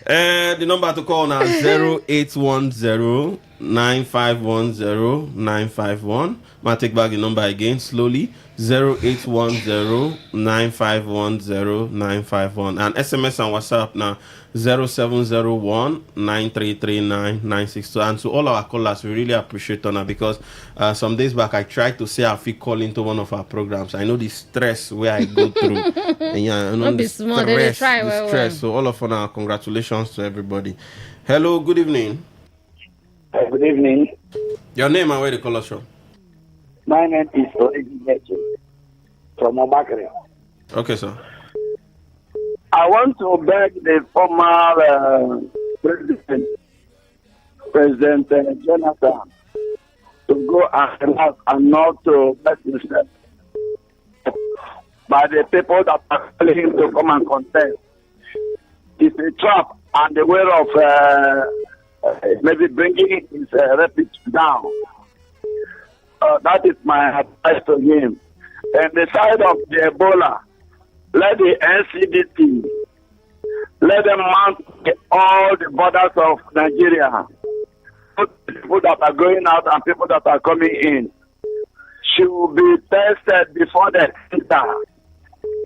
Speaker 20: The number to call now 0810 9510 951. I'll take back the number again slowly. 0810 9510 951. And SMS and WhatsApp now 0701 9339 962. And to all our callers, we really appreciate that because some days back I tried to say I feel call into one of our programs. I know the stress where I go through. And I know the stress. So all of us, congratulations to everybody. Hello, good evening.
Speaker 4: Good evening.
Speaker 20: Your name and where the call us from?
Speaker 4: My name is Olivier from Obakere.
Speaker 20: Okay, sir.
Speaker 4: I want to beg the former President Jonathan to go and relax and not to let himself by the people that are telling him to come and contest. It's a trap and the way of maybe bringing his reputation down. That is my advice to him. And the side of the Ebola, let the NCDT, let them mount all the borders of Nigeria. People that are going out and people that are coming in should be tested before they enter.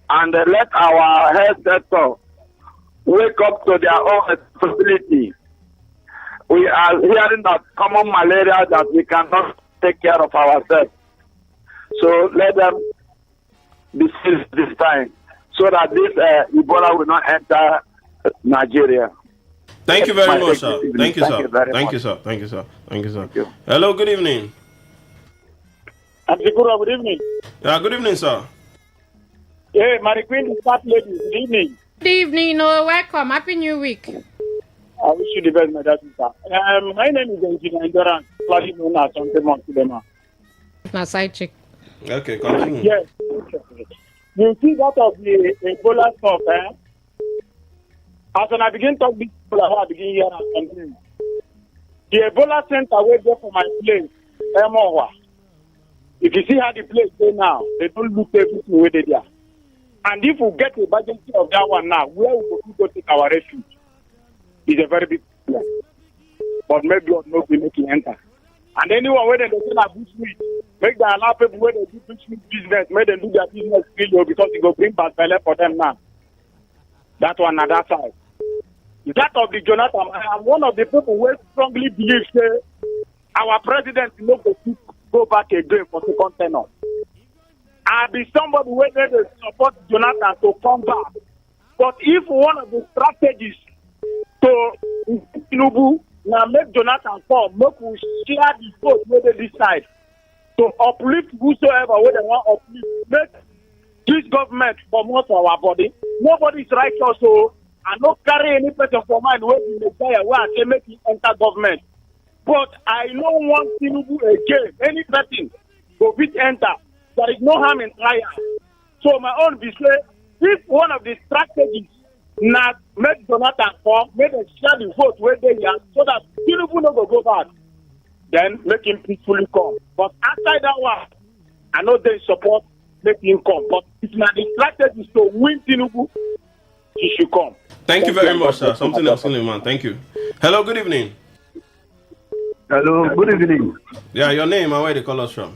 Speaker 4: And let our health sector wake up to their own responsibility. We are hearing that common malaria that we cannot take care of ourselves. So let them be serious this time so that this Ebola will not enter Nigeria.
Speaker 20: Thank you very much, sir. Thank you, sir. Thank you, sir. Thank you, sir. Thank you, sir. Hello, good evening.
Speaker 6: Good evening.
Speaker 20: Yeah, good evening, sir.
Speaker 6: Hey, Mary Queen, lady. Good evening.
Speaker 22: Good evening. Welcome. Happy New Week.
Speaker 6: I wish you the best, my dad. My name is Engineer Endurance, slightly known as Kidema.
Speaker 22: My side chick.
Speaker 20: Okay, continue.
Speaker 6: Yes. You see that of the Ebola stuff, As when I begin to talk this Ebola, I begin hearing something. The Ebola center wait there for my place, Emowa. If you see how the place is now, they don't look everything where they are. And if we get the emergency of that one now, where will we go take our refuge? It's a very big problem. But maybe God knows we make it enter. And anyone where they say that bushmeat, make them allow people where they do bushmeat business, make them do their business freely because it will bring bad belly for them now. That one on that side. That of the Jonathan, I am one of the people who strongly believe say our president no go back again for second tenure. I be somebody where they support Jonathan to come back. But if one of the strategies to Tinubu now make Jonathan come, make we share the vote where they decide to uplift whosoever where they want uplift, make this government promote our body. Nobody is righteous, so I not carry any person for mind where the Messiah where I say make it enter government. But I don't want Tinubu again. Any person go fit enter. There is no harm in trying. So my own be say, if one of the strategies not make Jonathan come, make them share the vote where they are, so that Tinubu no go back, then make him peacefully come. But outside that one, I know they support make him come. But if not the strategy to win Tinubu, he should come.
Speaker 20: Thank you very much, sir. Something else, man. Thank you. Hello, good evening.
Speaker 1: Hello, good evening.
Speaker 20: Yeah, your name and where they call us from?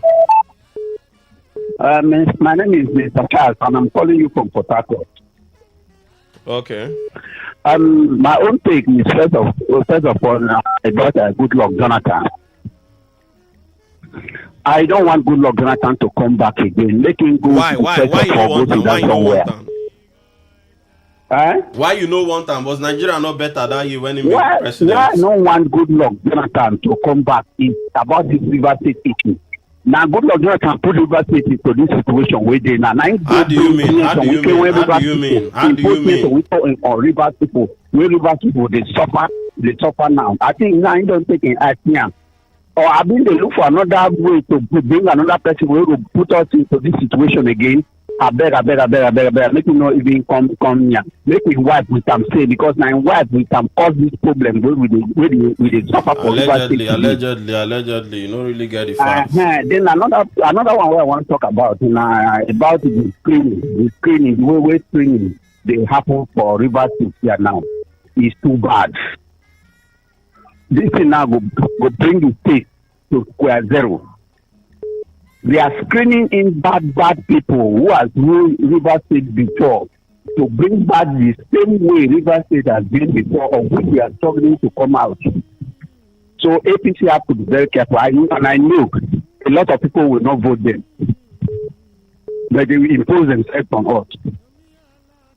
Speaker 1: My name is Mr. Charles, and I'm calling you from Port Harcourt.
Speaker 20: Okay.
Speaker 1: My own take is first of all about Goodluck Jonathan. I don't want Goodluck Jonathan to come back again. Make him go.
Speaker 20: Why you don't want him? Why you don't want him?
Speaker 1: Eh?
Speaker 20: Why you no want him? Was Nigeria not better that year when he made president?
Speaker 1: Why no want Goodluck Jonathan to come back? It's about this River State issue. Now Goodluck Jonathan put River State into this situation where they now.
Speaker 20: How do you mean? How do you mean? How do you mean? How do you mean?
Speaker 1: On River people, where River people they suffer now. I think now you don't take an action. Or I mean they look for another way to bring another person who will put us into this situation again. I beg, make you know even come here. Make me wipe with them say because now wipe with them cause this problem where we suffer for
Speaker 20: allegedly, you don't really get the facts.
Speaker 1: Then another one where I want to talk about about the screening. The screening, the way screening they happen for River State here now is too bad. This thing now go bring the state to square zero. They are screening in bad people who has ruled River State before to bring back the same way River State has been before, of which we are struggling to come out. So APC have to be very careful. I know a lot of people will not vote them, but they will impose themselves on us.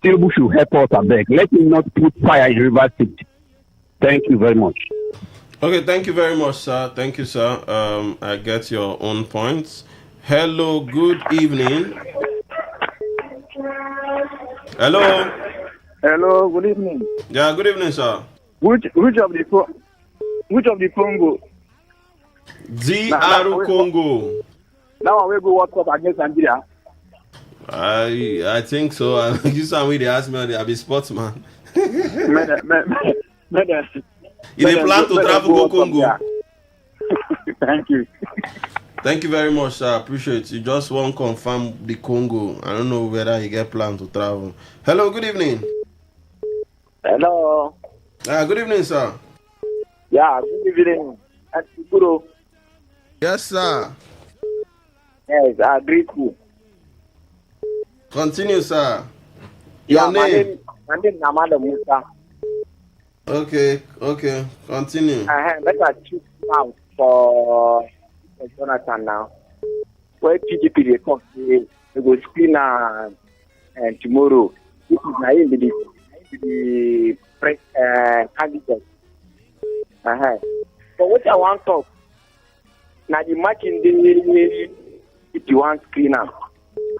Speaker 1: Tinubu should help us a beg. Let him not put fire in River State. Thank you very much.
Speaker 20: Okay, thank you very much, sir. Thank you, sir. I get your own points. Hello, good evening. Hello.
Speaker 6: Hello, good evening.
Speaker 20: Yeah, good evening, sir.
Speaker 6: Which of the Congo?
Speaker 20: DR Congo.
Speaker 6: Now we go World Cup against Nigeria.
Speaker 20: I think so. You saw me. They asked me. I'll be sportsman. You plan to travel to Congo?
Speaker 6: Thank you.
Speaker 20: Thank you very much, sir. I appreciate it. You just won't confirm the Congo. I don't know whether you get planned to travel. Hello, good evening.
Speaker 18: Hello.
Speaker 20: Good evening, sir.
Speaker 18: Yeah, good evening. Guru.
Speaker 20: Yes, sir.
Speaker 18: Yes, I agree with you.
Speaker 20: Continue, sir.
Speaker 18: Your name? My name is Namada Musa.
Speaker 20: Okay. Continue.
Speaker 18: Better choose now for Jonathan now. Where PDP they come, they go screen and tomorrow. This is Naim the candidate. So what I want to talk now the match in the 51 screener.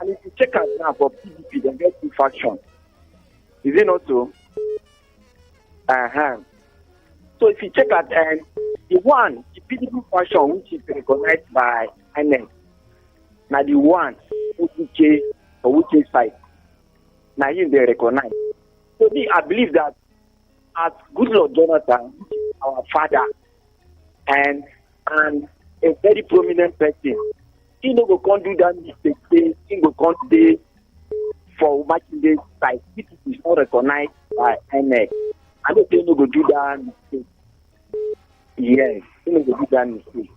Speaker 18: And if you check out now for PDP, they get two factions. Is it not so? So if you check out the PDP faction which is recognized by INEC, now the one which side, now him they recognize. So I believe that as Goodluck Jonathan, our father, and a very prominent person, he no go can't do that mistake. He go can't do for matching this side. This is not recognized by INEC. I don't think he go do that mistake. Yes, he no go do that mistake.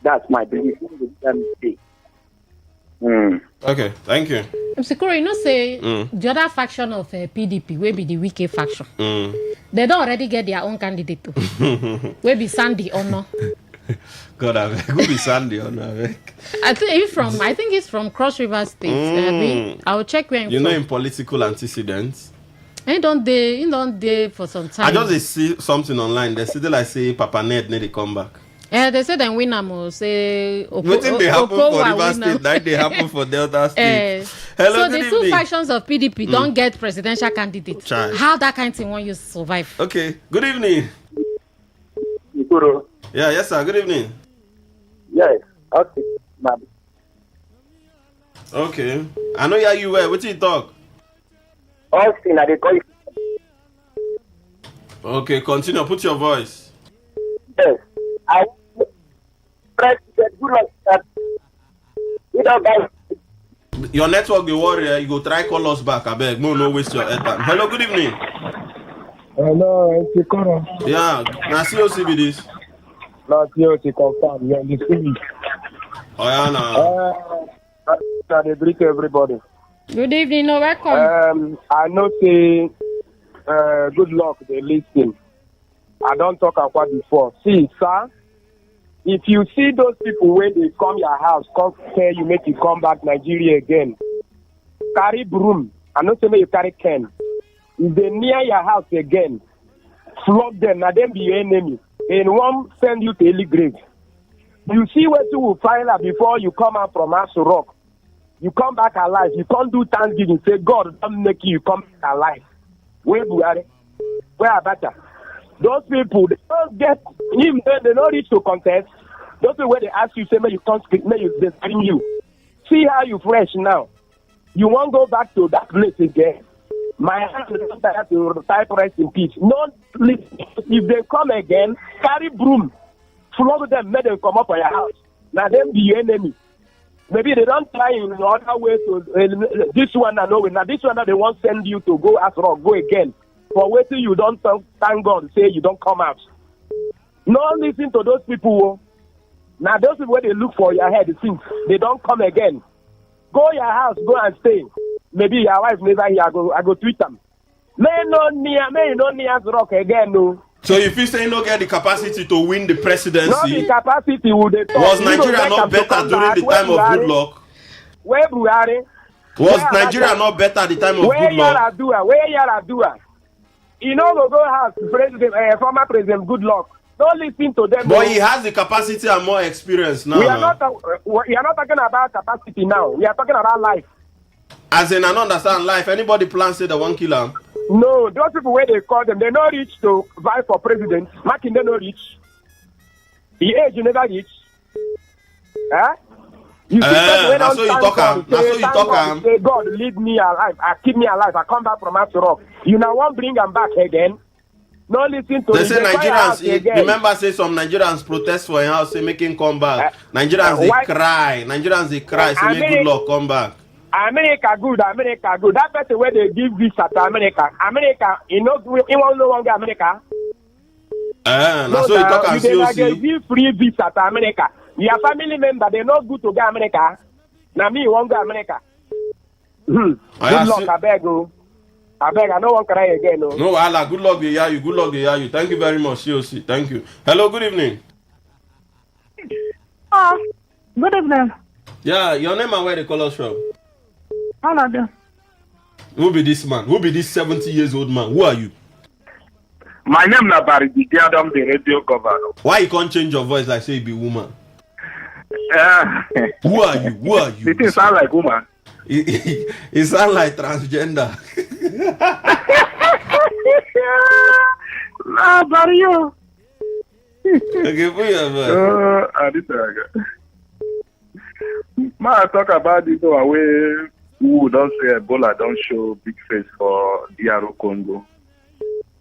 Speaker 18: That's my belief. He no go do that mistake.
Speaker 20: Okay, thank you.
Speaker 22: Msikuro, you know, say the other faction of PDP will be the wicked faction. They don't already get their own candidate too. Will be Sandy or no?
Speaker 20: God, I will be Sandy or no?
Speaker 22: I think it's from Cross River State. I will check where.
Speaker 20: You know, in political antecedents.
Speaker 22: He don't dey for some time.
Speaker 20: I just see something online. They still like say Papa Ned need to come back.
Speaker 22: They say then win am say
Speaker 20: wetin dey happen for River State that dey happen for Delta State. Hello,
Speaker 22: so
Speaker 20: good
Speaker 22: the
Speaker 20: evening.
Speaker 22: two factions of PDP don't get presidential candidates. How that kind of thing won't you survive?
Speaker 20: Okay, good evening. Yeah, yes, sir. Good evening.
Speaker 18: Yes. Okay. Ma'am.
Speaker 20: Okay. I know you were. What you talk?
Speaker 18: Austin, I dey call you.
Speaker 20: Okay, continue. Put your voice.
Speaker 18: Yes. I President Goodluck. You know, guys.
Speaker 20: Your network be worry. You go try call us back. I beg. No waste your airtime. Hello, good evening.
Speaker 2: Hello, it's Ikoro.
Speaker 20: Yeah, now COC be this.
Speaker 2: Not COC confirm. You're in the city.
Speaker 20: Oh yeah, now.
Speaker 2: I greet everybody.
Speaker 22: Good evening, no welcome.
Speaker 2: I know say good luck they listen. I don't talk about before. See, sir, if you see those people when they come your house, come tell you make you come back Nigeria again. Carry broom. I know say you carry can. If they near your house again, flog them. Now them be your enemy. And one send you to early grave. You see what you will find out before you come out from Aso Rock. You come back alive. You can't do Thanksgiving. Say, God, don't make you come back alive. Where Buhari? Where Abacha? Those people, they don't get, they don't reach to contest. Those people where they ask you, say, may you can't speak, may you, they scream you. See how you fresh now. You won't go back to that place again. My hand is not to type rest in peace. No, if they come again, carry broom, flog them, make them come up on your house. Now, them be your enemy. Maybe they don't try in other ways to this one and no. Now, this one that they won't send you to go as wrong, go again. For waiting, you don't thank God, say you don't come out. No, listen to those people. Now, those people where they look for your head, since they don't come again. Go your house, go and stay. Maybe your wife never here. I go tweet them. May no near rock again, no.
Speaker 20: So if you say you don't get the capacity to win the presidency,
Speaker 2: not the capacity would they talk.
Speaker 20: Was Nigeria not better during the time of good luck?
Speaker 2: Where Buhari?
Speaker 20: Was Nigeria not better at the time of good luck?
Speaker 2: Where Yaradua? You know, go house, former president, good luck. Don't listen to them.
Speaker 20: But he has the capacity and more experience now.
Speaker 2: We are not talking about capacity now. We are talking about life.
Speaker 20: As in, I don't understand life. Anybody plans say they won't kill him?
Speaker 2: No, those people where they call them, they not reach to vie for president. Martin, they not reach. The age you never reach. Huh? You
Speaker 20: that's so you talk. That's so you talk.
Speaker 2: Say, God, leave me alive. Keep me alive. I come back from Aso Rock. You now won't bring them back again. No listen to
Speaker 20: they say Nigerians. Remember, say some Nigerians protest for him house, say make him come back. Nigerians they cry. Nigerians they cry. Say make good luck come back.
Speaker 2: America good. That person where they give visa to America. You know, he won't no longer America.
Speaker 20: That's so you talk and COC.
Speaker 2: They give free visa to America. Your family member, they not good to go America. Now me won't go America. Good luck, I beg you. I don't want to cry again.
Speaker 20: No, Allah, good luck, they hear you. Good luck, they hear you. Thank you very much, COC. Thank you. Hello, good evening.
Speaker 5: Good evening.
Speaker 20: Yeah, your name and where they call us from?
Speaker 5: Hello.
Speaker 20: Who be this man? Who be this 70 years old man? Who are you?
Speaker 6: My name is Barry Adam, the radio governor.
Speaker 20: Why you can't change your voice like say you be woman? Who are you? Who are you?
Speaker 6: It didn't sound like woman.
Speaker 20: It sound like transgender.
Speaker 5: Nah, Barry, you.
Speaker 20: Okay, put your voice.
Speaker 6: I did that. I talk about this way. Who don't say Ebola don't show big face for DR Congo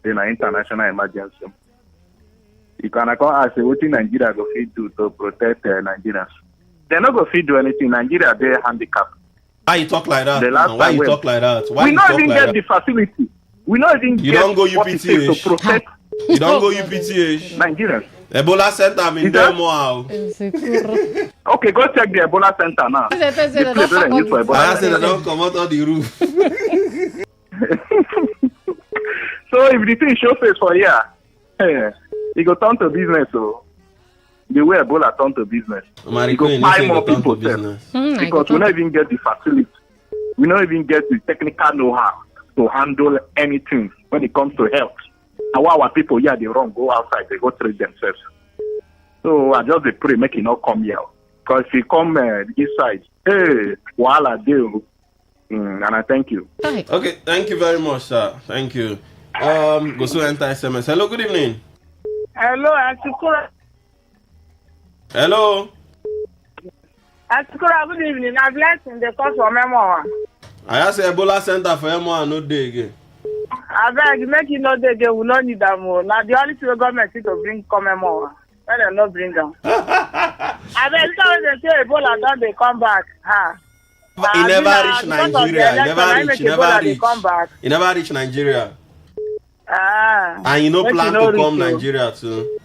Speaker 6: in an international emergency. You can ask what Nigeria go fit do to protect Nigerians. They're not going to do anything. Nigeria, they're handicapped.
Speaker 20: Why you talk like that? Why you talk like that? Why
Speaker 6: we not even get the facility. We not even
Speaker 20: you
Speaker 6: get
Speaker 20: don't go
Speaker 6: what it takes to protect
Speaker 20: You don't go UPTH.
Speaker 6: Nigerians.
Speaker 20: Ebola center I'm in Demo.
Speaker 6: Okay, go check the Ebola center now.
Speaker 20: I said they don't come out of the roof.
Speaker 6: So if the thing show face for here, it go turn to business. So the way Ebola turn to business, it go buy more people because we don't even get the facility. We don't even get the technical know-how to handle anything when it comes to health. And while our people here, they run, go outside, they go treat themselves. So I just pray, make it not come here. Because if you come inside, hey, voila, deal. And I thank you.
Speaker 20: Okay, thank you very much, sir. Thank you. Go to enter SMS. Hello, good evening.
Speaker 5: Hello, Auntie Kura.
Speaker 20: Hello.
Speaker 5: Atukura, good evening. I'm blessing the cause for memoir.
Speaker 20: I ask Ebola Center for memoir no day again.
Speaker 5: I beg, make you know that they will not need them more. Now the only thing the government is to bring come memoir. Let them not bring them. I beg, you know they say Ebola don't they come back?
Speaker 20: He never reach Nigeria. He never reach Nigeria. And you no plan to come Nigeria too.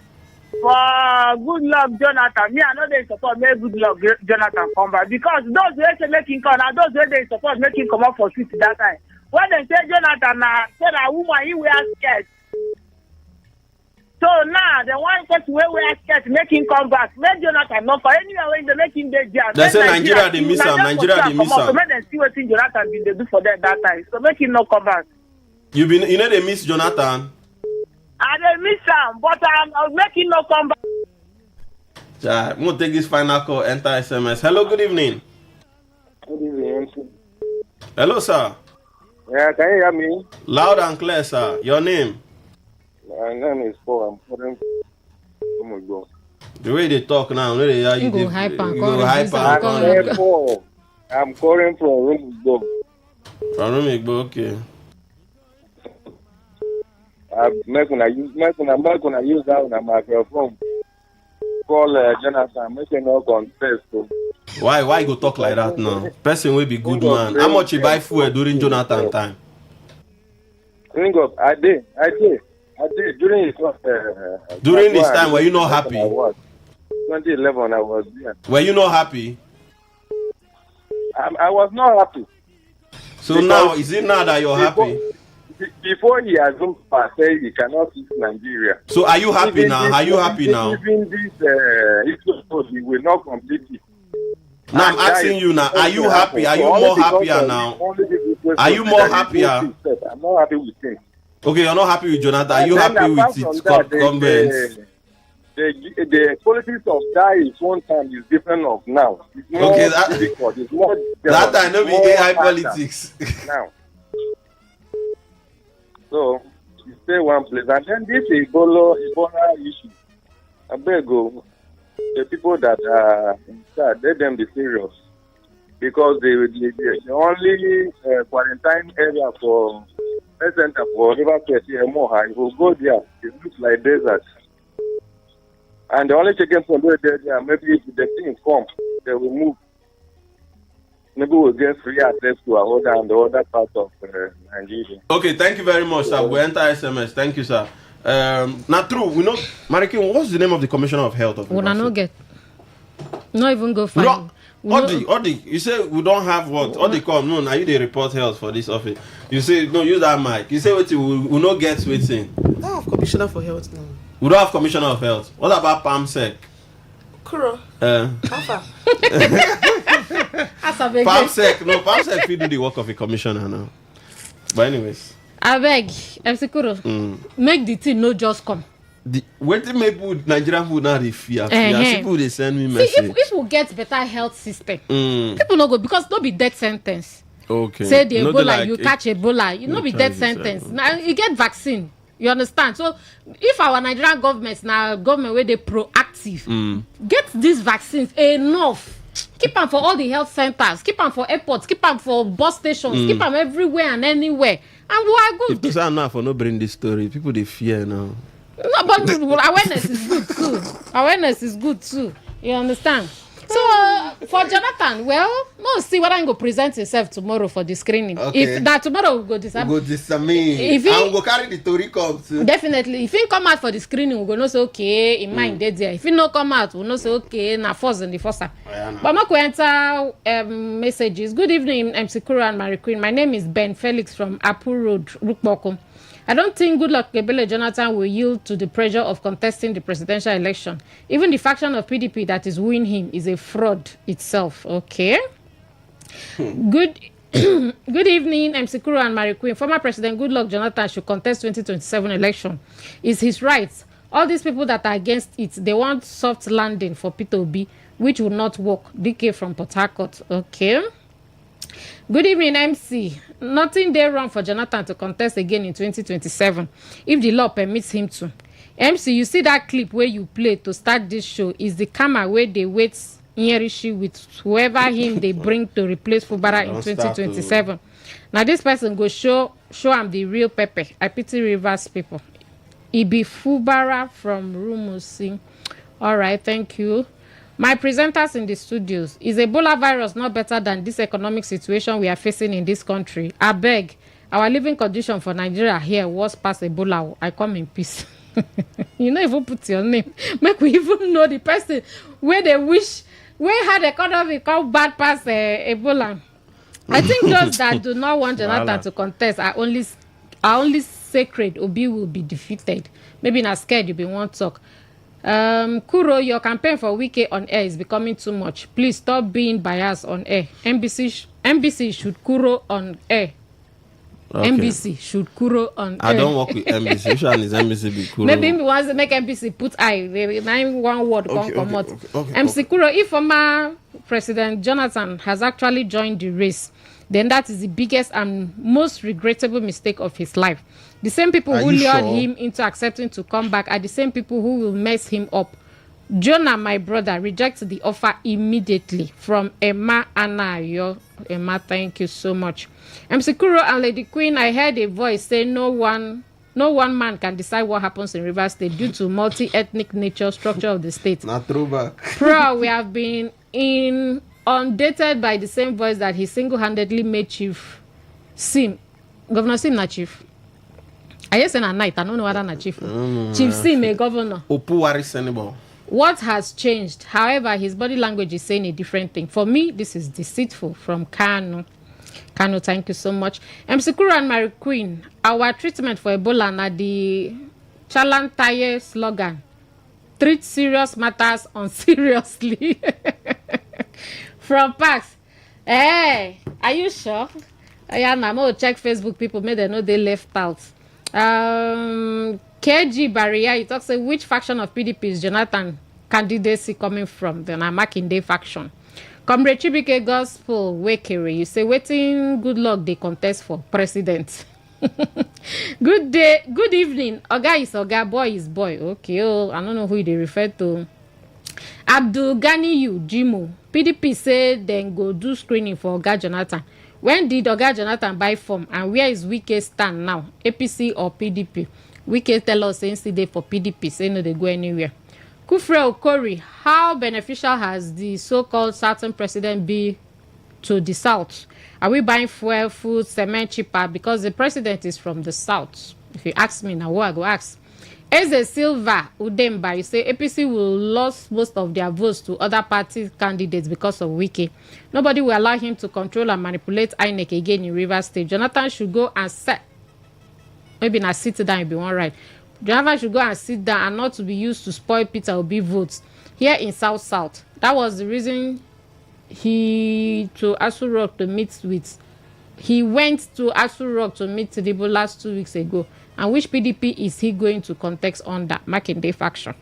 Speaker 5: For good luck, Jonathan. Me, I know they support make good luck, Jonathan come back. Because those who say make him come, and those who they support make him come up for street that time. When they say Jonathan, said a woman, he wear skirt. So now, the one person who wear skirt, make him come back. Make Jonathan not for anywhere when they make him the jam.
Speaker 20: They say Nigeria, they miss him. Nigeria, they miss him.
Speaker 5: So make them see what Jonathan did they do for them that time. So make him not come back.
Speaker 20: You know they miss Jonathan?
Speaker 5: I don't miss him, but I'll make him not come back.
Speaker 20: Yeah, I'm going to take this final call, enter SMS. Hello, good evening.
Speaker 10: Good evening.
Speaker 20: Hello, sir.
Speaker 10: Yeah, can you hear me?
Speaker 20: Loud and clear, sir. Your name?
Speaker 10: My name is Paul. I'm calling from Igbo.
Speaker 20: The way they talk now, no, they are you
Speaker 10: go
Speaker 20: hyper.
Speaker 10: I'm calling from Igbo.
Speaker 20: From Igbo, okay.
Speaker 10: I'm making a use that on a microphone. Call Jonathan, making no contest.
Speaker 20: Why you go talk like that now? Person will be good man. How much you buy food during Jonathan time?
Speaker 10: I did. During
Speaker 20: his time, were you not happy?
Speaker 10: 2011, I was there.
Speaker 20: Were you not happy?
Speaker 10: I was not happy.
Speaker 20: So because now, is it now that you're happy?
Speaker 10: Before he assumed power, say he cannot fix Nigeria.
Speaker 20: So are you happy now? Are you happy now?
Speaker 10: Even this, he will not complete it.
Speaker 20: Now I'm asking you now, are you happy? Are you more happier now? Are you more happier?
Speaker 10: I'm not happy with him.
Speaker 20: Okay, you're not happy with Jonathan. Are you happy with its comments?
Speaker 10: The politics of that is one time is different of now. It's more
Speaker 20: okay,
Speaker 10: difficult. It's more
Speaker 20: that I know be AI politics.
Speaker 10: Now. So, you stay one place. And then this Ebola issue. I beg you, the people that are inside, let them be serious. Because the only quarantine area for health center for River State here, Moha, you will go there. It looks like desert. And the only chicken from there, maybe if the thing comes, they will move. Maybe we'll get free access to our other and the other part of Nigeria.
Speaker 20: Okay, thank you very much, sir. We enter SMS. Thank you, sir. Not true. We know, Marikin, what's the name of the Commissioner of Health of the
Speaker 22: When I not get, not even go find.
Speaker 20: Odi, you say we don't have what? Odi come, no, now you they report health for this office. You say, no, use that mic. You say, we not get waiting.
Speaker 9: We don't have Commissioner for Health now.
Speaker 20: We don't have Commissioner of Health. What about PAMSEC?
Speaker 9: Kuro.
Speaker 20: PAMSEC, no, PAMSEC will do the work of a commissioner now. But anyways.
Speaker 22: I beg, MC Kuro, make the thing no just come.
Speaker 20: When they make Nigerian food now they fear. People they send me message.
Speaker 22: See, if we get better health system, people no go because no be death sentence.
Speaker 20: Okay.
Speaker 22: Say the Ebola, like you catch Ebola, you no be death sentence. Now you get vaccine. You understand? So if our Nigerian government now government where they proactive, get these vaccines enough. Keep them for all the health centers. Keep them for airports. Keep them for bus stations. Keep them everywhere and anywhere. And we are good.
Speaker 20: If people are not for no bring this story, people they fear now.
Speaker 22: No, but awareness is good too. Awareness is good too. You understand? So for Jonathan, well, no, see what I'm going to present himself tomorrow for the screening.
Speaker 20: Okay.
Speaker 22: If that tomorrow we'll go disappear.
Speaker 20: We'll go disappear. I'll go carry the story come too.
Speaker 22: Definitely. If he come out for the screening, we'll go know say okay, in mind dead there. If he no come out, we'll know say okay, na force in the first time. But I'm going to enter messages. Good evening, MC Kura and Mary Queen. My name is Ben Felix from Apu Road, Rukboko. I don't think Goodluck Ebele Jonathan will yield to the pressure of contesting the presidential election. Even the faction of PDP that is wooing him is a fraud itself. Okay. Good evening, MC Kuro and Mary Queen. Former President Goodluck Jonathan should contest 2027 election. It's his right. All these people that are against it, they want soft landing for Peter Obi, which will not work. DK from Port Harcourt. Okay. Good evening, MC. Nothing there wrong for Jonathan to contest again in 2027 if the law permits him to. MC, you see that clip where you play to start this show is the camera where they wait Nyerishi with whoever him they bring to replace Fubara in 2027. Now this person go show am the real Pepe. I pity Rivers people. It be Fubara from Rumusi. All right, thank you. My presenters in the studios, is Ebola virus not better than this economic situation we are facing in this country? I beg, our living condition for Nigeria here was past Ebola. I come in peace. You know, even put your name. Make we even know the person where they wish, where had economy come bad past Ebola. I think those that do not want Jonathan to contest are only sacred. Obi will be defeated. Maybe not scared you be one talk. Kuro, your campaign for Wike on air is becoming too much. Please stop being biased on air. NBC should Kuro on air. Okay. NBC should Kuro on air.
Speaker 20: I don't work with NBC. Which one is NBC be Kuro?
Speaker 22: Maybe he wants to make NBC put I. Nine one word can't come out. MC Kuro, if former President Jonathan has actually joined the race, then that is the biggest and most regrettable mistake of his life. The same people who lured him into accepting to come back are the same people who will mess him up. Jonah, my brother, rejects the offer immediately. From Emma Anayo. Emma, thank you so much. MC Kuro and Lady Queen, I heard a voice say no one man can decide what happens in Rivers State due to multi-ethnic nature structure of the state.
Speaker 20: Not throwback.
Speaker 22: We have been undated by the same voice that he single-handedly made Chief Sim. Governor Sim, not Chief. I just said at night. I don't know whether not Chief. Chief Sim, a governor. What has changed? However, his body language is saying a different thing. For me, this is deceitful. From Kano. Kano, thank you so much. MC Kuro and Mary Queen, our treatment for Ebola na the Chalantaye slogan. Treat serious matters unseriously. From Pax. Hey, are you sure? Yeah, I'm going to check Facebook people. May they know they left out. KG Barrier, he talks say which faction of PDP is Jonathan candidacy coming from? Then I'm marking the faction. Comrade Chibike Gospel Wakere, you say waiting good luck they contest for president. Good day, good evening. Oga is Oga, boy is boy. Okay, I don't know who they refer to. Abdul Gani Jimo. PDP say then go do screening for Oga Jonathan. When did Oga Jonathan buy form and where is Wike stand now? APC or PDP? Wike tell us since the day for PDP, say no they go anywhere. Kufre Okori, how beneficial has the so-called Southern president been to the South? Are we buying fuel, food, cement cheaper because the president is from the South? If you ask me now, what I go ask? Eze Silva Udemba, you say APC will lose most of their votes to other party candidates because of Wike. Nobody will allow him to control and manipulate INEC again in Rivers State. Jonathan should go and maybe not sit down, it'll be one right. Jonathan should go and sit down and not to be used to spoil Peter Obi votes here in South. That was the reason he went to Asu Rock to meet Tinubu last 2 weeks ago. And which PDP is he going to contest on that Makinde faction?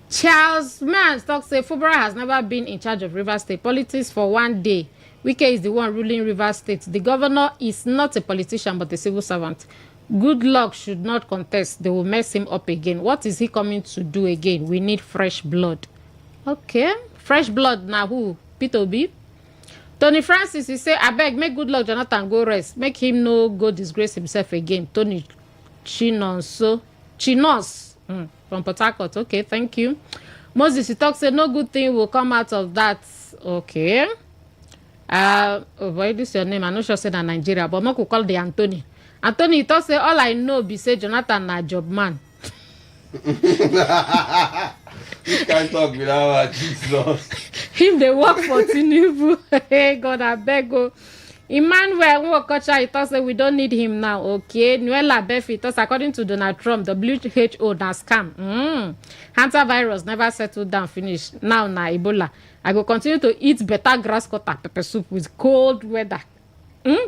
Speaker 22: Charles Mann talks say Fubara has never been in charge of Rivers State politics for one day. Wike is the one ruling Rivers State. The governor is not a politician but a civil servant. Good luck should not contest. They will mess him up again. What is he coming to do again? We need fresh blood. Okay. Fresh blood now who? Peter Obi? Tony Francis, he say, I beg, make good luck Jonathan go rest. Make him no go disgrace himself again. Tony Chinos from Port Harcourt. Okay, thank you. Moses, he talks, say, no good thing will come out of that. Okay. Why this your name? I'm not sure say that Nigeria, but I could call the Anthony. Anthony, he talks, say, all I know be say Jonathan na job man.
Speaker 20: You can't talk without Jesus.
Speaker 22: Him they work for Tinubu. Hey God, I beg go. Emmanuel Nwokocha, he thought that we don't need him now. Okay. Nuela Befi, it according to Donald Trump, WHO na scam. Hunter virus never settled down, finish. Now na Ebola. I go continue to eat better grass cutter pepper soup with cold weather.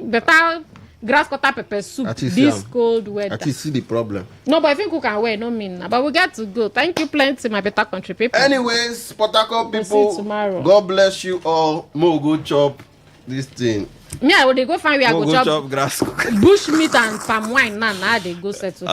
Speaker 22: Better grass cutter pepper soup this cold weather.
Speaker 20: I see the problem.
Speaker 22: No, but I think we can wear, no mean. But we got to go. Thank you plenty, my better country people.
Speaker 20: Anyways, Port Harcourt people,
Speaker 22: we'll see you tomorrow.
Speaker 20: God bless you all. More go chop this thing.
Speaker 22: Me, I will go find where I go chop
Speaker 20: grass.
Speaker 22: Bush meat and palm wine. Nah, they go settle.